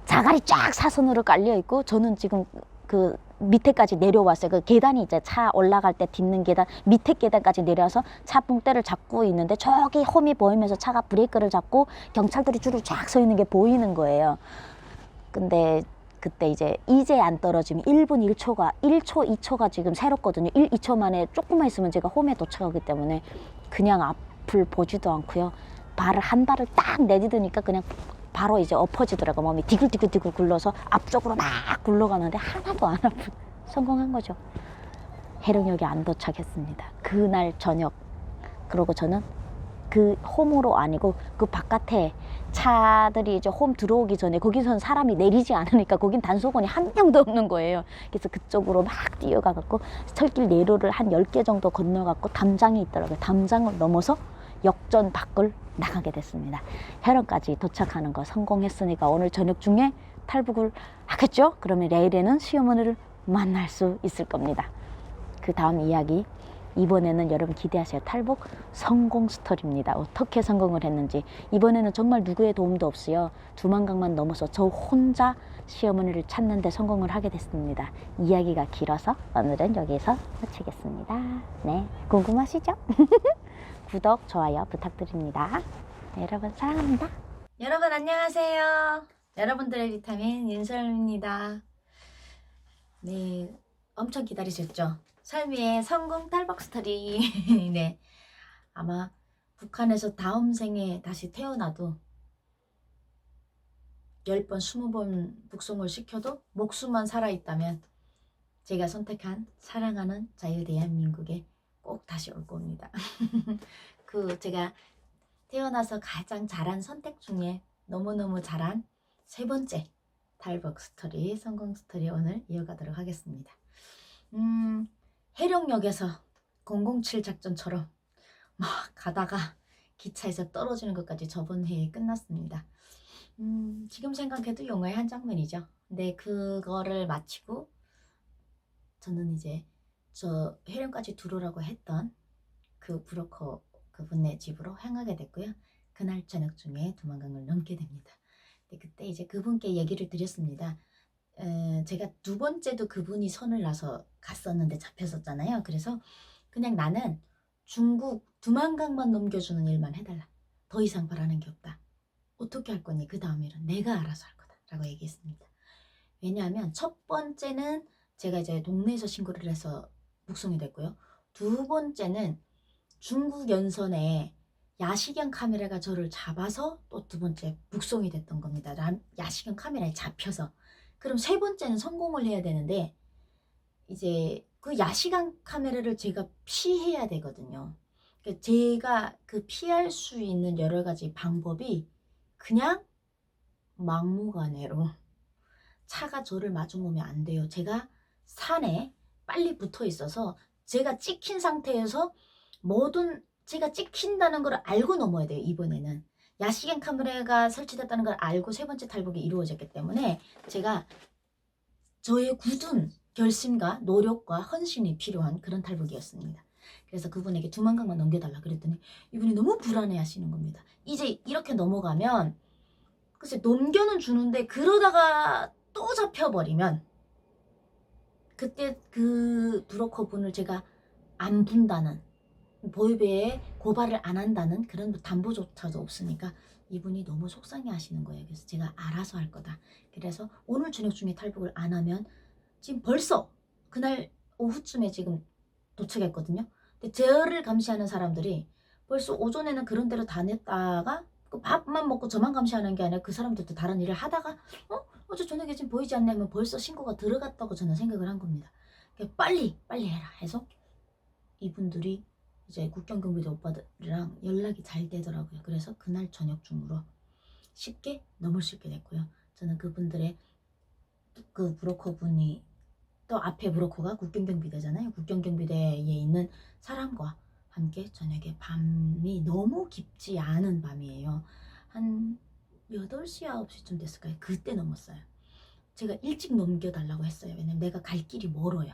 Speaker 2: 자갈이 쫙 사선으로 깔려 있고 저는 지금 그 밑에까지 내려왔어요. 그 계단이 이제 차 올라갈 때 딛는 계단 밑에 계단까지 내려와서 차 붕대를 잡고 있는데 저기 홈이 보이면서 차가 브레이크를 잡고 경찰들이 줄을 쫙 서 있는 게 보이는 거예요. 근데 그때 이제 안 떨어지면 1분 1초 2초가 지금 새롭거든요. 2초 만에 조금만 있으면 제가 홈에 도착하기 때문에 그냥 앞을 보지도 않고요. 한 발을 딱 내딛으니까 그냥 바로 이제 엎어지더라고. 몸이 디글디글 굴러서 앞쪽으로 막 굴러가는데 하나도 안 아픈 성공한 거죠. 해령역에 안 도착했습니다. 그날 저녁. 그러고 저는 그 홈으로 아니고 그 바깥에 차들이 이제 홈 들어오기 전에 거기서는 사람이 내리지 않으니까 거긴 단속원이 한 명도 없는 거예요. 그래서 그쪽으로 막 뛰어가갖고 철길 내로를 한 10개 정도 건너갖고 담장이 있더라고요. 담장을 넘어서 역전 밖을 나가게 됐습니다. 혈원까지 도착하는 거 성공했으니까 오늘 저녁 중에 탈북을 하겠죠? 그러면 내일에는 시어머니를 만날 수 있을 겁니다. 그 다음 이야기 이번에는 여러분 기대하세요. 탈북 성공 스토리입니다. 어떻게 성공을 했는지. 이번에는 정말 누구의 도움도 없이요. 두만강만 넘어서 저 혼자 시어머니를 찾는 데 성공을 하게 됐습니다. 이야기가 길어서 오늘은 여기서 마치겠습니다. 네, 궁금하시죠? 구독, 좋아요 부탁드립니다. 네, 여러분 사랑합니다.
Speaker 1: 여러분 안녕하세요. 여러분들의 비타민 윤설입니다. 네, 엄청 기다리셨죠? 설미의 성공 탈북 스토리. 네, 아마 북한에서 다음 생에 다시 태어나도 10번, 20번 북송을 시켜도 목숨만 살아있다면 제가 선택한 사랑하는 자유 대한민국에 꼭 다시 올 겁니다. 그 제가 태어나서 가장 잘한 선택 중에 너무너무 잘한 세 번째 탈북 스토리, 성공 스토리 오늘 이어가도록 하겠습니다. 해령역에서 007 작전처럼 막 가다가 기차에서 떨어지는 것까지 저번 해에 끝났습니다. 지금 생각해도 영화의 한 장면이죠. 근데 그거를 마치고 저는 이제 저 해령까지 들어오라고 했던 그 브로커 그분의 집으로 향하게 됐고요. 그날 저녁 중에 두만강을 넘게 됩니다. 근데 그때 이제 그분께 얘기를 드렸습니다. 제가 두 번째도 그분이 선을 놔서 갔었는데 잡혔었잖아요. 그래서 그냥 나는 중국 두만강만 넘겨주는 일만 해달라. 더 이상 바라는 게 없다. 어떻게 할 거니? 그 다음 일은 내가 알아서 할 거다. 라고 얘기했습니다. 왜냐하면 첫 번째는 제가 이제 동네에서 신고를 해서 북송이 됐고요. 두 번째는 중국 연선에 야시경 카메라가 저를 잡아서 또 두 번째 북송이 됐던 겁니다. 야시경 카메라에 잡혀서. 그럼 세 번째는 성공을 해야 되는데 이제 그 야시경 카메라를 제가 피해야 되거든요. 그러니까 제가 그 피할 수 있는 여러 가지 방법이 그냥 막무가내로 차가 저를 마주보면 안 돼요. 제가 산에 빨리 붙어 있어서 제가 찍힌 상태에서 뭐든 제가 찍힌다는 걸 알고 넘어야 돼요. 이번에는 야시경 카메라가 설치됐다는 걸 알고 세 번째 탈북이 이루어졌기 때문에 제가 저의 굳은 결심과 노력과 헌신이 필요한 그런 탈북이었습니다. 그래서 그분에게 두만강만 넘겨달라 그랬더니 이분이 너무 불안해 하시는 겁니다. 이제 이렇게 넘어가면 글쎄 넘겨는 주는데 그러다가 또 잡혀버리면 그때 그 브로커 분을 제가 안 분다는 보이베에 고발을 안 한다는 그런 담보조차도 없으니까 이분이 너무 속상해 하시는 거예요. 그래서 제가 알아서 할 거다. 그래서 오늘 저녁 중에 탈북을 안 하면 지금 벌써 그날 오후쯤에 지금 도착했거든요. 근데 저를 감시하는 사람들이 벌써 오전에는 그런 데로 다녔다가 그 밥만 먹고 저만 감시하는 게 아니라 그 사람들도 다른 일을 하다가 어제 저녁에 지금 보이지 않냐면 벌써 신고가 들어갔다고 저는 생각을 한 겁니다. 빨리 해라 해서 이분들이 이제 국경경비대 오빠들이랑 연락이 잘 되더라고요. 그래서 그날 저녁 중으로 쉽게 넘을 수 있게 됐고요. 저는 그분들의 그 브로커분이 또 앞에 브로커가 국경경비대잖아요. 국경경비대에 있는 사람과 함께 저녁에 밤이 너무 깊지 않은 밤이에요. 한 8시, 9시쯤 됐을까요? 그때 넘었어요. 제가 일찍 넘겨달라고 했어요. 왜냐면 내가 갈 길이 멀어요.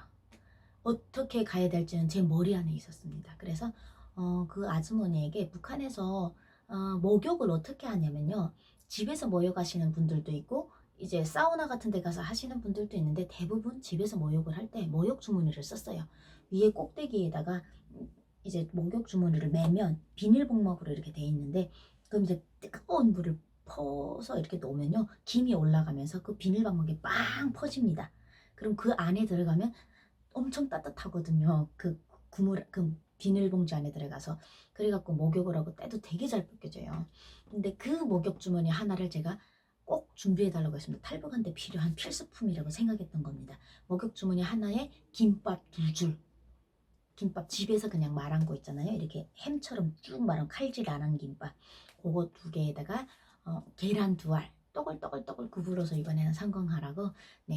Speaker 1: 어떻게 가야 될지는 제 머리 안에 있었습니다. 그래서 그 아주머니에게 북한에서 목욕을 어떻게 하냐면요. 집에서 모욕하시는 분들도 있고 이제 사우나 같은 데 가서 하시는 분들도 있는데 대부분 집에서 모욕을 할 때 모욕 주머니를 썼어요. 위에 꼭대기에다가 이제 목욕 주머니를 매면 비닐봉막으로 이렇게 돼 있는데 그럼 이제 뜨거운 물을 퍼서 이렇게 놓으면요. 김이 올라가면서 그 비닐봉막이 빵 퍼집니다. 그럼 그 안에 들어가면 엄청 따뜻하거든요. 그 비닐봉지 안에 들어가서 그래갖고 목욕을 하고 때도 되게 잘 벗겨져요. 근데 그 목욕 주머니 하나를 제가 꼭 준비해달라고 했습니다. 탈북한테 필요한 필수품이라고 생각했던 겁니다. 목욕 주머니 하나에 김밥 2줄, 김밥 집에서 그냥 말한 거 있잖아요. 이렇게 햄처럼 쭉 말한 칼질 안 한 김밥, 그거 2개에다가 계란 2알, 떠글떠글 구부러서 이번에는 성공하라고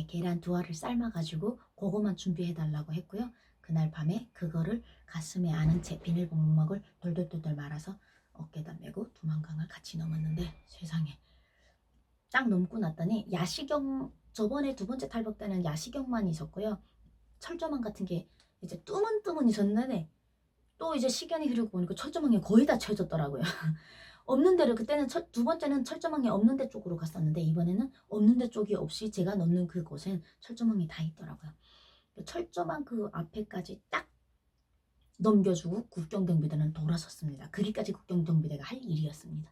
Speaker 1: 계란 2알을 삶아가지고 그거만 준비해달라고 했고요. 그날 밤에 그거를 가슴에 안은 채 비닐봉막을 돌돌돌돌 말아서 어깨에다 메고 두만강을 같이 넘었는데 세상에 딱 넘고 났더니 야시경 저번에 두 번째 탈북 때는 야시경만 있었고요. 철조망 같은 게 이제 뚜문뚜문 있었는데 또 이제 시간이 흐르고 보니까 철조망이 거의 다 채워졌더라고요. 없는 데를 그때는 두 번째는 철조망이 없는 데 쪽으로 갔었는데 이번에는 없는 데 쪽이 없이 제가 넘는 그곳엔 철조망이 다 있더라고요. 철조망 그 앞에까지 딱 넘겨주고 국경경비대는 돌아섰습니다. 그 길까지 국경경비대가 할 일이었습니다.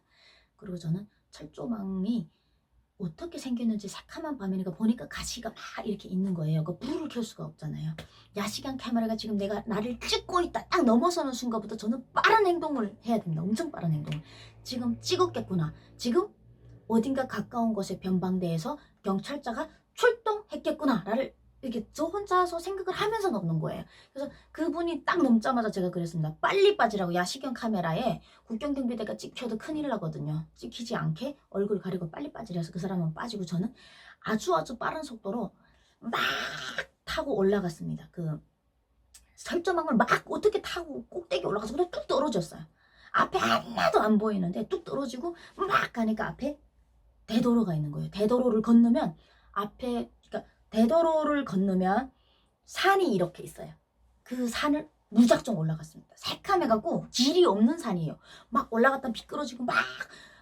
Speaker 1: 그리고 저는 철조망이 어떻게 생겼는지 새카만 밤이니까 보니까 가시가 막 이렇게 있는 거예요. 그 불을 켤 수가 없잖아요. 야시경 카메라가 지금 내가 나를 찍고 있다 딱 넘어서는 순간부터 저는 빠른 행동을 해야 됩니다. 엄청 빠른 행동을. 지금 찍었겠구나. 지금 어딘가 가까운 곳의 변방대에서 경찰차가 출동했겠구나 라를 이렇게 저 혼자서 생각을 하면서 넘는 거예요. 그래서 그분이 딱 넘자마자 제가 그랬습니다. 빨리 빠지라고. 야시경 카메라에 국경경비대가 찍혀도 큰일 나거든요. 찍히지 않게 얼굴 가리고 빨리 빠지라서 그 사람은 빠지고 저는 아주 빠른 속도로 막 타고 올라갔습니다. 그 설조망을 막 어떻게 타고 꼭대기 올라가서 그냥 뚝 떨어졌어요. 앞에 하나도 안 보이는데 뚝 떨어지고 막 가니까 앞에 대도로가 있는 거예요. 대도로를 건너면 앞에 그러니까 대도로를 건너면 산이 이렇게 있어요. 그 산을 무작정 올라갔습니다. 새카매갖고 길이 없는 산이에요. 막 올라갔다 미끄러지고 막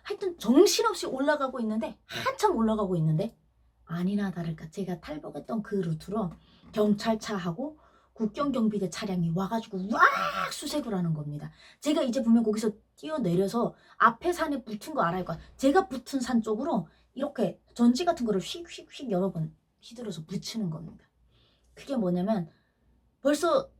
Speaker 1: 하여튼 정신없이 올라가고 있는데 한참 올라가고 있는데 아니나 다를까 제가 탈북했던 그 루트로 경찰차하고 국경경비대 차량이 와가지고 왁 수색을 하는 겁니다. 제가 이제 보면 거기서 뛰어내려서 앞에 산에 붙은 거 알아요. 제가 붙은 산 쪽으로 이렇게 전지 같은 거를 휙휙휙 여러 번 휘둘러서 붙이는 겁니다. 그게 뭐냐면 벌써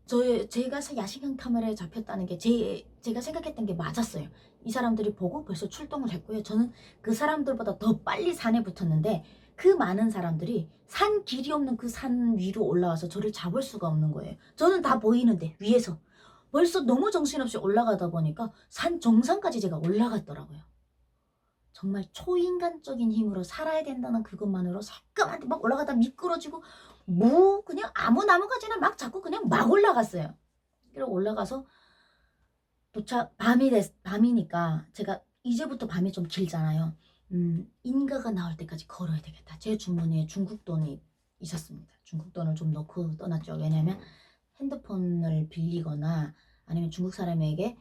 Speaker 1: 제가 야시경 카메라에 잡혔다는 게 제가 생각했던 게 맞았어요. 이 사람들이 보고 벌써 출동을 했고요. 저는 그 사람들보다 더 빨리 산에 붙었는데 그 많은 사람들이 산 길이 없는 그 산 위로 올라와서 저를 잡을 수가 없는 거예요. 저는 다 보이는데 위에서 벌써 너무 정신없이 올라가다 보니까 산 정상까지 제가 올라갔더라고요. 정말 초인간적인 힘으로 살아야 된다는 그것만으로 새까맣게 막 올라가다 미끄러지고 그냥 아무 나무가지나 막 잡고 그냥 막 올라갔어요. 그리고 올라가서 밤이니까 제가 이제부터 밤이 좀 길잖아요. 인가가 나올 때까지 걸어야 되겠다. 제 주머니에 중국 돈이 있었습니다. 중국 돈을 좀 넣고 떠났죠. 왜냐면 핸드폰을 빌리거나 아니면 중국 사람에게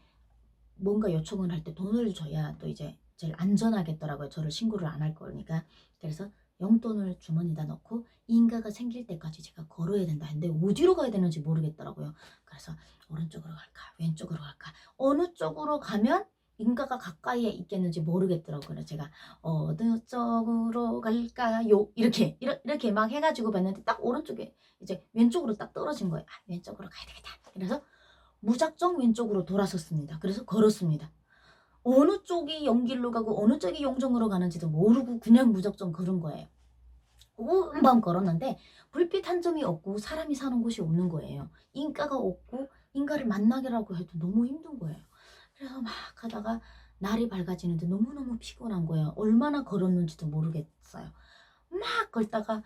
Speaker 1: 뭔가 요청을 할 때 돈을 줘야 또 이제 제일 안전하겠더라고요. 저를 신고를 안 할 거니까. 그래서 용돈을 주머니에다 넣고 인가가 생길 때까지 제가 걸어야 된다 했는데 어디로 가야 되는지 모르겠더라고요. 그래서 오른쪽으로 갈까 왼쪽으로 갈까 어느 쪽으로 가면 인가가 가까이에 있겠는지 모르겠더라고요. 그래서 제가 어느 쪽으로 갈까요? 이렇게 막 해가지고 봤는데 딱 오른쪽에 이제 왼쪽으로 딱 떨어진 거예요. 아, 왼쪽으로 가야 되겠다. 그래서 무작정 왼쪽으로 돌아섰습니다. 그래서 걸었습니다. 어느 쪽이 연길로 가고 어느 쪽이 용정으로 가는지도 모르고 그냥 무작정 걸은 거예요. 금방 걸었는데 불빛 한 점이 없고 사람이 사는 곳이 없는 거예요. 인가가 없고 인가를 만나기라고 해도 너무 힘든 거예요. 그래서 막 가다가 날이 밝아지는데 너무너무 피곤한 거예요. 얼마나 걸었는지도 모르겠어요. 막 걷다가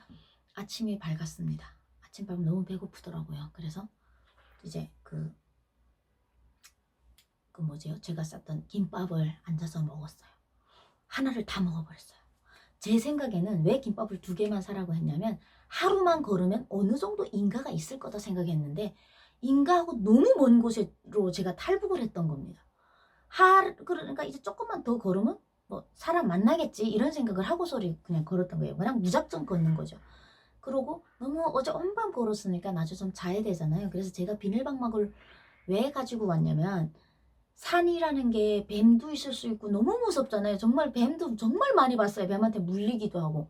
Speaker 1: 아침이 밝았습니다. 아침 밝으면 너무 배고프더라고요. 그래서 이제 제가 쌌던 김밥을 앉아서 먹었어요. 하나를 다 먹어버렸어요. 제 생각에는 왜 김밥을 2개만 사라고 했냐면 하루만 걸으면 어느 정도 인가가 있을 거다 생각했는데 인가하고 너무 먼 곳으로 제가 탈북을 했던 겁니다. 그러니까 이제 조금만 더 걸으면 뭐 사람 만나겠지 이런 생각을 하고서 그냥 걸었던 거예요. 그냥 무작정 걷는 거죠. 그러고 너무 어제 온밤 걸었으니까 낮에 좀 자야 되잖아요. 그래서 제가 비닐방막을 왜 가지고 왔냐면 산이라는 게 뱀도 있을 수 있고 너무 무섭잖아요. 정말 뱀도 정말 많이 봤어요. 뱀한테 물리기도 하고.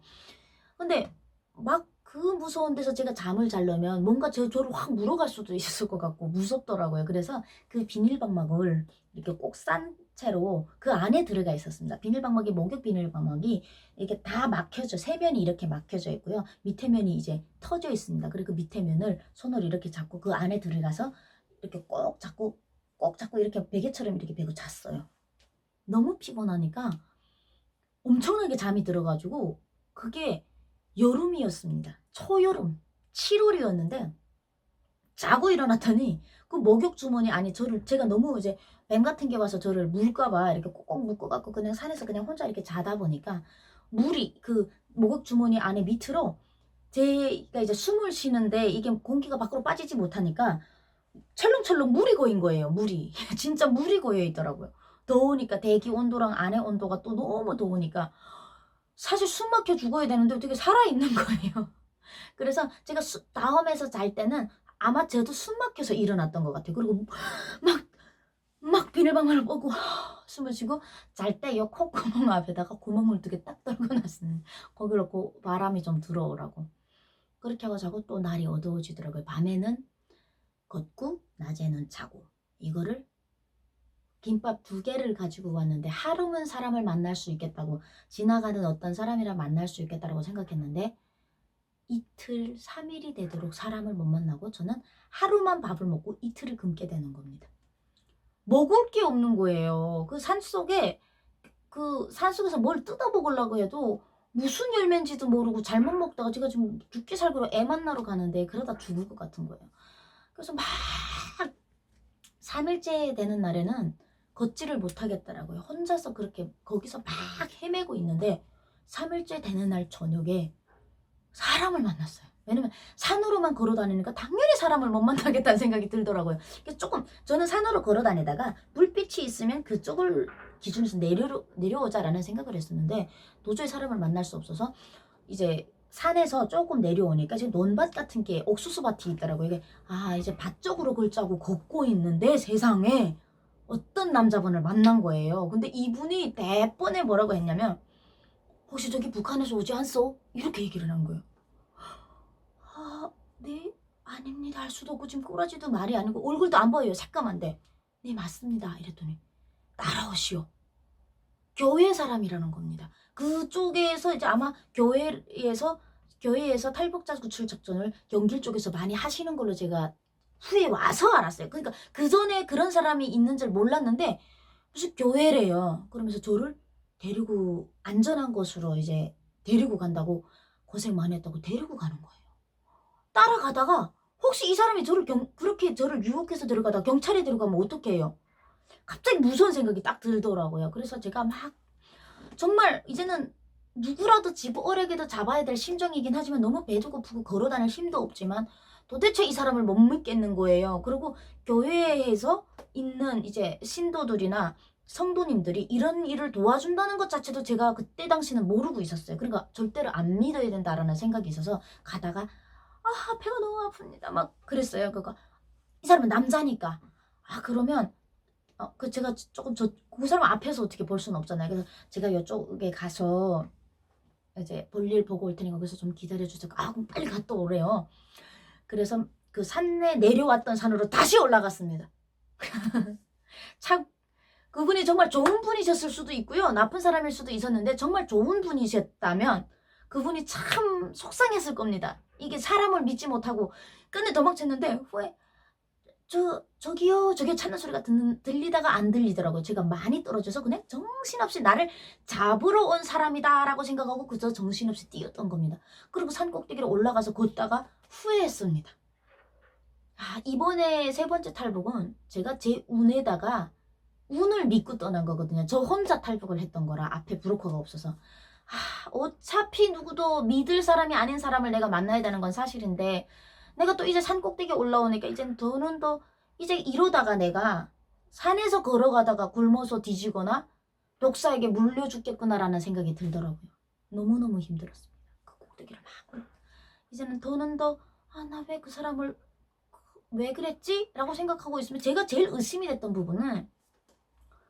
Speaker 1: 근데 막 그 무서운 데서 제가 잠을 자려면 뭔가 저를 확 물어갈 수도 있을 것 같고 무섭더라고요. 그래서 그 비닐방막을 이렇게 꼭 싼 채로 그 안에 들어가 있었습니다. 비닐방막이 목욕 비닐방막이 이렇게 다 막혀져 3면이 이렇게 막혀져 있고요. 밑에 면이 이제 터져 있습니다. 그리고 그 밑에 면을 손으로 이렇게 잡고 그 안에 들어가서 이렇게 꼭 잡고 이렇게 베개처럼 이렇게 베고 잤어요. 너무 피곤하니까 엄청나게 잠이 들어가지고 그게 여름이었습니다. 초여름 7월이었는데 자고 일어났더니 그 목욕 주머니 안에 저를 제가 너무 이제 뱀 같은 게 와서 저를 물까봐 이렇게 꼭꼭 묶어갖고 그냥 산에서 그냥 혼자 이렇게 자다 보니까 물이 그 목욕 주머니 안에 밑으로 제가 이제 숨을 쉬는데 이게 공기가 밖으로 빠지지 못하니까 철렁철렁 물이 고인 거예요. 물이 진짜 물이 고여 있더라고요. 더우니까 대기 온도랑 안의 온도가 또 너무 더우니까 사실 숨 막혀 죽어야 되는데 어떻게 살아있는 거예요. 그래서 제가 다음에서 잘 때는 아마 저도 숨 막혀서 일어났던 것 같아요. 그리고 막 비닐방울을 뻗고 숨을 쉬고 잘 때 요 콧구멍 앞에다가 구멍을 2개 딱 떨고 놨어요. 거기로 그 바람이 좀 들어오라고. 그렇게 하고 자고 또 날이 어두워지더라고요. 밤에는 걷고 낮에는 자고. 이거를 김밥 2개를 가지고 왔는데 하루는 사람을 만날 수 있겠다고, 지나가는 어떤 사람이랑 만날 수 있겠다고 생각했는데 이틀 3일이 되도록 사람을 못 만나고 저는 하루만 밥을 먹고 이틀을 굶게 되는 겁니다. 먹을 게 없는 거예요. 그 산속에서 뭘 뜯어 먹으려고 해도 무슨 열매인지도 모르고 잘못 먹다가 제가 지금 죽기 살기로 애 만나러 가는데 그러다 죽을 것 같은 거예요. 그래서 막 3일째 되는 날에는 걷지를 못하겠더라고요. 혼자서 그렇게 거기서 막 헤매고 있는데 3일째 되는 날 저녁에 사람을 만났어요. 왜냐면 산으로만 걸어 다니니까 당연히 사람을 못 만나겠다는 생각이 들더라고요. 그래서 조금 저는 산으로 걸어 다니다가 불빛이 있으면 그쪽을 기준에서 내려오자라는 생각을 했었는데 도저히 사람을 만날 수 없어서 이제 산에서 조금 내려오니까 지금 논밭 같은 게 옥수수밭이 있더라고요. 이게 이제 밭 쪽으로 걸자고 걷고 있는데 세상에 어떤 남자분을 만난 거예요. 근데 이분이 대번에 뭐라고 했냐면 혹시 저기 북한에서 오지 않소? 이렇게 얘기를 한 거예요. 네? 아닙니다. 할 수도 없고 지금 꼬라지도 말이 아니고 얼굴도 안 보여요. 새까만데. 네 맞습니다. 이랬더니 따라오시오. 교회 사람이라는 겁니다. 그쪽에서 이제 아마 교회에서 탈북자 구출 작전을 연길 쪽에서 많이 하시는 걸로 제가 후에 와서 알았어요. 그러니까 그 전에 그런 사람이 있는 줄 몰랐는데 무슨 교회래요. 그러면서 저를 데리고 안전한 곳으로 이제 데리고 간다고, 고생 많이 했다고 데리고 가는 거예요. 따라가다가 혹시 이 사람이 저를 그렇게 저를 유혹해서 데려가다가 경찰에 데려가면 어떡해요? 갑자기 무서운 생각이 딱 들더라고요. 그래서 제가 막 정말 이제는 누구라도 집어레게도 잡아야 될 심정이긴 하지만 너무 배도 고프고 걸어다닐 힘도 없지만 도대체 이 사람을 못 믿겠는 거예요. 그리고 교회에서 있는 이제 신도들이나 성도님들이 이런 일을 도와준다는 것 자체도 제가 그때 당시는 모르고 있었어요. 그러니까 절대로 안 믿어야 된다라는 생각이 있어서 가다가 배가 너무 아픕니다 막 그랬어요. 그러니까 이 사람은 남자니까 그러면 제가 조금 그 사람 앞에서 어떻게 볼 수는 없잖아요. 그래서 제가 이쪽에 가서 이제 볼일 보고 올 테니까 그래서 좀 기다려주세요. 그럼 빨리 갔다 오래요. 그래서 그 산에 내려왔던 산으로 다시 올라갔습니다. 참 그분이 정말 좋은 분이셨을 수도 있고요. 나쁜 사람일 수도 있었는데 정말 좋은 분이셨다면 그분이 참 속상했을 겁니다. 이게 사람을 믿지 못하고 끝내 도망쳤는데 후에 저기요 찾는 소리가 들리다가 안 들리더라고요. 제가 많이 떨어져서 그냥 정신없이 나를 잡으러 온 사람이다 라고 생각하고 그저 정신없이 뛰었던 겁니다. 그리고 산 꼭대기로 올라가서 걷다가 후회했습니다. 이번에 3번째 탈북은 제가 제 운에다가 운을 믿고 떠난 거거든요. 저 혼자 탈북을 했던 거라 앞에 브로커가 없어서 어차피 누구도 믿을 사람이 아닌 사람을 내가 만나야 되는 건 사실인데 내가 또 이제 산 꼭대기에 올라오니까 이젠 더는 더 이제 이러다가 내가 산에서 걸어가다가 굶어서 뒤지거나 독사에게 물려 죽겠구나라는 생각이 들더라고요. 너무너무 힘들었습니다. 그 꼭대기를 막 이제는 더는 더 나 왜 그 사람을 왜 그랬지? 라고 생각하고 있으면 제가 제일 의심이 됐던 부분은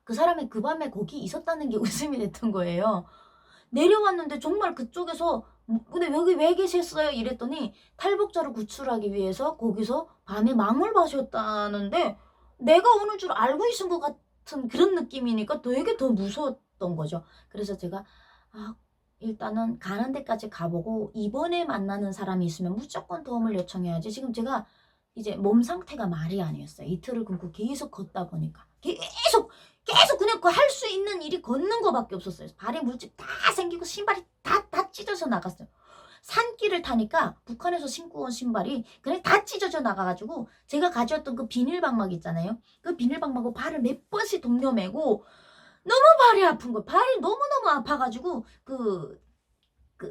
Speaker 1: 그 사람이 그 밤에 거기 있었다는 게 의심이 됐던 거예요. 내려왔는데 정말 그쪽에서 근데 여기 왜 계셨어요? 이랬더니 탈북자를 구출하기 위해서 거기서 밤에 망을 마셨다는데 내가 오는 줄 알고 있은 것 같은 그런 느낌이니까 되게 더 무서웠던 거죠. 그래서 제가 일단은 가는 데까지 가보고 이번에 만나는 사람이 있으면 무조건 도움을 요청해야지. 지금 제가 이제 몸 상태가 말이 아니었어요. 이틀을 굶고 계속 걷다 보니까 계속 그냥 그 할 수 있는 일이 걷는 거밖에 없었어요. 발에 물집 다 생기고 신발이 다 찢어서 나갔어요. 산길을 타니까 북한에서 신고 온 신발이 그냥 다 찢어져 나가가지고 제가 가져왔던 그 비닐방막 있잖아요. 그 비닐방막으로 발을 몇 번씩 동여매고 너무 발이 아픈 거예요. 발이 너무너무 아파가지고 그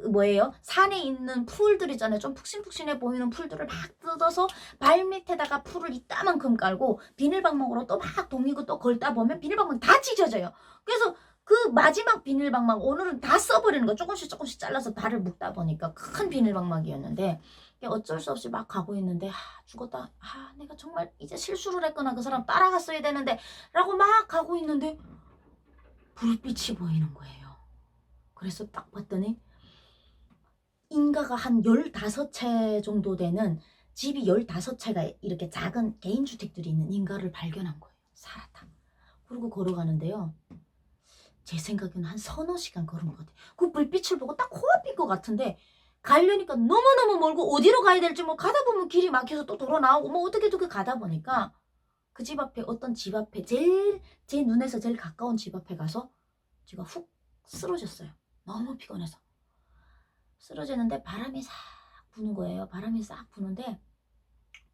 Speaker 1: 뭐예요? 산에 있는 풀들 있잖아요. 좀 푹신푹신해 보이는 풀들을 막 뜯어서 발 밑에다가 풀을 이따만큼 깔고 비닐방망으로 또 막 동이고 또 걸다 보면 비닐방망이 다 찢어져요. 그래서 그 마지막 비닐방망 오늘은 다 써버리는 거. 조금씩 조금씩 잘라서 발을 묶다 보니까 큰 비닐방망이었는데 어쩔 수 없이 막 가고 있는데 죽었다. 내가 정말 이제 실수를 했거나 그 사람 따라갔어야 되는데 라고 막 가고 있는데 불빛이 보이는 거예요. 그래서 딱 봤더니 인가가 한 15채 정도 되는 집이 15채가 이렇게 작은 개인주택들이 있는 인가를 발견한 거예요. 살았다. 그리고 걸어가는데요. 제 생각에는 한 서너 시간 걸은 것 같아요. 그 불빛을 보고 딱 코앞인 것 같은데 가려니까 너무너무 멀고 어디로 가야 될지 뭐 가다 보면 길이 막혀서 또 돌아 나오고 뭐 어떻게 가다 보니까 그 집 앞에 어떤 집 앞에 제 눈에서 제일 가까운 집 앞에 가서 제가 훅 쓰러졌어요. 너무 피곤해서. 쓰러지는데 바람이 싹 부는 거예요. 바람이 싹 부는데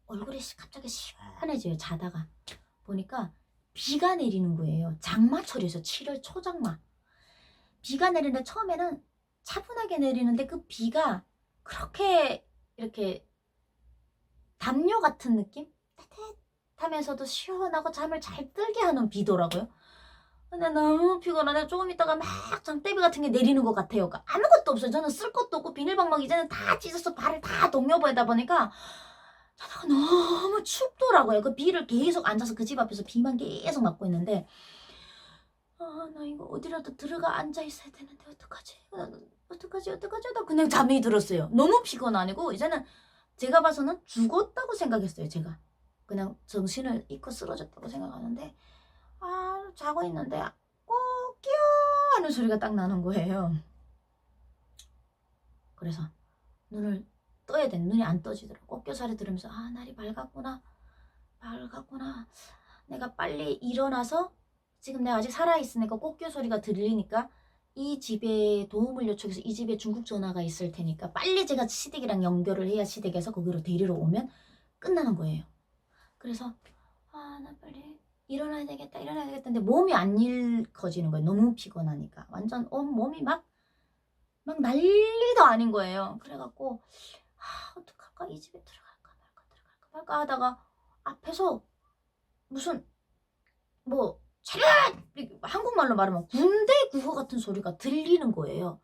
Speaker 1: 얼굴이 갑자기 시원해져요. 자다가 보니까 비가 내리는 거예요. 장마철이어서 7월 초장마. 비가 내리는데 처음에는 차분하게 내리는데 그 비가 그렇게 이렇게 담요 같은 느낌? 따뜻하면서도 시원하고 잠을 잘 들게 하는 비더라고요. 근데 너무 피곤하네. 조금 있다가 막 장대비 같은 게 내리는 것 같아요. 그러니까 아무것도 없어요. 저는 쓸 것도 없고 비닐방막 이제는 다 찢어서 발을 다 동여보이다 보니까 자다가 너무 춥더라고요. 그 비를 계속 앉아서 그 집 앞에서 비만 계속 맞고 있는데 나 이거 어디라도 들어가 앉아 있어야 되는데 어떡하지 하다 그냥 잠이 들었어요. 너무 피곤 아니고 이제는 제가 봐서는 죽었다고 생각했어요. 제가 그냥 정신을 잃고 쓰러졌다고 생각하는데 자고 있는데 꼬끼요 하는 소리가 딱 나는 거예요. 그래서 눈을 떠야 돼. 눈이 안 떠지더라고. 꼬끼소리 들으면서 날이 밝았구나. 내가 빨리 일어나서 지금 내가 아직 살아있으니까 꼬끼 소리가 들리니까 이 집에 도움을 요청해서 이 집에 중국 전화가 있을 테니까 빨리 제가 시댁이랑 연결을 해야 시댁에서 거기로 데리러 오면 끝나는 거예요. 그래서 나 빨리 일어나야 되겠다 근데 몸이 안 일커지는 거예요. 너무 피곤하니까 완전 몸이 막 난리도 아닌 거예요. 그래갖고 어떡할까 이 집에 들어갈까 말까 하다가 앞에서 무슨 뭐 차렷! 한국말로 말하면 군대 구호 같은 소리가 들리는 거예요.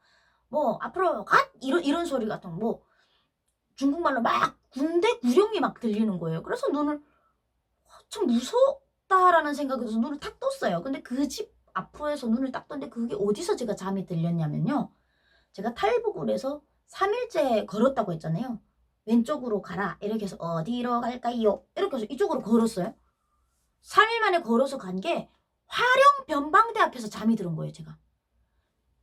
Speaker 1: 뭐 앞으로 갓! 이런 소리 같은 뭐 중국말로 막 군대 구령이 막 들리는 거예요. 그래서 눈을 참 무섭다라는 생각이 들어서 눈을 탁 떴어요. 근데 그 집 앞에서 눈을 딱 떴는데 그게 어디서 제가 잠이 들렸냐면요. 제가 탈북을 해서 3일째 걸었다고 했잖아요. 왼쪽으로 가라 이렇게 해서 어디로 갈까요? 이렇게 해서 이쪽으로 걸었어요. 3일 만에 걸어서 간 게 화령 변방대 앞에서 잠이 들은 거예요. 제가.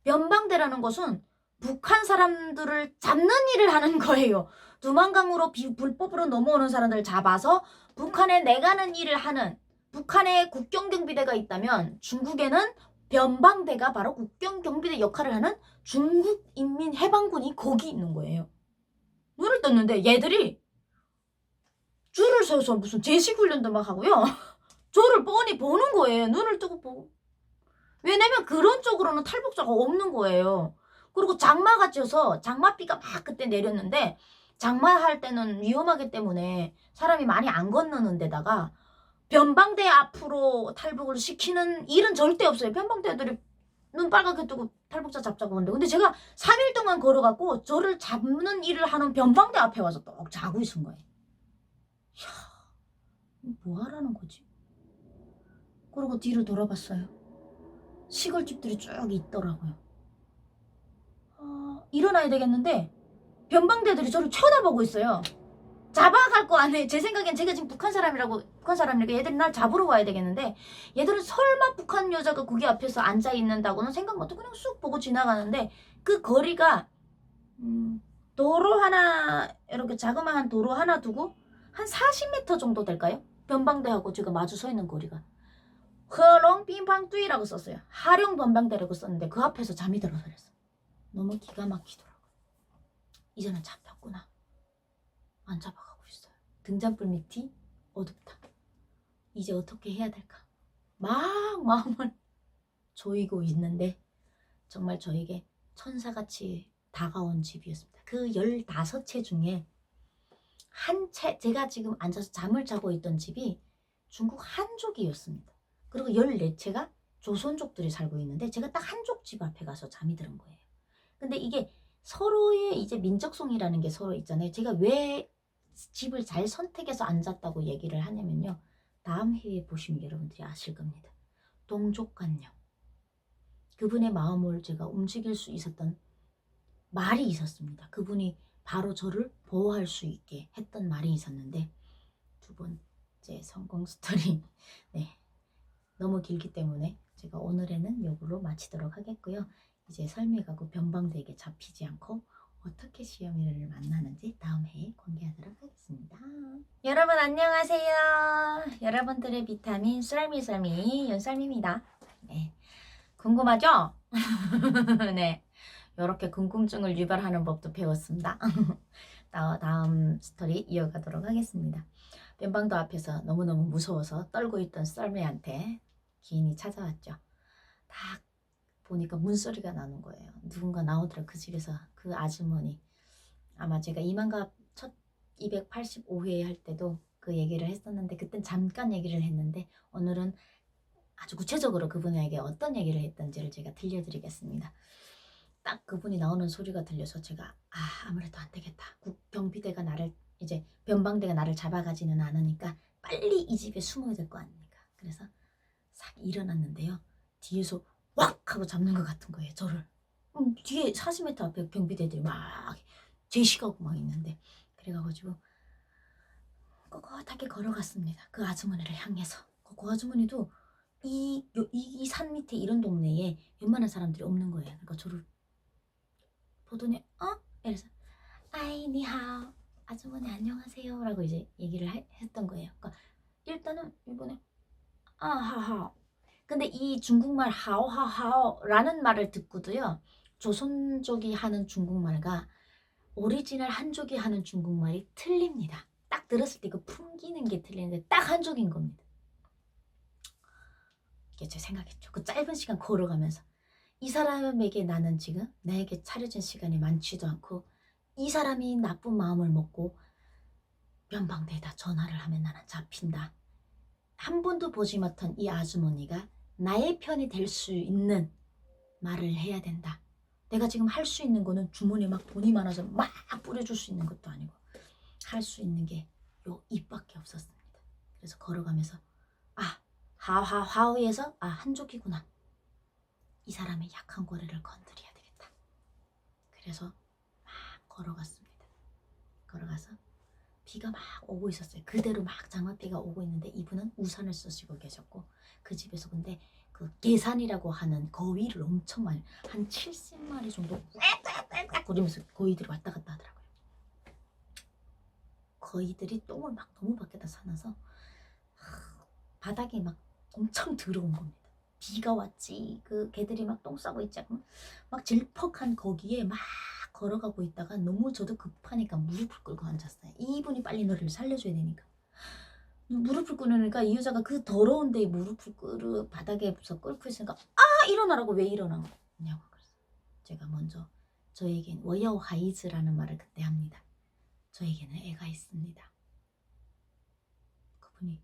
Speaker 1: 변방대라는 것은 북한 사람들을 잡는 일을 하는 거예요. 두만강으로 불법으로 넘어오는 사람들을 잡아서 북한에 내가는 일을 하는 북한의 국경경비대가 있다면 중국에는 변방대가 바로 국경경비대 역할을 하는 중국인민해방군이 거기 있는 거예요. 눈을 떴는데 얘들이 줄을 서서 무슨 제식훈련도 막 하고요. 저를 뻔히 보는 거예요. 눈을 뜨고 보고. 왜냐면 그런 쪽으로는 탈북자가 없는 거예요. 그리고 장마가 쪄서 장마비가 막 그때 내렸는데 장마할 때는 위험하기 때문에 사람이 많이 안 건너는 데다가 변방대 앞으로 탈북을 시키는 일은 절대 없어요. 변방대 애들이 눈 빨갛게 뜨고 탈북자 잡자고 하는데 근데 제가 3일 동안 걸어갖고 저를 잡는 일을 하는 변방대 앞에 와서 떡 자고 있은 거예요. 이야, 뭐 하라는 거지? 그리고 뒤로 돌아봤어요. 시골집들이 쭉 있더라고요. 일어나야 되겠는데 변방대들이 저를 쳐다보고 있어요. 잡아갈 거 아니에요. 제 생각엔 제가 지금 북한 사람이라고 얘들이 날 잡으러 와야 되겠는데 얘들은 설마 북한 여자가 거기 앞에서 앉아 있는다고는 생각 못하고 그냥 쑥 보고 지나가는데 그 거리가 도로 하나 이렇게 자그마한 도로 하나 두고 한 40m 정도 될까요? 변방대하고 제가 마주 서 있는 거리가 허롱 빙방뚜이라고 썼어요. 하룡 변방대라고 썼는데 그 앞에서 잠이 들어서 그랬어. 너무 기가 막히더라고요. 이제는 잡혔구나. 안 잡아가고 있어요. 등잔불 밑이 어둡다. 이제 어떻게 해야 될까? 막 마음을 조이고 있는데 정말 저에게 천사같이 다가온 집이었습니다. 그 15채 중에 한 채, 제가 지금 앉아서 잠을 자고 있던 집이 중국 한족이었습니다. 그리고 14채가 조선족들이 살고 있는데 제가 딱 한족 집 앞에 가서 잠이 드는 거예요. 근데 이게 서로의 이제 민족성이라는 게 서로 있잖아요. 제가 왜 집을 잘 선택해서 앉았다고 얘기를 하냐면요. 다음 회에 보시면 여러분들이 아실 겁니다. 동족간염. 그분의 마음을 제가 움직일 수 있었던 말이 있었습니다. 그분이 바로 저를 보호할 수 있게 했던 말이 있었는데 두 번째 성공 스토리 네, 너무 길기 때문에 제가 오늘에는 요걸로 마치도록 하겠고요. 이제 설미가고 변방대에게 잡히지 않고 어떻게 시어미를 만나는지 다음 회에 공개하도록 하겠습니다. 여러분 안녕하세요. 여러분들의 비타민 썰미 윤썰미입니다. 네, 궁금하죠? 네, 이렇게 궁금증을 유발하는 법도 배웠습니다. 다음 스토리 이어가도록 하겠습니다. 변방도 앞에서 너무너무 무서워서 떨고 있던 썰매한테 기인이 찾아왔죠. 딱 보니까 문소리가 나는 거예요. 누군가 나오더라. 그 집에서 그 아주머니. 아마 제가 이만갑 첫 285회 할 때도 그 얘기를 했었는데 그땐 잠깐 얘기를 했는데 오늘은 아주 구체적으로 그분에게 어떤 얘기를 했던지를 제가 들려드리겠습니다. 딱 그분이 나오는 소리가 들려서 제가 아무래도 안 되겠다. 국경비대가 나를 이제 변방대가 나를 잡아가지는 않으니까 빨리 이 집에 숨어야 될 거 아닙니까? 그래서 싹 일어났는데요. 뒤에서 왁 하고 잡는 것 같은 거예요. 저를. 뒤에 40m 앞에 경비대들이 막 제시하고 막 있는데 그래가지고 꼿꼿하게 걸어갔습니다. 그 아주머니를 향해서. 그 아주머니도 이 산 밑에 이런 동네에 웬만한 사람들이 없는 거예요. 그러니까 저를 보더니 이래서 아이 니하오 아주머니 안녕하세요 라고 이제 얘기를 했던 거예요. 그러니까 일단은 이번에 하하오. 근데 이 중국말 하오하하오 라는 말을 듣고도요. 조선족이 하는 중국말과 오리지널 한족이 하는 중국말이 틀립니다. 딱 들었을 때 그 풍기는 게 틀리는데 딱 한족인 겁니다. 이게 제 생각이죠. 그 짧은 시간 걸어가면서 이 사람에게 나는 지금 나에게 차려진 시간이 많지도 않고 이 사람이 나쁜 마음을 먹고 변방대에다 전화를 하면 나는 잡힌다. 한 번도 보지 못한 이 아주머니가 나의 편이 될 수 있는 말을 해야 된다. 내가 지금 할 수 있는 거는 주머니에 막 돈이 많아서 막 뿌려줄 수 있는 것도 아니고 할 수 있는 게 요 입밖에 없었습니다. 그래서 걸어가면서 하하하우에서 한족이구나. 이 사람의 약한 고리를 건드려야 되겠다. 그래서 막 걸어갔습니다. 걸어가서 비가 막 오고 있었어요. 그대로 막 장맛비가 오고 있는데 이분은 우산을 쓰시고 계셨고 그 집에서 근데 그 계산이라고 하는 거위를 엄청 많이 한 70마리 정도 꽥꽥꽥 거리면서 거위들이 왔다 갔다 하더라고요. 거위들이 똥을 막 너무 밖에다 사놔서 바닥이 막 엄청 더러운 겁니다. 비가 왔지 그 개들이 막 똥 싸고 있지 막 질퍽한 거기에 막 걸어가고 있다가 너무 저도 급하니까 무릎을 꿇고 앉았어요. 이분이 빨리 너를 살려줘야 되니까. 무릎을 꿇으니까 이 여자가 그 더러운 데에 무릎을 바닥에서 꿇고 있으니까 일어나라고. 왜 일어나냐고. 그래서 제가 먼저 저에겐 워야오 하이즈라는 말을 그때 합니다. 저에게는 애가 있습니다. 그분이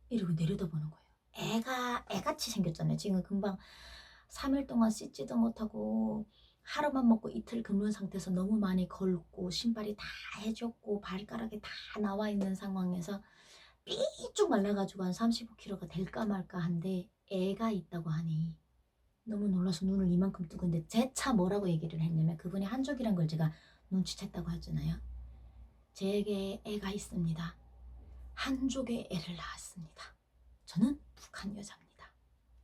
Speaker 1: 이러고 내려다보는 거예요. 애같이 생겼잖아요. 지금 금방 3일 동안 씻지도 못하고 하루만 먹고 이틀 굶는 상태에서 너무 많이 걸고 신발이 다 해졌고 발가락이 다 나와 있는 상황에서 삐쭉 말라가지고 한 35kg가 될까 말까 한데 애가 있다고 하니 너무 놀라서 눈을 이만큼 뜨고 있는데 재차 뭐라고 얘기를 했냐면 그분이 한족이란 걸 제가 눈치챘다고 했잖아요. 제게 애가 있습니다. 한족의 애를 낳았습니다. 저는 북한 여자입니다.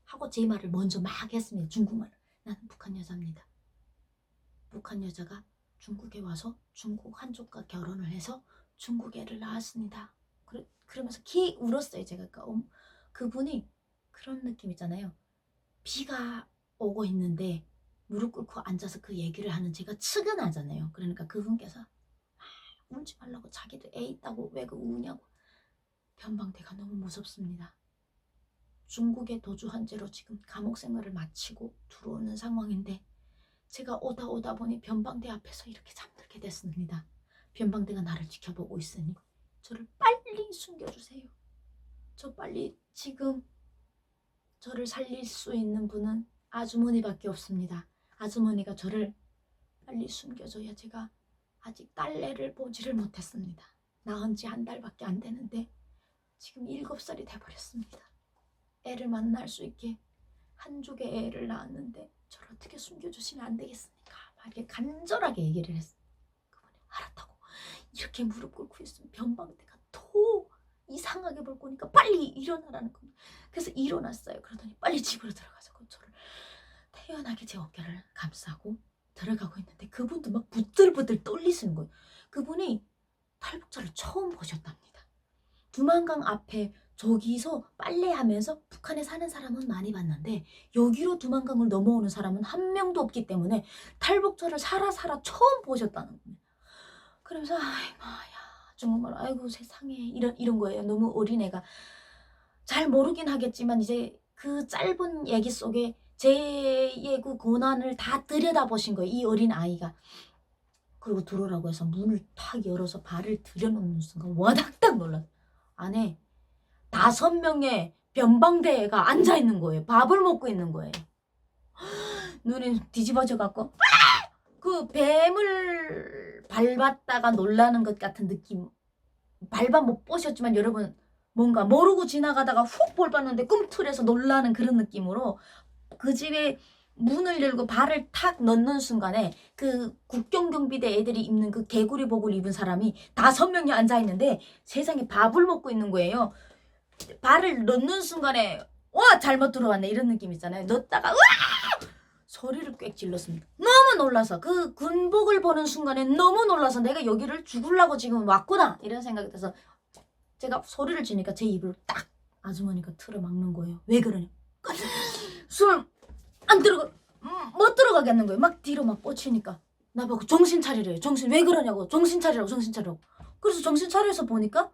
Speaker 1: 하고 제 말을 먼저 막 했습니다. 중국말로. 나는 북한 여자입니다. 북한 여자가 중국에 와서 중국 한족과 결혼을 해서 중국 애를 낳았습니다. 그러면서 키 울었어요. 제가 그분이 그런 느낌 있잖아요. 비가 오고 있는데 무릎 꿇고 앉아서 그 얘기를 하는 제가 측은하잖아요. 그러니까 그분께서 울지 말라고, 자기도 애 있다고 왜 그 우냐고. 변방대가 너무 무섭습니다. 중국에 도주한 채로 지금 감옥 생활을 마치고 들어오는 상황인데 제가 오다 보니 변방대 앞에서 이렇게 잠들게 됐습니다. 변방대가 나를 지켜보고 있으니 저를 빨리 숨겨주세요. 저 빨리, 지금 저를 살릴 수 있는 분은 아주머니밖에 없습니다. 아주머니가 저를 빨리 숨겨줘야 제가 아직 딸내를 보지를 못했습니다. 낳은 지 한 달밖에 안 되는데 지금 7살이 돼버렸습니다. 애를 만날 수 있게 한족의 애를 낳았는데 저를 어떻게 숨겨주시면 안 되겠습니까? 막 이렇게 간절하게 얘기를 했어요. 그분이 알았다고. 이렇게 무릎 꿇고 있으면 변방대가 더 이상하게 볼 거니까 빨리 일어나라는 겁니다. 그래서 일어났어요. 그러더니 빨리 집으로 들어가자고 저를 태연하게 제 어깨를 감싸고 들어가고 있는데 그분도 막 부들부들 떨리시는 거예요. 그분이 탈북자를 처음 보셨답니다. 두만강 앞에 저기서 빨래하면서 북한에 사는 사람은 많이 봤는데 여기로 두만강을 넘어오는 사람은 한 명도 없기 때문에 탈북자를 살아 처음 보셨다는 거예요. 그러면서 아이 마야 정말 아이고 세상에 이런 거예요. 너무 어린애가 잘 모르긴 하겠지만 이제 그 짧은 얘기 속에 제의 그 고난을 다 들여다보신 거예요. 이 어린 아이가. 그리고 들어오라고 해서 문을 탁 열어서 발을 들여놓는 순간 와닥닥 놀랐어요. 안에 5명의 변방대가 앉아있는 거예요. 밥을 먹고 있는 거예요. 눈이 뒤집어져 갖고 그 뱀을 밟았다가 놀라는 것 같은 느낌. 밟아 못 보셨지만 여러분 뭔가 모르고 지나가다가 훅 볼 봤는데 꿈틀에서 놀라는 그런 느낌으로 그 집에 문을 열고 발을 탁 넣는 순간에 그 국경경비대 애들이 입는 그 개구리복을 입은 사람이 5명이 앉아있는데 세상에 밥을 먹고 있는 거예요. 발을 넣는 순간에 와 잘못 들어왔네 이런 느낌 있잖아요. 넣었다가 으아! 소리를 꽥 질렀습니다. 너무 놀라서 그 군복을 보는 순간에 너무 놀라서 내가 여기를 죽으려고 지금 왔구나 이런 생각이 들어서 제가 소리를 지니까 제 입을 딱 아주머니가 틀어막는 거예요. 왜 그러냐. 숨을 안 들어가 못 들어가겠는 거예요. 막 뒤로 막 뻗치니까 나보고 정신 차리래요. 정신 왜 그러냐고. 정신 차리라고 정신 차리라고. 그래서 정신 차려서 보니까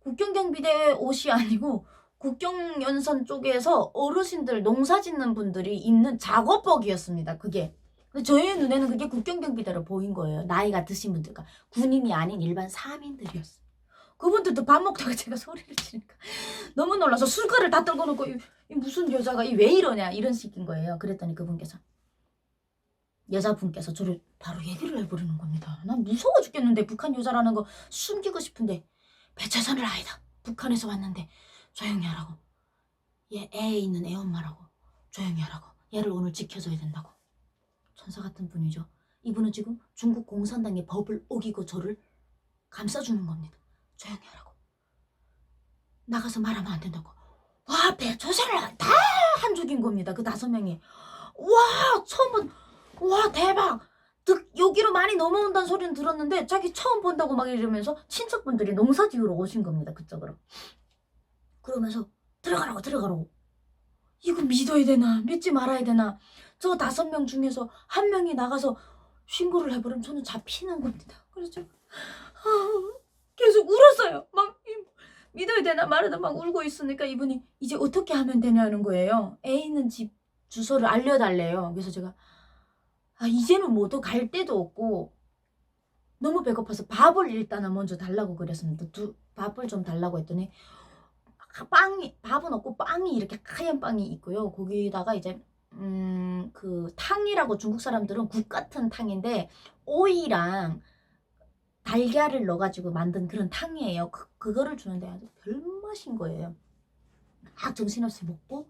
Speaker 1: 국경경비대 옷이 아니고 국경연선 쪽에서 어르신들 농사 짓는 분들이 입는 작업복이었습니다. 그게. 저의 눈에는 그게 국경경비대로 보인 거예요. 나이가 드신 분들과 군인이 아닌 일반 사민들이었어요. 그분들도 밥 먹다가 제가 소리를 지르니까 너무 놀라서 술가를 다 떨궈 놓고 이 무슨 여자가 왜 이러냐 이런 식인 거예요. 그랬더니 그분께서 여자분께서 저를 바로 얘기를 해버리는 겁니다. 난 무서워 죽겠는데 북한 여자라는 거 숨기고 싶은데 배차선을 아니다. 북한에서 왔는데 조용히 하라고. 얘 애에 있는 애엄마라고. 조용히 하라고. 얘를 오늘 지켜줘야 된다고. 천사 같은 분이죠. 이분은 지금 중국 공산당의 법을 어기고 저를 감싸주는 겁니다. 조용히 하라고. 나가서 말하면 안 된다고. 와 배초선을 다 한족인 겁니다. 그 5명이. 와 처음 본. 와 대박. 여기로 많이 넘어온다는 소리는 들었는데 자기 처음 본다고 막 이러면서 친척분들이 농사 지으러 오신 겁니다. 그쪽으로. 그러면서 들어가라고. 이거 믿어야 되나 믿지 말아야 되나. 저 5명 중에서 1명이 나가서 신고를 해버리면 저는 잡히는 겁니다. 그래서 제가 계속 울었어요. 막 믿어야 되나 말하다 막 울고 있으니까 이분이 이제 어떻게 하면 되냐는 거예요. 애 있는 집 주소를 알려달래요. 그래서 제가 이제는 뭐도 갈 데도 없고 너무 배고파서 밥을 일단은 먼저 달라고 그랬습니다. 밥을 좀 달라고 했더니 밥은 없고 빵이 이렇게 하얀 빵이 있고요. 거기다가 이제 그 탕이라고 중국 사람들은 국 같은 탕인데 오이랑 달걀을 넣어가지고 만든 그런 탕이에요. 그거를 주는데 아주 별맛인 거예요. 막 정신없이 먹고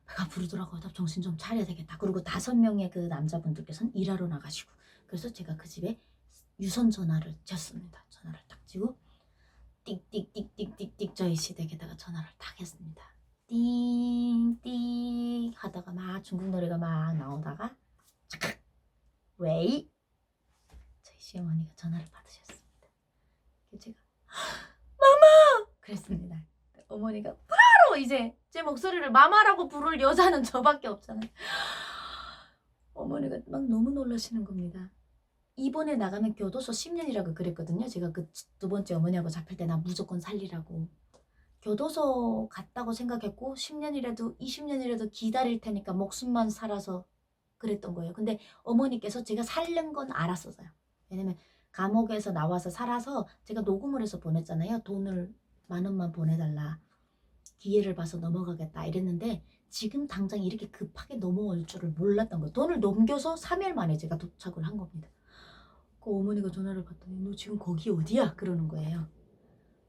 Speaker 1: 배가 부르더라고요. 나 정신 좀 차려야 되겠다. 그리고 5명의 그 남자분들께서는 일하러 나가시고 그래서 제가 그 집에 유선 전화를 쳤습니다. 전화를 딱 치고 띡띡띡띡띡띡 저희 시댁에다가 전화를 딱 했습니다. 띵띵 하다가 막 중국 노래가 막 나오다가 웨이 저희 시어머니가 전화를 받으셨습니다. 제가 마마 그랬습니다. 어머니가 바로 이제 제 목소리를 마마라고 부를 여자는 저밖에 없잖아요. 어머니가 막 너무 놀라시는 겁니다. 이번에 나가면 교도소 10년이라고 그랬거든요. 제가 그 두 번째 어머니하고 잡힐 때 나 무조건 살리라고. 교도소 갔다고 생각했고 10년이라도 20년이라도 기다릴 테니까 목숨만 살아서 그랬던 거예요. 근데 어머니께서 제가 살린 건 알았었어요. 왜냐면 감옥에서 나와서 살아서 제가 녹음을 해서 보냈잖아요. 돈을 10,000원만 보내달라. 기회를 봐서 넘어가겠다 이랬는데 지금 당장 이렇게 급하게 넘어올 줄을 몰랐던 거예요. 돈을 넘겨서 3일 만에 제가 도착을 한 겁니다. 그 어머니가 전화를 받더니 너 지금 거기 어디야? 그러는 거예요.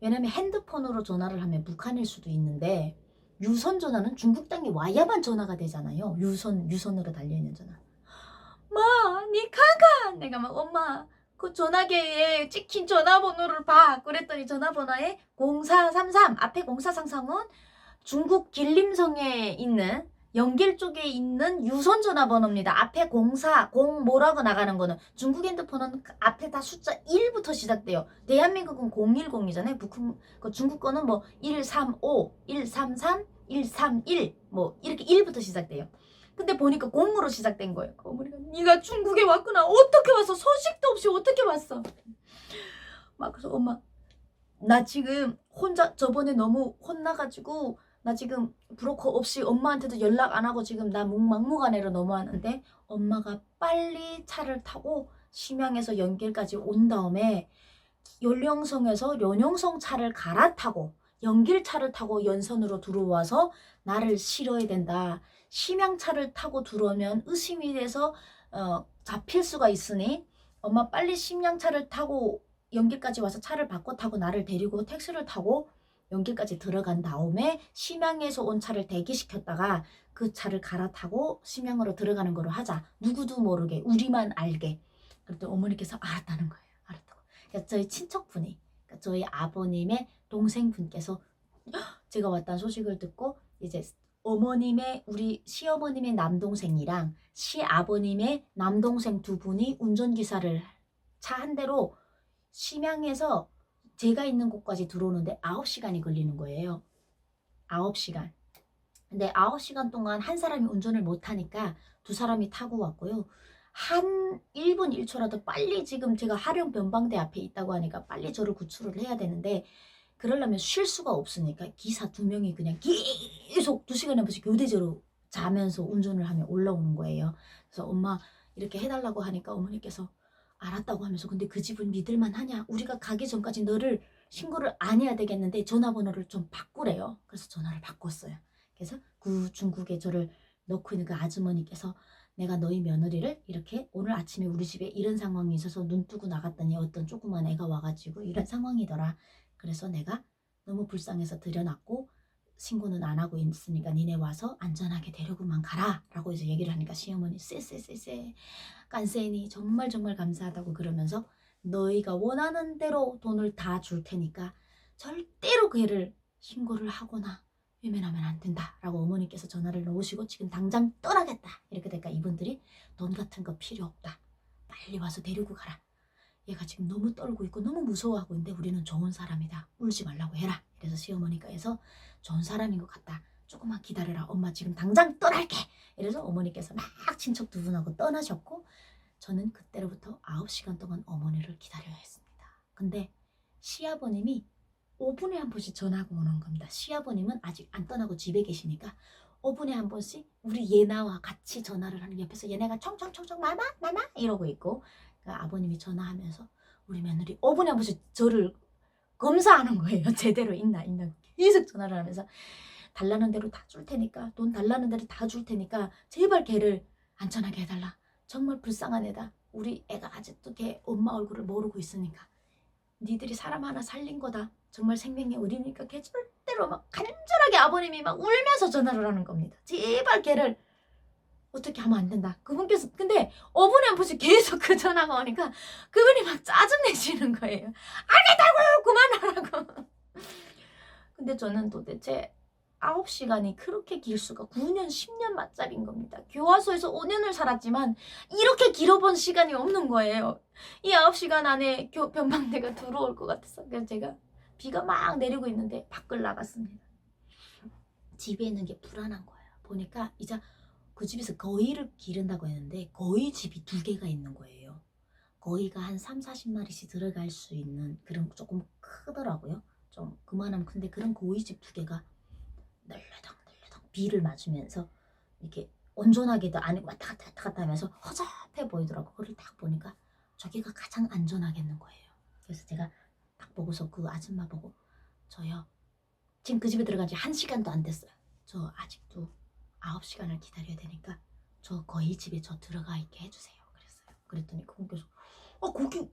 Speaker 1: 왜냐면 핸드폰으로 전화를 하면 북한일 수도 있는데 유선 전화는 중국 땅에 와야만 전화가 되잖아요. 유선으로 달려있는 전화. 마, 니 가가! 내가 막 엄마 그 전화기에 찍힌 전화번호를 봐. 그랬더니 전화번호에 0433 앞에 0433은 중국 길림성에 있는 연길 쪽에 있는 유선 전화번호입니다. 앞에 0 뭐라고 나가는 거는 중국 핸드폰은 앞에 다 숫자 1부터 시작돼요. 대한민국은 010이잖아요. 중국 거는 뭐 135, 133, 131 뭐 이렇게 1부터 시작돼요. 근데 보니까 0으로 시작된 거예요. 어머니가 네가 중국에 왔구나. 어떻게 왔어? 소식도 없이 어떻게 왔어? 막 그래서 엄마 나 지금 혼자 저번에 너무 혼나가지고 나 지금 브로커 없이 엄마한테도 연락 안 하고 지금 나 막무가내로 넘어왔는데 엄마가 빨리 차를 타고 심양에서 연길까지 온 다음에 연령성에서 연용성 차를 갈아타고 연길차를 타고 연선으로 들어와서 나를 실어야 된다. 심양차를 타고 들어오면 의심이 돼서 잡힐 수가 있으니 엄마 빨리 심양차를 타고 연길까지 와서 차를 바꿔 타고 나를 데리고 택시를 타고 연길까지 들어간 다음에 심양에서 온 차를 대기시켰다가 그 차를 갈아타고 심양으로 들어가는 거로 하자. 누구도 모르게 우리만 알게. 그랬더니 어머니께서 알았다는 거예요. 알았다고. 그래서 저희 친척분이 그러니까 저희 아버님의 동생분께서 제가 왔다는 소식을 듣고 이제 어머님의 우리 시어머님의 남동생이랑 시아버님의 남동생 두 분이 운전기사를 차 한 대로 심양에서 제가 있는 곳까지 들어오는데 9시간이 걸리는 거예요. 9시간. 근데 9시간 동안 한 사람이 운전을 못하니까 두 사람이 타고 왔고요. 한 1분 1초라도 빨리 지금 제가 하령 변방대 앞에 있다고 하니까 빨리 저를 구출을 해야 되는데 그러려면 쉴 수가 없으니까 기사 2명이 그냥 계속 2시간에 한 번씩 교대제로 자면서 운전을 하며 올라오는 거예요. 그래서 엄마 이렇게 해달라고 하니까 어머니께서 알았다고 하면서 근데 그 집은 믿을만 하냐? 우리가 가기 전까지 너를 신고를 안 해야 되겠는데 전화번호를 좀 바꾸래요. 그래서 전화를 바꿨어요. 그래서 그 중국에 저를 넣고 있는 그 아주머니께서 내가 너희 며느리를 이렇게 오늘 아침에 우리 집에 이런 상황이 있어서 눈 뜨고 나갔더니 어떤 조그만 애가 와가지고 이런 상황이더라. 그래서 내가 너무 불쌍해서 들여놨고 신고는 안 하고 있으니까 니네 와서 안전하게 데리고만 가라 라고 이제 얘기를 하니까 시어머니 쎄 깐세니 정말 감사하다고 그러면서 너희가 원하는 대로 돈을 다 줄 테니까 절대로 그 애를 신고를 하거나 외면하면 안 된다 라고 어머니께서 전화를 넣으시고 지금 당장 떠나겠다 이렇게 되니까 이분들이 돈 같은 거 필요 없다 빨리 와서 데리고 가라 얘가 지금 너무 떨고 있고 너무 무서워하고 있는데 우리는 좋은 사람이다 울지 말라고 해라 그래서 시어머니가 해서 좋은 사람인 것 같다 조금만 기다려라 엄마 지금 당장 떠날게 이래서 어머니께서 막 친척 두 분하고 떠나셨고 저는 그때로부터 9시간 동안 어머니를 기다려야 했습니다. 근데 시아버님이 5분에 한 번씩 전화가 오는 겁니다. 시아버님은 아직 안 떠나고 집에 계시니까 5분에 한 번씩 우리 예나와 같이 전화를 하는 옆에서 얘네가 청청청청 마마 이러고 있고 그러니까 아버님이 전화하면서 우리 며느리 5분에 한 번씩 저를 검사하는 거예요. 제대로 있나 계속 전화를 하면서 달라는 대로 다 줄 테니까 돈 달라는 대로 다 줄 테니까 제발 걔를 안전하게 해달라. 정말 불쌍한 애다. 우리 애가 아직도 걔 엄마 얼굴을 모르고 있으니까 니들이 사람 하나 살린 거다. 정말 생명이 어리니까 걔 절대로 막 간절하게 아버님이 막 울면서 전화를 하는 겁니다. 제발 걔를 어떻게 하면 안 된다. 그분께서 근데 5분에 한 번씩 계속 그 전화가 오니까 그분이 막 짜증내시는 거예요. 알겠다고요. 그만하라고. 근데 저는 도대체 9시간이 그렇게 길 수가 9년 10년 맞잡인 겁니다. 교화소에서 5년을 살았지만 이렇게 길어본 시간이 없는 거예요. 이 9시간 안에 변방대가 들어올 것 같아서 그래서 제가 비가 막 내리고 있는데 밖을 나갔습니다. 집에 있는 게 불안한 거예요. 보니까 이제 그 집에서 거위를 기른다고 했는데 거위 집이 2개가 있는 거예요. 거위가 한 3, 40마리씩 들어갈 수 있는 그런 조금 크더라고요. 좀 그만하면 근데 그런 거위 집 2개가 널레덩 비를 맞으면서 이렇게 온전하게도 안에 왔다 갔다 하면서 허접해 보이더라고. 그걸 딱 보니까 저기가 가장 안전하겠는 거예요. 그래서 제가 딱 보고서 그 아줌마 보고 저요. 지금 그 집에 들어간 지 1시간도 안 됐어요. 저 아직도 9시간을 기다려야 되니까 저 거위 집에 저 들어가 있게 해주세요. 그랬어요. 그랬더니 그분께서 거기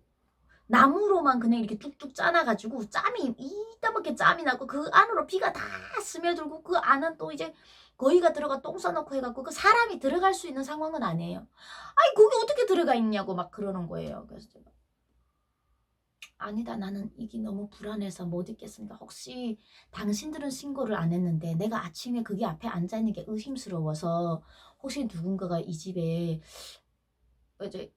Speaker 1: 나무로만 그냥 이렇게 뚝뚝 짜놔가지고 짬이 이따먹게 짬이 나고 그 안으로 비가 다 스며들고 그 안은 또 이제 거위가 들어가 똥 싸놓고 해갖고 그 사람이 들어갈 수 있는 상황은 아니에요. 아니 거기 어떻게 들어가 있냐고 막 그러는 거예요. 그래서 제가 아니다 나는 이게 너무 불안해서 못 있겠습니다. 혹시 당신들은 신고를 안 했는데 내가 아침에 거기 앞에 앉아있는 게 의심스러워서 혹시 누군가가 이 집에 이제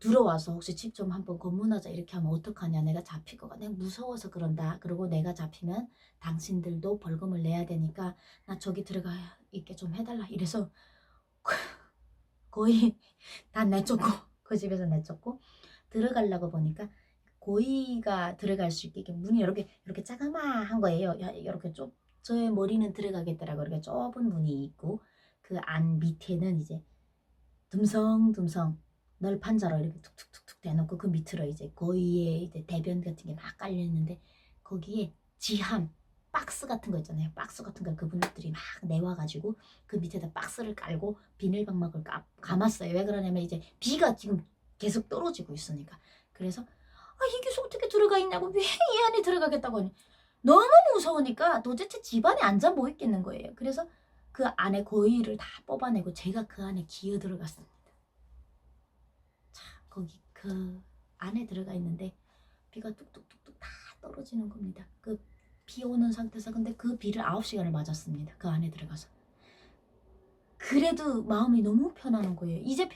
Speaker 1: 들어와서 혹시 집 좀 한번 검문하자 이렇게 하면 어떡하냐 내가 잡힐 거가 내가 무서워서 그런다. 그리고 내가 잡히면 당신들도 벌금을 내야 되니까 나 저기 들어가 있게 좀 해달라 이래서 거의 다 내쫓고 그 집에서 내쫓고 들어가려고 보니까 고의가 들어갈 수 있게 문이 이렇게 자그마한 거예요. 이렇게 좀 저의 머리는 들어가겠더라고. 이렇게 좁은 문이 있고 그 안 밑에는 이제 듬성듬성 널판 자로 이렇게 툭툭툭툭 대놓고 그 밑으로 이제 고의의 이제 대변 같은 게 막 깔려 있는데 거기에 지함 박스 같은 거 있잖아요. 박스 같은 걸 그분들이 막 내와가지고 그 밑에다 박스를 깔고 비닐방막을 감았어요. 왜 그러냐면 이제 비가 지금 계속 떨어지고 있으니까. 그래서 이게 어떻게 들어가 있냐고 왜 이 안에 들어가겠다고 하니 너무 무서우니까 도대체 집안에 앉아 뭐 있겠는 거예요. 그래서 그 안에 고의를 다 뽑아내고 제가 그 안에 기어 들어갔습니다. 자 거기 그 안에 들어가 있는데 비가 뚝뚝뚝뚝 다 떨어지는 겁니다. 그 비 오는 상태에서 근데 그 비를 9시간을 맞았습니다. 그 안에 들어가서. 그래도 마음이 너무 편안한 거예요. 이제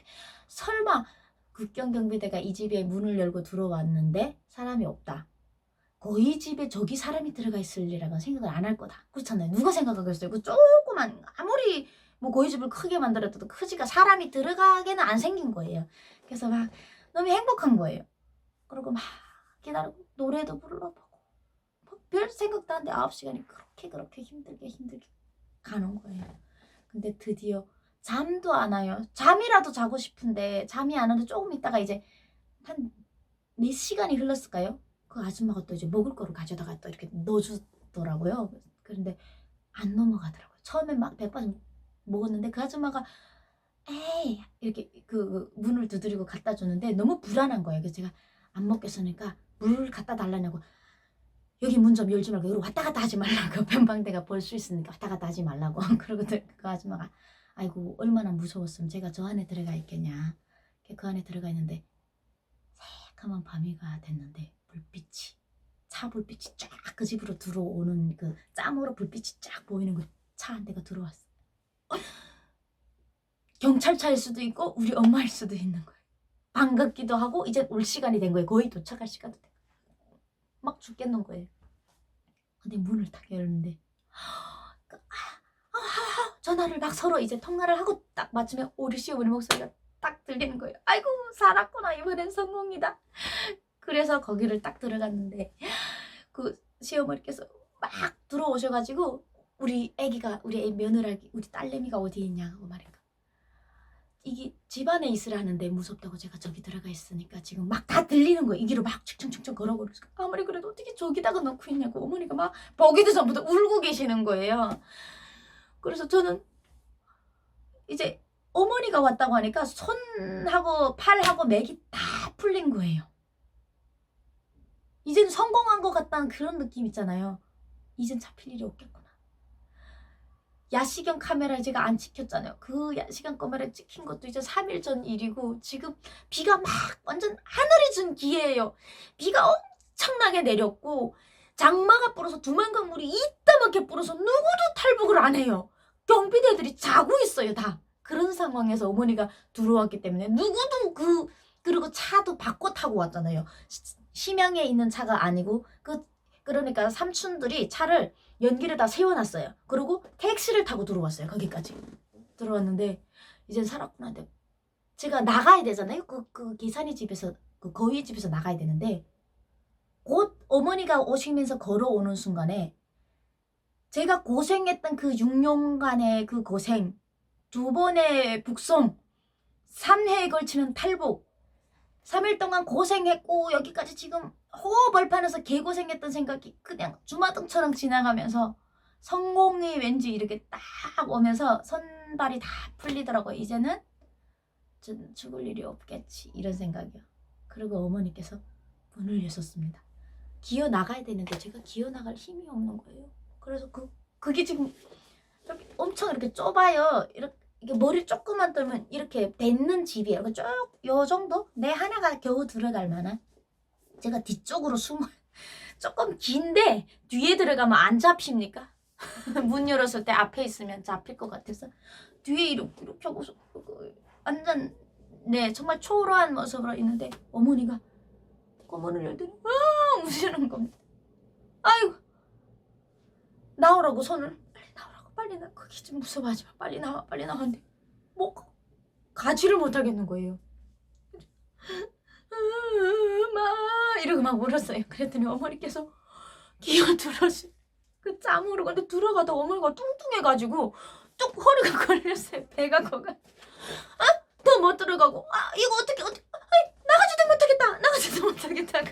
Speaker 1: 설마 국경경비대가 이 집에 문을 열고 들어왔는데 사람이 없다. 거의 집에 저기 사람이 들어가 있을 리라고는 생각을 안 할 거다. 그렇잖아요. 누가 생각하겠어요. 그 조그만 아무리 뭐 거의 집을 크게 만들어도 크지가 사람이 들어가게는 안 생긴 거예요. 그래서 막 너무 행복한 거예요. 그리고 막 기다리고 노래도 불러보고 별 생각도 안 돼. 9시간이 그렇게 힘들게 가는 거예요. 근데 드디어 잠도 안 와요. 잠이라도 자고 싶은데 잠이 안 오는데 조금 있다가 이제 한 몇 시간이 흘렀을까요? 그 아줌마가 또 이제 먹을 거를 가져다가 또 이렇게 넣어주더라고요. 그런데 안 넘어가더라고요. 처음에 막 백반 먹었는데 그 아줌마가 에이 이렇게 그 문을 두드리고 갖다 주는데 너무 불안한 거예요. 그래서 제가 안 먹겠으니까 물 갖다 달라냐고 여기 문 좀 열지 말고 여기 왔다 갔다 하지 말라고 변방대가 볼 수 있으니까 왔다 갔다 하지 말라고 그러고 그 아줌마가 아이고 얼마나 무서웠으면 제가 저 안에 들어가 있겠냐. 그 안에 들어가 있는데 새까만 밤이가 됐는데 불빛이 차 불빛이 쫙 그 집으로 들어오는 그 짬으로 불빛이 쫙 보이는 그 차 한 대가 들어왔어. 경찰차일 수도 있고 우리 엄마일 수도 있는 거예요. 반갑기도 하고 이제 올 시간이 된 거예요. 거의 도착할 시간도 돼. 막 죽겠는 거예요. 근데 문을 딱 열는데 전화를 막 서로 이제 통화를 하고 딱 마침에 우리 시어머니 목소리가 딱 들리는 거예요. 아이고 살았구나 이번엔 성공이다. 그래서 거기를 딱 들어갔는데 그 시어머니께서 막 들어오셔가지고 우리 애기가 우리 며느라기 우리 딸내미가 어디 있냐고 말인가. 이게 집안에 있으라는데 무섭다고 제가 저기 들어가 있으니까 지금 막 다 들리는 거예요. 이 길을 막 축축축축 걸어가고 아무리 그래도 어떻게 저기다가 넣고 있냐고 어머니가 막 보기도 전부터 울고 계시는 거예요. 그래서 저는 이제 어머니가 왔다고 하니까 손하고 팔하고 맥이 다 풀린 거예요. 이젠 성공한 것 같다는 그런 느낌 있잖아요. 이젠 잡힐 일이 없겠구나. 야시경 카메라에 제가 안 찍혔잖아요. 그 야시경 카메라에 찍힌 것도 이제 3일 전 일이고 지금 비가 막 완전 하늘이 준 기회예요. 비가 엄청나게 내렸고 장마가 불어서 두만강물이 이따만게 불어서 누구도 탈북을 안 해요. 경비대들이 자고 있어요 다. 그런 상황에서 어머니가 들어왔기 때문에 누구도 그리고 차도 바꿔 타고 왔잖아요. 심양에 있는 차가 아니고 그러니까 삼촌들이 차를 연길에다 세워놨어요. 그리고 택시를 타고 들어왔어요. 거기까지 들어왔는데 이젠 살았구나. 근데 제가 나가야 되잖아요. 그 기사님 집에서, 그 거위 집에서 나가야 되는데, 곧 어머니가 오시면서 걸어오는 순간에 제가 고생했던 그 6년간의 그 고생, 2번의 북송, 3회에 걸치는 탈북, 3일 동안 고생했고 여기까지 지금 호흡얼판에서 개고생했던 생각이 그냥 주마등처럼 지나가면서 성공이 왠지 이렇게 딱 오면서 손발이 다 풀리더라고요. 이제는 전 죽을 일이 없겠지, 이런 생각이요. 그리고 어머니께서 문을 여셨습니다. 기어 나가야 되는데 제가 기어 나갈 힘이 없는 거예요. 그래서 그게 지금 이렇게 엄청 이렇게 좁아요. 이렇게 머리 조금만 떨면 이렇게 뱉는 집이에요. 요 정도? 내 하나가 겨우 들어갈 만한. 제가 뒤쪽으로 숨어 조금 긴데 뒤에 들어가면 안 잡힙니까? 문 열었을 때 앞에 있으면 잡힐 것 같아서 뒤에 이렇게 하고서 완전 네 정말 초라한 모습으로 있는데 어머니가 문을 열더니 우시는 겁니다. 아이고, 나오라고 손을, 빨리 나오라고, 빨리 나, 거기 좀 무서워하지 마, 빨리 나와, 빨리 나왔는데 뭐 가지를 못하겠는 거예요. 막 이러고 막 울었어요. 그랬더니 어머니께서 기어들어서 그 짬으로, 근데 들어가다 어머니가 뚱뚱해가지고 뚝 허리가 걸렸어요. 배가 거가 더 못 들어가고, 이거 어떻게 나가지도 못하겠다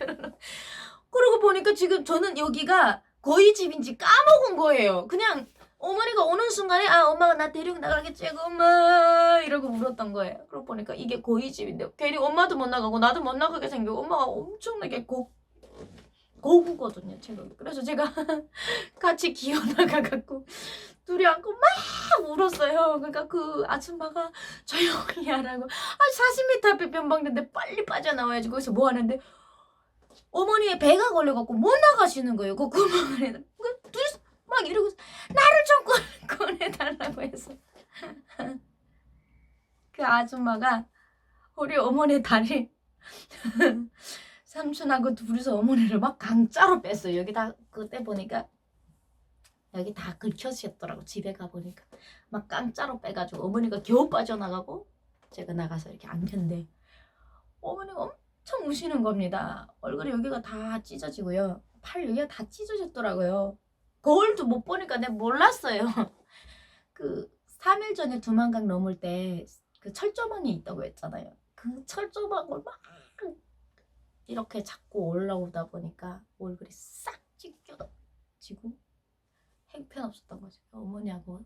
Speaker 1: 그러고 보니까 지금 저는 여기가 거의 집인지 까먹은 거예요. 그냥 어머니가 오는 순간에 엄마가 나 데리고 나가겠지 엄마 이러고 울었던 거예요. 그러고 보니까 이게 거의 집인데 괜히 엄마도 못 나가고 나도 못 나가게 생기고 엄마가 엄청나게 고구거든요 제가. 그래서 제가 같이 기어 나가갖고 둘이 안고 막 울었어요. 그러니까 그 아줌마가 조용히 하라고 40m 앞에 변방된데 빨리 빠져나와야지. 거기서 뭐 하는데 어머니의 배가 걸려갖고 못 나가시는 거예요. 그 구멍을 둘이서 막 이러고 나를 좀 꺼내달라고 해서 그 아줌마가 우리 어머니 다리 삼촌하고 둘이서 어머니를 막 강짜로 뺐어요. 여기 다 그때 보니까 여기 다 긁혀지셨더라고. 집에 가보니까 막 깡짜로 빼가지고 어머니가 겨우 빠져나가고 제가 나가서 이렇게 안겼는데 어머니가 엄청 우시는 겁니다. 얼굴에 여기가 다 찢어지고요. 팔 여기가 다 찢어졌더라고요. 거울도 못 보니까 내가 몰랐어요. 그 3일 전에 두만강 넘을 때 그 철조망이 있다고 했잖아요. 그 철조망을 막 이렇게 잡고 올라오다 보니까 얼굴이 싹 찢겨지고 행편없었던 거죠. 어머니하고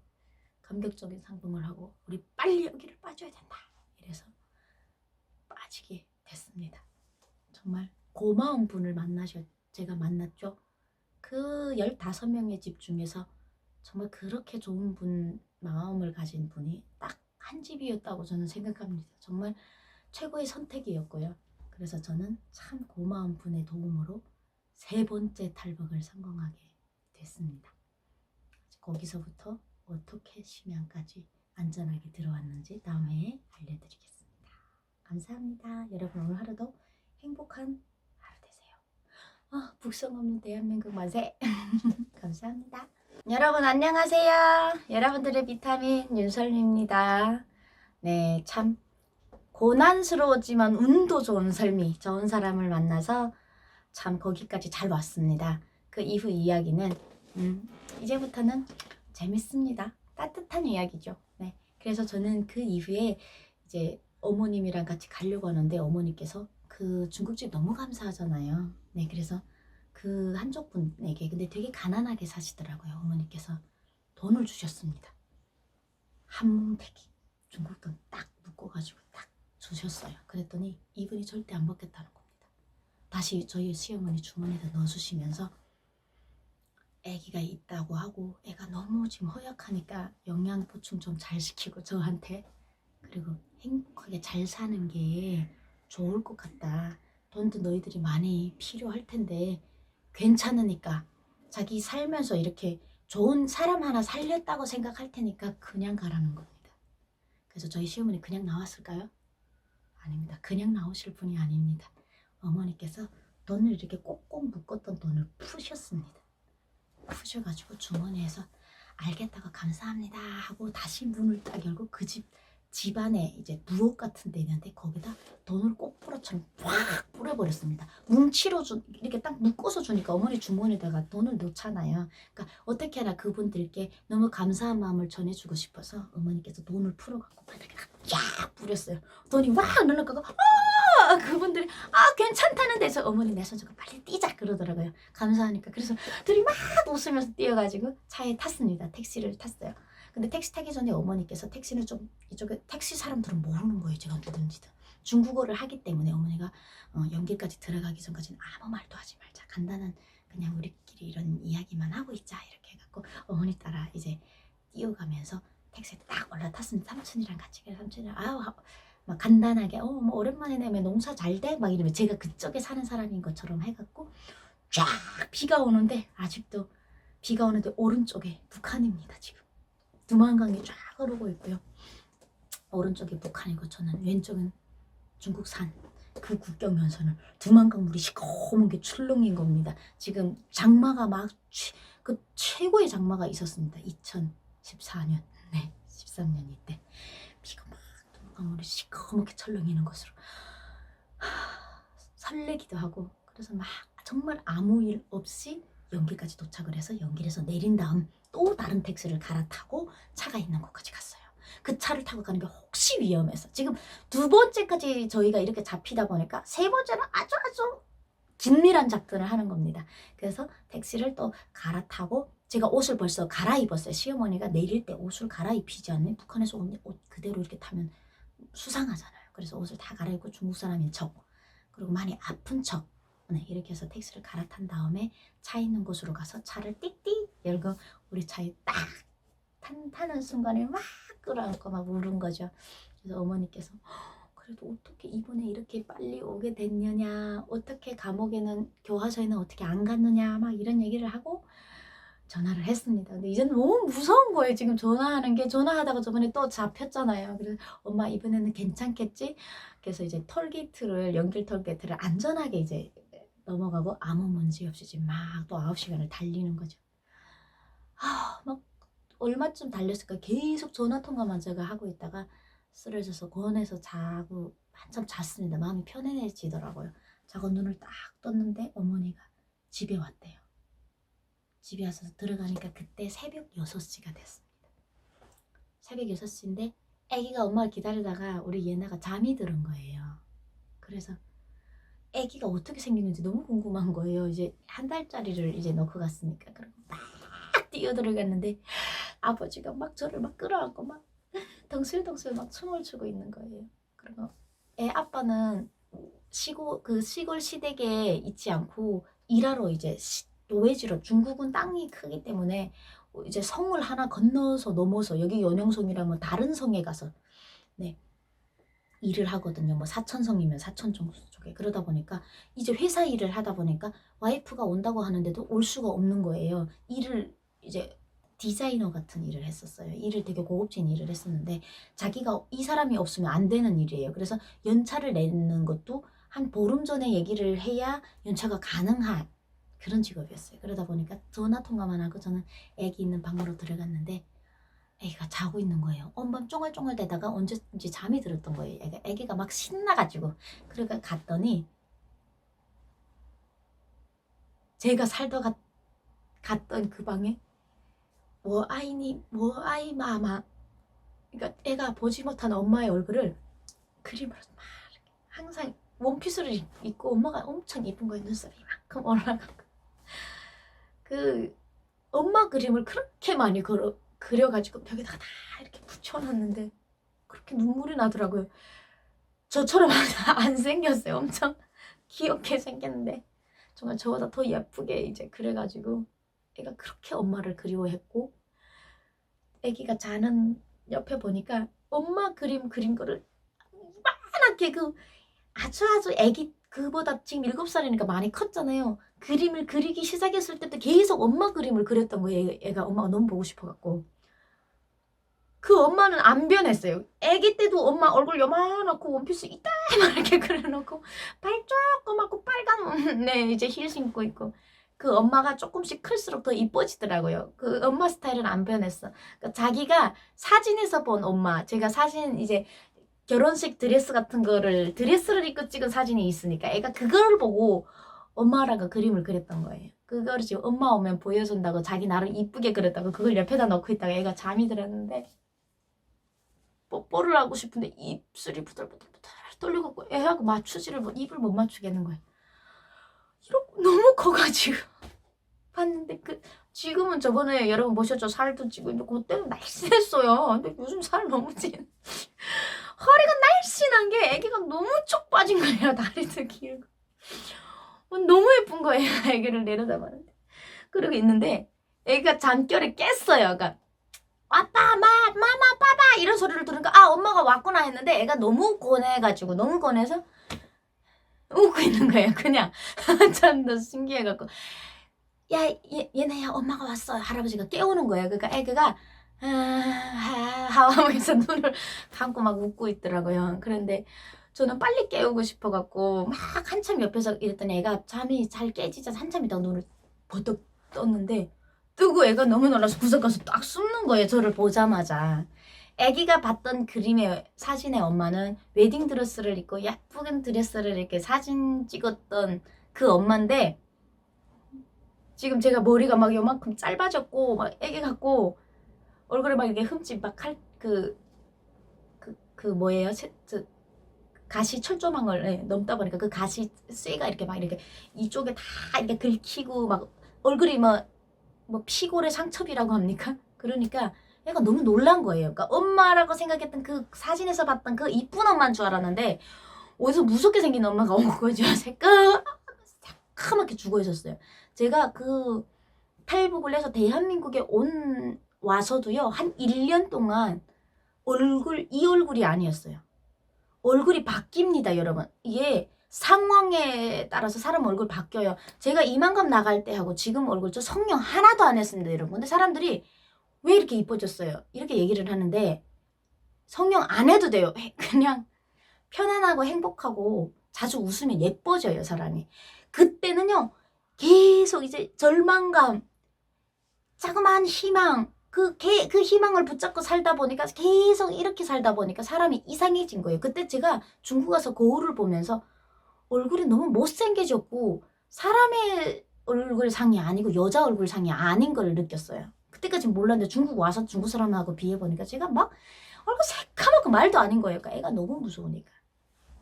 Speaker 1: 감격적인 상봉을 하고 우리 빨리 여기를 빠져야 된다 이래서 빠지게 됐습니다. 정말 고마운 분을 제가 만났죠. 그 15명의 집 중에서 정말 그렇게 좋은 분, 마음을 가진 분이 딱 한 집이었다고 저는 생각합니다. 정말 최고의 선택이었고요. 그래서 저는 참 고마운 분의 도움으로 3번째 탈북을 성공하게 됐습니다. 거기서부터 어떻게 심양까지 안전하게 들어왔는지 다음 회에 알려드리겠습니다. 감사합니다. 여러분 오늘 하루도 행복한 하루 되세요. 북성 없는 대한민국 만세. 감사합니다. 여러분 안녕하세요. 여러분들의 비타민 윤설미입니다. 네, 참 고난스러웠지만 운도 좋은 설미, 좋은 사람을 만나서 참 거기까지 잘 왔습니다. 그 이후 이야기는 이제부터는 재밌습니다. 따뜻한 이야기죠. 네, 그래서 저는 그 이후에 이제 어머님이랑 같이 가려고 하는데 어머니께서 그 중국집 너무 감사하잖아요. 네, 그래서 그 한쪽 분에게 근데 되게 가난하게 사시더라고요. 어머니께서 돈을 주셨습니다. 한 뭉태기 중국 돈 딱 묶어가지고 딱 주셨어요. 그랬더니 이분이 절대 안 먹겠다는 겁니다. 다시 저희 시어머니 주머니에다 넣어주시면서 애기가 있다고 하고 애가 너무 지금 허약하니까 영양 보충 좀 잘 시키고 저한테 그리고 행복하게 잘 사는 게 좋을 것 같다. 돈도 너희들이 많이 필요할 텐데 괜찮으니까 자기 살면서 이렇게 좋은 사람 하나 살렸다고 생각할 테니까 그냥 가라는 겁니다. 그래서 저희 시어머니 그냥 나왔을까요? 아닙니다. 그냥 나오실 분이 아닙니다. 어머니께서 돈을 이렇게 꼭꼭 묶었던 돈을 푸셨습니다. 푸셔가지고 주머니에서 알겠다고 감사합니다 하고 다시 문을 딱 열고 그 집 집안에 이제 부엌 같은 데 있는데 거기다 돈을 꽃뿌러처럼 확 뿌려버렸습니다. 뭉치로 이렇게 딱 묶어서 주니까 어머니 주머니에다가 돈을 넣잖아요. 그러니까 어떻게 하나 그분들께 너무 감사한 마음을 전해주고 싶어서 어머니께서 돈을 풀어갖고 바닥에 쫙 뿌렸어요. 돈이 확 날아가고 그분들이 괜찮다는 데서 어머니 내 손 잡고 빨리 뛰자 그러더라고요. 감사하니까. 그래서 둘이 막 웃으면서 뛰어가지고 차에 탔습니다. 택시를 탔어요. 근데 택시 타기 전에 어머니께서 택시는 좀 이쪽에 택시 사람들은 모르는 거예요. 제가 누군지도. 중국어를 하기 때문에 어머니가 연길까지 들어가기 전까지는 아무 말도 하지 말자. 간단한 그냥 우리끼리 이런 이야기만 하고 있자. 이렇게 해갖고 어머니 따라 이제 뛰어가면서 택시에 딱 올라탔습니다. 삼촌이랑 같이. 삼촌이랑 막 간단하게 뭐 오랜만에 내면 농사 잘 돼? 막 이러면 제가 그쪽에 사는 사람인 것처럼 해갖고 쫙 비가 오는데 아직도 비가 오는데 오른쪽에 북한입니다. 지금 두만강이 쫙 흐르고 있고요. 오른쪽이 북한이고 저는 왼쪽은 중국산 그 국경면선을 두만강 물이 시커멓게 출렁인 겁니다. 지금 장마가 막 그 최고의 장마가 있었습니다. 2014년, 네, 13년 이때 비가 막 두만강 물이 시커멓게 철렁이는 것으로 설레기도 하고 그래서 막 정말 아무 일 없이 연길까지 도착을 해서 연길에서 내린 다음 또 다른 택시를 갈아타고 차가 있는 곳까지 갔어요. 그 차를 타고 가는 게 혹시 위험해서 지금 두 번째까지 저희가 이렇게 잡히다 보니까 세 번째는 아주 긴밀한 작전을 하는 겁니다. 그래서 택시를 또 갈아타고 제가 옷을 벌써 갈아입었어요. 시어머니가 내릴 때 옷을 갈아입히지 않으면 북한에서 온 옷 그대로 이렇게 타면 수상하잖아요. 그래서 옷을 다 갈아입고 중국 사람인 척 그리고 많이 아픈 척 네, 이렇게 해서 택시를 갈아탄 다음에 차 있는 곳으로 가서 차를 띡띡 열고 우리 차에 딱 타는 순간에 막 끌어안고 막 울은 거죠. 그래서 어머니께서 그래도 어떻게 이번에 이렇게 빨리 오게 됐느냐, 어떻게 감옥에는 교화소에는 어떻게 안 갔느냐 막 이런 얘기를 하고 전화를 했습니다. 근데 이제는 너무 무서운 거예요. 지금 전화하는 게 전화하다가 저번에 또 잡혔잖아요. 그래서 엄마 이번에는 괜찮겠지? 그래서 이제 톨게이트를 연길 톨게이트를 안전하게 이제 넘어가고 아무 문제 없이 지금 막 또 9시간을 달리는 거죠. 막 얼마쯤 달렸을까 계속 전화통화만 제가 하고 있다가 쓰러져서 권에서 자고 한참 잤습니다. 마음이 편안해지더라고요. 자고 눈을 딱 떴는데 어머니가 집에 왔대요. 집에 와서 들어가니까 그때 새벽 6시가 됐습니다. 새벽 6시인데 아기가 엄마를 기다리다가 우리 예나가 잠이 들은 거예요. 그래서 아기가 어떻게 생겼는지 너무 궁금한 거예요. 이제 한 달짜리를 이제 넣고 갔으니까. 그리고 막 뛰어들어갔는데 아버지가 막 저를 막 끌어안고 막 덩실덩실 막 춤을 추고 있는 거예요. 그리고 애 아빠는 시골 시댁에 있지 않고 일하러 이제 노예지로 중국은 땅이 크기 때문에 이제 성을 하나 건너서 넘어서 여기 연영성이라면 다른 성에 가서 네 일을 하거든요. 뭐 사천성이면 사천 쪽에. 그러다 보니까 이제 회사 일을 하다 보니까 와이프가 온다고 하는데도 올 수가 없는 거예요. 일을 이제 디자이너 같은 일을 했었어요. 일을 되게 고급진 일을 했었는데 자기가 이 사람이 없으면 안 되는 일이에요. 그래서 연차를 내는 것도 한 보름 전에 얘기를 해야 연차가 가능한 그런 직업이었어요. 그러다 보니까 전화 통화만 하고 저는 애기 있는 방으로 들어갔는데 애기가 자고 있는 거예요. 온밤 쫑알쫑알 대다가 언제인지 잠이 들었던 거예요. 애기가 막 신나가지고. 그러니까 갔더니 제가 살다 갔던 그 방에 뭐 아이 마마 그러니까 애가 보지 못한 엄마의 얼굴을 그림으로 막 이렇게 항상 원피스를 입고 엄마가 엄청 예쁜 거예요. 눈썹이 이만큼 올라가고 그 엄마 그림을 그렇게 많이 그려가지고 벽에다가 다 이렇게 붙여놨는데 그렇게 눈물이 나더라고요. 저처럼 안 생겼어요. 엄청 귀엽게 생겼는데 정말 저보다 더 예쁘게 이제 그래가지고 애가 그렇게 엄마를 그리워했고 애기가 자는 옆에 보니까 엄마 그린 거를 이만하게 아주 애기 그보다 지금 7살이니까 많이 컸잖아요. 그림을 그리기 시작했을 때도 계속 엄마 그림을 그렸던 거예요. 애가 엄마가 너무 보고 싶어갖고. 그 엄마는 안 변했어요. 애기 때도 엄마 얼굴 요만하고 원피스 이따만 이렇게 그려놓고 발 조그맣고 빨간 네 이제 힐 신고 있고 그 엄마가 조금씩 클수록 더 이뻐지더라고요. 그 엄마 스타일은 안 변했어. 그러니까 자기가 사진에서 본 엄마, 제가 사진 이제 결혼식 드레스 같은 거를 드레스를 입고 찍은 사진이 있으니까 애가 그걸 보고 엄마라고 그림을 그렸던 거예요. 그거를 지금 엄마 오면 보여준다고 자기 나름 이쁘게 그렸다고 그걸 옆에다 넣고 있다가 애가 잠이 들었는데 뽀뽀를 하고 싶은데 입술이 부들부들 떨려갖고 애하고 맞추지를 입을 못 맞추겠는 거예요. 이러고 너무 커가지고 봤는데 지금은 저번에 여러분 보셨죠? 살도 찌고 있는데 그때는 날씬했어요. 근데 요즘 살 너무 찐. 허리가 날씬한 게 애기가 너무 쭉 빠진 거예요. 다리도 길고. 너무 예쁜 거예요. 애기를 내려다봤는데. 그러고 있는데 애가 잠결에 깼어요. 그러니까 아빠, 마마, 빠빠 이런 소리를 들으니까 아 엄마가 왔구나 했는데 애가 너무 권해가지고 너무 권해서 웃고 있는 거예요. 그냥 참 더 신기해갖고 야 얘네야 엄마가 왔어. 할아버지가 깨우는 거예요. 그러니까 애가 하면서 눈을 감고 막 웃고 있더라고요. 그런데 저는 빨리 깨우고 싶어갖고 막 한참 옆에서 이랬더니 애가 잠이 잘 깨지자 한참 있다가 눈을 버떡 떴는데 뜨고 애가 너무 놀라서 구석 가서 딱 숨는 거예요. 저를 보자마자. 애기가 봤던 그림의 사진의 엄마는 웨딩드레스를 입고 예쁜 드레스를 이렇게 사진 찍었던 그 엄마인데 지금 제가 머리가 막 요만큼 짧아졌고 막 애기 같고 얼굴에 막 이렇게 흠집 막 뭐예요? 가시 철조망을 넘다 보니까 그 가시 쇠가 이렇게 막 이렇게 이쪽에 다 이렇게 긁히고 막 얼굴이 뭐 피골의 상처비라고 합니까? 그러니까 애가 너무 놀란 거예요. 그러니까 엄마라고 생각했던 그 사진에서 봤던 그 이쁜 엄마인 줄 알았는데 어디서 무섭게 생긴 엄마가 온 거죠. 새까맣게 죽어 있었어요. 제가 그 탈북을 해서 대한민국에 와서도요 한 1년 동안 이 얼굴이 아니었어요. 얼굴이 바뀝니다, 여러분. 이게 상황에 따라서 사람 얼굴 바뀌어요. 제가 이만감 나갈 때 하고 지금 얼굴 저 성형 하나도 안 했습니다, 여러분. 근데 사람들이 왜 이렇게 이뻐졌어요? 이렇게 얘기를 하는데 성형 안 해도 돼요. 그냥 편안하고 행복하고 자주 웃으면 예뻐져요, 사람이. 그때는요, 계속 이제 절망감, 자그마한 희망, 그 희망을 붙잡고 살다 보니까 계속 이렇게 살다 보니까 사람이 이상해진 거예요. 그때 제가 중국 가서 거울을 보면서 얼굴이 너무 못생겨졌고 사람의 얼굴상이 아니고 여자 얼굴상이 아닌 걸 느꼈어요. 그때까지 몰랐는데 중국 와서 중국 사람하고 비해보니까 제가 막 얼굴 새까맣고 말도 아닌 거예요. 그러니까 애가 너무 무서우니까.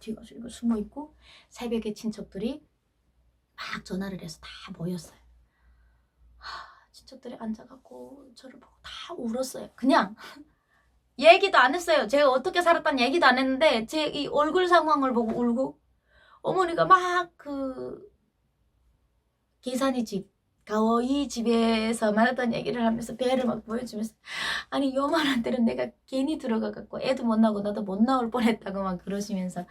Speaker 1: 뒤에 가서 이거 숨어있고 새벽에 친척들이 막 전화를 해서 다 모였어요. 친척들이 앉아갖고 저를 보고 다 울었어요. 그냥 얘기도 안 했어요. 제가 어떻게 살았다는 얘기도 안 했는데 제 이 얼굴 상황을 보고 울고 어머니가 막 계산이 집 가오이 집에서 만났던 얘기를 하면서 배를 막 보여주면서 아니 요만한 데는 내가 괜히 들어가갖고 애도 못 나오고 나도 못 나올 뻔했다고 막 그러시면서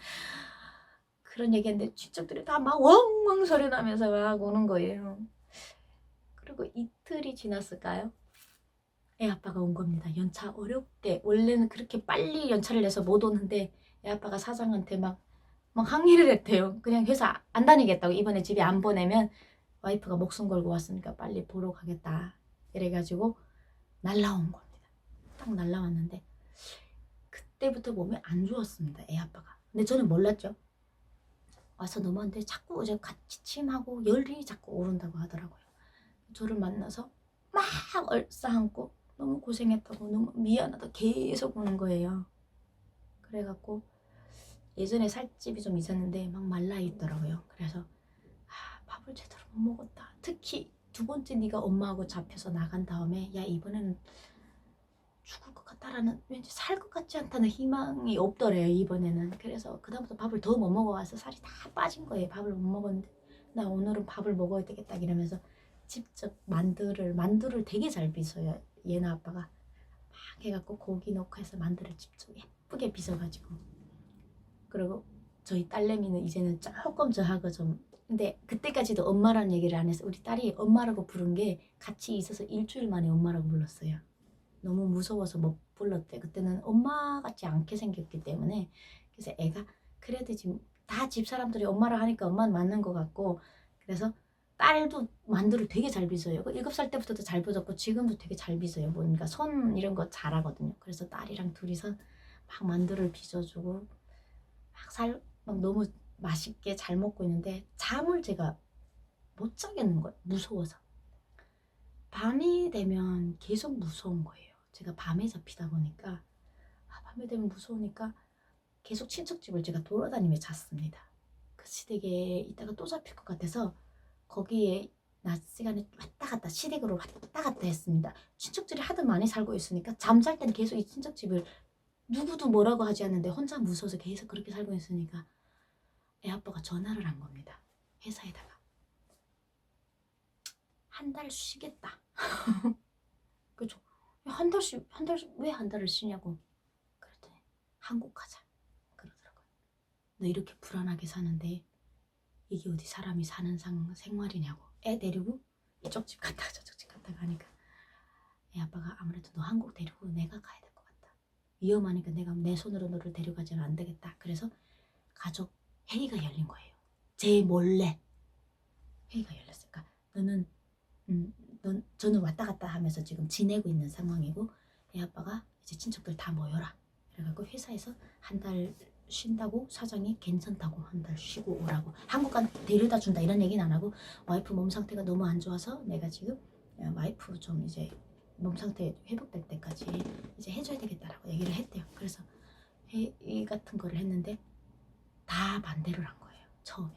Speaker 1: 그런 얘기했는데 친척들이 다 막 웡웡 소리 나면서 막 오는 거예요. 그리고 이틀이 지났을까요? 애 아빠가 온 겁니다. 연차 어렵게. 원래는 그렇게 빨리 연차를 내서 못 오는데 애 아빠가 사장한테 막 항의를 했대요. 그냥 회사 안 다니겠다고. 이번에 집에 안 보내면 와이프가 목숨 걸고 왔으니까 빨리 보러 가겠다. 이래가지고 날라온 겁니다. 딱 날라왔는데 그때부터 몸이 안 좋았습니다. 애 아빠가. 근데 저는 몰랐죠. 와서 넘어왔는데 자꾸 이제 기침하고 열이 자꾸 오른다고 하더라고요. 저를 만나서 막 얼싸안고 너무 고생했다고 너무 미안하다 계속 오는 거예요. 그래갖고 예전에 살집이 좀 있었는데 막 말라있더라고요. 그래서 밥을 제대로 못 먹었다. 특히 두 번째 네가 엄마하고 잡혀서 나간 다음에 야 이번에는 죽을 것 같다라는 왠지 살 것 같지 않다는 희망이 없더래요. 이번에는. 그래서 그다음부터 밥을 더 못 먹어와서 살이 다 빠진 거예요. 밥을 못 먹었는데 나 오늘은 밥을 먹어야 되겠다 이러면서 직접 만두를 되게 잘 빚어요. 얘네 아빠가 막 해갖고 고기 넣고 해서 만두를 직접 예쁘게 빚어가지고 그리고 저희 딸내미는 이제는 조금 저하고 좀 근데 그때까지도 엄마라는 얘기를 안 해서 우리 딸이 엄마라고 부른 게 같이 있어서 일주일 만에 엄마라고 불렀어요. 너무 무서워서 못 불렀대. 그때는 엄마 같지 않게 생겼기 때문에. 그래서 애가 그래도 지금 다 집 사람들이 엄마라 하니까 엄마는 맞는 것 같고 그래서 딸도 만두를 되게 잘 빚어요. 7살 때부터도 잘 빚었고 지금도 되게 잘 빚어요. 뭔가 손 이런 거 잘하거든요. 그래서 딸이랑 둘이서 막 만두를 빚어주고 막 너무 맛있게 잘 먹고 있는데 잠을 제가 못 자겠는 거예요. 무서워서. 밤이 되면 계속 무서운 거예요. 제가 밤에 잡히다 보니까 밤에 되면 무서우니까 계속 친척집을 제가 돌아다니며 잤습니다. 그 시댁에 있다가 또 잡힐 것 같아서 거기에 낮 시간에 왔다 갔다 시댁으로 왔다 갔다 했습니다. 친척들이 하도 많이 살고 있으니까 잠잘 땐 계속 이 친척집을 누구도 뭐라고 하지 않는데 혼자 무서워서 계속 그렇게 살고 있으니까 애 아빠가 전화를 한 겁니다. 회사에다가 한 달 쉬겠다. 그죠? 한 달씩 왜 한 달을 쉬냐고 그랬더니 한국 가자 그러더라고요. 너 이렇게 불안하게 사는데 이게 어디 사람이 사는 생활이냐고. 애 데리고 이쪽 집 갔다가 저쪽 집 갔다가 하니까 애 아빠가 아무래도 너 한국 데리고 내가 가야 될 것 같다. 위험하니까 내가 내 손으로 너를 데려가지는 안 되겠다. 그래서 가족 회의가 열린 거예요. 제 몰래 회의가 열렸으니까 저는 왔다 갔다 하면서 지금 지내고 있는 상황이고 애 아빠가 이제 친척들 다 모여라. 그래갖고 회사에서 한 달 쉰다고 사장이 괜찮다고 한 달 쉬고 오라고 한국 간 데려다 준다 이런 얘기는 안 하고 와이프 몸 상태가 너무 안 좋아서 내가 지금 와이프 좀 이제 몸 상태 회복될 때까지 이제 해줘야 되겠다라고 얘기를 했대요. 그래서 회의 같은 거를 했는데 다 반대를 한 거예요. 처음에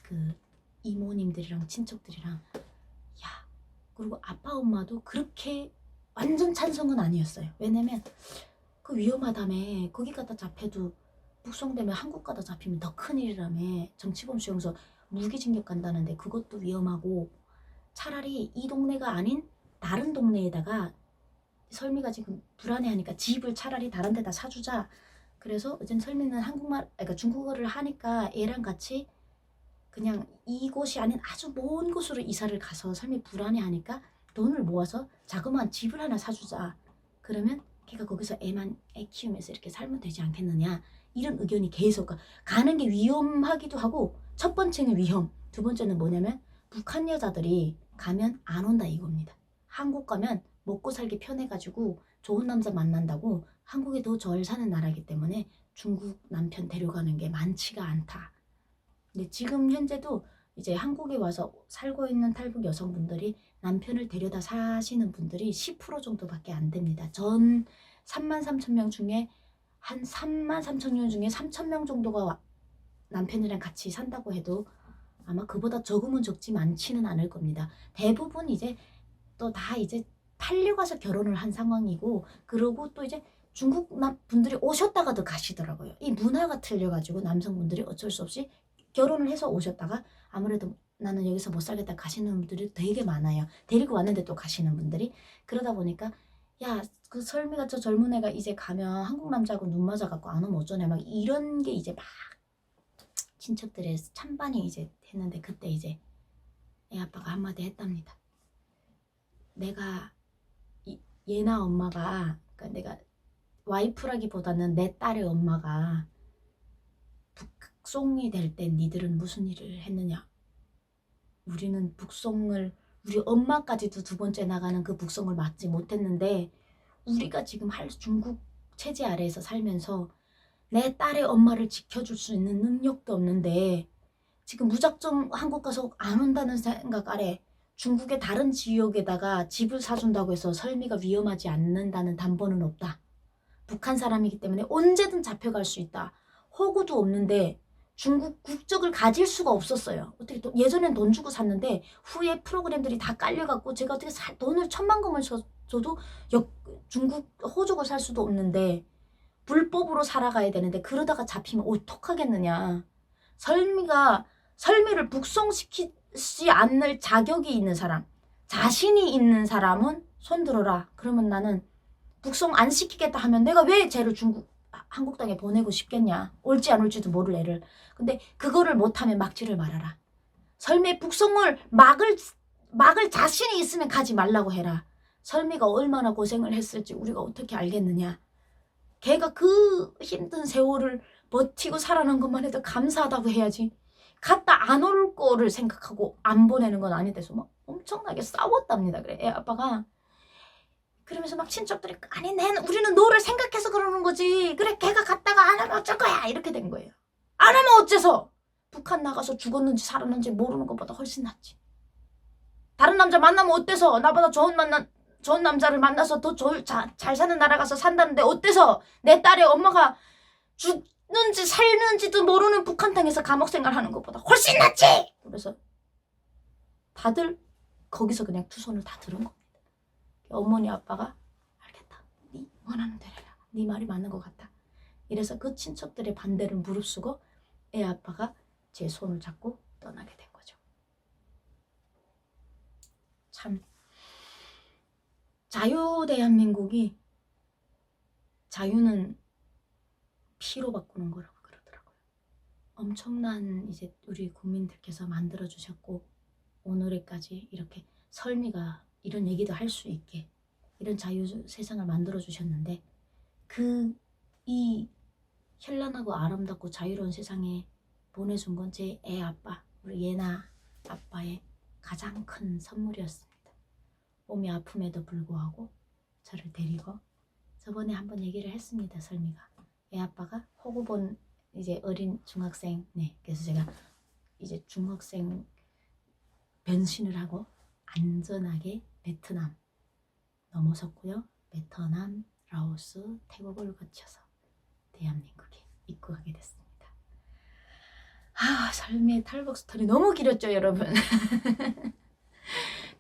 Speaker 1: 그 이모님들이랑 친척들이랑 야 그리고 아빠 엄마도 그렇게 완전 찬성은 아니었어요. 왜냐면 그 위험하다며 거기 갖다 잡혀도 북송되면 한국 가다 잡히면 더 큰일이라며 정치범 수용소 무기징역 간다는데 그것도 위험하고 차라리 이 동네가 아닌 다른 동네에다가 설미가 지금 불안해하니까 집을 차라리 다른 데다 사주자. 그래서 어젠 설미는 그러니까 중국어를 하니까 애랑 같이 그냥 이곳이 아닌 아주 먼 곳으로 이사를 가서 설미 불안해하니까 돈을 모아서 자그마한 집을 하나 사주자. 그러면 걔가 거기서 애 키우면서 이렇게 살면 되지 않겠느냐 이런 의견이 계속 가는 게 위험하기도 하고 첫 번째는 위험 두 번째는 뭐냐면 북한 여자들이 가면 안 온다 이겁니다. 한국 가면 먹고 살기 편해가지고 좋은 남자 만난다고 한국이 더 잘 사는 나라이기 때문에 중국 남편 데려가는 게 많지가 않다. 근데 지금 현재도 이제 한국에 와서 살고 있는 탈북 여성분들이 남편을 데려다 사시는 분들이 10% 정도밖에 안 됩니다. 전 33,000명 중에 한 33,000명 중에 3,000명 정도가 남편이랑 같이 산다고 해도 아마 그보다 적으면 적지 많지는 않을 겁니다. 대부분 이제 또 다 이제 팔려가서 결혼을 한 상황이고 그러고 또 이제 중국 분들이 오셨다가도 가시더라고요. 이 문화가 틀려가지고 남성분들이 어쩔 수 없이 결혼을 해서 오셨다가 아무래도 나는 여기서 못 살겠다 가시는 분들이 되게 많아요. 데리고 왔는데 또 가시는 분들이. 그러다 보니까 야 그 설미가 저 젊은 애가 이제 가면 한국 남자하고 눈 맞아갖고 안 오면 어쩌냐 막 이런 게 이제 막 친척들의 찬반이 이제 했는데 그때 이제 애 아빠가 한마디 했답니다. 내가 얘나 엄마가 그러니까 내가 와이프라기보다는 내 딸의 엄마가 북송이 될 때 니들은 무슨 일을 했느냐. 우리는 북송을 우리 엄마까지도 두 번째 나가는 그 북송을 막지 못했는데 우리가 지금 중국 체제 아래에서 살면서 내 딸의 엄마를 지켜줄 수 있는 능력도 없는데 지금 무작정 한국 가서 안 온다는 생각 아래 중국의 다른 지역에다가 집을 사준다고 해서 설미가 위험하지 않는다는 담보는 없다. 북한 사람이기 때문에 언제든 잡혀갈 수 있다. 호구도 없는데 중국 국적을 가질 수가 없었어요. 어떻게 또 예전엔 돈 주고 샀는데 후에 프로그램들이 다 깔려갖고 제가 어떻게 돈을 1,000만 줘도 중국 호적을 살 수도 없는데 불법으로 살아가야 되는데 그러다가 잡히면 어떡하겠느냐. 설미를 북송시키지 않을 자격이 있는 사람, 자신이 있는 사람은 손들어라. 그러면 나는 북송 안 시키겠다 하면 내가 왜 쟤를 한국 땅에 보내고 싶겠냐. 올지 안 올지도 모를 애를. 근데 그거를 못하면 막지를 말아라. 설미 북송을 막을 자신이 있으면 가지 말라고 해라. 설미가 얼마나 고생을 했을지 우리가 어떻게 알겠느냐. 걔가 그 힘든 세월을 버티고 살아난 것만 해도 감사하다고 해야지. 갔다 안 올 거를 생각하고 안 보내는 건 아닌데서 막 엄청나게 싸웠답니다. 그래 애 아빠가. 그러면서 막 친척들이 아니 우리는 너를 생각해서 그러는 거지. 그래 걔가 갔다가 안 하면 어쩔 거야. 이렇게 된 거예요. 안 하면 어째서. 북한 나가서 죽었는지 살았는지 모르는 것보다 훨씬 낫지. 다른 남자 만나면 어때서. 나보다 좋은 남자를 만나서 더 잘 사는 나라 가서 산다는데 어때서. 내 딸의 엄마가 죽는지 살는지도 모르는 북한 땅에서 감옥 생활하는 것보다 훨씬 낫지. 그래서 다들 거기서 그냥 두 손을 다 들은 겁니다. 어머니 아빠가 알겠다. 네 원하는 대로 해라. 네 말이 맞는 것 같다. 이래서 그 친척들의 반대를 무릅쓰고 애 아빠가 제 손을 잡고 떠나게 된 거죠. 참 자유대한민국이 자유는 피로 바꾸는 거라고 그러더라고요. 엄청난 이제 우리 국민들께서 만들어 주셨고 오늘에까지 이렇게 설미가 이런 얘기도 할 수 있게 이런 자유 세상을 만들어 주셨는데 이 현란하고 아름답고 자유로운 세상에 보내준 건 제 애 아빠 우리 예나 아빠의 가장 큰 선물이었습니다. 몸이 아픔에도 불구하고 저를 데리고 저번에 한번 얘기를 했습니다. 설미가 애 아빠가 호구본 이제 어린 중학생 그래서 제가 이제 중학생 변신을 하고 안전하게 베트남 넘어섰고요. 베트남, 라오스, 태국을 거쳐서 대한민국에 입국하게 됐습니다. 삶의 탈북 스토리 너무 길었죠, 여러분.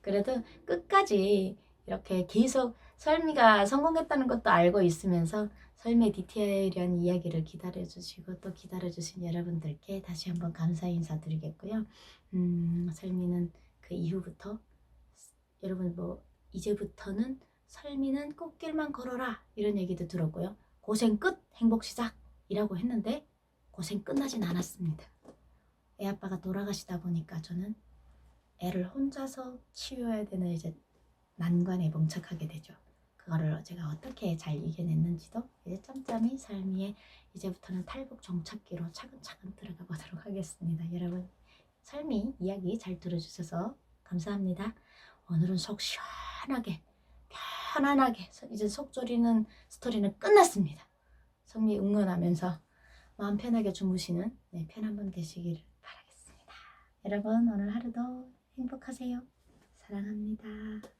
Speaker 1: 그래도 끝까지 이렇게 계속 설미가 성공했다는 것도 알고 있으면서 설미의 디테일한 이야기를 기다려주시고 또 기다려주신 여러분들께 다시 한번 감사 인사드리겠고요. 설미는 그 이후부터 여러분 이제부터는 설미는 꽃길만 걸어라 이런 얘기도 들었고요. 고생 끝 행복 시작이라고 했는데 고생 끝나진 않았습니다. 애 아빠가 돌아가시다 보니까 저는 애를 혼자서 치료해야 되는 이제 난관에 봉착하게 되죠. 그거를 제가 어떻게 잘 이겨냈는지도 이제 짬짬이 삶의 이제부터는 탈북 정착기로 차근차근 들어가 보도록 하겠습니다. 여러분 삶이 이야기 잘 들어주셔서 감사합니다. 오늘은 속 시원하게 편안하게 이제 속 졸이는 스토리는 끝났습니다. 성미 응원하면서 마음 편하게 주무시는 편한 분 되시길 바라겠습니다. 여러분 오늘 하루도 행복하세요. 사랑합니다.